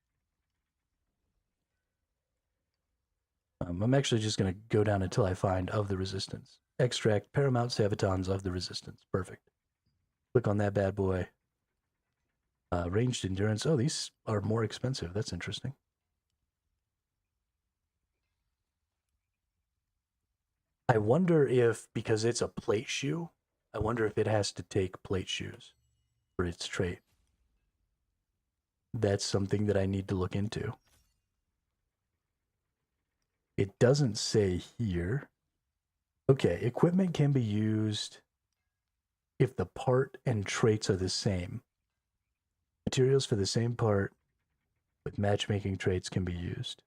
I'm actually just going to go down until I find of the resistance. Extract paramount sabatons of the resistance. Perfect. Click on that bad boy. Ranged endurance. Oh, these are more expensive. That's interesting. I wonder if, because it's a plate shoe, I wonder if it has to take plate shoes for its trait. That's something that I need to look into. It doesn't say here. Okay, equipment can be used if the part and traits are the same. Materials for the same part with matchmaking traits can be used.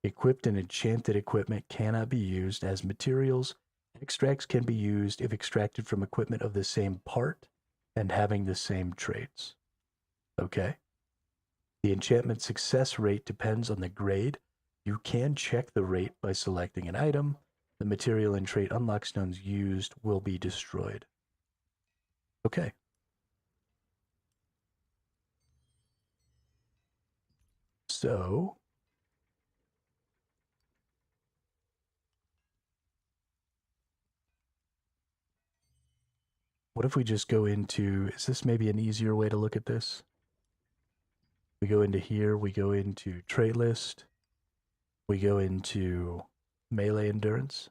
Equipped and enchanted equipment cannot be used as materials. Extracts can be used if extracted from equipment of the same part and having the same traits. Okay. The enchantment success rate depends on the grade. You can check the rate by selecting an item. The material and trait unlock stones used will be destroyed. Okay. So what if we just go into, is this maybe an easier way to look at this? We go into here, we go into trait list, we go into melee endurance.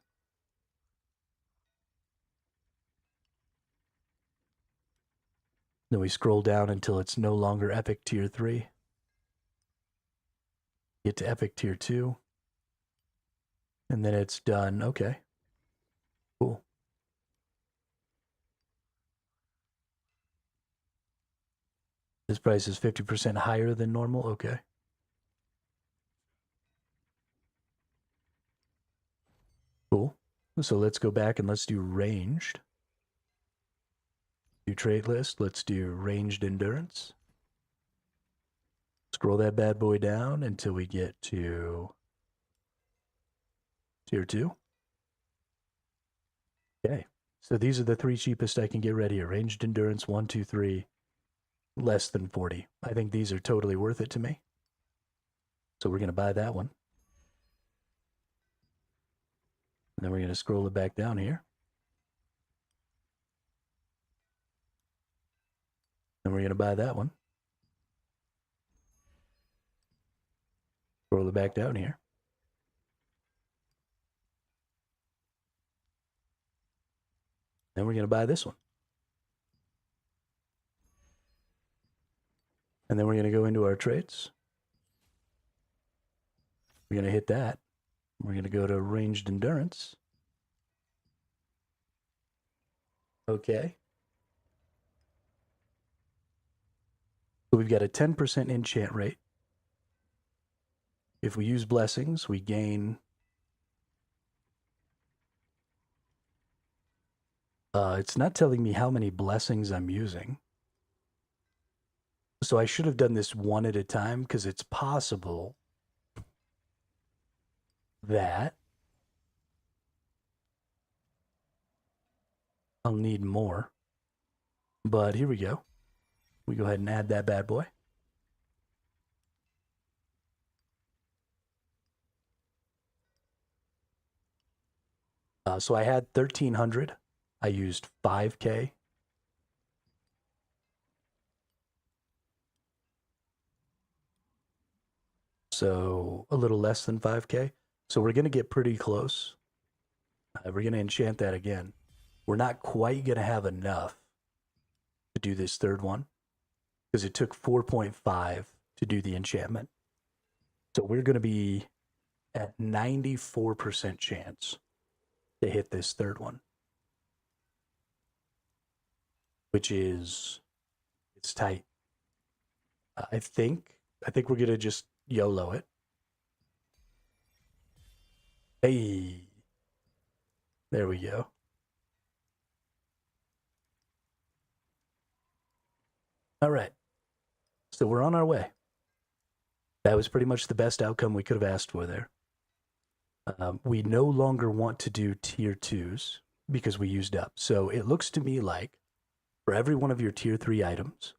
Then we scroll down until it's no longer epic tier 3. Get to epic tier 2. And then it's done. Okay. Cool. This price is 50% higher than normal. Okay. Cool. So let's go back and let's do ranged. Do trait list. Let's do ranged endurance. Scroll that bad boy down until we get to tier 2. Okay, so these are the 3 cheapest I can get red here. Ranged endurance, 1, 2, 3, less than 40. I think these are totally worth it to me. So we're going to buy that one. And then we're going to scroll it back down here. And we're going to buy that one. Scroll it back down here. Then we're going to buy this one. And then we're going to go into our trades. We're going to hit that. We're going to go to ranged endurance. Okay. So we've got a 10% enchant rate. If we use blessings, we gain... it's not telling me how many blessings I'm using. So I should have done this one at a time, because it's possible that I'll need more. But here we go. We go ahead and add that bad boy. So I had 1,300. I used 5K. So a little less than 5K. So we're going to get pretty close. We're going to enchant that again. We're not quite going to have enough to do this third one, because it took 4.5 to do the enchantment. So we're going to be at 94% chance to hit this third one, which is, it's tight. I think we're going to just YOLO it. Hey, there we go. All right, so we're on our way. That was pretty much the best outcome we could have asked for there. We no longer want to do tier 2s because we used up. So it looks to me like for every one of your tier 3 items,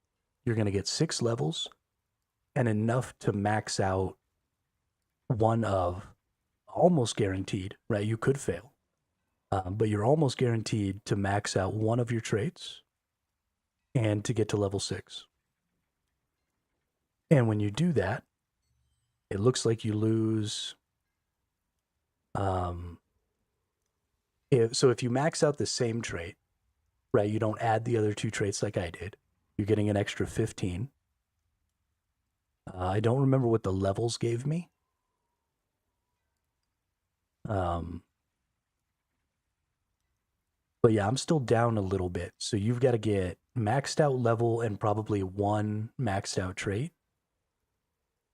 you're going to get 6 levels and enough to max out one of, almost guaranteed, right? You could fail, but you're almost guaranteed to max out one of your traits and to get to level 6. And when you do that, it looks like you lose... if you max out the same trait, right, you don't add the other 2 traits like I did, you're getting an extra 15. I don't remember what the levels gave me. But yeah, I'm still down a little bit. So you've got to get maxed out level and probably 1 maxed out trait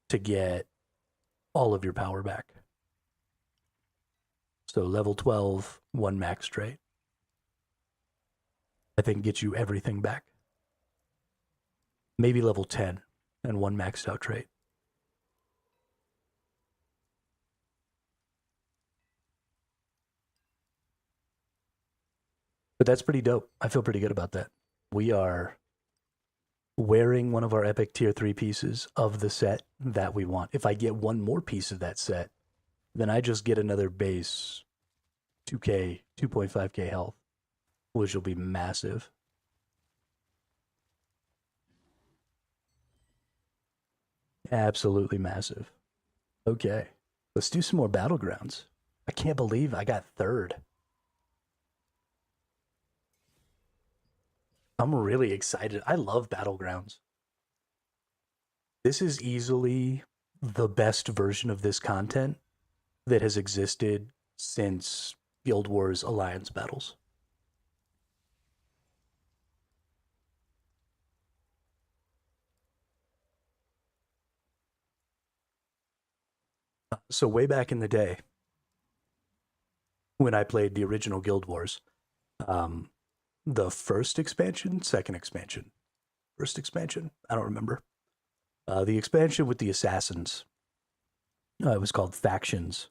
to get all of your power back. So level 12, 1 max trait, I think gets you everything back. Maybe level 10 and 1 maxed out trait. But that's pretty dope. I feel pretty good about that. We are wearing one of our epic tier 3 pieces of the set that we want. If I get one more piece of that set, then I just get another base 2K, 2.5K health, which will be massive. Absolutely massive. Okay, let's do some more battlegrounds. I can't believe I got 3rd. I'm really excited. I love battlegrounds. This is easily the best version of this content that has existed since Guild Wars Alliance battles. So way back in the day, when I played the original Guild Wars, the first expansion, second expansion, first expansion, I don't remember. The expansion with the assassins, it was called Factions.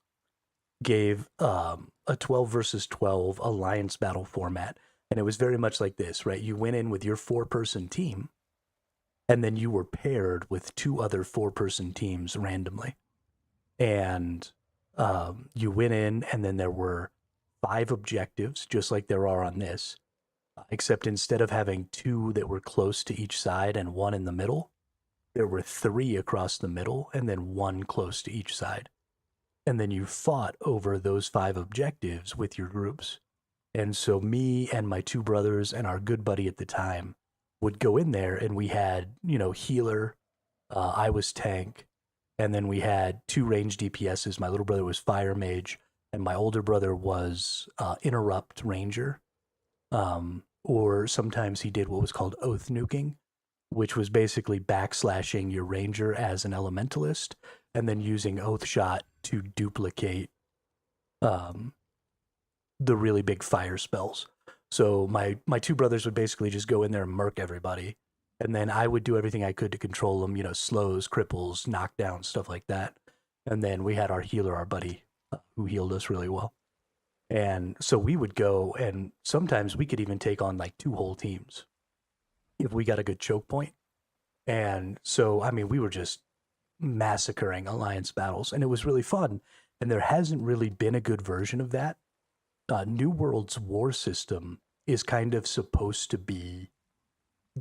gave a 12 versus 12 alliance battle format. And it was very much like this, right? You went in with your 4-person team, and then you were paired with 2 other 4-person teams randomly. And you went in, and then there were 5 objectives, just like there are on this, except instead of having 2 that were close to each side and 1 in the middle, there were 3 across the middle and then 1 close to each side. And then you fought over those 5 objectives with your groups. And so me and my 2 brothers and our good buddy at the time would go in there, and we had, healer, I was tank, and then we had 2 range DPSs. My little brother was fire mage, and my older brother was interrupt ranger. Or sometimes he did what was called oath nuking, which was basically backslashing your ranger as an elementalist and then using oath shot to duplicate the really big fire spells. So my 2 brothers would basically just go in there and murk everybody, and then I would do everything I could to control them, slows, cripples, knockdowns, stuff like that. And then we had our healer, our buddy, who healed us really well. And so we would go, and sometimes we could even take on like 2 whole teams if we got a good choke point. And so, I mean, we were just massacring alliance battles, and it was really fun. And there hasn't really been a good version of that. New World's war system is kind of supposed to be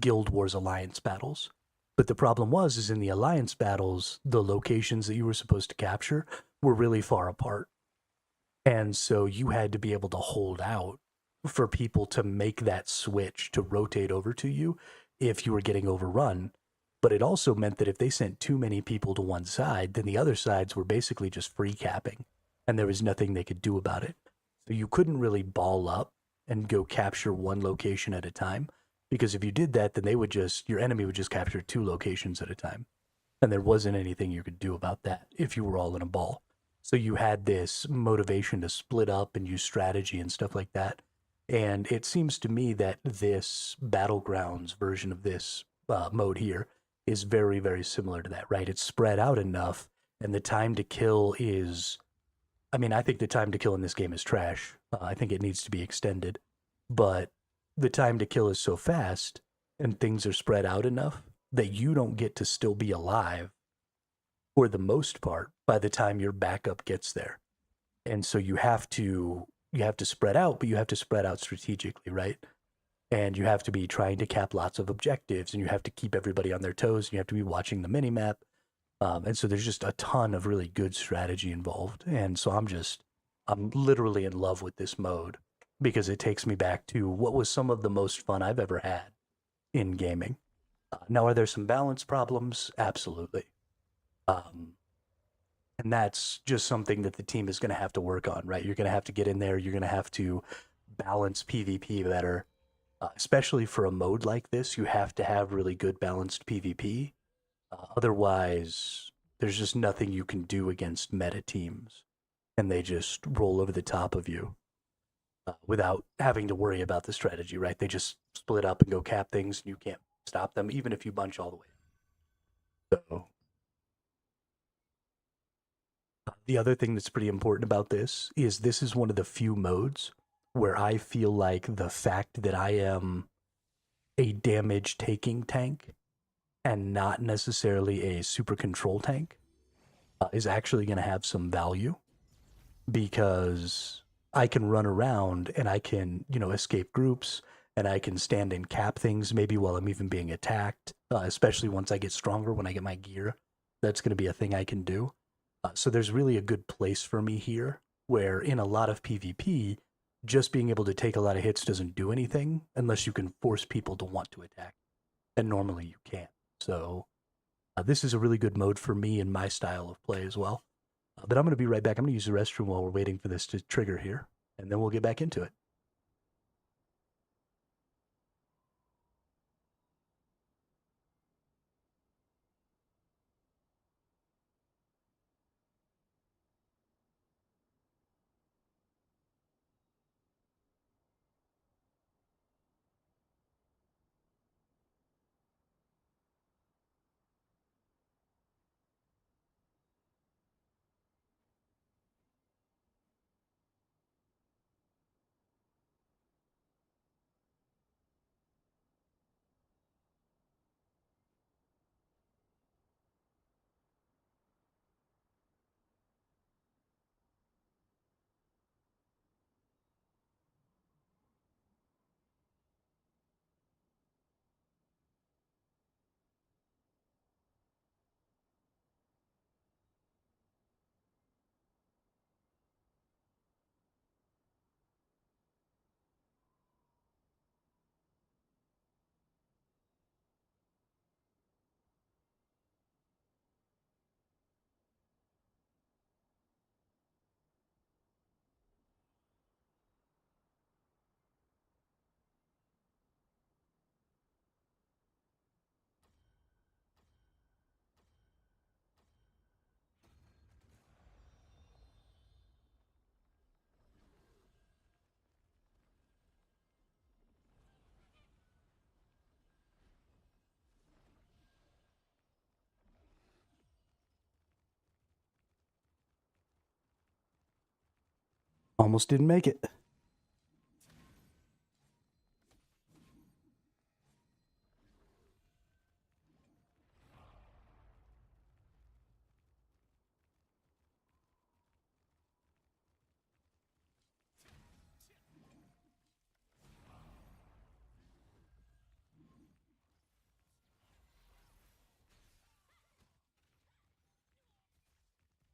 Guild Wars alliance battles. But the problem is in the alliance battles, the locations that you were supposed to capture were really far apart. And so you had to be able to hold out for people to make that switch to rotate over to you if you were getting overrun. But it also meant that if they sent too many people to one side, then the other sides were basically just free capping, and there was nothing they could do about it. So you couldn't really ball up and go capture one location at a time, because if you did that, then your enemy would just capture 2 locations at a time. And there wasn't anything you could do about that if you were all in a ball. So you had this motivation to split up and use strategy and stuff like that. And it seems to me that this Battlegrounds version of this mode here is very, very similar to that, right? It's spread out enough, and the time to kill is... I mean, I think the time to kill in this game is trash. I think it needs to be extended. But the time to kill is so fast, and things are spread out enough that you don't get to still be alive, for the most part, by the time your backup gets there. And so you have to spread out, but you have to spread out strategically, right? And you have to be trying to cap lots of objectives, and you have to keep everybody on their toes, and you have to be watching the minimap. And so there's just a ton of really good strategy involved. And so I'm literally in love with this mode, because it takes me back to what was some of the most fun I've ever had in gaming. Now, are there some balance problems? Absolutely. And that's just something that the team is going to have to work on, right? You're going to have to get in there. You're going to have to balance PvP better. Especially for a mode like this, you have to have really good balanced PvP. Otherwise, there's just nothing you can do against meta teams, and they just roll over the top of you without having to worry about the strategy, right? They just split up and go cap things, and you can't stop them, even if you bunch all the way. So, the other thing that's pretty important about this is one of the few modes where I feel like the fact that I am a damage-taking tank and not necessarily a super control tank is actually going to have some value, because I can run around and I can, escape groups, and I can stand and cap things maybe while I'm even being attacked, especially once I get stronger, when I get my gear. That's going to be a thing I can do. So there's really a good place for me here, where in a lot of PvP, just being able to take a lot of hits doesn't do anything unless you can force people to want to attack. And normally you can't. So this is a really good mode for me and my style of play as well. But I'm going to be right back. I'm going to use the restroom while we're waiting for this to trigger here, and then we'll get back into it. Almost didn't make it.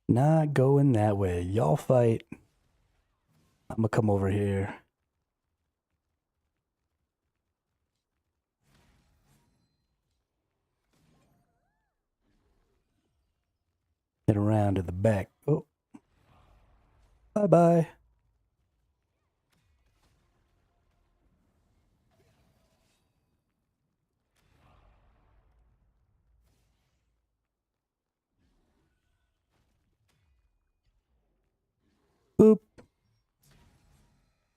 Not going that way. Y'all fight. I'm gonna come over here. Head around to the back. Oh. Bye-bye. Boop.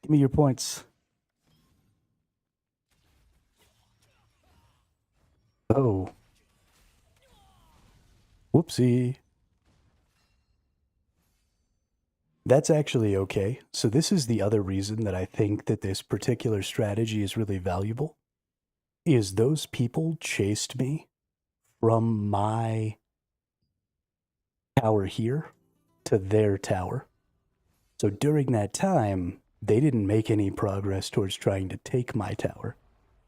Give me your points. Oh. Whoopsie. That's actually okay. So this is the other reason that I think that this particular strategy is really valuable, is those people chased me from my tower here to their tower. So during that time, they didn't make any progress towards trying to take my tower.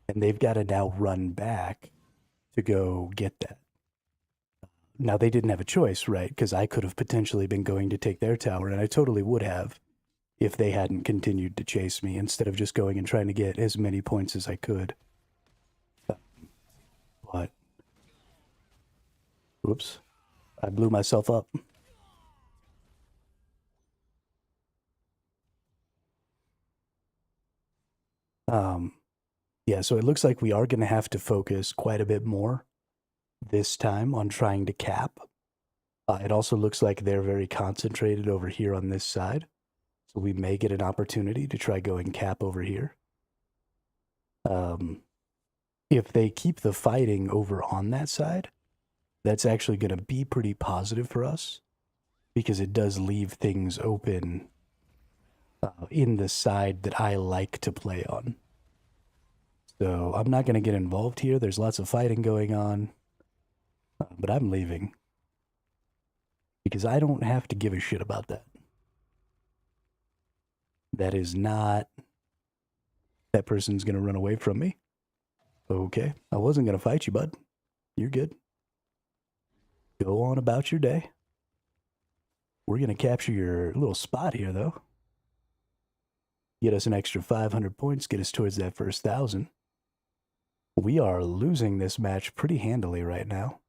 And they've got to now run back to go get that. Now, they didn't have a choice, right? Because I could have potentially been going to take their tower, and I totally would have if they hadn't continued to chase me instead of just going and trying to get as many points as I could. But, whoops, I blew myself up. Yeah, so it looks like we are going to have to focus quite a bit more this time on trying to cap. It also looks like they're very concentrated over here on this side. So we may get an opportunity to try going cap over here. If they keep the fighting over on that side, that's actually going to be pretty positive for us, because it does leave things open in the side that I like to play on. So I'm not going to get involved here. There's lots of fighting going on. But I'm leaving. Because I don't have to give a shit about that. That is not... That person's going to run away from me. Okay. I wasn't going to fight you, bud. You're good. Go on about your day. We're going to capture your little spot here, though. Get us an extra 500 points. Get us towards that first 1,000. We are losing this match pretty handily right now.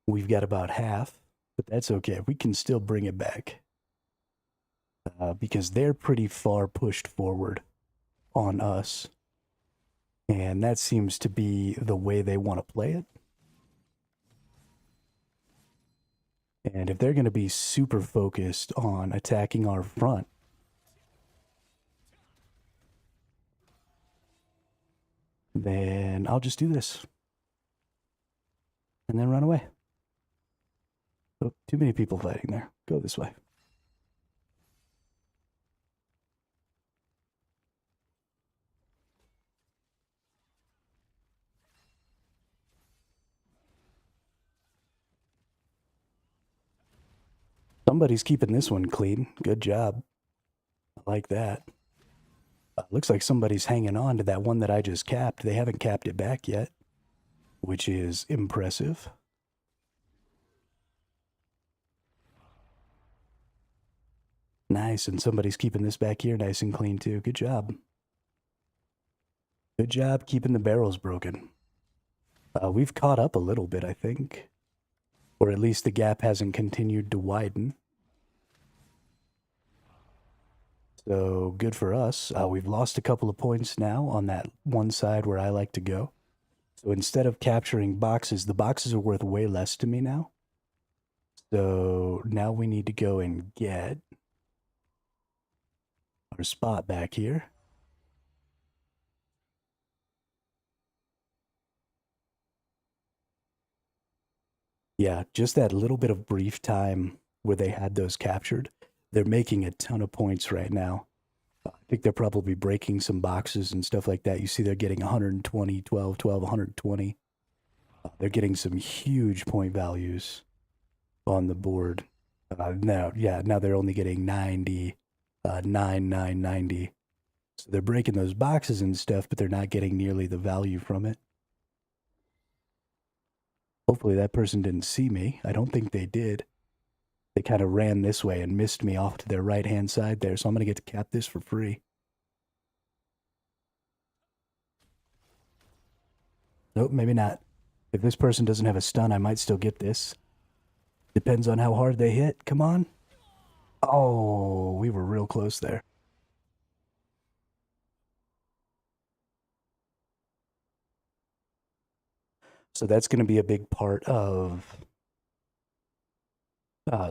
We've got about half, but that's okay. We can still bring it back. Because they're pretty far pushed forward on us. And that seems to be the way they want to play it. And if they're going to be super focused on attacking our front, then I'll just do this. And then run away. Oh, too many people fighting there. Go this way. Somebody's keeping this one clean. Good job. I like that. Looks like somebody's hanging on to that one that I just capped. They haven't capped it back yet, which is impressive. Nice, and somebody's keeping this back here nice and clean too. Good job. Good job keeping the barrels broken. We've caught up a little bit, I think. Or at least the gap hasn't continued to widen. So, good for us. We've lost a couple of points now on that one side where I like to go. So instead of capturing boxes, the boxes are worth way less to me now. So now we need to go and get our spot back here. Yeah, just that little bit of brief time where they had those captured. They're making a ton of points right now. I think they're probably breaking some boxes and stuff like that. You see they're getting 120, 12, 12, 120. They're getting some huge point values on the board. Now they're only getting 90, 90. So they're breaking those boxes and stuff, but they're not getting nearly the value from it. Hopefully that person didn't see me. I don't think they did. They kind of ran this way and missed me off to their right-hand side there, so I'm going to get to cap this for free. Nope, maybe not. If this person doesn't have a stun, I might still get this. Depends on how hard they hit. Come on. Oh, we were real close there. So that's going to be a big part of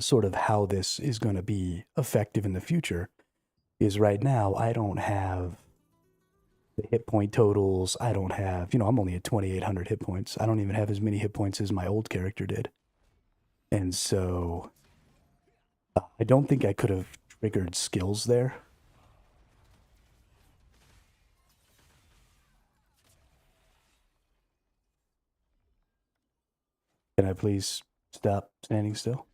sort of how this is going to be effective in the future. Is right now I don't have the hit point totals. I don't have, I'm only at 2,800 hit points. I don't even have as many hit points as my old character did. And so I don't think I could have triggered skills there. Can I please stop standing still?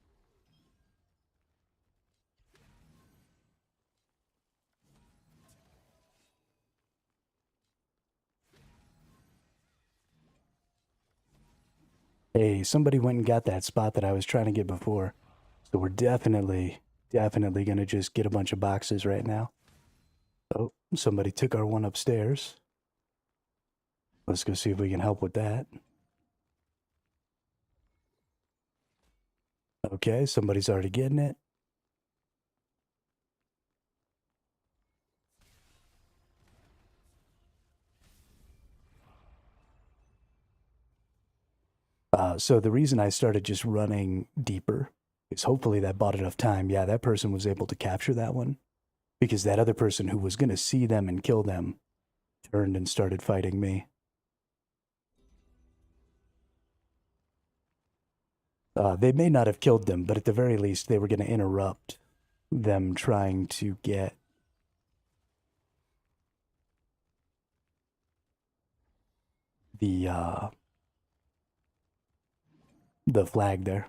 Hey, somebody went and got that spot that I was trying to get before. So we're definitely going to just get a bunch of boxes right now. Oh, somebody took our one upstairs. Let's go see if we can help with that. Okay, somebody's already getting it. So the reason I started just running deeper is hopefully that bought enough time. Yeah, that person was able to capture that one because that other person who was going to see them and kill them turned and started fighting me. They may not have killed them, but at the very least, they were going to interrupt them trying to get the flag there.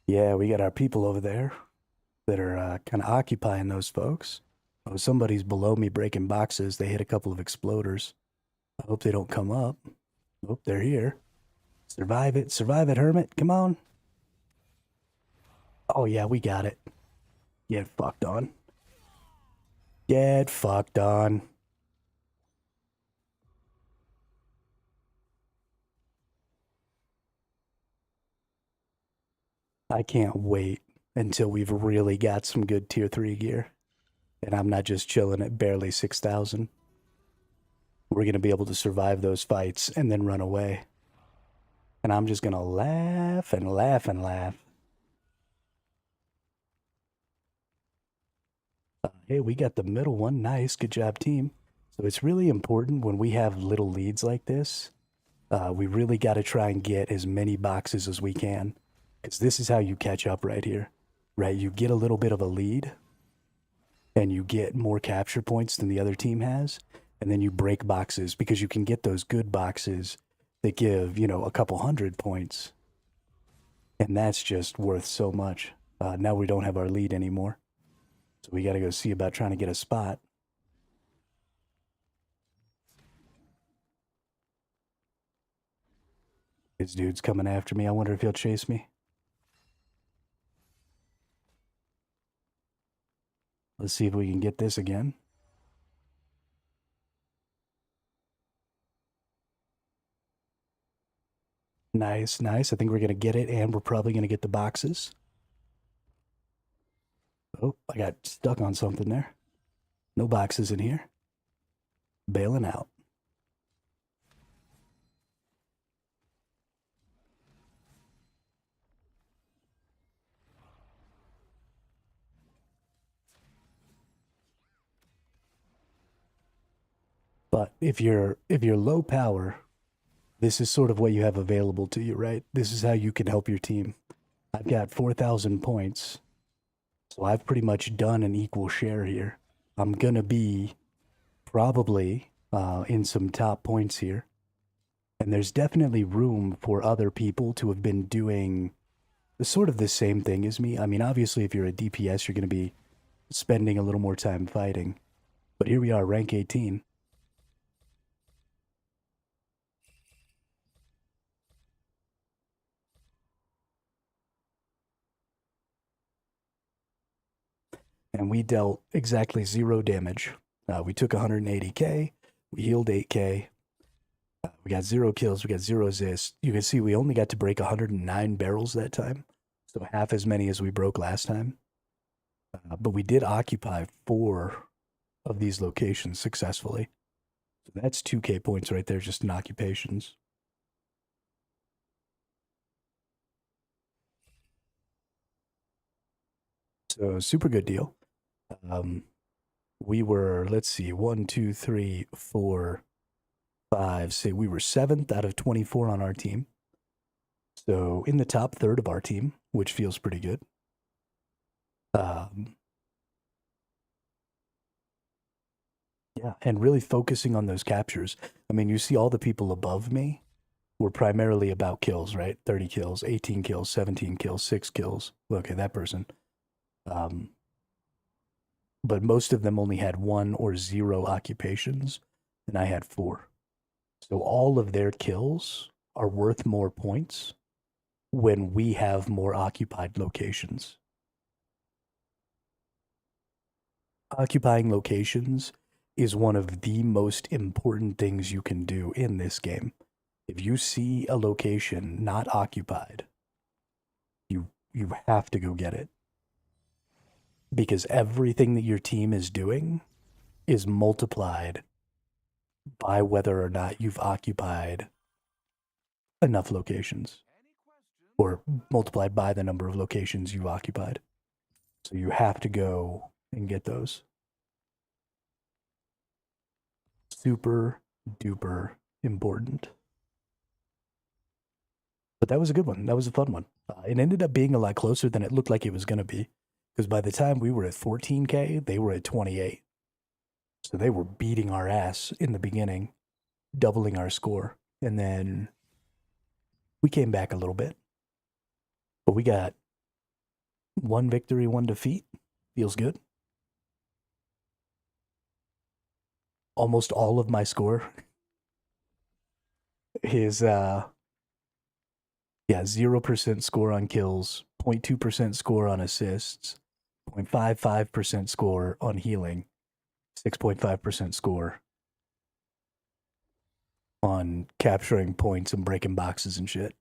Yeah, we got our people over there that are kind of occupying those folks. Oh, somebody's below me breaking boxes. They hit a couple of exploders. I hope they don't come up. Oh, they're here. Survive it, Hermit. Come on. Oh, yeah, we got it. Get fucked on. Get fucked on. I can't wait until we've really got some good tier 3 gear. And I'm not just chilling at barely 6,000. We're going to be able to survive those fights and then run away. And I'm just going to laugh and laugh and laugh. Hey, we got the middle one. Nice. Good job, team. So it's really important when we have little leads like this. We really got to try and get as many boxes as we can. Because this is how you catch up right here. Right? You get a little bit of a lead. And you get more capture points than the other team has. And then you break boxes because you can get those good boxes that give, a couple hundred points. And that's just worth so much. Now we don't have our lead anymore. So we got to go see about trying to get a spot. This dude's coming after me. I wonder if he'll chase me. Let's see if we can get this again. Nice, nice. I think we're going to get it, and we're probably going to get the boxes. Oh, I got stuck on something there. No boxes in here. Bailing out. But if you're low power, this is sort of what you have available to you, right? This is how you can help your team. I've got 4,000 points, so I've pretty much done an equal share here. I'm gonna be probably in some top points here, and there's definitely room for other people to have been doing sort of the same thing as me. I mean, obviously, if you're a DPS, you're gonna be spending a little more time fighting, but here we are, rank 18. And we dealt exactly 0 damage. We took 180k, we healed 8k, we got 0 kills, we got 0 assists. You can see we only got to break 109 barrels that time, so half as many as we broke last time. But we did occupy 4 of these locations successfully. So that's 2k points right there just in occupations. So super good deal. We were, let's see, 1, 2, 3, 4, 5, 6. We were 7th out of 24 on our team. So in the top third of our team, which feels pretty good. Yeah, and really focusing on those captures. I mean, you see all the people above me were primarily about kills, right? 30 kills, 18 kills, 17 kills, 6 kills. Okay, that person. But most of them only had 1 or 0 occupations, and I had 4. So all of their kills are worth more points when we have more occupied locations. Occupying locations is one of the most important things you can do in this game. If you see a location not occupied, you have to go get it. Because everything that your team is doing is multiplied by whether or not you've occupied enough locations, or multiplied by the number of locations you occupied. So you have to go and get those. Super duper important. But that was a good one. That was a fun one. It ended up being a lot closer than it looked like it was going to be. Because by the time we were at 14k, they were at 28. So they were beating our ass in the beginning, doubling our score. And then we came back a little bit. But we got 1 victory, 1 defeat. Feels good. Almost all of my score is 0% score on kills, 0.2% score on assists, 0.55% score on healing, 6.5% score on capturing points and breaking boxes and shit.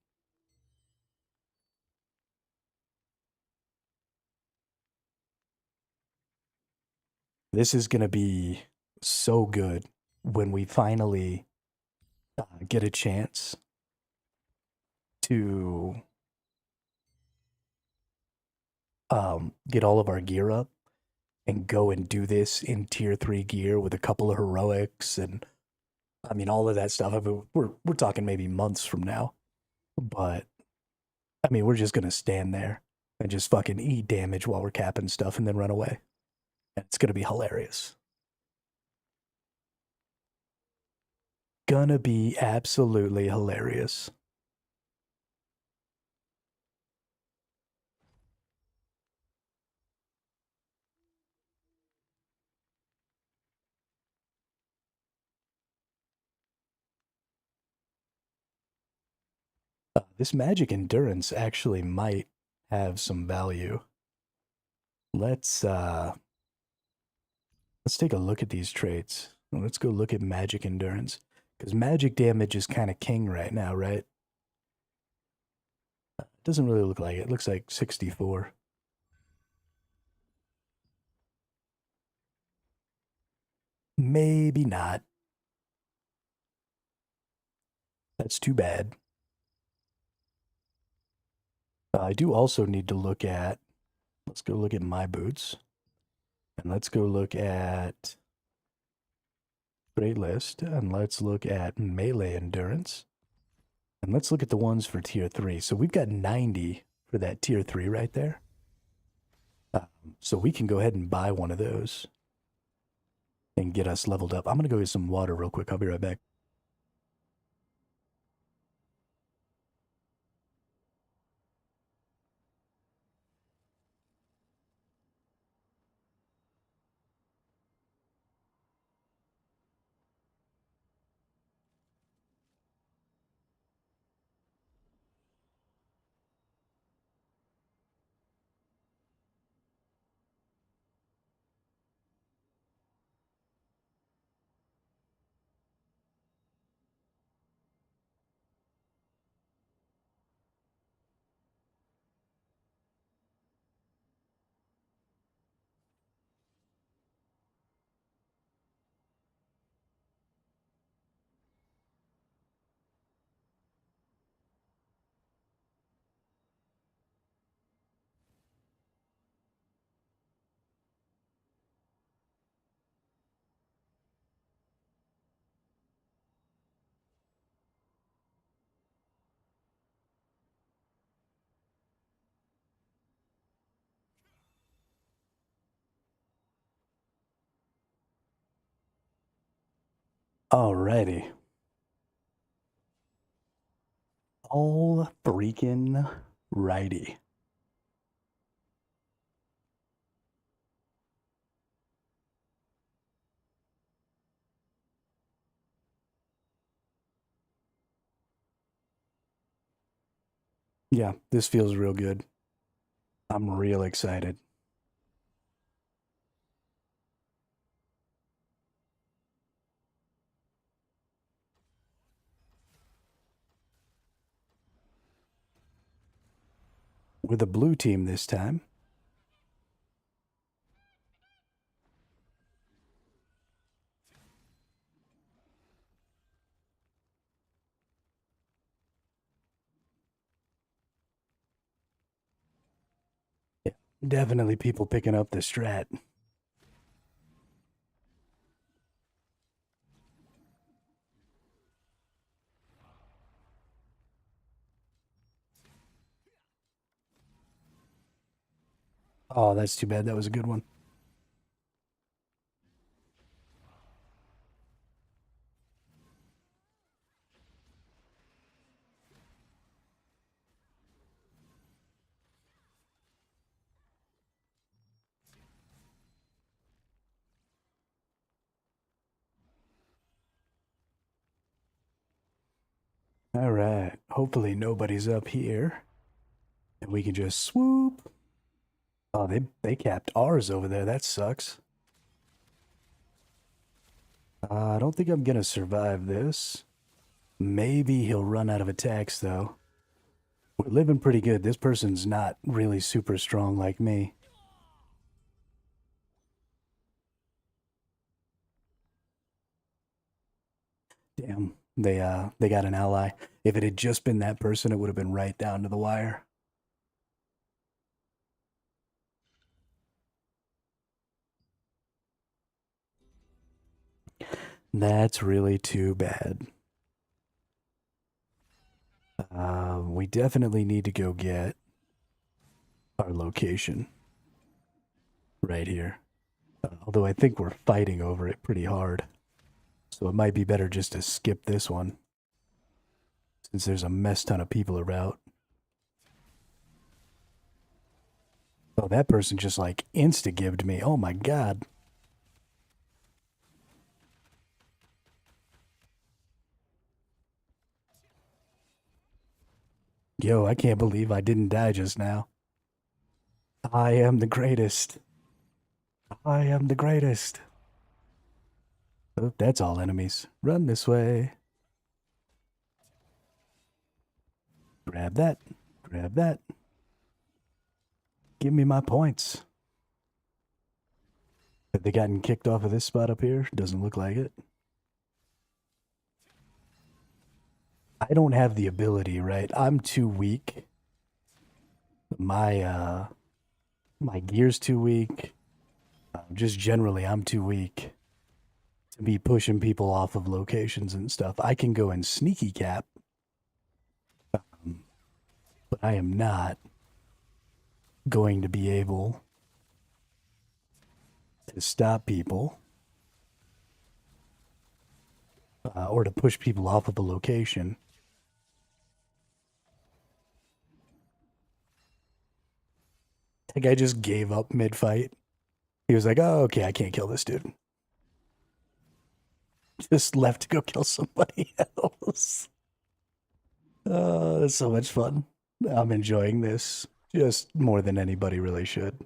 This is going to be so good when we finally get a chance to get all of our gear up and go and do this in tier 3 gear with a couple of heroics and I mean all of that stuff. I mean, we're talking maybe months from now, but I mean we're just gonna stand there and just fucking eat damage while we're capping stuff and then run away. And it's gonna be hilarious. Gonna be absolutely hilarious. This magic endurance actually might have some value. Let's take a look at these traits. Let's go look at magic endurance. Because magic damage is kind of king right now, right? Doesn't really look like it. It looks like 64. Maybe not. That's too bad. I do also need to look at, let's go look at my boots. And let's go look at straight list. And let's look at melee endurance. And let's look at the ones for tier 3. So we've got 90 for that tier 3 right there. So we can go ahead and buy one of those and get us leveled up. I'm going to go get some water real quick. I'll be right back. Alrighty. All freaking righty. Yeah, this feels real good. I'm real excited. With a blue team this time. Yeah, definitely people picking up the strat. Oh, that's too bad. That was a good one. All right. Hopefully nobody's up here. And we can just swoop. Oh, they capped ours over there. That sucks. I don't think I'm going to survive this. Maybe he'll run out of attacks, though. We're living pretty good. This person's not really super strong like me. Damn, they got an ally. If it had just been that person, it would have been right down to the wire. That's really too bad. We definitely need to go get our location right here. Although I think we're fighting over it pretty hard. So it might be better just to skip this one. Since there's a mess ton of people around. Oh, that person just like insta-gibbed me. Oh my god. Yo, I can't believe I didn't die just now. I am the greatest. I am the greatest. Oh, that's all enemies. Run this way. Grab that. Grab that. Give me my points. Have they gotten kicked off of this spot up here? Doesn't look like it. I don't have the ability, right? I'm too weak. My gear's too weak. Just generally, I'm too weak to be pushing people off of locations and stuff. I can go and sneaky cap, but I am not going to be able to stop people or to push people off of a location. That guy just gave up mid-fight. He was like, oh, okay, I can't kill this dude. Just left to go kill somebody else. Oh, that's so much fun. I'm enjoying this just more than anybody really should.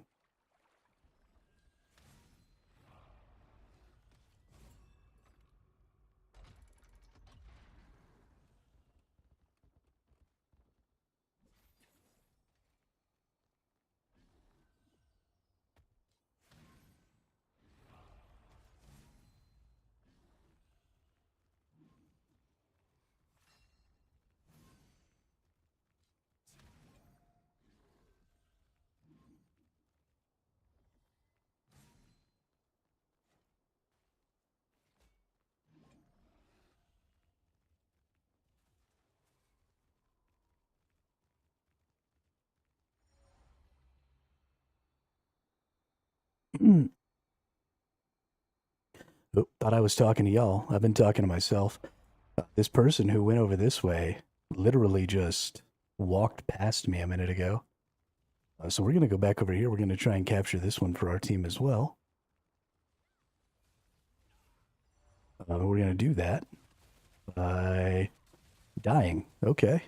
Oh, thought I was talking to y'all. I've been talking to myself. This person who went over this way literally just walked past me a minute ago. So we're going to go back over here. We're going to try and capture this one for our team as well. We're going to do that by dying. Okay.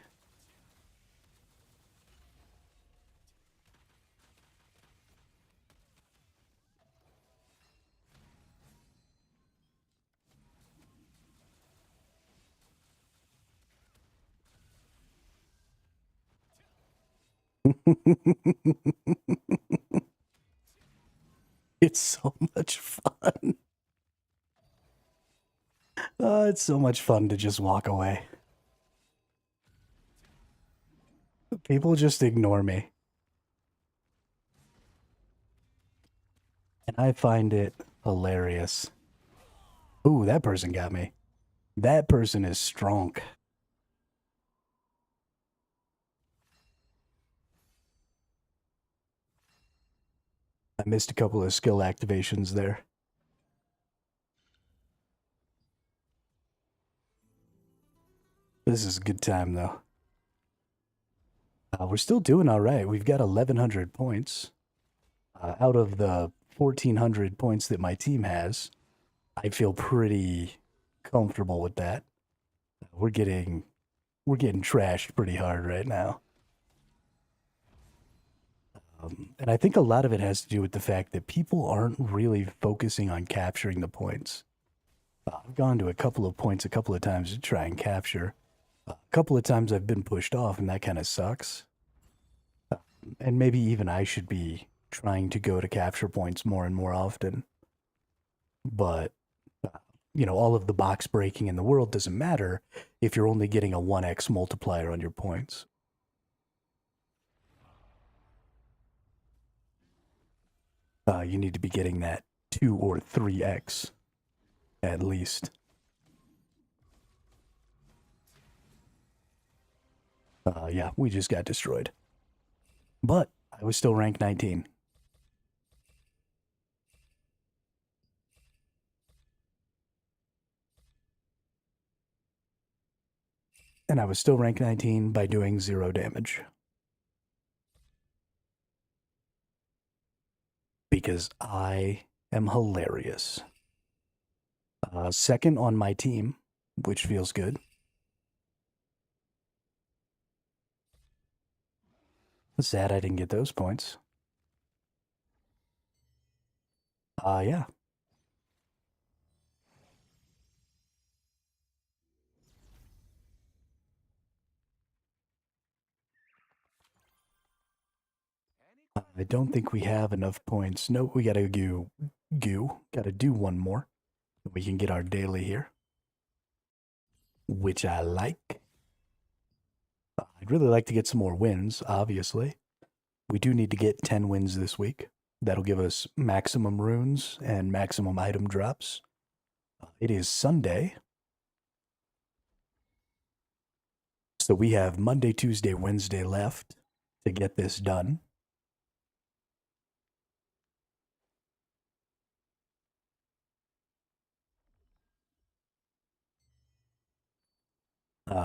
It's so much fun. It's so much fun to just walk away. People just ignore me. And I find it hilarious. Ooh, that person got me. That person is strong. I missed a couple of skill activations there. This is a good time, though. We're still doing all right. We've got 1,100 points. Out of the 1,400 points that my team has, I feel pretty comfortable with that. We're getting trashed pretty hard right now. And I think a lot of it has to do with the fact that people aren't really focusing on capturing the points. I've gone to a couple of points a couple of times to try and capture. A couple of times I've been pushed off, and that kind of sucks. And maybe even I should be trying to go to capture points more and more often. But, all of the box breaking in the world doesn't matter if you're only getting a 1x multiplier on your points. You need to be getting that 2 or 3x at least. Yeah, we just got destroyed. But I was still ranked 19. And I was still ranked 19 by doing 0 damage. Because I am hilarious. Second on my team, which feels good. Sad I didn't get those points. Yeah. I don't think we have enough points. Nope, we gotta gotta do one more. We can get our daily here, which I like. I'd really like to get some more wins, obviously. We do need to get 10 wins this week. That'll give us maximum runes and maximum item drops. It is Sunday. So we have Monday, Tuesday, Wednesday left to get this done.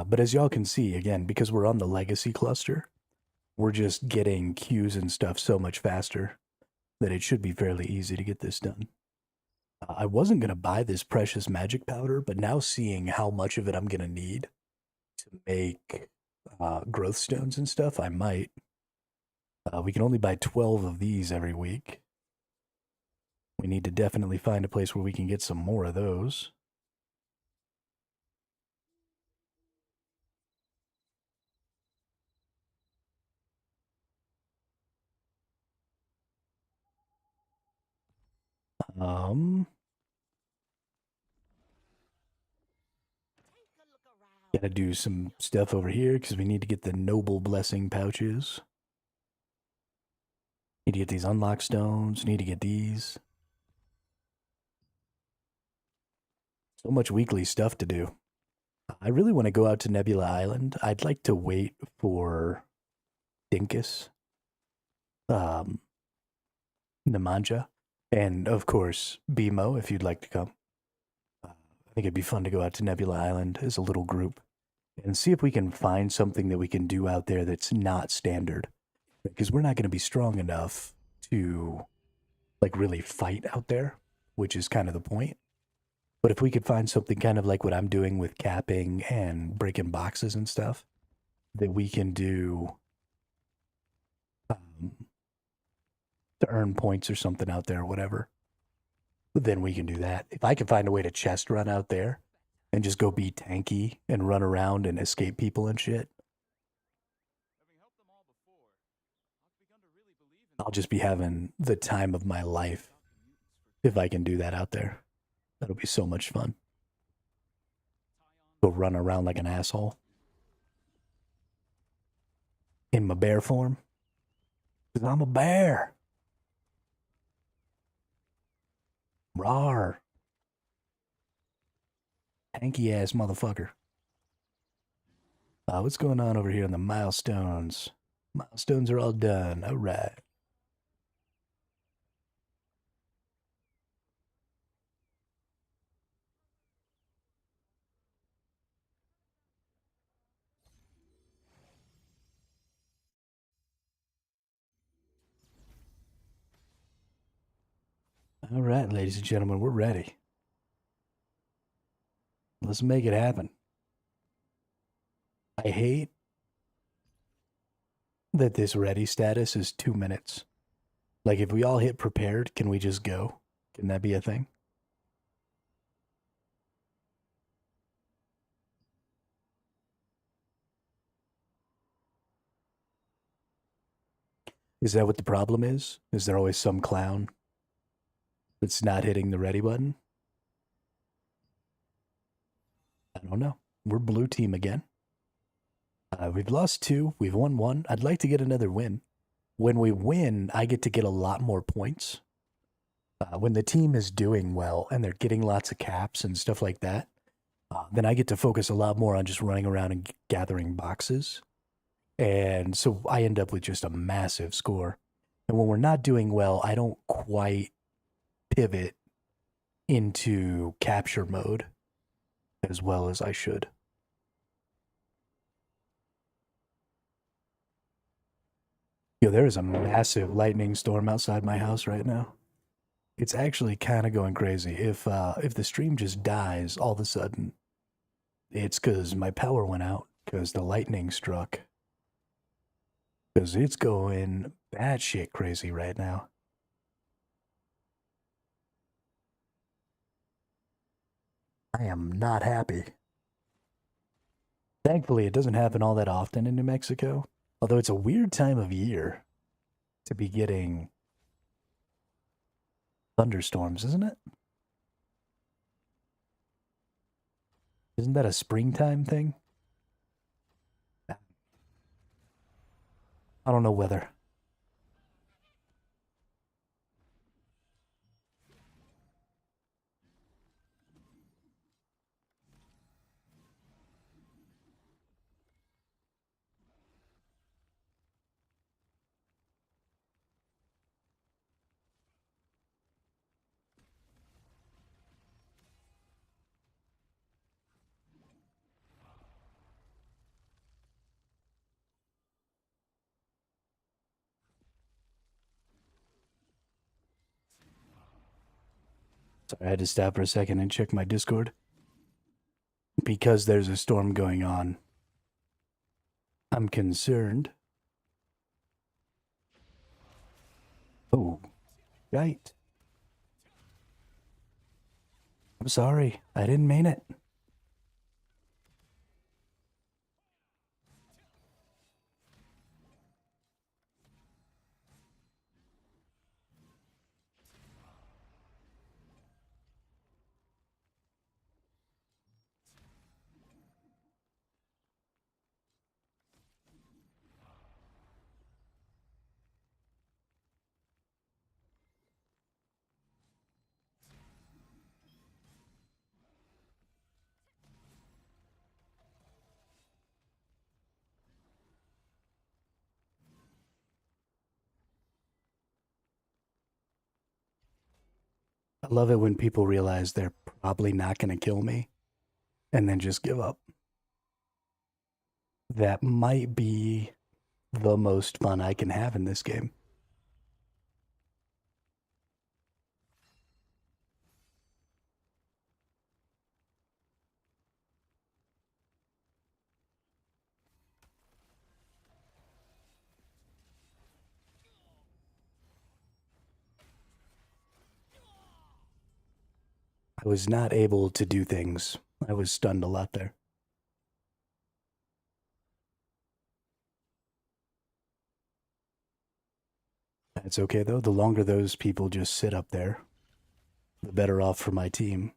But as y'all can see, again, because we're on the legacy cluster, we're just getting queues and stuff so much faster that it should be fairly easy to get this done. I wasn't going to buy this precious magic powder, but now seeing how much of it I'm going to need to make growth stones and stuff, I might. We can only buy 12 of these every week. We need to definitely find a place where we can get some more of those. Gotta do some stuff over here because we need to get the noble blessing pouches. Need to get these unlock stones. Need to get these. So much weekly stuff to do. I really want to go out to Nebula Island. I'd like to wait for Dinkus, Nemanja, and of course Bimo if you'd like to come. I think it'd be fun to go out to Nebula Island as a little group and see if we can find something that we can do out there that's not standard. Because we're not going to be strong enough to like really fight out there, which is kind of the point. But if we could find something kind of like what I'm doing with capping and breaking boxes and stuff that we can do to earn points or something out there or whatever, then we can do that. If I can find a way to chest run out there and just go be tanky and run around and escape people and shit, I'll just be having the time of my life if I can do that out there. That'll be so much fun. Go run around like an asshole in my bear form. Because I'm a bear. Rawr. Tanky ass motherfucker. What's going on over here in the milestones? Milestones are all done. All right. All right, ladies and gentlemen, we're ready. Let's make it happen. I hate that this ready status is 2 minutes. Like, if we all hit prepared, can we just go? Can that be a thing? Is that what the problem is? Is there always some clown that's not hitting the ready button? I don't know. We're blue team again. We've lost 2. We've won 1. I'd like to get another win. When we win, I get to get a lot more points. When the team is doing well and they're getting lots of caps and stuff like that, then I get to focus a lot more on just running around and gathering boxes. And so I end up with just a massive score. And when we're not doing well, I don't quite pivot into capture mode as well as I should. Yo, there is a massive lightning storm outside my house right now. It's actually kind of going crazy. If the stream just dies all of a sudden, it's because my power went out because the lightning struck. Because it's going batshit crazy right now. I am not happy. Thankfully, it doesn't happen all that often in New Mexico. Although it's a weird time of year. to be getting thunderstorms, isn't it? Isn't that a springtime thing? I don't know weather. Sorry, I had to stop for a second and check my Discord. Because there's a storm going on, I'm concerned. Oh, right. I'm sorry. I didn't mean it. I love it when people realize they're probably not going to kill me and then just give up. That might be the most fun I can have in this game. I was not able to do things. I was stunned a lot there. That's okay though. The longer those people just sit up there, the better off for my team.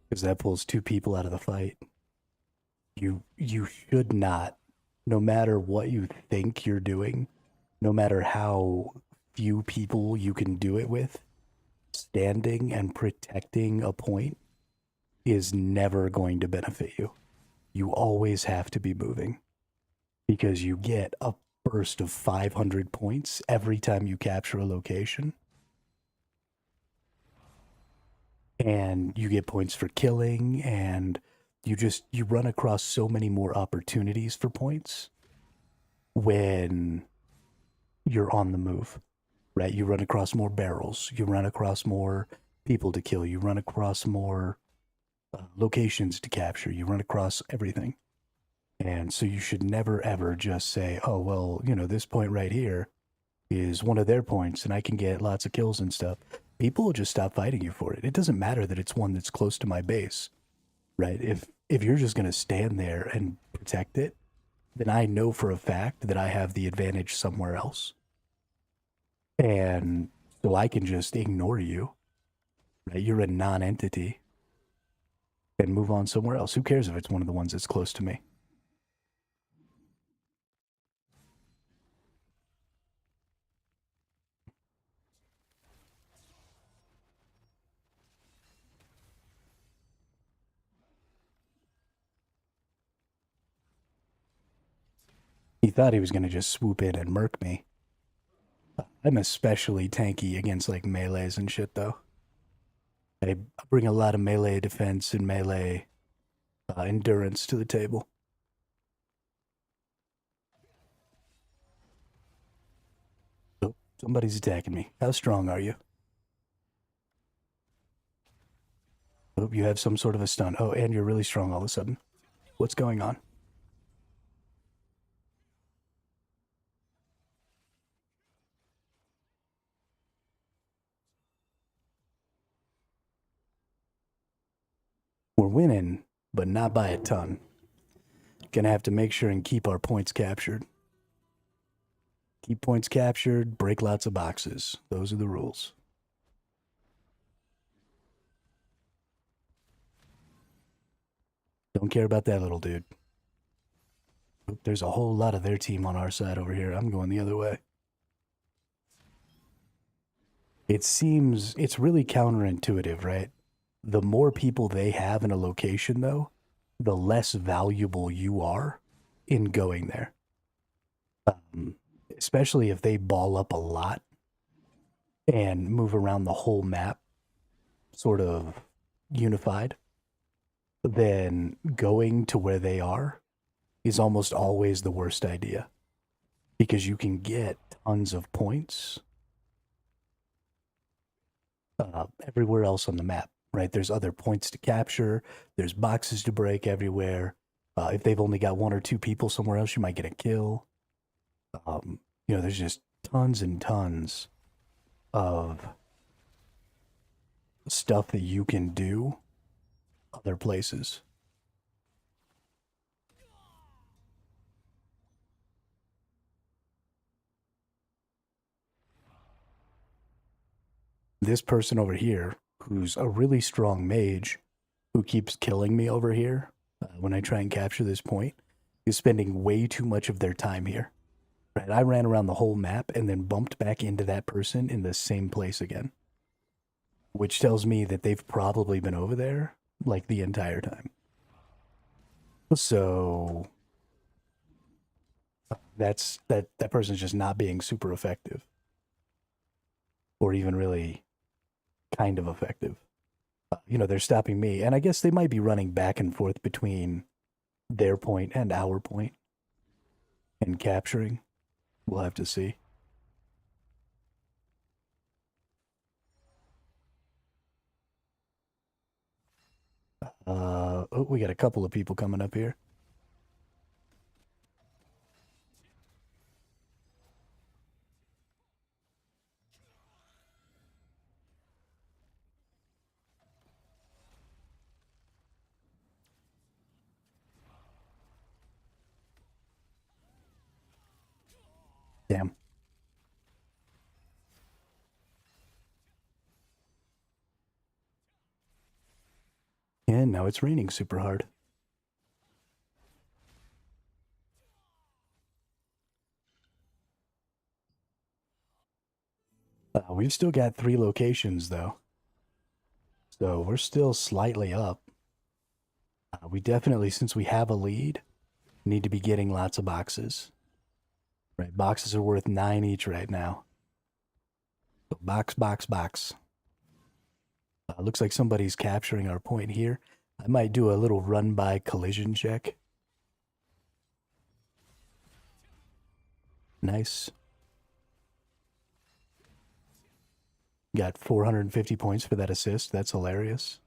Because that pulls two people out of the fight. You should not, no matter what you think you're doing, no matter how few people you can do it with, standing and protecting a point is never going to benefit you. You always have to be moving because you get a burst of 500 points every time you capture a location. And you get points for killing, and you run across so many more opportunities for points when you're on the move, right? You run across more barrels, you run across more people to kill, you run across more locations to capture, you run across everything. And so you should never ever just say, oh, well, this point right here is one of their points and I can get lots of kills and stuff. People will just stop fighting you for it. It doesn't matter that it's one that's close to my base, right? If you're just going to stand there and protect it, then I know for a fact that I have the advantage somewhere else. And so I can just ignore you, right? You're a non-entity and move on somewhere else. Who cares if it's one of the ones that's close to me? He thought he was going to just swoop in and murk me. I'm especially tanky against like melees and shit though. I bring a lot of melee defense and melee endurance to the table. Oh, somebody's attacking me. How strong are you? Oh, you have some sort of a stun. Oh, and you're really strong all of a sudden. What's going on? We're winning, but not by a ton. Gonna have to make sure and keep our points captured. Keep points captured, break lots of boxes. Those are the rules. Don't care about that little dude. Oop, there's a whole lot of their team on our side over here. I'm going the other way. It seems it's really counterintuitive, right? The more people they have in a location, though, the less valuable you are in going there. Especially if they ball up a lot and move around the whole map, sort of unified, then going to where they are is almost always the worst idea, because you can get tons of points everywhere else on the map, right? There's other points to capture. There's boxes to break everywhere. If they've only got 1 or 2 people somewhere else, you might get a kill. You know, there's just tons and tons of stuff that you can do other places. This person over here, who's a really strong mage, who keeps killing me over here when I try and capture this point, is spending way too much of their time here. Right? I ran around the whole map and then bumped back into that person in the same place again, which tells me that they've probably been over there like the entire time. So that person's just not being super effective, or even really kind of effective. You know, they're stopping me, and I guess they might be running back and forth between their point and our point and capturing. We'll have to see. Oh, we got a couple of people coming up here. Damn. And now it's raining super hard. We've still got 3 locations, though. So we're still slightly up. We definitely, since we have a lead, need to be getting lots of boxes. Right, boxes are worth 9 each right now. So box, box, box. Looks like somebody's capturing our point here. I might do a little run-by collision check. Nice. Got 450 points for that assist. That's hilarious.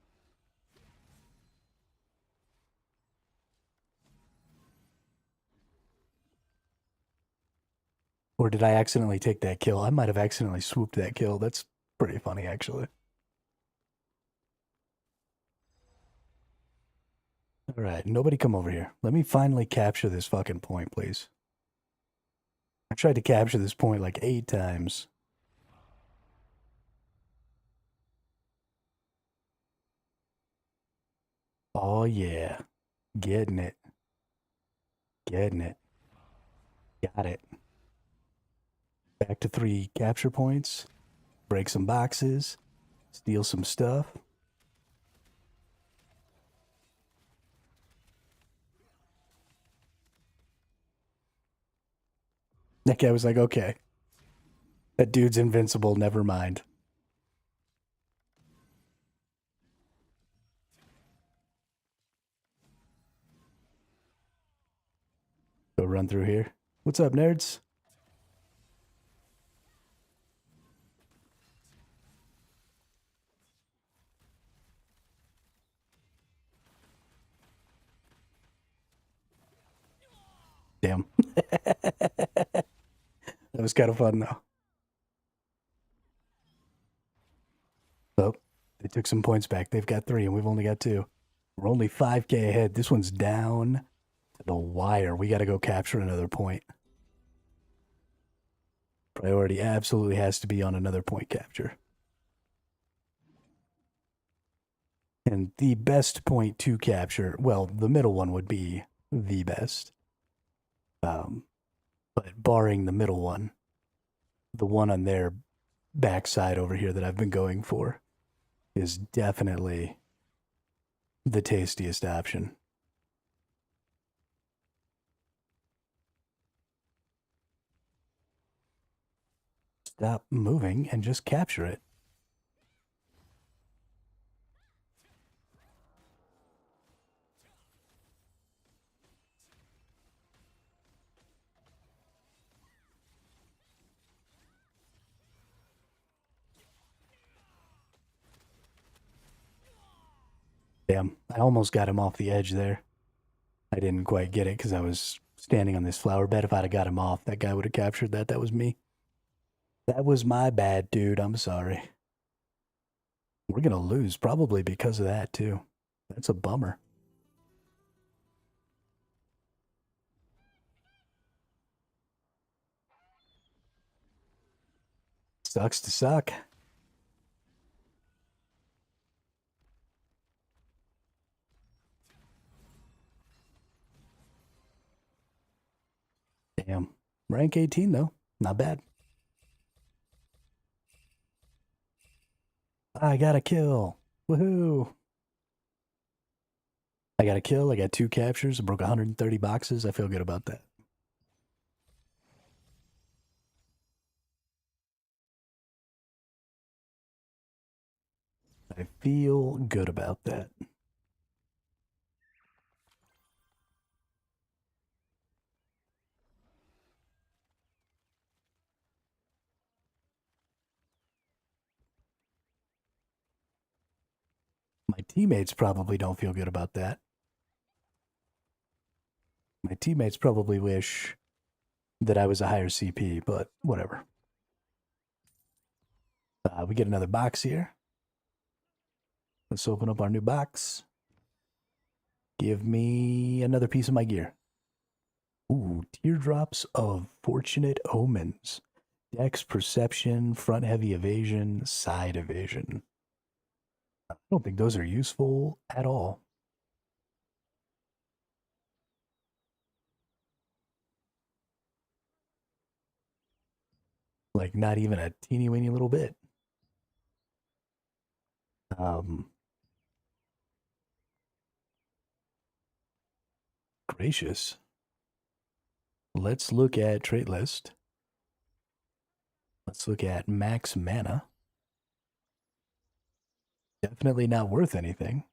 Or did I accidentally take that kill? I might have accidentally swooped that kill. That's pretty funny, actually. All right, nobody come over here. Let me finally capture this fucking point, please. I tried to capture this point like 8 times. Oh, yeah. Getting it. Getting it. Got it. Back to 3 capture points. Break some boxes. Steal some stuff. That guy was like, okay. That dude's invincible, never mind. Go run through here. What's up, nerds? Damn. That was kind of fun, though. Oh, they took some points back. They've got 3, and we've only got 2. We're only 5K ahead. This one's down to the wire. We got to go capture another point. Priority absolutely has to be on another point capture. And the best point to capture, well, the middle one would be the best. But barring the middle one, the one on their backside over here that I've been going for is definitely the tastiest option. Stop moving and just capture it. Damn, I almost got him off the edge there. I didn't quite get it because I was standing on this flower bed. If I'd have got him off, that guy would have captured that. That was me. That was my bad, dude. I'm sorry. We're going to lose probably because of that, too. That's a bummer. Sucks to suck. Damn. Rank 18, though. Not bad. I got a kill. Woohoo. I got a kill. I got 2 captures. I broke 130 boxes. I feel good about that. I feel good about that. My teammates probably don't feel good about that. My teammates probably wish that I was a higher CP, but whatever. We get another box here. Let's open up our new box. Give me another piece of my gear. Ooh, teardrops of fortunate omens. Dex, perception, front heavy evasion, side evasion. I don't think those are useful at all. Like, not even a teeny weeny little bit. Gracious. Let's look at trait list. Let's look at max mana. Definitely not worth anything.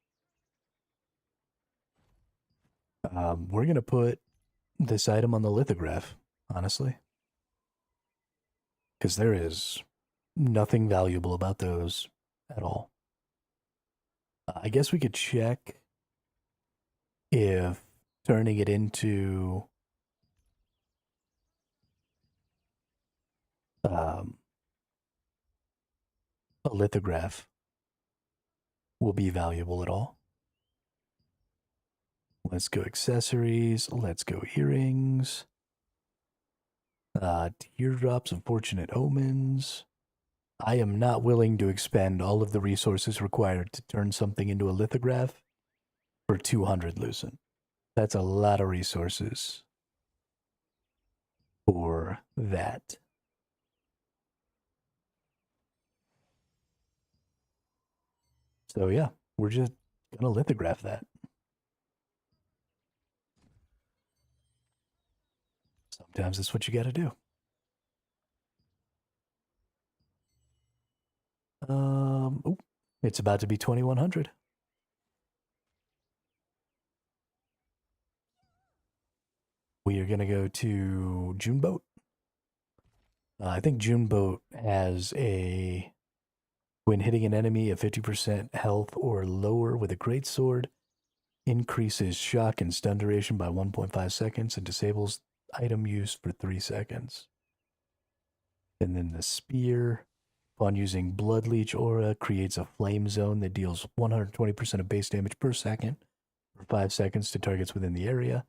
We're going to put this item on the lithograph, honestly. Because there is nothing valuable about those at all. I guess we could check if turning it into a lithograph will be valuable at all. Let's go accessories. Let's go earrings. Teardrops of fortunate omens. I am not willing to expend all of the resources required to turn something into a lithograph for 200 lucent. That's a lot of resources for that. So yeah, we're just gonna lithograph that. Sometimes that's what you gotta do. Oh, it's about to be 2100. We are gonna go to Juneboat. I think Juneboat has a when hitting an enemy at 50% health or lower with a greatsword, increases shock and stun duration by 1.5 seconds and disables item use for 3 seconds. And then the spear, upon using Blood Leech Aura, creates a flame zone that deals 120% of base damage per second for 5 seconds to targets within the area.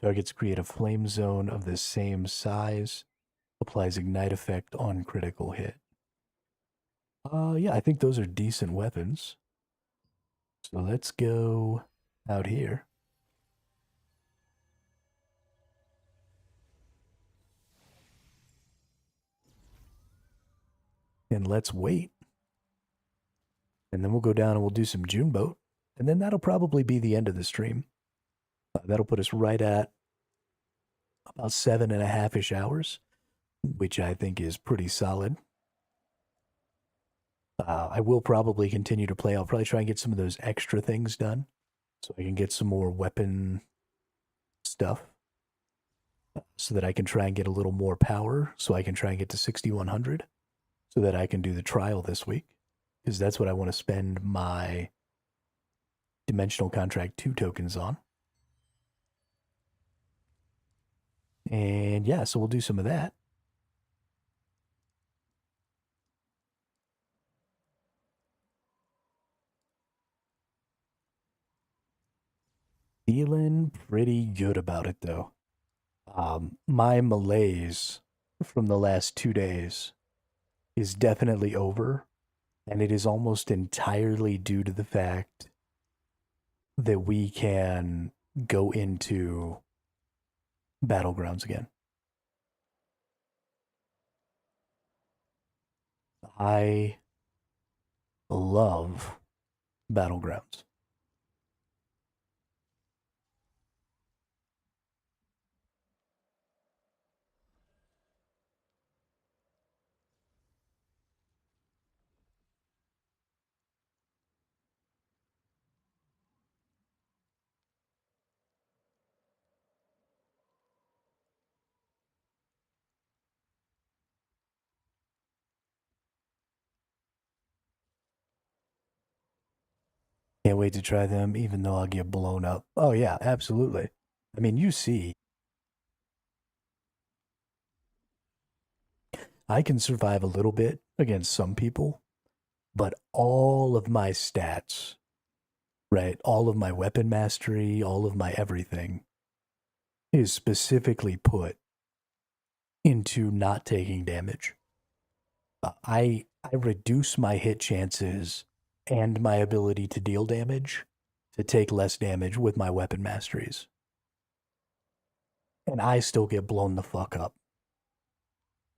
Targets create a flame zone of the same size Applies ignite effect on critical hit. Yeah, I think those are decent weapons. So let's go out here. And let's wait. And then we'll go down and we'll do some June boat. And then that'll probably be the end of the stream. That'll put us right at about 7.5-ish hours, which I think is pretty solid. I will probably continue to play. I'll probably try and get some of those extra things done so I can get some more weapon stuff so that I can try and get a little more power so I can try and get to 6,100 so that I can do the trial this week because that's what I want to spend my Dimensional Contract 2 tokens on. And yeah, so we'll do some of that. Feeling pretty good about it though. My malaise from the last 2 days is definitely over, and it is almost entirely due to the fact that we can go into Battlegrounds again. I love Battlegrounds. Can't wait to try them, even though I'll get blown up. Oh, yeah, absolutely. I mean, you see, I can survive a little bit against some people, but all of my stats, right, all of my weapon mastery, all of my everything is specifically put into not taking damage. I reduce my hit chances and my ability to deal damage to take less damage with my weapon masteries. And I still get blown the fuck up.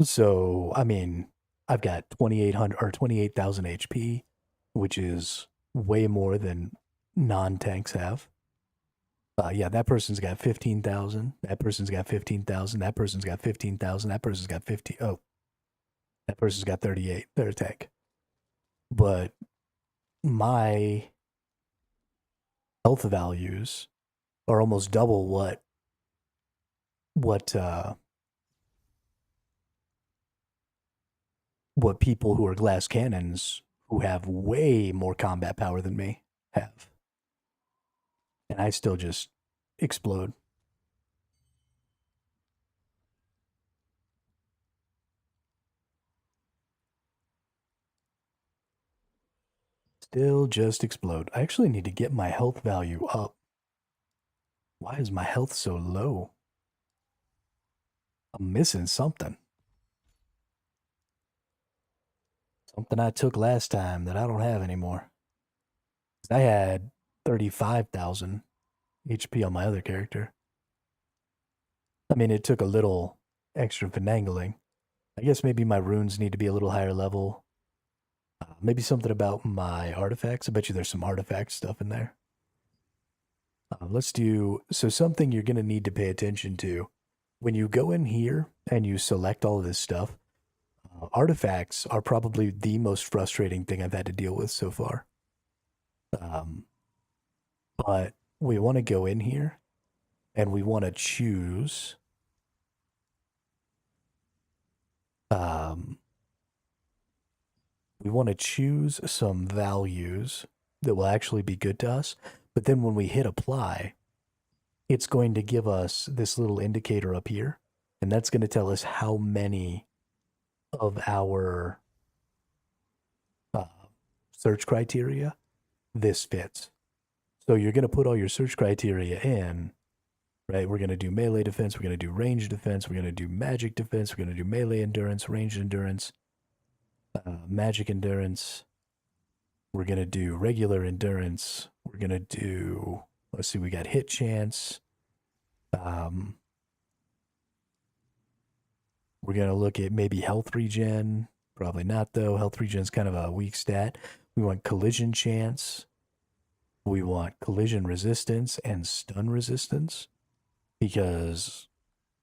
So, I mean, I've got 2,800 or 28,000 HP, which is way more than non-tanks have. Yeah, that person's got 15,000. That person's got 15,000. That person's got 15,000. That person's got 50. Oh, that person's got 38. They're a tank. But my health values are almost double what people who are glass cannons who have way more combat power than me have. And I still just explode. Still just explode. I actually need to get my health value up. Why is my health so low? I'm missing something. Something I took last time that I don't have anymore. I had 35,000 HP on my other character. I mean, it took a little extra finagling. I guess maybe my runes need to be a little higher level. Maybe something about my artifacts. I bet you there's some artifact stuff in there. Let's do, so something you're going to need to pay attention to. When you go in here and you select all of this stuff, artifacts are probably the most frustrating thing I've had to deal with so far. But we want to go in here and we want to choose we want to choose some values that will actually be good to us. But then when we hit apply, it's going to give us this little indicator up here. And that's going to tell us how many of our search criteria this fits. So you're going to put all your search criteria in, right? We're going to do melee defense. We're going to do range defense. We're going to do magic defense. We're going to do melee endurance, range endurance, magic endurance. We're going to do regular endurance. We're going to do, let's see, we got hit chance. We're going to look at maybe health regen. Probably not, though. Health regen is kind of a weak stat. We want collision chance. We want collision resistance and stun resistance. Because,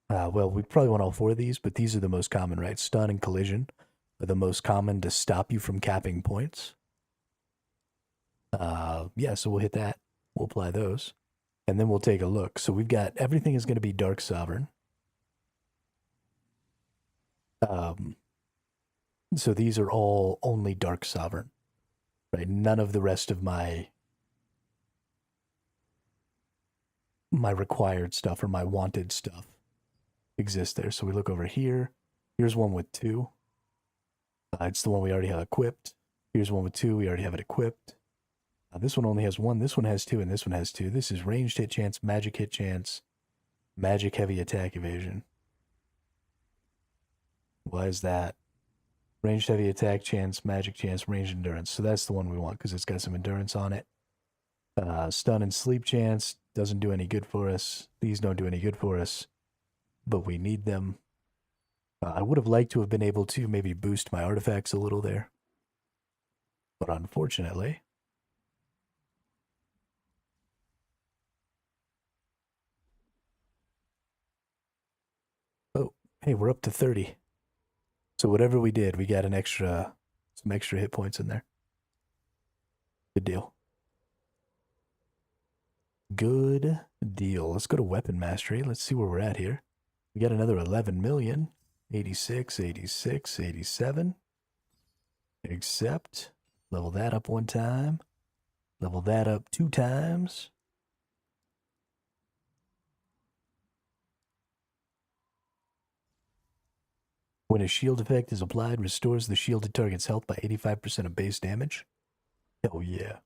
well, we probably want all four of these, but these are the most common, right? Stun and collision are the most common to stop you from capping points. Yeah, so we'll hit that. We'll apply those. And then we'll take a look. So we've got, everything is going to be Dark Sovereign. So these are all only Dark Sovereign, right? None of the rest of my required stuff or my wanted stuff exists there. So we look over here. Here's one with 2. It's the one we already have equipped. Here's one with 2. We already have it equipped. This one only has 1. This one has 2, and this one has 2. This is ranged hit chance, magic hit chance, magic heavy attack evasion. Why is that? Ranged heavy attack chance, magic chance, range endurance. So that's the one we want because it's got some endurance on it. Stun and sleep chance doesn't do any good for us. These don't do any good for us, but we need them. I would have liked to have been able to maybe boost my artifacts a little there, but unfortunately, oh, hey, we're up to 30. So whatever we did, we got some extra hit points in there. Good deal. Good deal. Let's go to weapon mastery. Let's see where we're at here. We got another 11 million. 86, 86, 87. Accept. Level that up 1 time. Level that up 2 times. When a shield effect is applied, restores the shielded target's health by 85% of base damage. Hell yeah.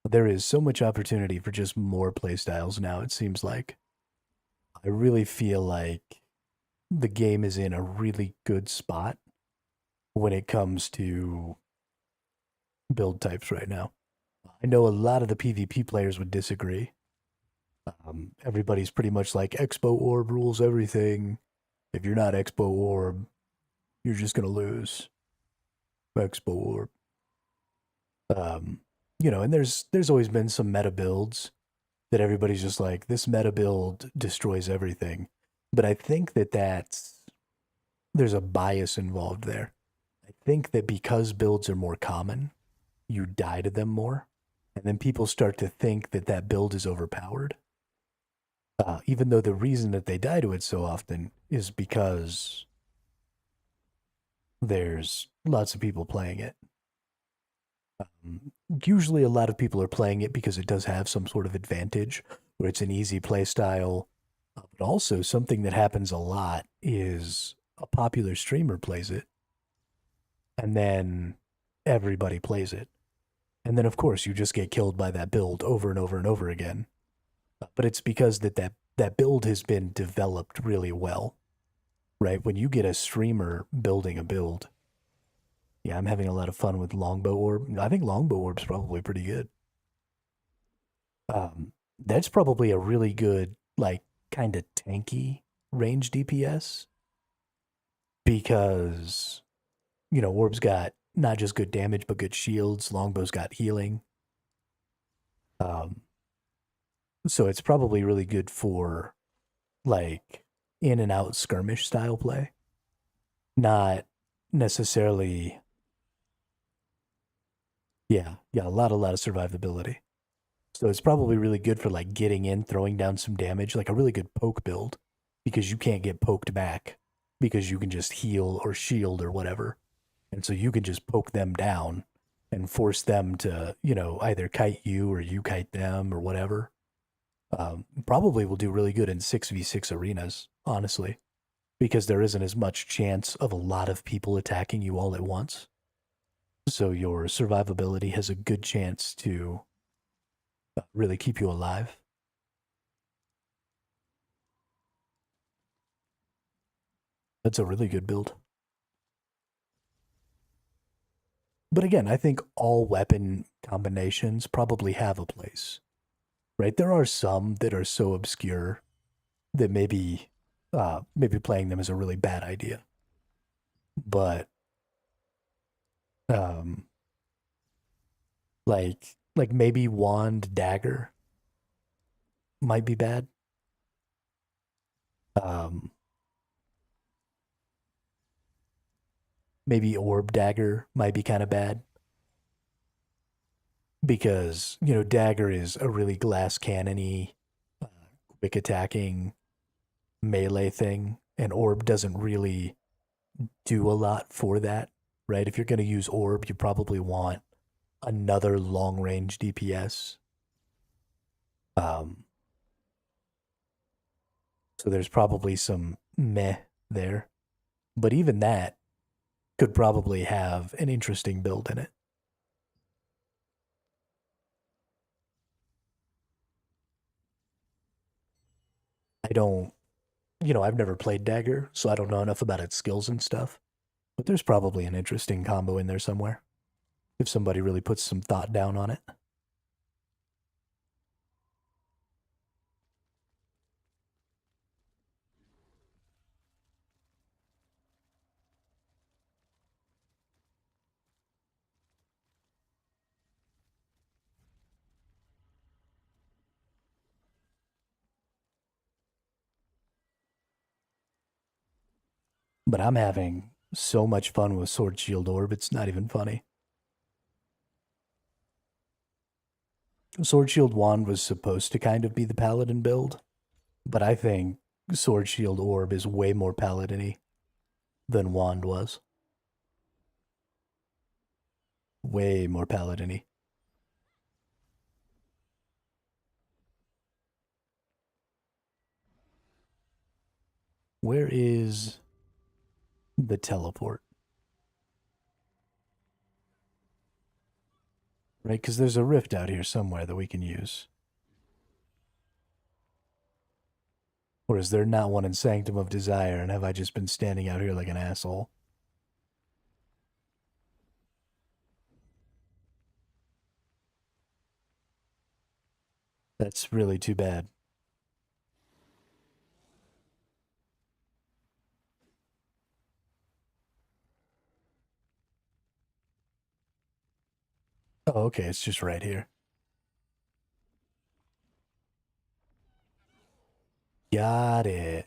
There is so much opportunity for just more playstyles now, it seems like. I really feel like the game is in a really good spot when it comes to build types right now. I know a lot of the PvP players would disagree. Everybody's pretty much like, Expo Orb rules everything. If you're not Expo Orb, you're just going to lose. Expo Orb. You know, and there's always been some meta builds that everybody's just like, this meta build destroys everything. But I think that there's a bias involved there. I think that because builds are more common, you die to them more. And then people start to think that that build is overpowered. Even though the reason that they die to it so often is because there's lots of people playing it. Usually a lot of people are playing it because it does have some sort of advantage, where it's an easy play style. But also something that happens a lot is a popular streamer plays it, and then everybody plays it. And then, of course, you just get killed by that build over and over and over again. But it's because that build has been developed really well, right? When you get a streamer building a build, yeah, I'm having a lot of fun with Longbow Orb. I think Longbow Orb's probably pretty good. That's probably a really good, like, kind of tanky range DPS. Because, you know, Orb's got not just good damage, but good shields. Longbow's got healing. So it's probably really good for, like, in and out skirmish style play. Not necessarily... Yeah, a lot of survivability. So it's probably really good for, like, getting in, throwing down some damage, like a really good poke build, because you can't get poked back, because you can just heal or shield or whatever. And so you can just poke them down and force them to, either kite you or you kite them or whatever. Probably will do really good in 6v6 arenas, honestly, because there isn't as much chance of a lot of people attacking you all at once. So your survivability has a good chance to really keep you alive. That's a really good build. But again, I think all weapon combinations probably have a place, right? There are some that are so obscure that maybe playing them is a really bad idea. But like maybe wand dagger might be bad. Maybe orb dagger might be kind of bad. Because, dagger is a really glass cannon-y, quick attacking melee thing, and orb doesn't really do a lot for that, right? If you're going to use orb, you probably want another long-range DPS. So there's probably some meh there. But even that could probably have an interesting build in it. I don't, I've never played dagger, so I don't know enough about its skills and stuff. But there's probably an interesting combo in there somewhere, if somebody really puts some thought down on it. But I'm having so much fun with Sword Shield Orb, it's not even funny. Sword Shield Wand was supposed to kind of be the Paladin build, but I think Sword Shield Orb is way more Paladin-y than Wand was. Way more Paladin-y. Where is the teleport? Right, because there's a rift out here somewhere that we can use. Or is there not one in Sanctum of Desire, and have I just been standing out here like an asshole? That's really too bad. Oh, okay, it's just right here. Got it.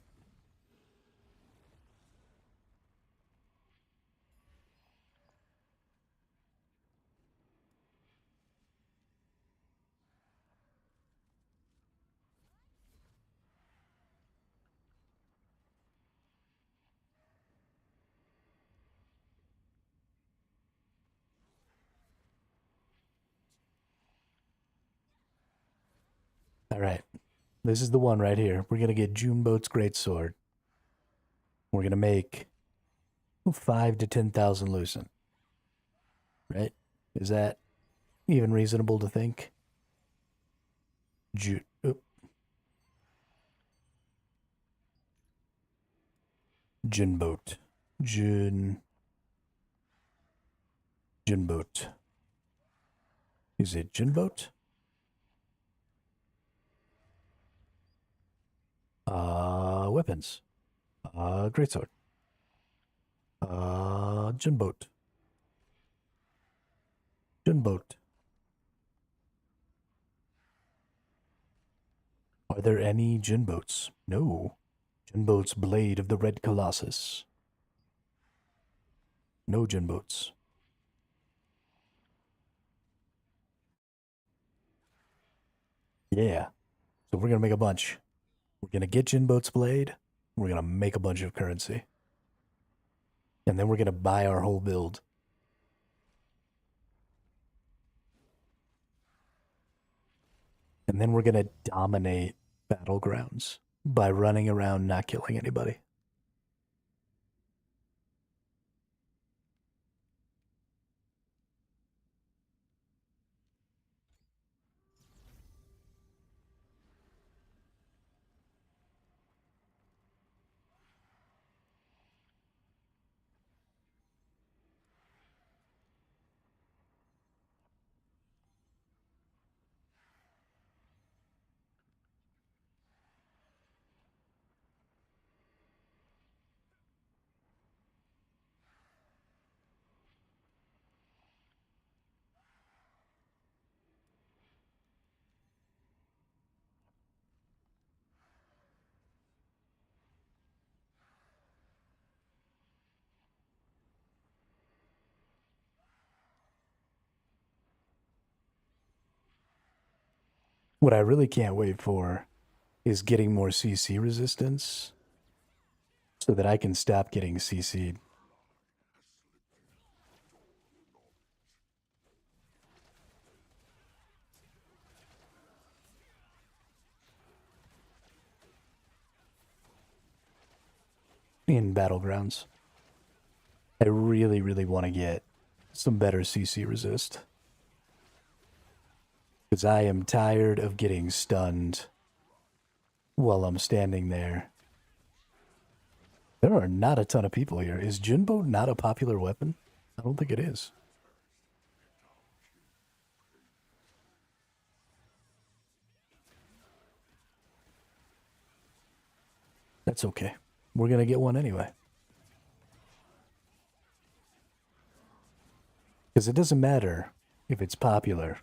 All right. This is the one right here. We're going to get Juneboat's Greatsword. We're going to make 5 to 10,000 lucent. Right? Is that even reasonable to think? Junboat. Junboat. Is it Junboat? Weapons. Greatsword. Junboat. Junboat. Are there any Junboats? No. Junboat's Blade of the Red Colossus. No Junboats. Yeah. So we're going to make a bunch. We're going to get Junboat's Blade. We're going to make a bunch of currency. And then we're going to buy our whole build And then we're going to dominate battlegrounds by running around not killing anybody. What I really can't wait for is getting more CC resistance so that I can stop getting CC'd. In battlegrounds. I really, really want to get some better CC resist. Because I am tired of getting stunned while I'm standing there. There are not a ton of people here. Is Junbo not a popular weapon? I don't think it is. That's okay. We're going to get one anyway. Because it doesn't matter if it's popular.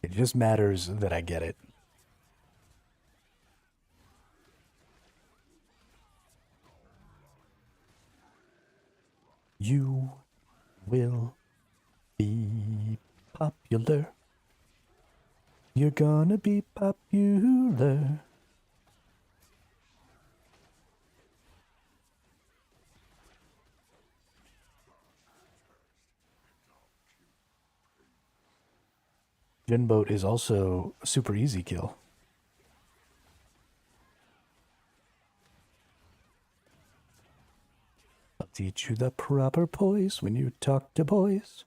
It just matters that I get it. You will be popular. You're gonna be popular. Genboat is also a super easy kill. I'll teach you the proper poise when you talk to boys.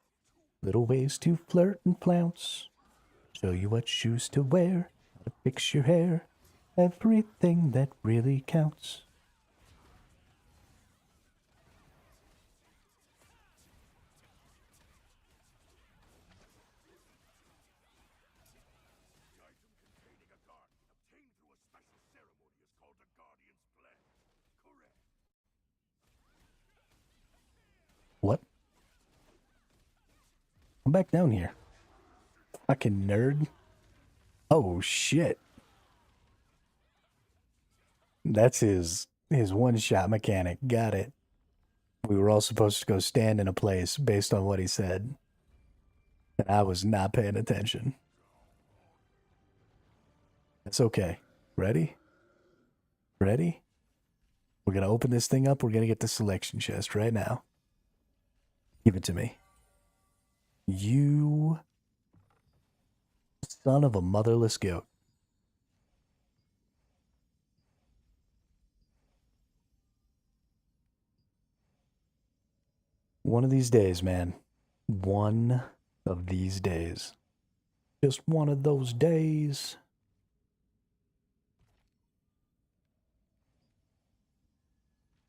Little ways to flirt and flounce. Show you what shoes to wear, how to fix your hair. Everything that really counts. What? Come back down here. Fucking nerd. Oh, shit. That's his one-shot mechanic. Got it. We were all supposed to go stand in a place based on what he said. And I was not paying attention. That's okay. Ready? Ready? We're going to open this thing up. We're going to get the selection chest right now. Give it to me. You son of a motherless goat. One of these days, man. One of these days. Just one of those days.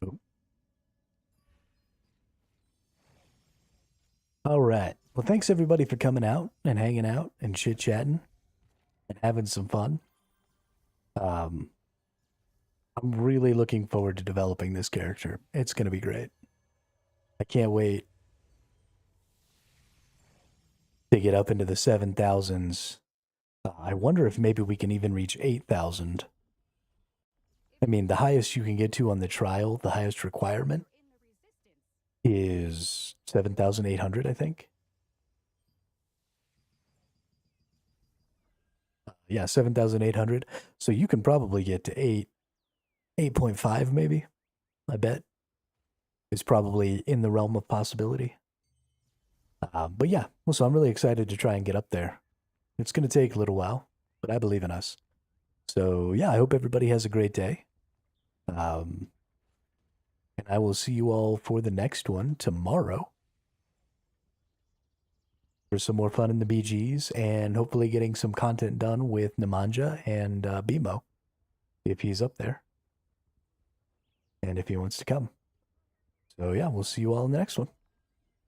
Oh. All right. Well, thanks everybody for coming out and hanging out and chit-chatting and having some fun. I'm really looking forward to developing this character. It's going to be great. I can't wait to get up into the 7,000s. I wonder if maybe we can even reach 8,000. I mean, the highest you can get to on the trial, the highest requirement, is 7,800, I think. Yeah, 7,800. So you can probably get to 8.5 maybe, I bet. Is probably in the realm of possibility. But yeah, well, so I'm really excited to try and get up there. It's going to take a little while. but I believe in us. So yeah, I hope everybody has a great day. And I will see you all for the next one tomorrow for some more fun in the BGs and hopefully getting some content done with Nemanja and Bimo if he's up there and if he wants to come. So yeah, we'll see you all in the next one.